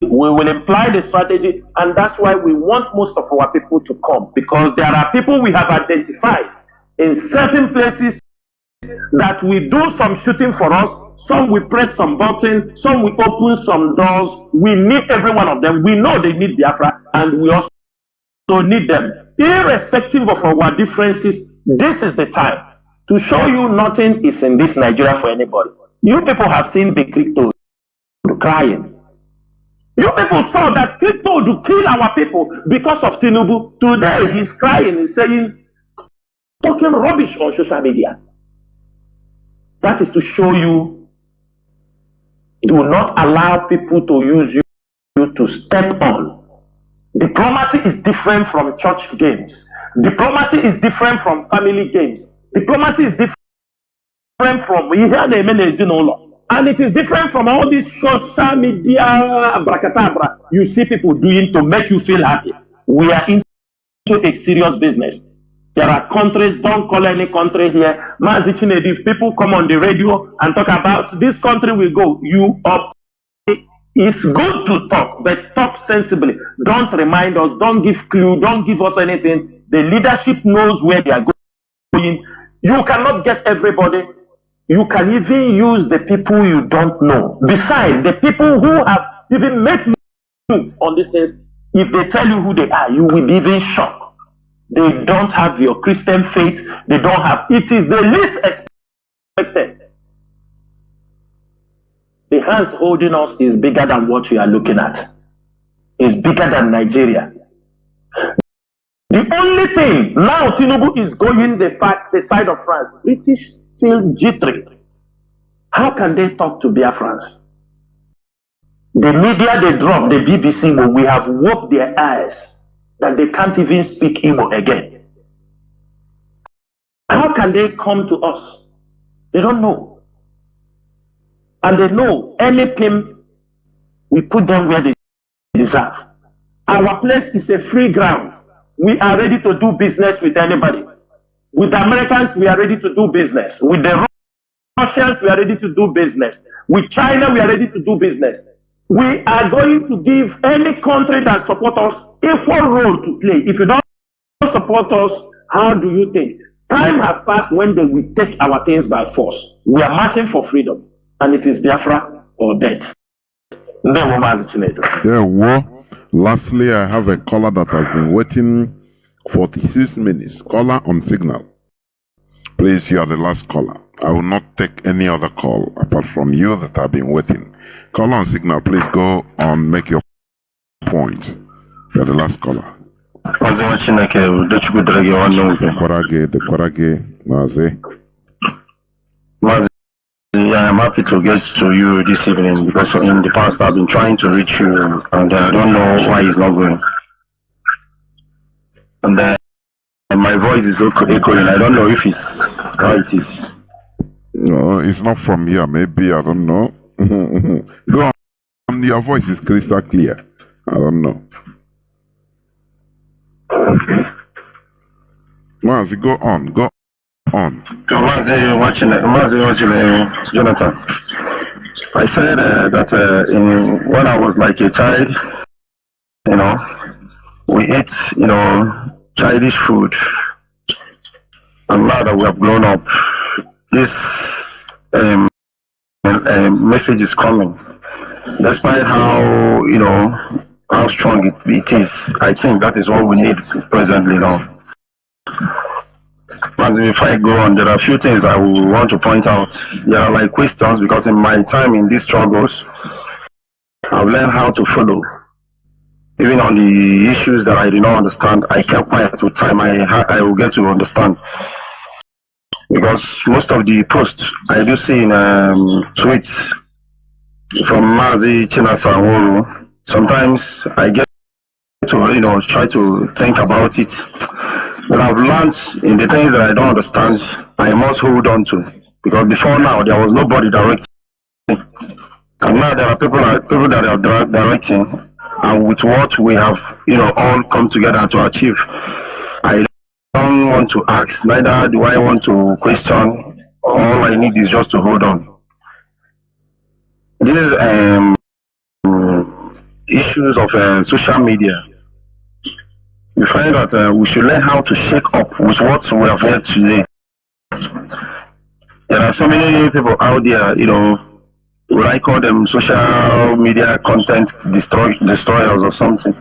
We will imply the strategy, and that's why we want most of our people to come, because there are people we have identified in certain places that will do some shooting for us. Some will press some buttons, some will open some doors. We need every one of them. We know they need Biafra, and we also need them. Irrespective of our differences, this is the time to show you nothing is in this Nigeria for anybody. You people have seen the crypto crying. You people saw that crypto to kill our people because of Tinubu. Today he's crying, he's saying, talking rubbish on social media. That is to show you, do not allow people to use you to step on. Diplomacy is different from church games. Diplomacy is different from family games. Diplomacy is different from, and it is different from all these social media abracadabra you see people doing to make you feel happy. We are into a serious business. There are countries, don't call any country here. Mazi, if people come on the radio and talk about this country will go, you up. It's good to talk, but talk sensibly. Don't remind us, don't give clue, don't give us anything. The leadership knows where they are going. You cannot get everybody. You can even use the people you don't know. Besides, the people who have even made moves on these things, if they tell you who they are, you will be even shocked. They don't have your Christian faith. They don't have. It is the least expected. The hands holding us is bigger than what you are looking at. It's bigger than Nigeria. The only thing now Tinubu is going the side of France. British feel jittery. How can they talk to Biafrans? The media they drop, the BBC, but we have woke their eyes that they can't even speak Igbo again. How can they come to us? They don't know. And they know any pimp, we put them where they deserve. Our place is a free ground. We are ready to do business with anybody. With the Americans, we are ready to do business. With the Russians, we are ready to do business. With China, we are ready to do business. We are going to give any country that supports us equal role to play. If you don't support us, how do you think? Time has passed when they will take our things by force. We are marching for freedom, and it is Biafra or death. Lastly, I have a caller that has been waiting 46 minutes. Caller on signal. Please, you are the last caller. I will not take any other call apart from you that have been waiting. Caller on signal, please go on, make your point. You are the last caller. Mazi, I am happy to get to you this evening because in the past I've been trying to reach you and I don't know why it's not going. And my voice is echoing. I don't know if it's how it is. No, it's not from here. Maybe, I don't know. Go on. Your voice is crystal clear. I don't know. Okay. Mazi, go on. Go on. Mazi watching Jonathan. I said that when I was like a child, you know, we ate, you know, childish food. And now that we have grown up, this message is coming. Despite how, you know, how strong it is, I think that is what we need presently now. As if I go on, there are a few things I will want to point out. There are like questions, because in my time in these struggles, I've learned how to follow. Even on the issues that I did not understand, I kept quiet. With time, I will get to understand. Because most of the posts I do see in tweets from Mazi, Chinasa, and Nworu, sometimes I get to, you know, try to think about it. But I've learned in the things that I don't understand, I must hold on to. Because before now, there was nobody directing. And now there are people that are directing. And with what we have, you know, all come together to achieve, I don't want to ask, neither do I want to question. All I need is just to hold on. These issues of social media, we find that we should learn how to shake up with what we have heard today. There are so many people out there, you know, would I call them social media content destroyers or something.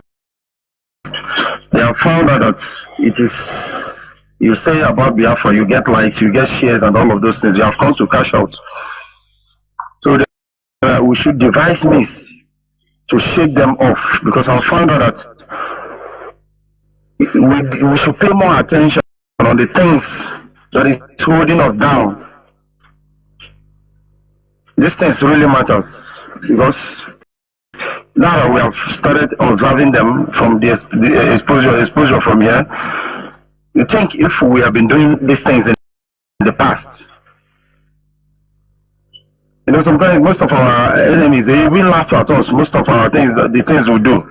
They have found out that it is, you say about Biafra, you get likes, you get shares and all of those things. You have come to cash out. So we should devise means to shake them off, because I found out that we should pay more attention on the things that is holding us down. These things really matters, because now that we have started observing them from the exposure from here, you think if we have been doing these things in the past, you know, sometimes most of our enemies, they will laugh at us, most of our things, the things we do.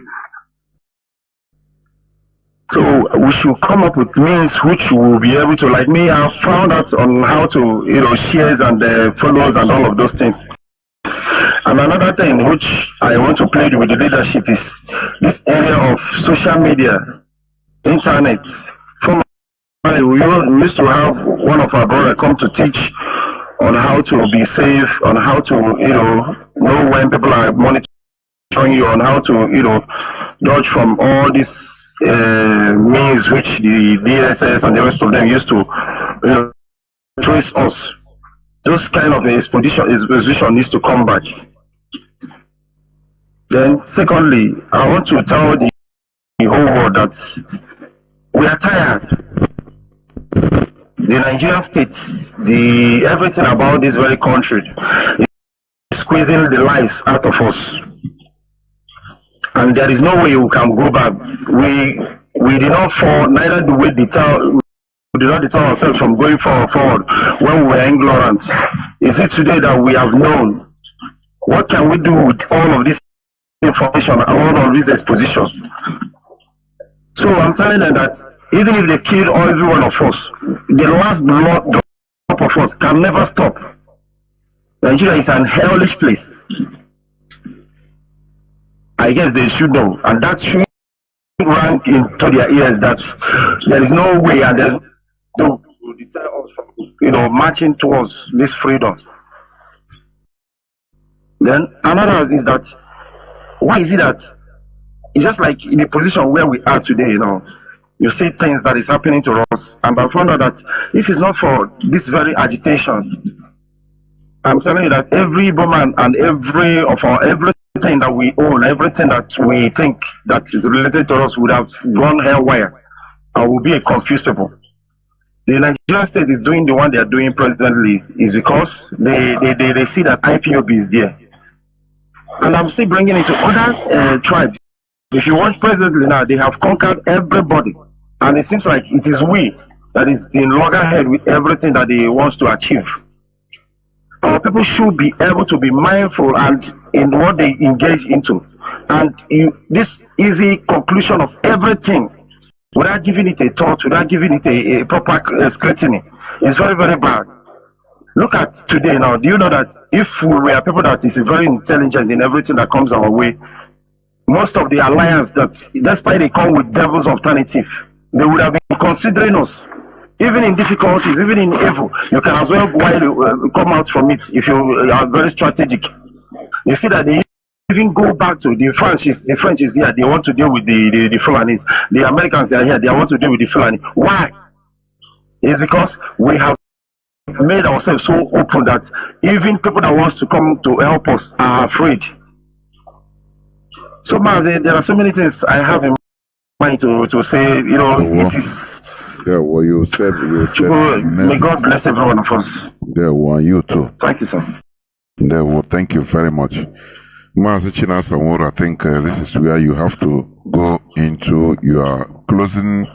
So we should come up with means which will be able to, like me, I found out on how to, you know, shares and follows and all of those things. And another thing which I want to play with the leadership is this area of social media, internet. We used to have one of our brothers come to teach on how to be safe, on how to, you know when people are monitoring you, on how to, you know, dodge from all these means which the DSS and the rest of them used to, you know, trace us. Those kind of exposition needs to come back. Then secondly, I want to tell the whole world that we are tired. The Nigerian state, everything about this very country is squeezing the lives out of us. And there is no way we can go back. We did not fall, neither do we did not deter ourselves from going forward when we were ignorant. Is it today that we have known? What can we do with all of this information and all of this exposition? So I'm telling them that even if they killed every one of us, the last blood drop of us can never stop. Nigeria is an hellish place. I guess they should know, and that should rank into their ears that there is no way and there's no to deter us from, you know, marching towards this freedom. Then another is that, why is it that it's just like in the position where we are today, you know, you see things that is happening to us, and I found out that if it's not for this very agitation, I'm telling you that every woman and everything that we own, everything that we think that is related to us would have gone haywire and will be a confused people. The Nigerian state is doing the one they are doing presently is because they see that IPOB is there. And I'm still bringing it to other tribes. If you watch presently now, they have conquered everybody. And it seems like it is we that is in loggerhead with everything that they want to achieve. Our people should be able to be mindful and in what they engage into. And this easy conclusion of everything without giving it a thought, without giving it a proper scrutiny. It's very, very bad. Look at today now. Do you know that if we are people that is very intelligent in everything that comes our way, most of the alliance that, despite they come with devil's alternative, they would have been considering us. Even in difficulties, even in evil, you can as well come out from it if you are very strategic. You see that they even go back to the French is here, they want to deal with the Fulanis. The Americans are here, they want to deal with the Fulani. Why? It's because we have made ourselves so open that even people that wants to come to help us are afraid. So Mazi, there are so many things I have in mind to say, you know, it is. Yeah, well, you said. May God bless every one of us. Yeah, well, you too. Thank you, sir. Yeah, well, thank you very much. Mazi Chinasa Nworu, I think this is where you have to go into your closing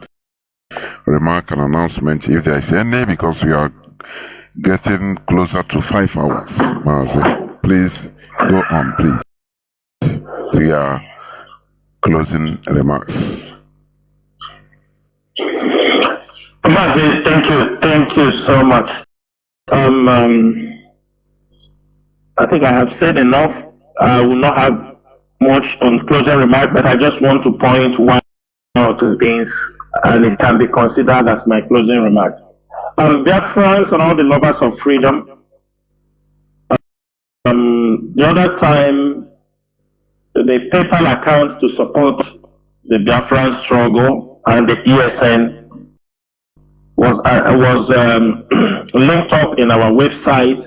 remark and announcement, if there is any, because we are getting closer to 5 hours. Mazi, please go on, please. We are closing remarks. Mazi, thank you so much. I think I have said enough. I will not have much on closing remark, but I just want to point one or two things, and it can be considered as my closing remark. Biafrans and all the lovers of freedom. The other time, the PayPal account to support the Biafran struggle and the ESN was linked up in our website,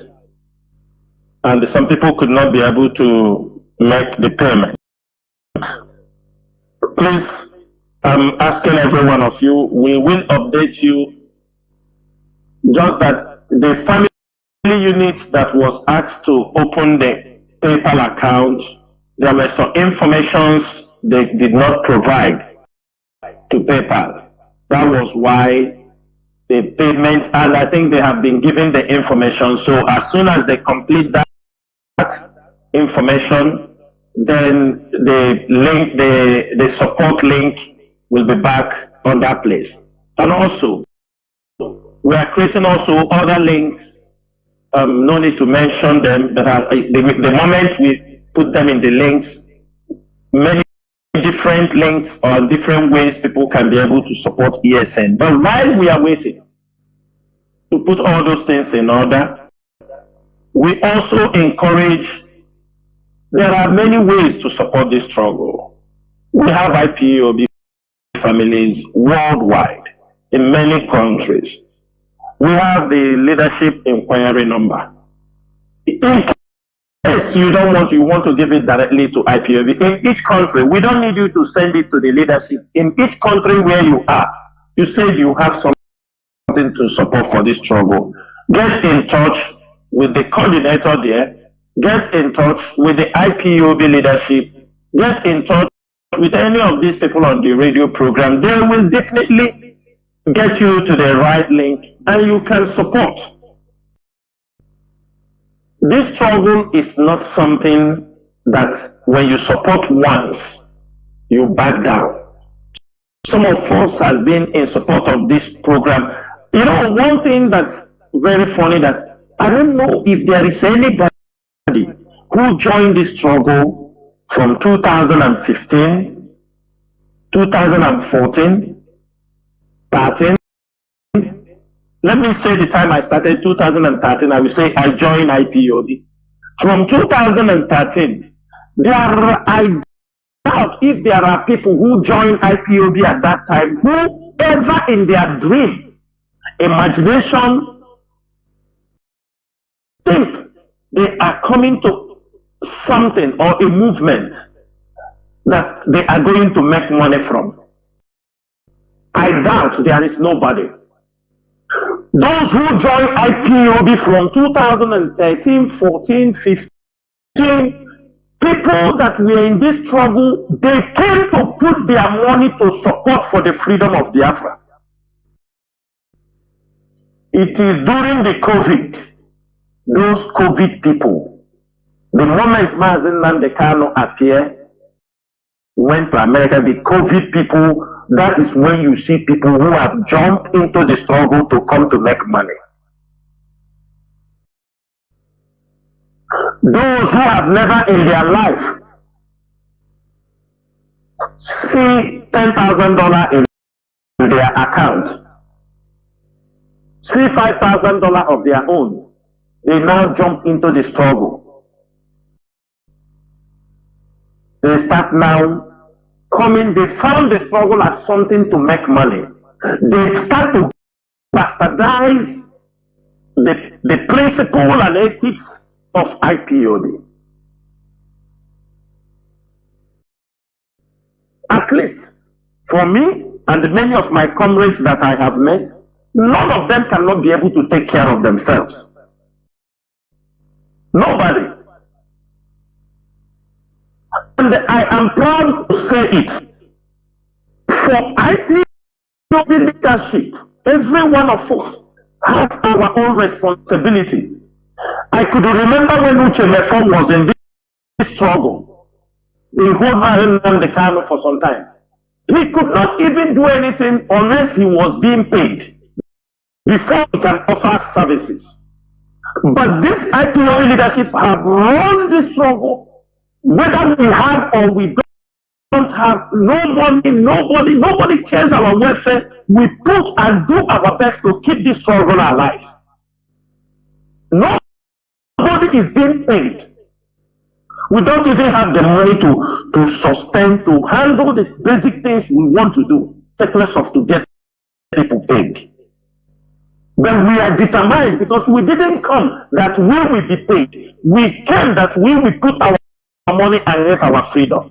and some people could not be able to make the payment. Please, I'm asking every one of you, we will update you, just that the family unit that was asked to open the PayPal account, there were some informations they did not provide to PayPal. That was why the payment, and I think they have been given the information. So as soon as they complete that information, then the link, the support link will be back on that place. And also, we are creating also other links. No need to mention them, but the moment we put them in the links, many different links or different ways people can be able to support ESN. But while we are waiting to put all those things in order, we also encourage, there are many ways to support this struggle. We have IPOB families worldwide in many countries. We have the leadership inquiry number. In case you want to give it directly to IPOB, in each country, we don't need you to send it to the leadership. In each country where you are, you said you have something to support for this struggle. Get in touch with the coordinator there, get in touch with the IPOB leadership, get in touch with any of these people on the radio program. They will definitely get you to the right link and you can support. This struggle is not something that when you support once, you back down. Some of us has been in support of this program. You know, one thing that's very funny, that I don't know if there is anybody who joined this struggle from 2015, 2014, 13. Let me say the time I started, 2013, I will say I joined IPOB. From 2013, I doubt if there are people who joined IPOB at that time who ever in their dream, imagination, think they are coming to something or a movement that they are going to make money from. I doubt there is nobody. Those who joined IPOB from 2013, 14, 15, people that were in this struggle, they came to put their money to support for the freedom of Biafra. It is during the COVID, those COVID people, the moment Mazi Nnamdi Kanu appeared, went to America, the COVID people that is when you see people who have jumped into the struggle to come to make money. Those who have never in their life see $10,000 in their account, see $5,000 of their own, they now jump into the struggle. They start now coming, they found the struggle as something to make money. They start to bastardize the principle and ethics of IPOB. At least for me and many of my comrades that I have met, none of them cannot be able to take care of themselves. Nobody. And I am proud to say it. For IPOB leadership, every one of us have our own responsibility. I could remember when Uche Mefong was in this struggle. He held the Kano for some time. He could not even do anything unless he was being paid before he can offer services. But this IPO leadership have run the struggle, whether we have or we don't have, nobody cares our welfare. We put and do our best to keep this struggle alive. Nobody is being paid. We don't even have the money to sustain, to handle the basic things we want to do, take less of to get people paid. But we are determined because we didn't come that we will be paid. We came that we will put our money and get our freedom.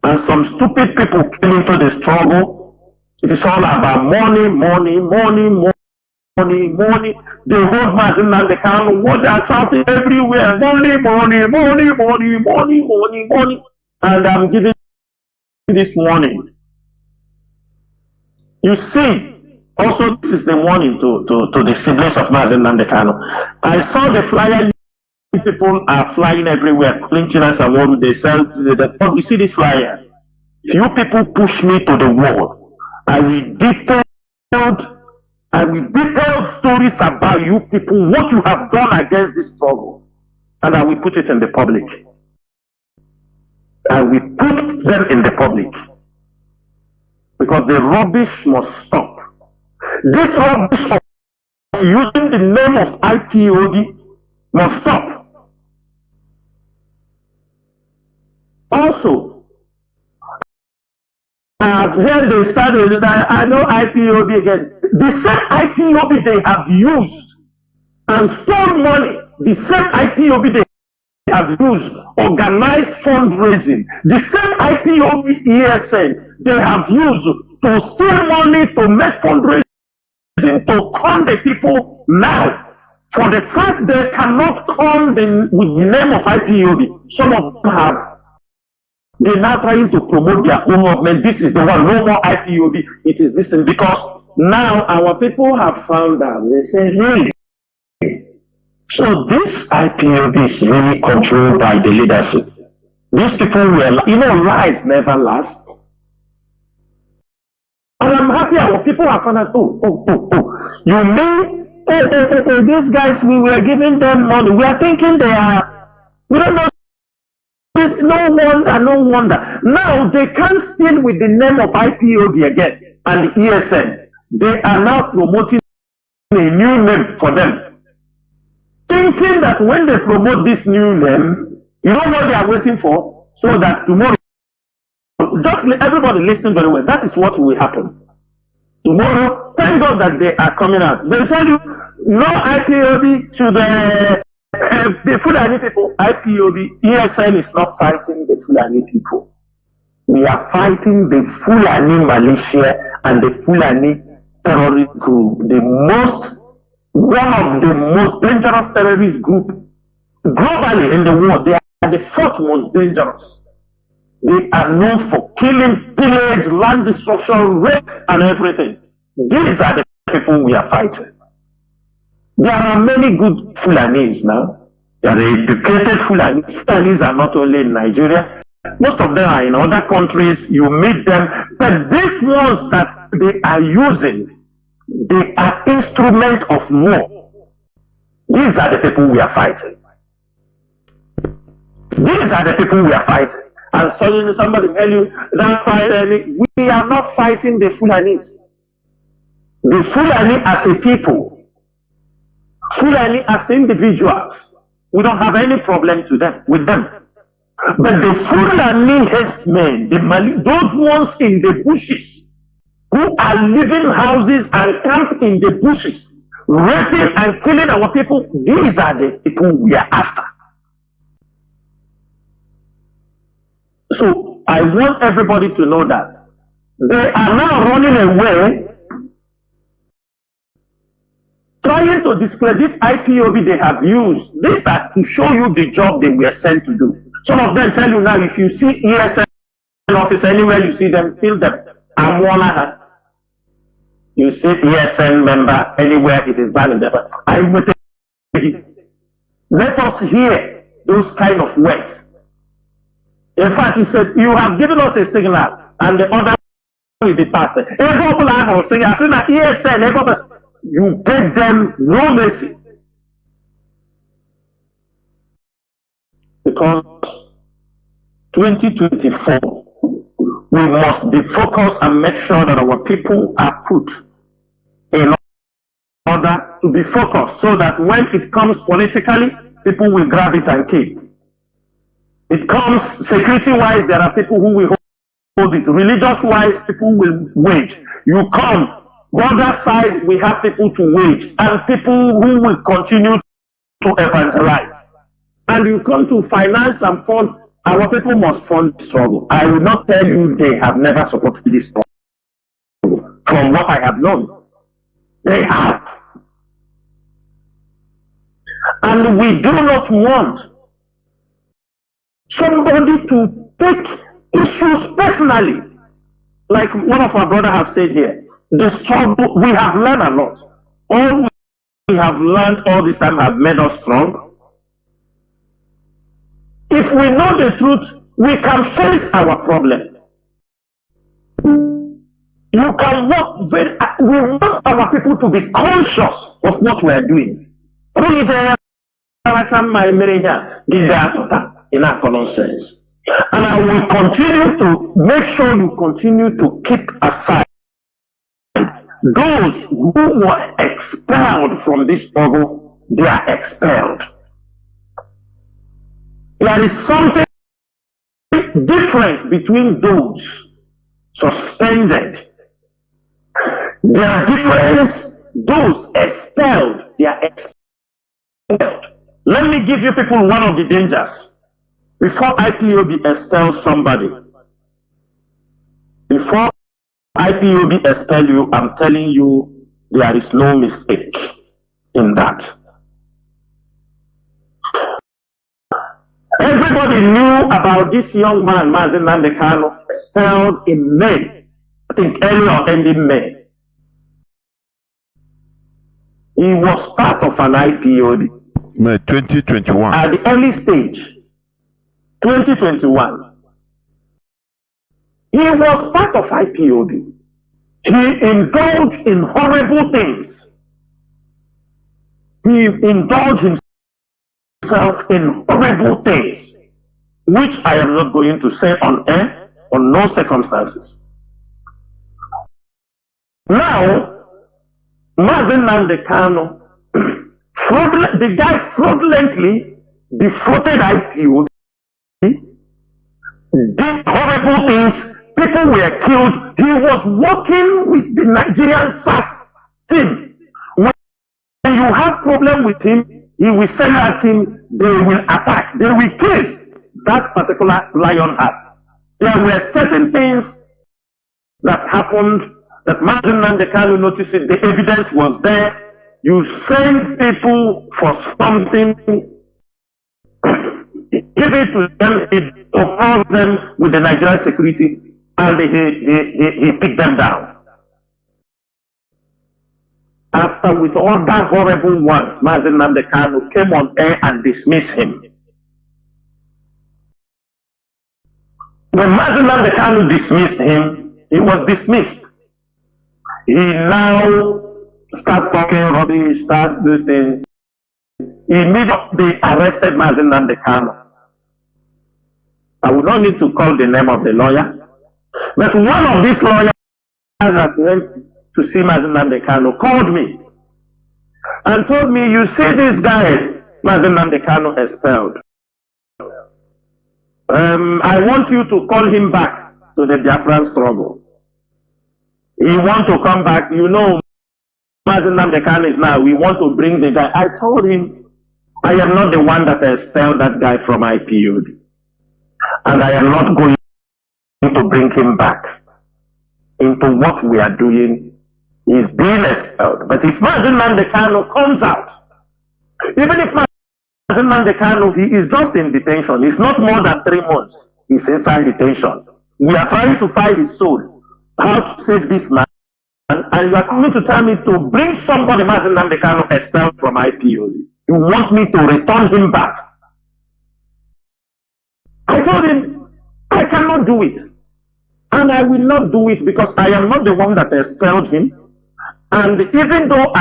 And some stupid people came into the struggle. It is all about money, money, money, money. Money, the whole Mazi and the Kano, what they are shouting everywhere, money, money, money, money, money, money, money. And I'm giving this warning. You see, also this is the warning to the siblings of Mazi and the Kano. I saw the flyer, people are flying everywhere, Chinasa and Nworu, they sell, you see these flyers. If you people push me to the wall, I will detailed stories about you people, what you have done against this struggle. And I will put it in the public. I will put them in the public. Because the rubbish must stop. This rubbish of using the name of IPOB must stop. Also, I've heard they started, I know IPOB again. The same IPOB they have used and stole money, the same IPOB they have used, organized fundraising, the same IPOB ESN they have used to steal money to make fundraising, to con the people now. For the fact they cannot con with the name of IPOB, some of them have. They're now trying to promote their own movement. This is the one, no more IPOB. It is this thing. Because now our people have found out. They say, really? So this IPOB is really controlled by the leadership. These people were, life never lasts. And I'm happy our people have found out, you mean, these guys, we were giving them money. We are thinking we don't know. No wonder. Now they can't steal with the name of IPOB again and the ESN. They are now promoting a new name for them. Thinking that when they promote this new name, you know what they are waiting for? So that tomorrow, just everybody listen very well, that is what will happen. Tomorrow, thank God that they are coming out. They tell you, no IPOB to the Fulani people. IPOB, ESN is not fighting the Fulani people. We are fighting the Fulani militia and the Fulani terrorist group. One of the most dangerous terrorist group globally in the world. They are the fourth most dangerous. They are known for killing, pillage, land destruction, rape, and everything. These are the people we are fighting. There are many good Fulanis now. There are educated Fulanis. Fulanis are not only in Nigeria, Most of them are in other countries. You meet them, but these ones that they are using, they are instrument of war. These are the people we are fighting. These are the people we are fighting. And suddenly somebody tell you that we are not fighting the Fulanis. The Fulani as a people, Fulani as individuals, we don't have any problem with them. But the Fulani herdsmen, those ones in the bushes, who are living houses and camp in the bushes, raping and killing our people, these are the people we are after. So I want everybody to know that they are now running away, trying to discredit IPOB they have used. These are to show you the job they were sent to do. Some of them tell you now, if you see ESN office anywhere, you see them, kill them. You see ESN member anywhere, it is banned. I will tell you. Let us hear those kind of words. In fact, he said, you have given us a signal, and the other will be passed. You get them no mercy. Because 2024, we must be focused and make sure that our people are put in order to be focused, so that when it comes politically, people will grab it and kill. It comes security-wise, there are people who will hold it. Religious-wise, people will wage. You come, border side, we have people to wage, and people who will continue to evangelize. And you come to finance and fund, our people must fund the struggle. I will not tell you they have never supported this struggle. From what I have known, they have. And we do not want somebody to take issues personally. Like one of our brothers have said here, the struggle, we have learned a lot. All we have learned all this time have made us strong. If we know the truth, we can face our problem. You can work very, we want our people to be conscious of what we are doing. In our common sense. And I will continue to make sure you continue to keep aside those who were expelled from this struggle. They are expelled. There is something different between those suspended. There are differences. Those expelled, they are expelled. Let me give you people one of the dangers. Before IPOB expels somebody, before IPOB expel you, I'm telling you, there is no mistake in that. Everybody knew about this young man, Mazi Nandekano, expelled in May. I think early or ending May. He was part of an IPOB. May 2021. At the early stage, 2021, he was part of IPOB. He indulged in horrible things. He indulged himself in horrible things, which I am not going to say on air, on no circumstances. Now, Mazi Nandekano, the guy fraudulently defrauded IPOB, did horrible things, people were killed. He was working with the Nigerian SAS team. When you have problem with him, he will send a team, they will attack, they will kill that particular lion heart. There were certain things that happened that Mazi Nandekano noticed it, the evidence was there. You send people for something, give it to them, it oppose them with the Nigerian security, and he picked them down. After, with all that horrible ones, Mazi Nandekano came on air and dismissed him. When Mazi Kanu dismissed him, he was dismissed. He now start talking rubbish, start this thing. Immediately arrested Mazi Kanu. I would not need to call the name of the lawyer, but one of these lawyers that went to see Mazi Kanu called me and told me, you see this guy, Mazi Kanu expelled. I want you to call him back to the Biafran struggle. He want to come back. You know, Mazi Kanu is now, we want to bring the guy. I told him, I am not the one that expelled that guy from IPOD. And I am not going to bring him back into what we are doing. He's being expelled. But if Mazi Kanu comes out, even if Mazi Kanu, he is just in detention. It's not more than 3 months. He's inside detention. We are trying to find his soul. How to save this man? And you are coming to tell me to bring somebody Mazi Kanu expelled from IPOD. You want me to return him back? I told him, I cannot do it. And I will not do it because I am not the one that expelled him. And even though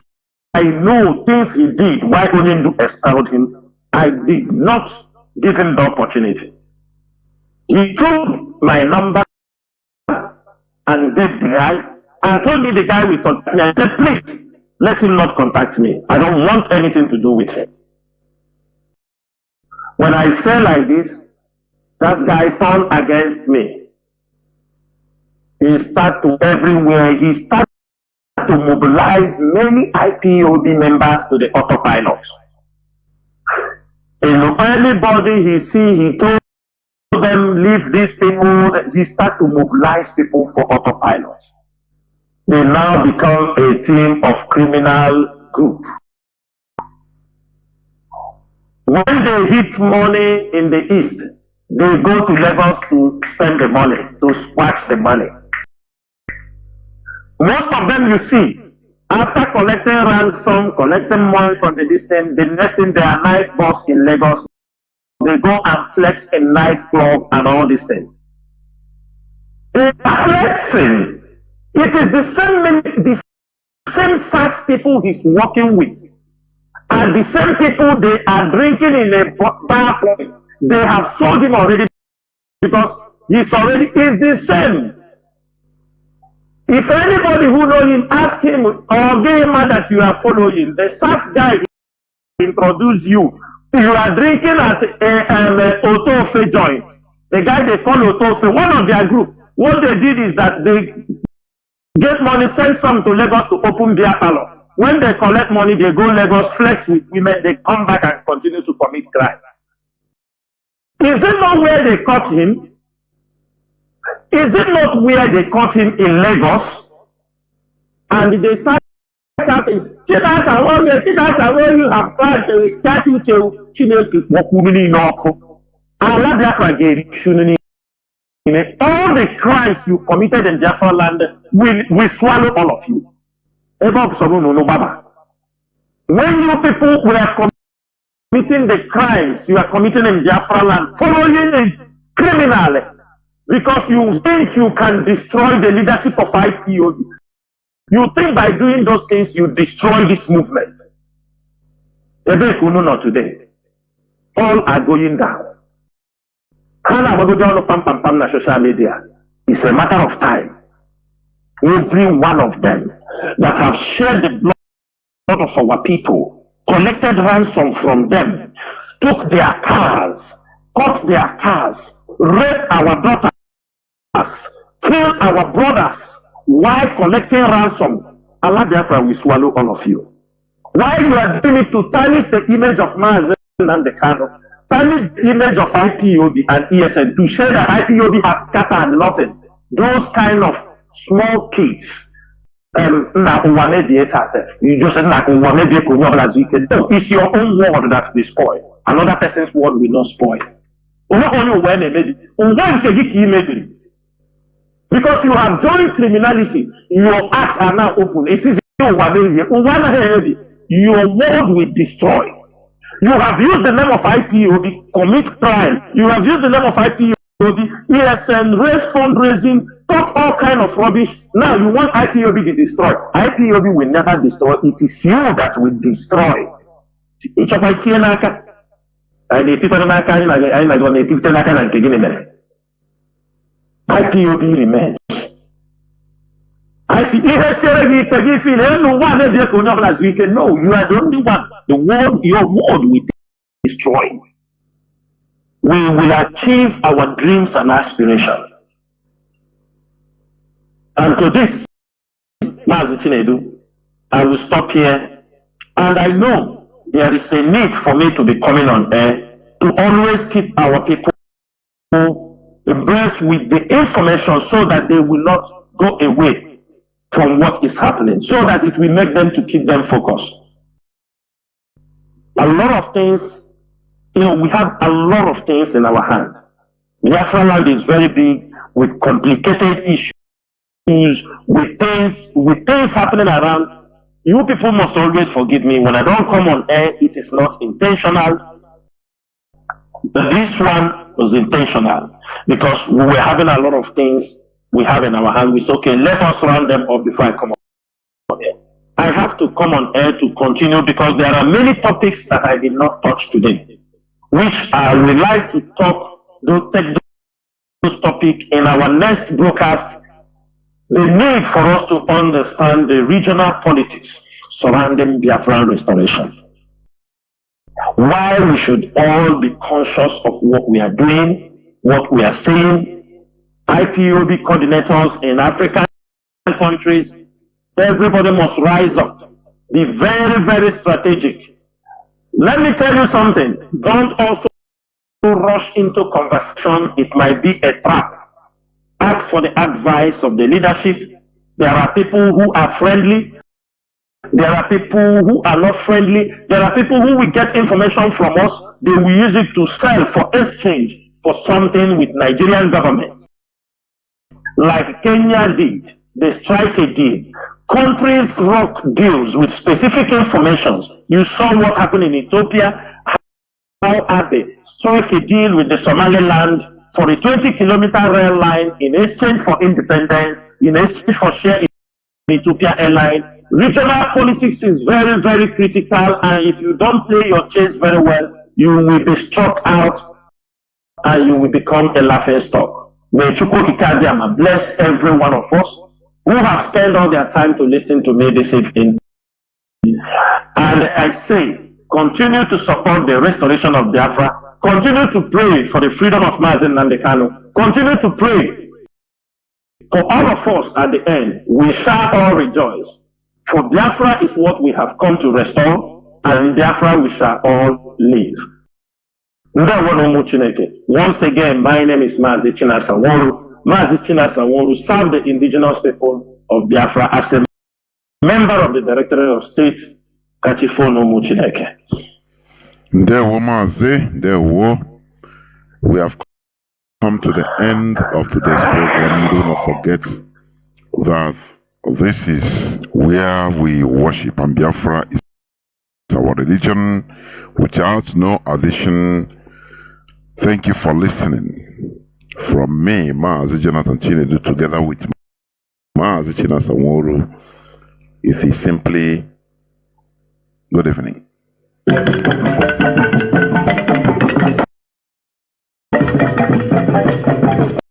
I know things he did, why Onyendu expelled him, I did not give him the opportunity. He took my number and gave the guy and told me the guy will contact me. I said, please, let him not contact me. I don't want anything to do with him. When I say like this, that guy turned against me. He started to everywhere. He started to mobilize many IPOB members to the autopilot. In anybody he see, he told them, leave these people. He started to mobilize people for autopilot. They now become a team of criminal group. When they hit money in the east, they go to Lagos to spend the money, to swatch the money. Most of them you see, after collecting ransom, collecting money from the distance, the next thing they are night boss in Lagos. They go and flex a nightclub and all these things. They are flexing. It is the same such people he's working with. And the same people they are drinking in a bar place. They have sold him already because he's already is the same. If anybody who knows him, ask him or give him that you are following, the such guy introduce you. You are drinking at a Otofe joint. The guy they call Otofe, one of their group. What they did is that they get money, send some to Lagos to open beer parlor. When they collect money, they go Lagos, flex with women, they come back and continue to commit crime. Is it not where they caught him? Is it not where they caught him in Lagos? And they start shouting, Chinasa, what you have tried to start you to Chineke Mokumini Noko. Allah Biafra gave all the crimes you committed in Biafra land will swallow all of you. When you people were committing the crimes you are committing in Biafra land, following it criminally, because you think you can destroy the leadership of IPOD. You think by doing those things you destroy this movement. Today, all are going down. Social media. It's a matter of time. Every one of them that have shared the blood of our people, collected ransom from them, took their cars, cut their cars, raped our daughters, killed our brothers, while collecting ransom. Allah Biafra will swallow all of you. Why you are doing it to tarnish the image of Mazi and the Kano, tarnish the image of IPOB and ESN, to say that IPOB has scattered nothing. Those kind of small kids, you just said it's your own word that will spoil. Another person's word will not spoil. Because you have joined criminality, your acts are now open. Your word will destroy. You have used the name of IPOB, commit crime. You have used the name of IPOB, ESN, raise fundraising, talk all kind of rubbish. Now you want IPOB to destroy. IPOB will never destroy. It is you that will destroy. Each of my Tianaka. I need to IPOB remains. No, you are the only one. The world, your world will destroy. We will achieve our dreams and aspirations. And to this, Mazi Chinedu, I will stop here. And I know there is a need for me to be coming on air to always keep our people abreast with the information so that they will not go away from what is happening, so that it will make them to keep them focused. A lot of things, we have a lot of things in our hand. Biafra land is very big with complicated issues, with things happening around. You people must always forgive me when I don't come on air. It is not intentional. This one was intentional because we were having a lot of things we have in our hand. We said, okay, let us round them up before I come on air. I have to come on air to continue because there are many topics that I did not touch today, which I would like to take those topics in our next broadcast. The need for us to understand the regional politics surrounding Biafran restoration. Why we should all be conscious of what we are doing, what we are saying. IPOB coordinators in African countries, everybody must rise up. Be very, very strategic. Let me tell you something. Don't also rush into conversation. It might be a trap. Ask for the advice of the leadership. There are people who are friendly. There are people who are not friendly. There are people who will get information from us. They will use it to sell for exchange for something with Nigerian government. Like Kenya did, they strike a deal. Countries rock deals with specific information. You saw what happened in Ethiopia. How Abe struck a deal with the Somaliland for a 20-kilometer rail line in exchange for independence, in exchange for share in Ethiopia airline. Regional politics is very, very critical, and if you don't play your chess very well, you will be struck out and you will become a laughing stock. May Chukwu bless every one of us who have spent all their time to listen to me this evening. And I say, continue to support the restoration of Biafra. Continue to pray for the freedom of Mazi Nnamdi Kanu. Continue to pray for all of us at the end. We shall all rejoice. For Biafra is what we have come to restore, and in Biafra we shall all live. Once again, my name is Mazi Chinasa Nworu. Mazi Chinasa Nworu served the indigenous people of Biafra as a member of the Directorate of State. Kachifono Muchineke. Ndewo Mazi, Ndewo. We have come to the end of today's program. Do not forget that this is where we worship, and Biafra is our religion without no addition. Thank you for listening. From me, Mazi Jonathan Chinedu, together with Mazi Chinasa Nworu, it is simply